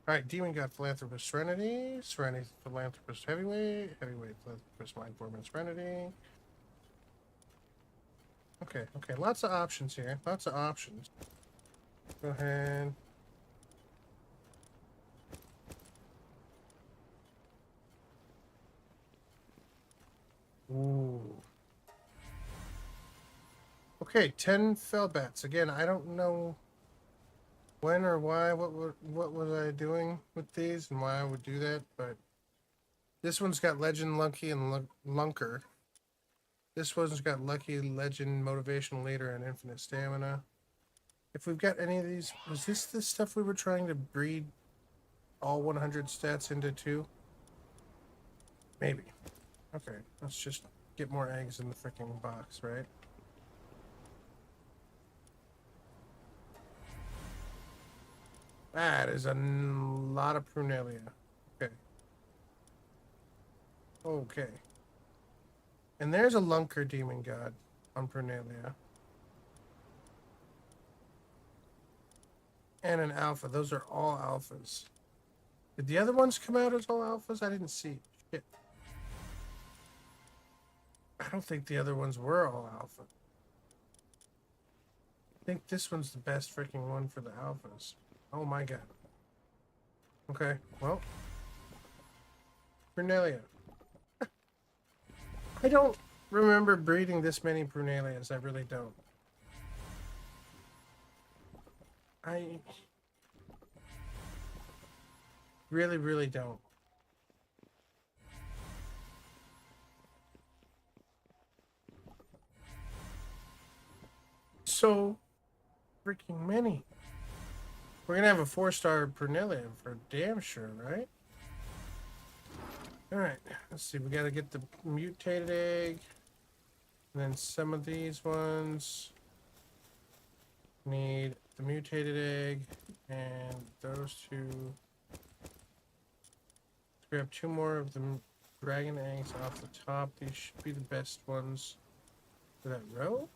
Alright, Demon God, Philanthropist, Serenity. Serenity, Philanthropist, Heavyweight. Heavyweight, Philanthropist, Mind Foreman, Serenity. Okay, lots of options here. Lots of options. Go ahead. Ooh. Okay, 10 fell bats. Again, I don't know when or why, what was I doing with these and why I would do that, but this one's got Legend, Lucky, and Lunker. This one's got Lucky, Legend, Motivational Leader, and Infinite Stamina. If we've got any of these, was this the stuff we were trying to breed all 100 stats into 2? Maybe. Okay, let's just get more eggs in the freaking box, right? That is a lot of Prunelia. Okay. Okay. And there's a Lunker Demon God on Prunelia. And an Alpha. Those are all Alphas. Did the other ones come out as all Alphas? I didn't see. Shit. I don't think the other ones were all Alpha. I think this one's the best freaking one for the Alphas. Oh my god. Okay, well. Prunelia. I don't remember breeding this many Prunelias. I really don't. I really don't. So freaking many. We're gonna have a 4-star Prunelia for damn sure, right? Alright, let's see. We gotta get the mutated egg. And then some of these ones need the mutated egg. And those two. Let's grab 2 more of the dragon eggs off the top. These should be the best ones for that row.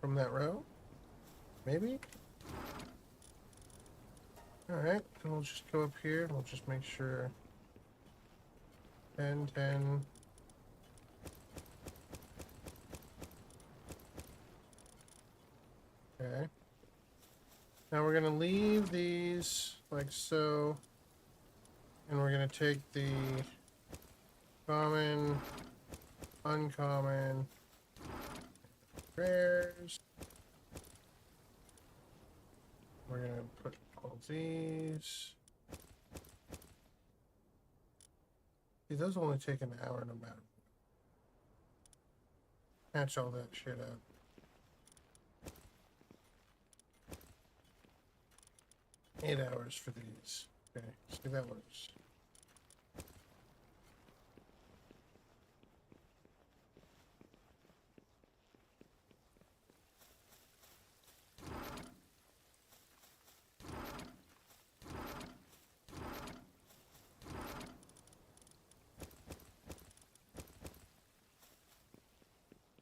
From that row. Maybe? Alright, and we'll just go up here and we'll just make sure 10, 10. Okay. Now we're gonna leave these like so. And we're gonna take the common, uncommon, rares. We're gonna put all these. See, those only take an hour no matter. Patch all that shit up. Eight hours for these. Okay, see that works.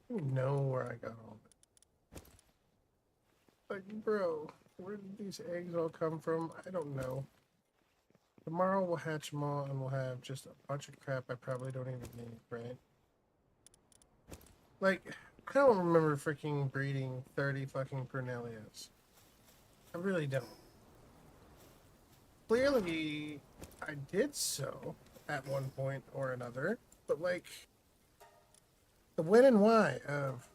I don't know where I got all of it. Like, bro, where did these eggs all come from? I don't know. Tomorrow we'll hatch them all and we'll have just a bunch of crap I probably don't even need, right? Like, I don't remember freaking breeding 30 fucking Purnelias. I really don't. Clearly, I did so at one point or another, but like, the when and why of,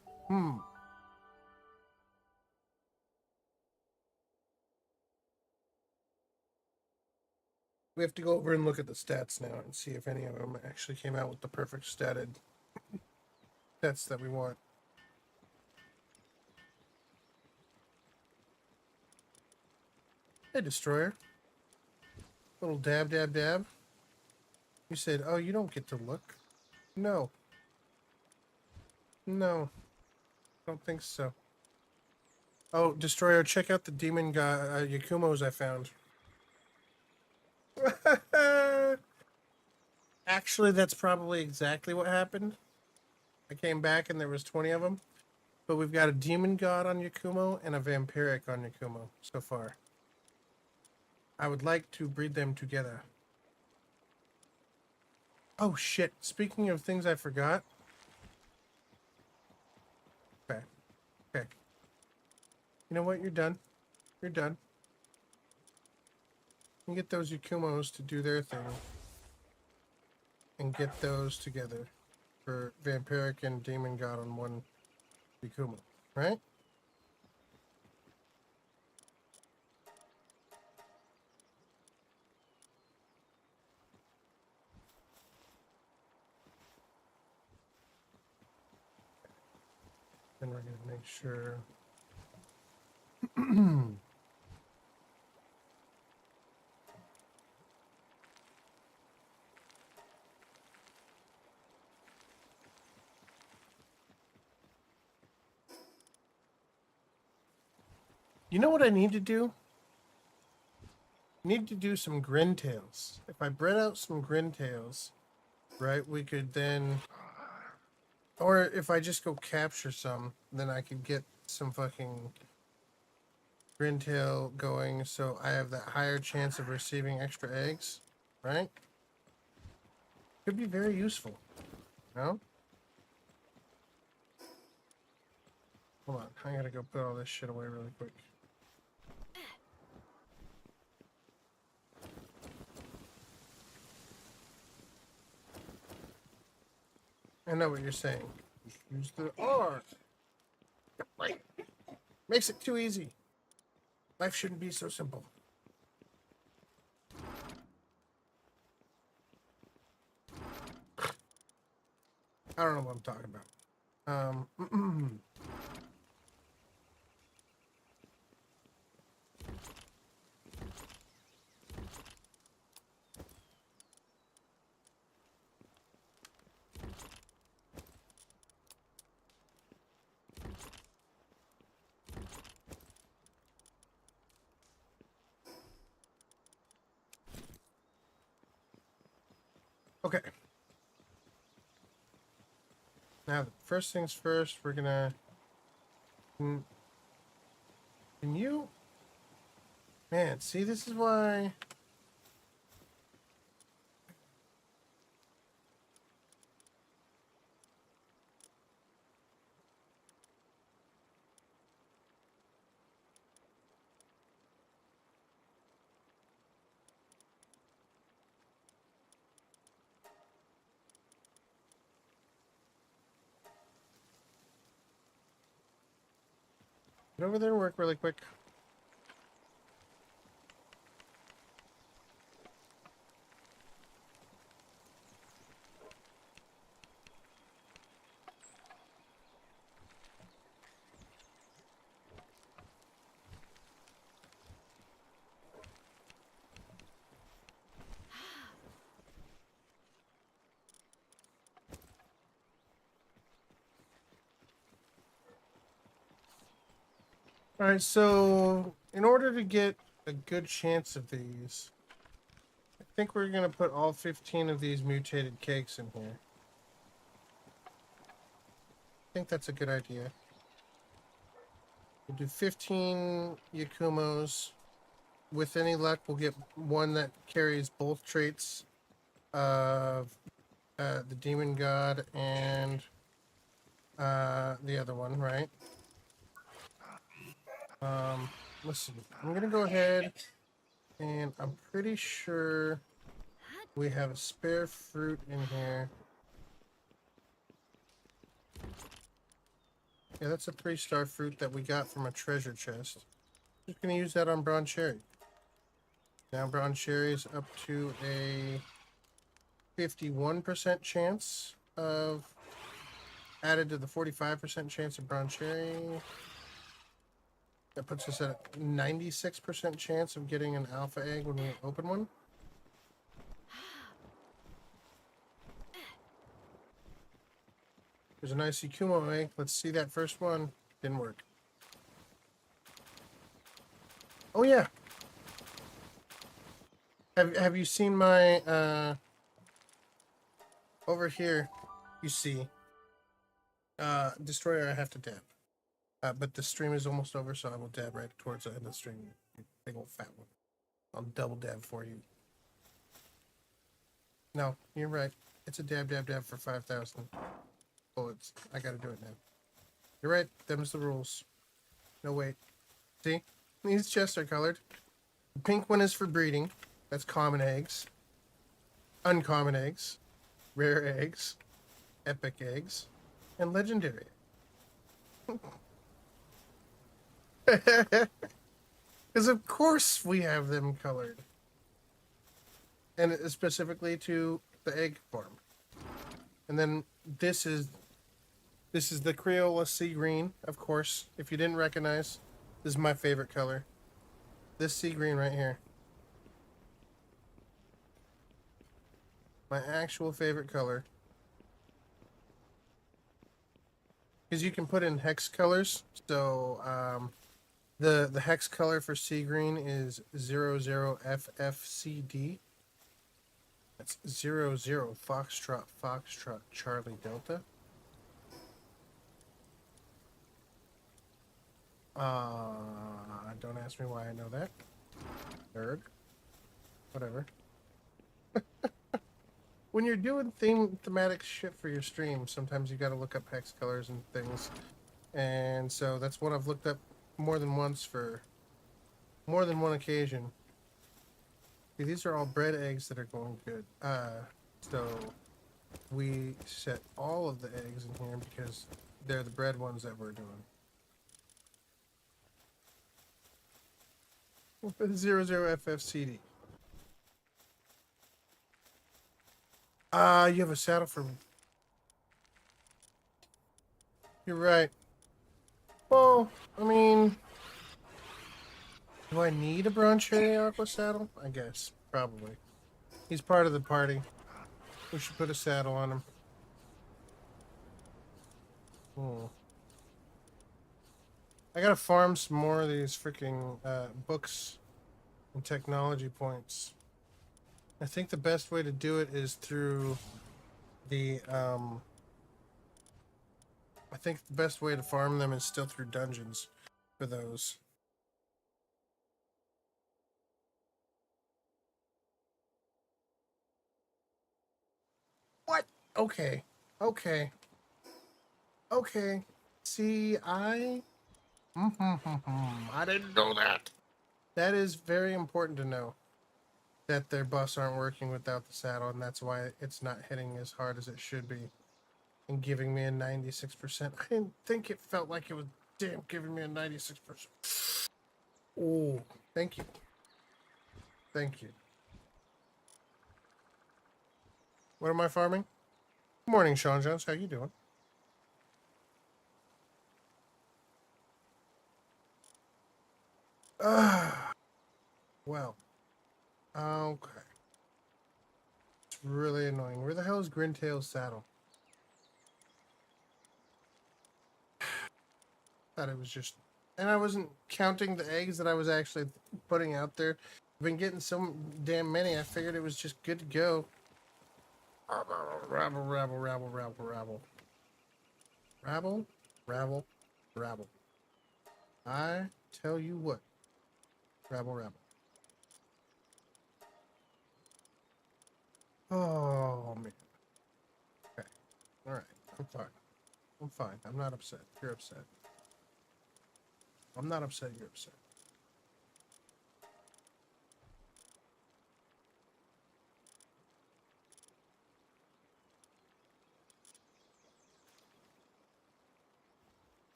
We have to go over and look at the stats now and see if any of them actually came out with the perfect statted stats that we want. Hey, Destroyer. Little dab, dab, dab. You said, oh, you don't get to look. No. No. Don't think so. Oh, Destroyer, check out the demon guy, Yakumos I found. Actually, that's probably exactly what happened. I came back and there was 20 of them. But we've got a demon god on Yakumo and a vampiric on Yakumo so far. I would like to breed them together. Oh shit, speaking of things I forgot. Okay. Okay. You know what? You're done. You're done. You get those Yakumos to do their thing. And get those together. for Vampiric and Demon God on one Bikumo, right? And we're gonna make sure. You know what I need to do? Need to do some Grintails. If I bred out some Grintails, right, we could then, or if I just go capture some, then I could get some fucking Grintail going, so I have that higher chance of receiving extra eggs, right? Could be very useful, no? Hold on, I gotta go put all this shit away really quick. I know what you're saying. Just use the R. Right. Makes it too easy. Life shouldn't be so simple. I don't know what I'm talking about. Okay. Now, first things first, we're gonna. Can you? Man, see, this is why. Get over there and work really quick. All right, so in order to get a good chance of these, I think we're gonna put all 15 of these mutated cakes in here. I think that's a good idea. We'll do 15 Yakumos. With any luck, we'll get one that carries both traits of the Demon God and the other one, right? Listen, I'm gonna go ahead and I'm pretty sure we have a spare fruit in here. Yeah, that's a 3-star fruit that we got from a treasure chest. Just gonna use that on Bronze Cherry. Now Bronze Cherry is up to a 51% chance of added to the 45% chance of Bronze Cherry. That puts us at a 96% chance of getting an alpha egg when we open one. There's a nice Ikumo egg. Let's see that first one. Didn't work. Oh yeah. Have you seen my over here? You see Destroyer I have to dab. But the stream is almost over, so I will dab right towards the end of the stream. You big old fat one. I'll double dab for you. No, you're right. It's a dab for 5,000 bullets. I gotta do it now. You're right. Them's the rules. No, wait. See? These chests are colored. The pink one is for breeding. That's common eggs. Uncommon eggs. Rare eggs. epic eggs, and legendary. Because of course we have them colored. And it is specifically to the egg farm. And then this is the Crayola sea green, of course. If you didn't recognize, this is my favorite color. This sea green right here. My actual favorite color. Because you can put in hex colors. So the hex color for sea green is 00FFCD. That's 00 Foxtrot Charlie Delta. Don't ask me why I know that. Nerd. Whatever. When you're doing thematic shit for your stream, sometimes you gotta look up hex colors and things. And so that's what I've looked up more than once for more than one occasion. See, these are all bread eggs that are going good. So we set all of the eggs in here because they're the bread ones that we're doing. 00FFCD. You have a saddle for me. You're right. Well, I mean, do I need a Bronze Cherry Aqua saddle? I guess. Probably. He's part of the party. We should put a saddle on him. I gotta farm some more of these freaking books and technology points. I think the best way to do it is through the I think the best way to farm them is still through dungeons for those. What? Okay. Okay. Okay. See, I didn't know that. That is very important to know. That their buffs aren't working without the saddle, and that's why it's not hitting as hard as it should be. And giving me a 96%. I didn't think it felt like it was damn giving me a 96%. Oh, thank you. Thank you. What am I farming? Good morning, Sean Jones. How you doing? Well. Okay. It's really annoying. Where the hell is Grintail's saddle? Thought it was just... And I wasn't counting the eggs that I was actually putting out there. I've been getting so damn many, I figured it was just good to go. Rabble, rabble, rabble, rabble, rabble. Rabble, rabble, rabble. I tell you what. Rabble, rabble. Oh, man. Okay. Alright. I'm fine. I'm fine. I'm not upset. You're upset. I'm not upset. You're upset.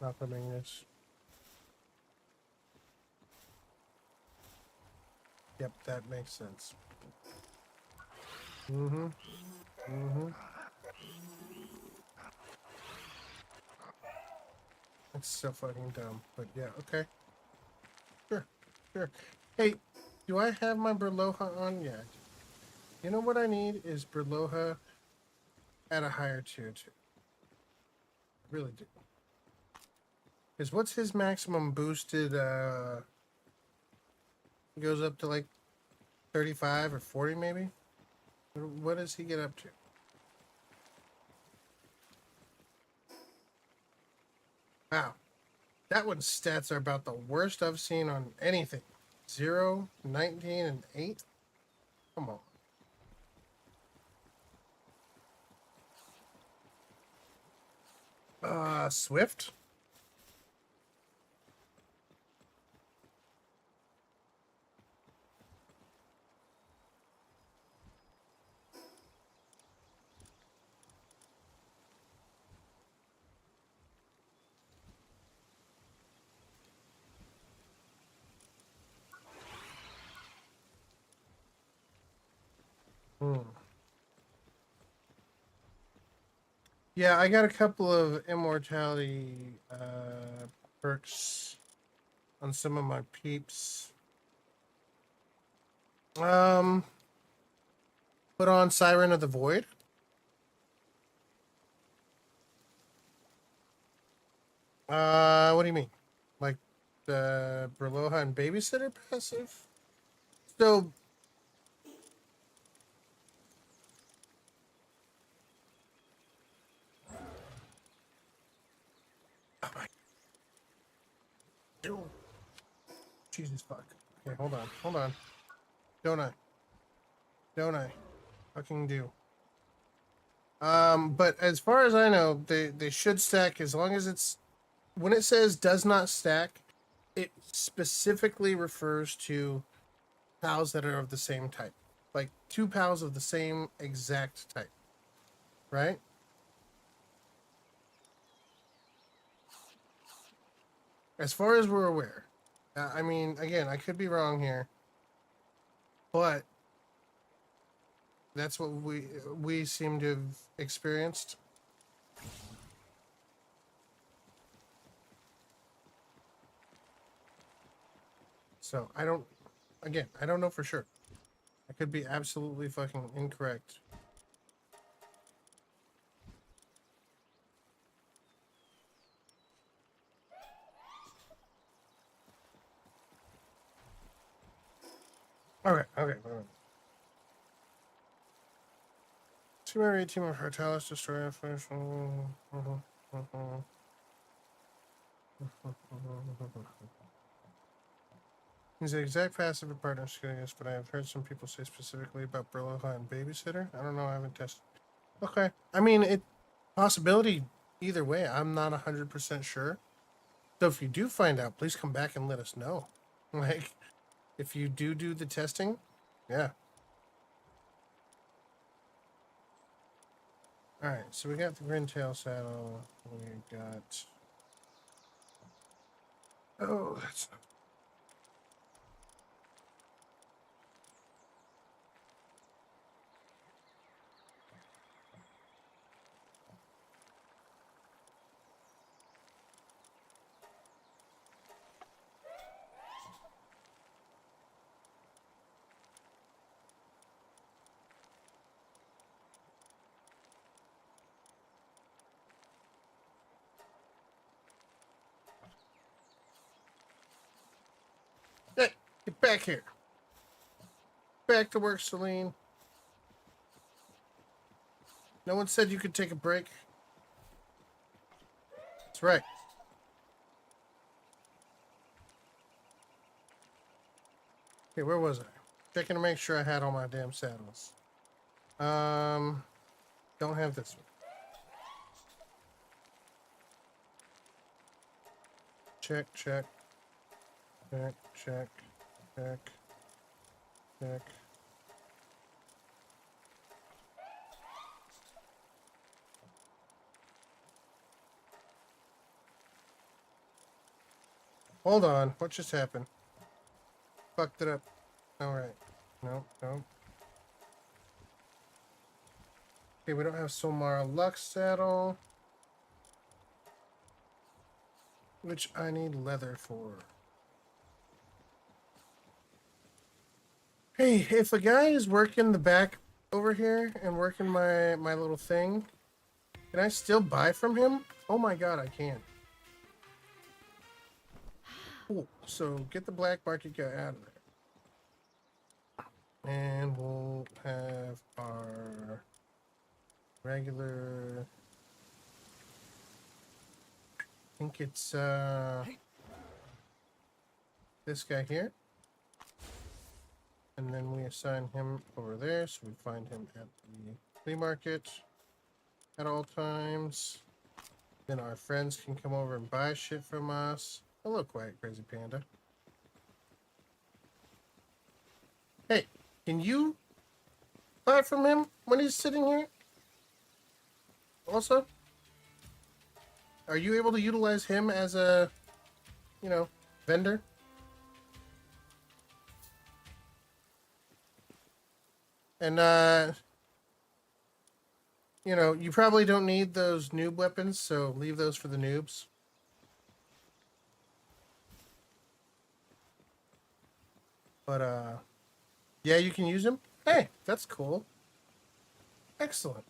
Happening this. Yep, that makes sense. Mm-hmm. Mm-hmm. It's so fucking dumb, but yeah, okay. Sure, sure. Hey, do I have my Berloha on yet? You know what I need is Berloha at a higher tier too. Really do. Because what's his maximum boosted, goes up to like 35 or 40 maybe? What does he get up to? Wow. That one's stats are about the worst I've seen on anything. 0, 19, and 8? Come on. Swift. Hmm. Yeah, I got a couple of immortality perks on some of my peeps. Put on Siren of the Void. What do you mean? Like the Berloha and Babysitter passive? So oh my Ew. Jesus fuck. Okay, hold on. Don't I? Fucking do. But as far as I know, they should stack as long as it's when it says does not stack, it specifically refers to pals that are of the same type. Like two pals of the same exact type. Right? As far as we're aware. I mean, again, I could be wrong here. But that's what we seem to have experienced. So I don't know for sure. I could be absolutely fucking incorrect. Okay. Team team of Hartalis destroy finish. He's the exact passive of partners, but I have heard some people say specifically about Berloha and Babysitter. I don't know, I haven't tested. Okay. I mean, it possibility either way. I'm not 100% sure. So if you do find out, please come back and let us know. Like, if you do the testing, yeah. All right, so we got the Grintail saddle. We got. Oh, that's not. Hey, get back here. Back to work, Celine. No one said you could take a break. That's right. Okay, where was I? Checking to make sure I had all my damn saddles. Don't have this one. Check. Hold on. What just happened? Fucked it up. Alright. Nope. Okay, we don't have Somara Lux saddle. Which I need leather for. Hey, if a guy is working the back over here and working my little thing, can I still buy from him? Oh my god, I can. Cool. So get the black market guy out of there. And we'll have our regular. I think it's this guy here. And then we assign him over there, so we find him at the flea market at all times. Then our friends can come over and buy shit from us. Hello, Quiet Crazy Panda. Hey, can you buy from him when he's sitting here? Also, are you able to utilize him as a, vendor? And, you probably don't need those noob weapons, so leave those for the noobs. But, yeah, you can use them. Hey, that's cool. Excellent.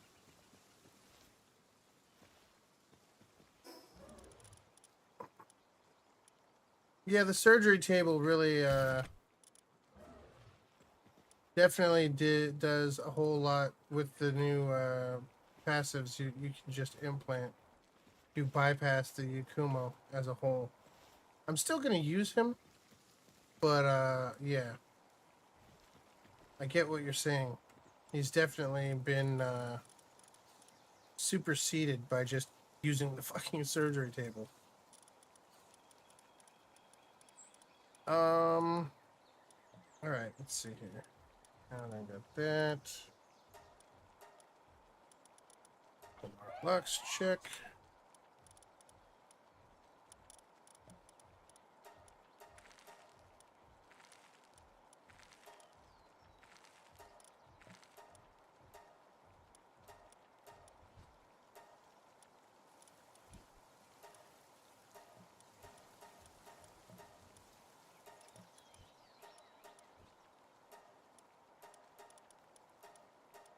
Yeah, the surgery table really, definitely does a whole lot with the new, passives you can just implant. You bypass the Yakumo as a whole. I'm still gonna use him, but, yeah. I get what you're saying. He's definitely been superseded by just using the fucking surgery table. All right, let's see here. And I got that. Lux check.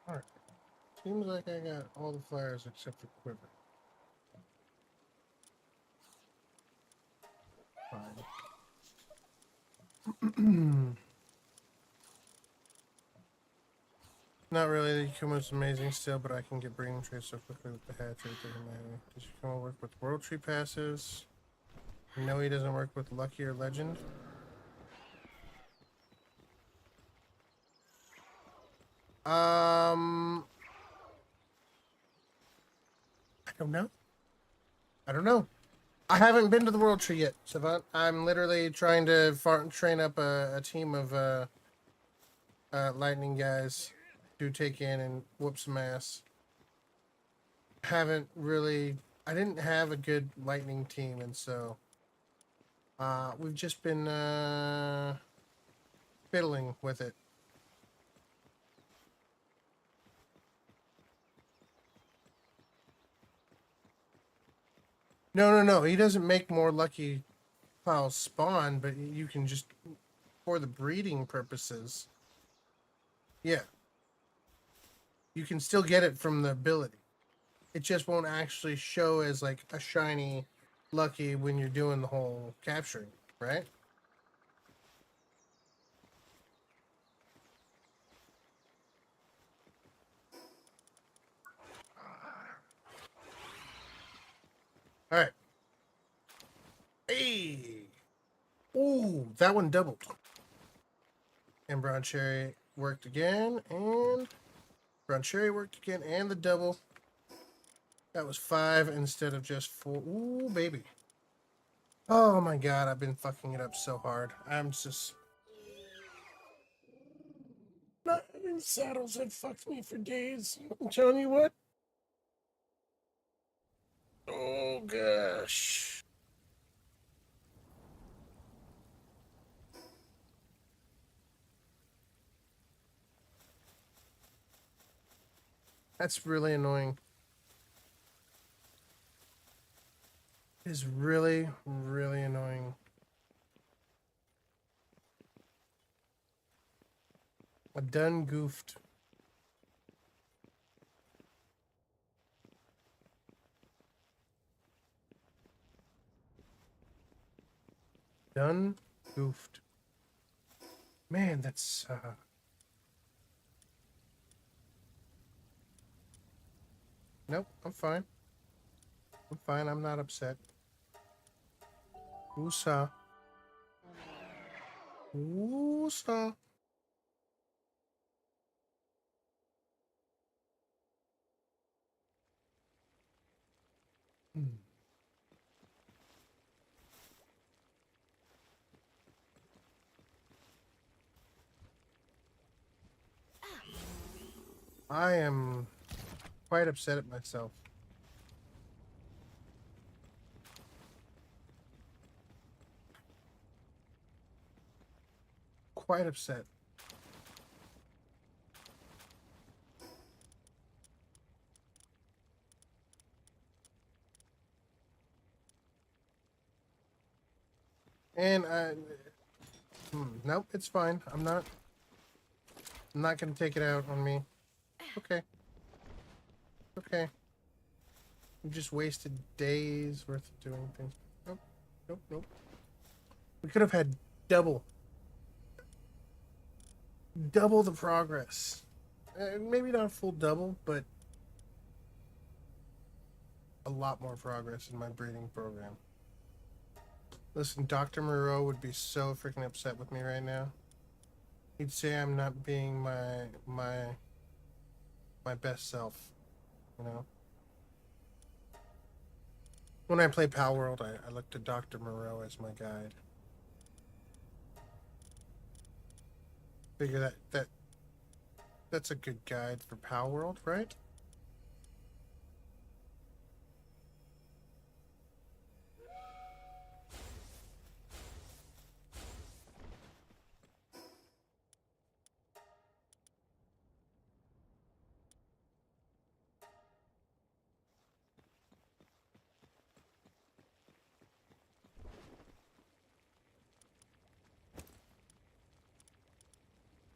Alright. Seems like I got all the flyers except for Quiver. Fine. Not really. The Yakumo's amazing still, but I can get Breeding Tree so quickly with the hatch right there. Does Yakuma work with World Tree passes? No, he doesn't work with Lucky or Legend. I don't know. I don't know. I haven't been to the World Tree yet, Savant. I'm literally trying to train up a team of lightning guys to take in and whoop some ass. Haven't really. I didn't have a good lightning team, and so we've just been fiddling with it. No. He doesn't make more lucky files spawn, but you can just, for the breeding purposes, yeah. You can still get it from the ability. It just won't actually show as like a shiny lucky when you're doing the whole capturing, right? All right. Hey. Ooh, that one doubled. And Brown Cherry worked again, and Brown Cherry worked again, and the double. That was 5 instead of just 4. Ooh, baby. Oh my god, I've been fucking it up so hard. I'm just... Not having saddles have fucked me for days. I'm telling you what. Oh gosh. That's really annoying. It is really, really annoying. I done goofed. Done goofed. Man, that's nope, I'm fine. I'm fine, I'm not upset. Woosah. Woosah. Hmm. I am quite upset at myself. Quite upset. And nope, it's fine. I'm not gonna take it out on me. Okay. Okay. You just wasted days worth of doing things. Nope. Nope. Nope. We could have had double the progress. Maybe not a full double, but a lot more progress in my breeding program. Listen, Dr. Moreau would be so freaking upset with me right now. He'd say I'm not being my best self, you know. When I play Pal World, I look to Dr. Moreau as my guide. Figure that's a good guide for Pal World, right?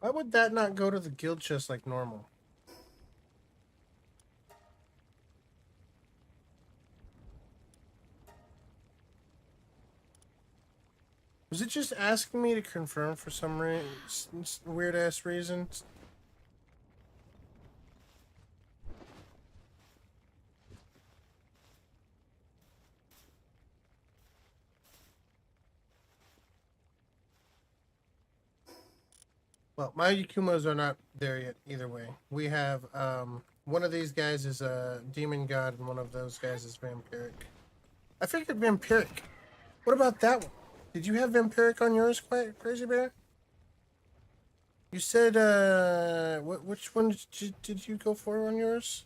Why would that not go to the guild chest like normal? Was it just asking me to confirm for some weird ass reason? Well, my Yakumos are not there yet either way. We have one of these guys is a demon god and one of those guys is vampiric. I figured vampiric. What about that one? Did you have vampiric on yours, Crazy Bear? You said which one did you go for on yours?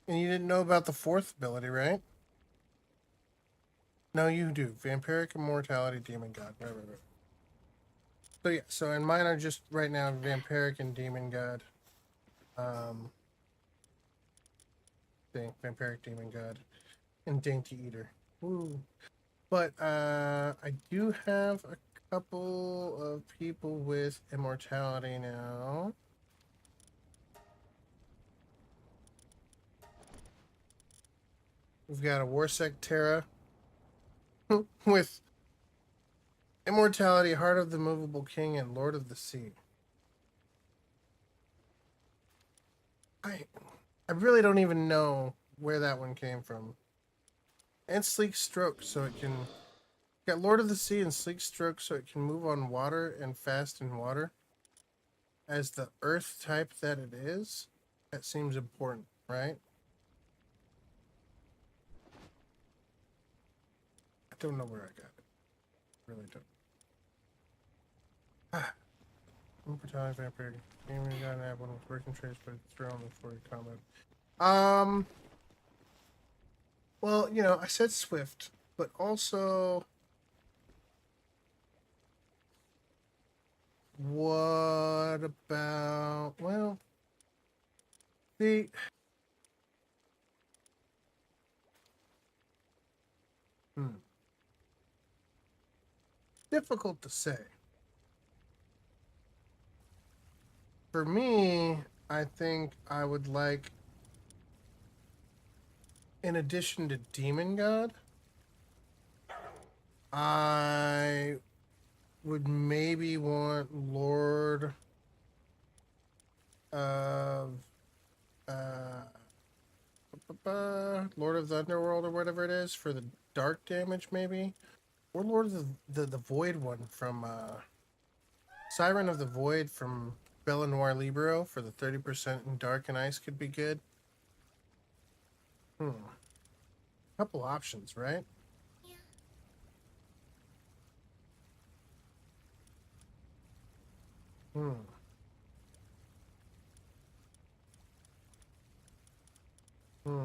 And you didn't know about the fourth ability, right? No, you do. Vampiric Immortality Demon God. Right. So yeah, so and mine are just right now Vampiric and Demon God. Vampiric Demon God. And Dainty Eater. Woo. But I do have a couple of people with immortality now. We've got a Warsec Terra with immortality, Heart of the Movable King, and Lord of the Sea. I really don't even know where that one came from. And Sleek Stroke, so it can... Got Lord of the Sea and Sleek Stroke, so it can move on water and fast in water. As the earth type that it is, that seems important, right? I don't know where I got it. Really don't. Immortality Vampire. Gaming got an app one with working trace, but it's thrown before you comment. Well, you know, I said Swift, but also... What about... Well... See... Difficult to say. For me, I think I would like... In addition to Demon God, I would maybe want Lord of Lord of the Underworld or whatever it is for the dark damage, maybe, or Lord of the Void one from Siren of the Void from Bella Noir Libero for the 30% in dark and ice could be good. Couple options, right? Hmm. Hmm.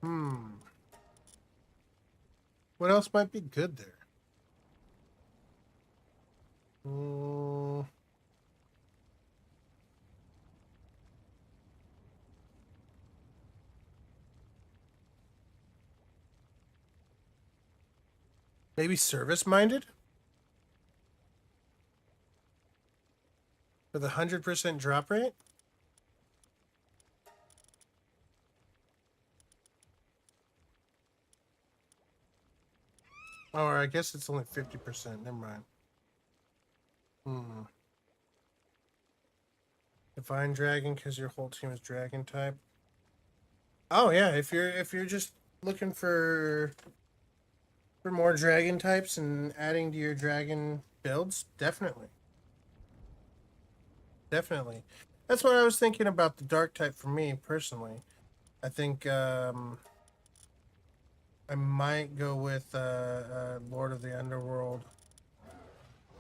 Hmm. What else might be good there? Hmm. Maybe service minded? With 100% drop rate? Or I guess it's only 50%. Never mind. Hmm. Divine Dragon because your whole team is Dragon type. Oh yeah, if you're just looking for more Dragon types and adding to your Dragon builds, definitely. Definitely. That's what I was thinking about the Dark type for me personally. I think I might go with Lord of the Underworld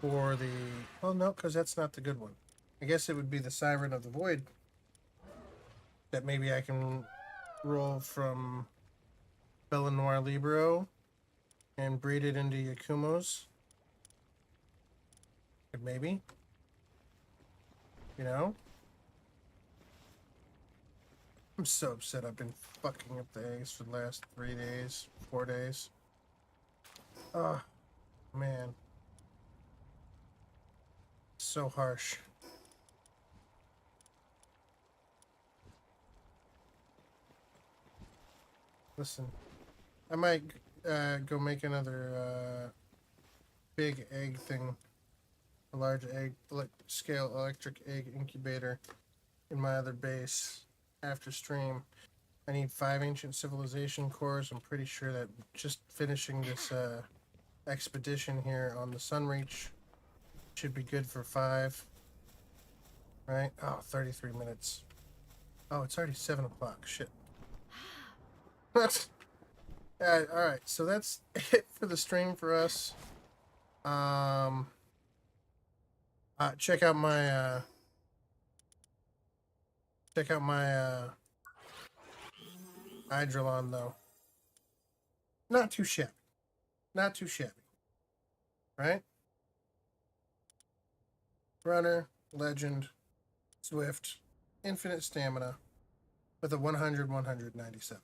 for the. Well, no, because that's not the good one. I guess it would be the Siren of the Void. That maybe I can roll from Belenoir Libero and breed it into Yakumos. Maybe. You know? I'm so upset I've been fucking up the eggs for the last 3 days, 4 days. Oh, man. So harsh. Listen, I might go make another big egg thing. A large egg, scale electric egg incubator in my other base after stream. I need 5 ancient civilization cores. I'm pretty sure that just finishing this expedition here on the Sunreach should be good for 5. Right? Oh, 33 minutes. Oh, it's already 7 o'clock. Shit. Alright, so that's it for the stream for us. Check out my Hydrolon though. Not too shabby. Not too shabby. Right? Runner, legend, swift, infinite stamina with a 197.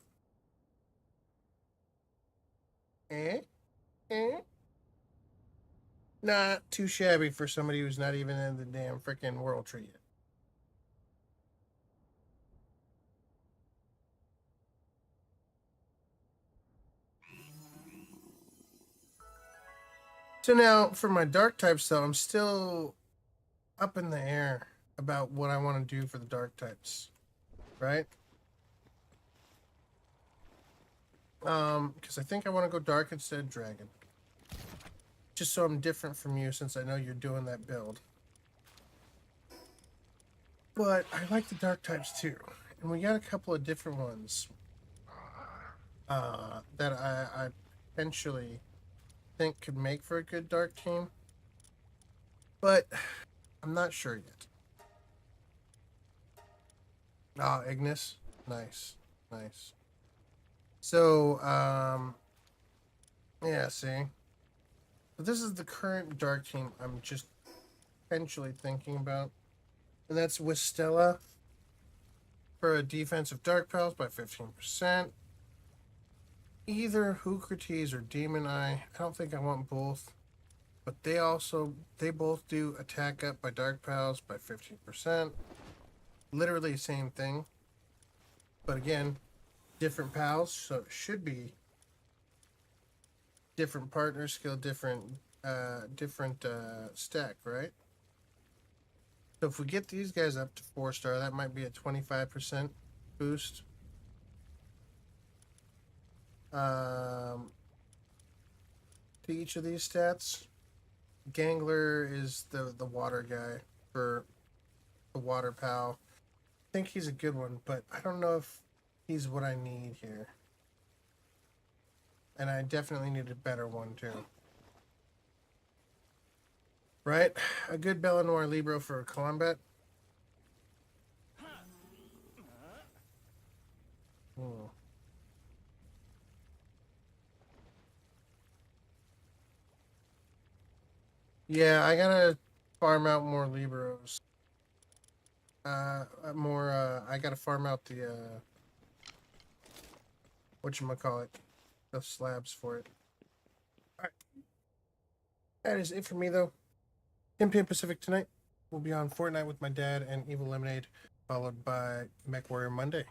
Not too shabby for somebody who's not even in the damn freaking World Tree yet. So now for my dark types though, I'm still up in the air about what I want to do for the dark types. Right? Because I think I want to go dark instead of dragon. Just so I'm different from you since I know you're doing that build. But I like the dark types too. And we got a couple of different ones that I potentially think could make for a good dark team. But I'm not sure yet. Ignis. Nice. Nice. So, yeah, see? But this is the current dark team I'm just potentially thinking about. And that's with Stella for a defensive dark pals by 15%. Either Hoocrates or Demon Eye. I don't think I want both. But they both do attack up by dark pals by 15%. Literally same thing. But again, different pals, so it should be different partner skill, different stack, right? So if we get these guys up to 4-star, that might be a 25% boost. To each of these stats. Gangler is the water guy for the water pal. I think he's a good one, but I don't know if he's what I need here. And I definitely need a better one too. Right? A good Belanoir Libro for combat. Hmm. Yeah, I gotta farm out more Libros. I gotta farm out the, whatchamacallit, the slabs for it. Alright. That is it for me, though. 10 p.m. Pacific tonight. We'll be on Fortnite with my dad and Evil Lemonade, followed by Mech Warrior Monday.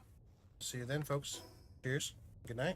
See you then, folks. Cheers. Good night.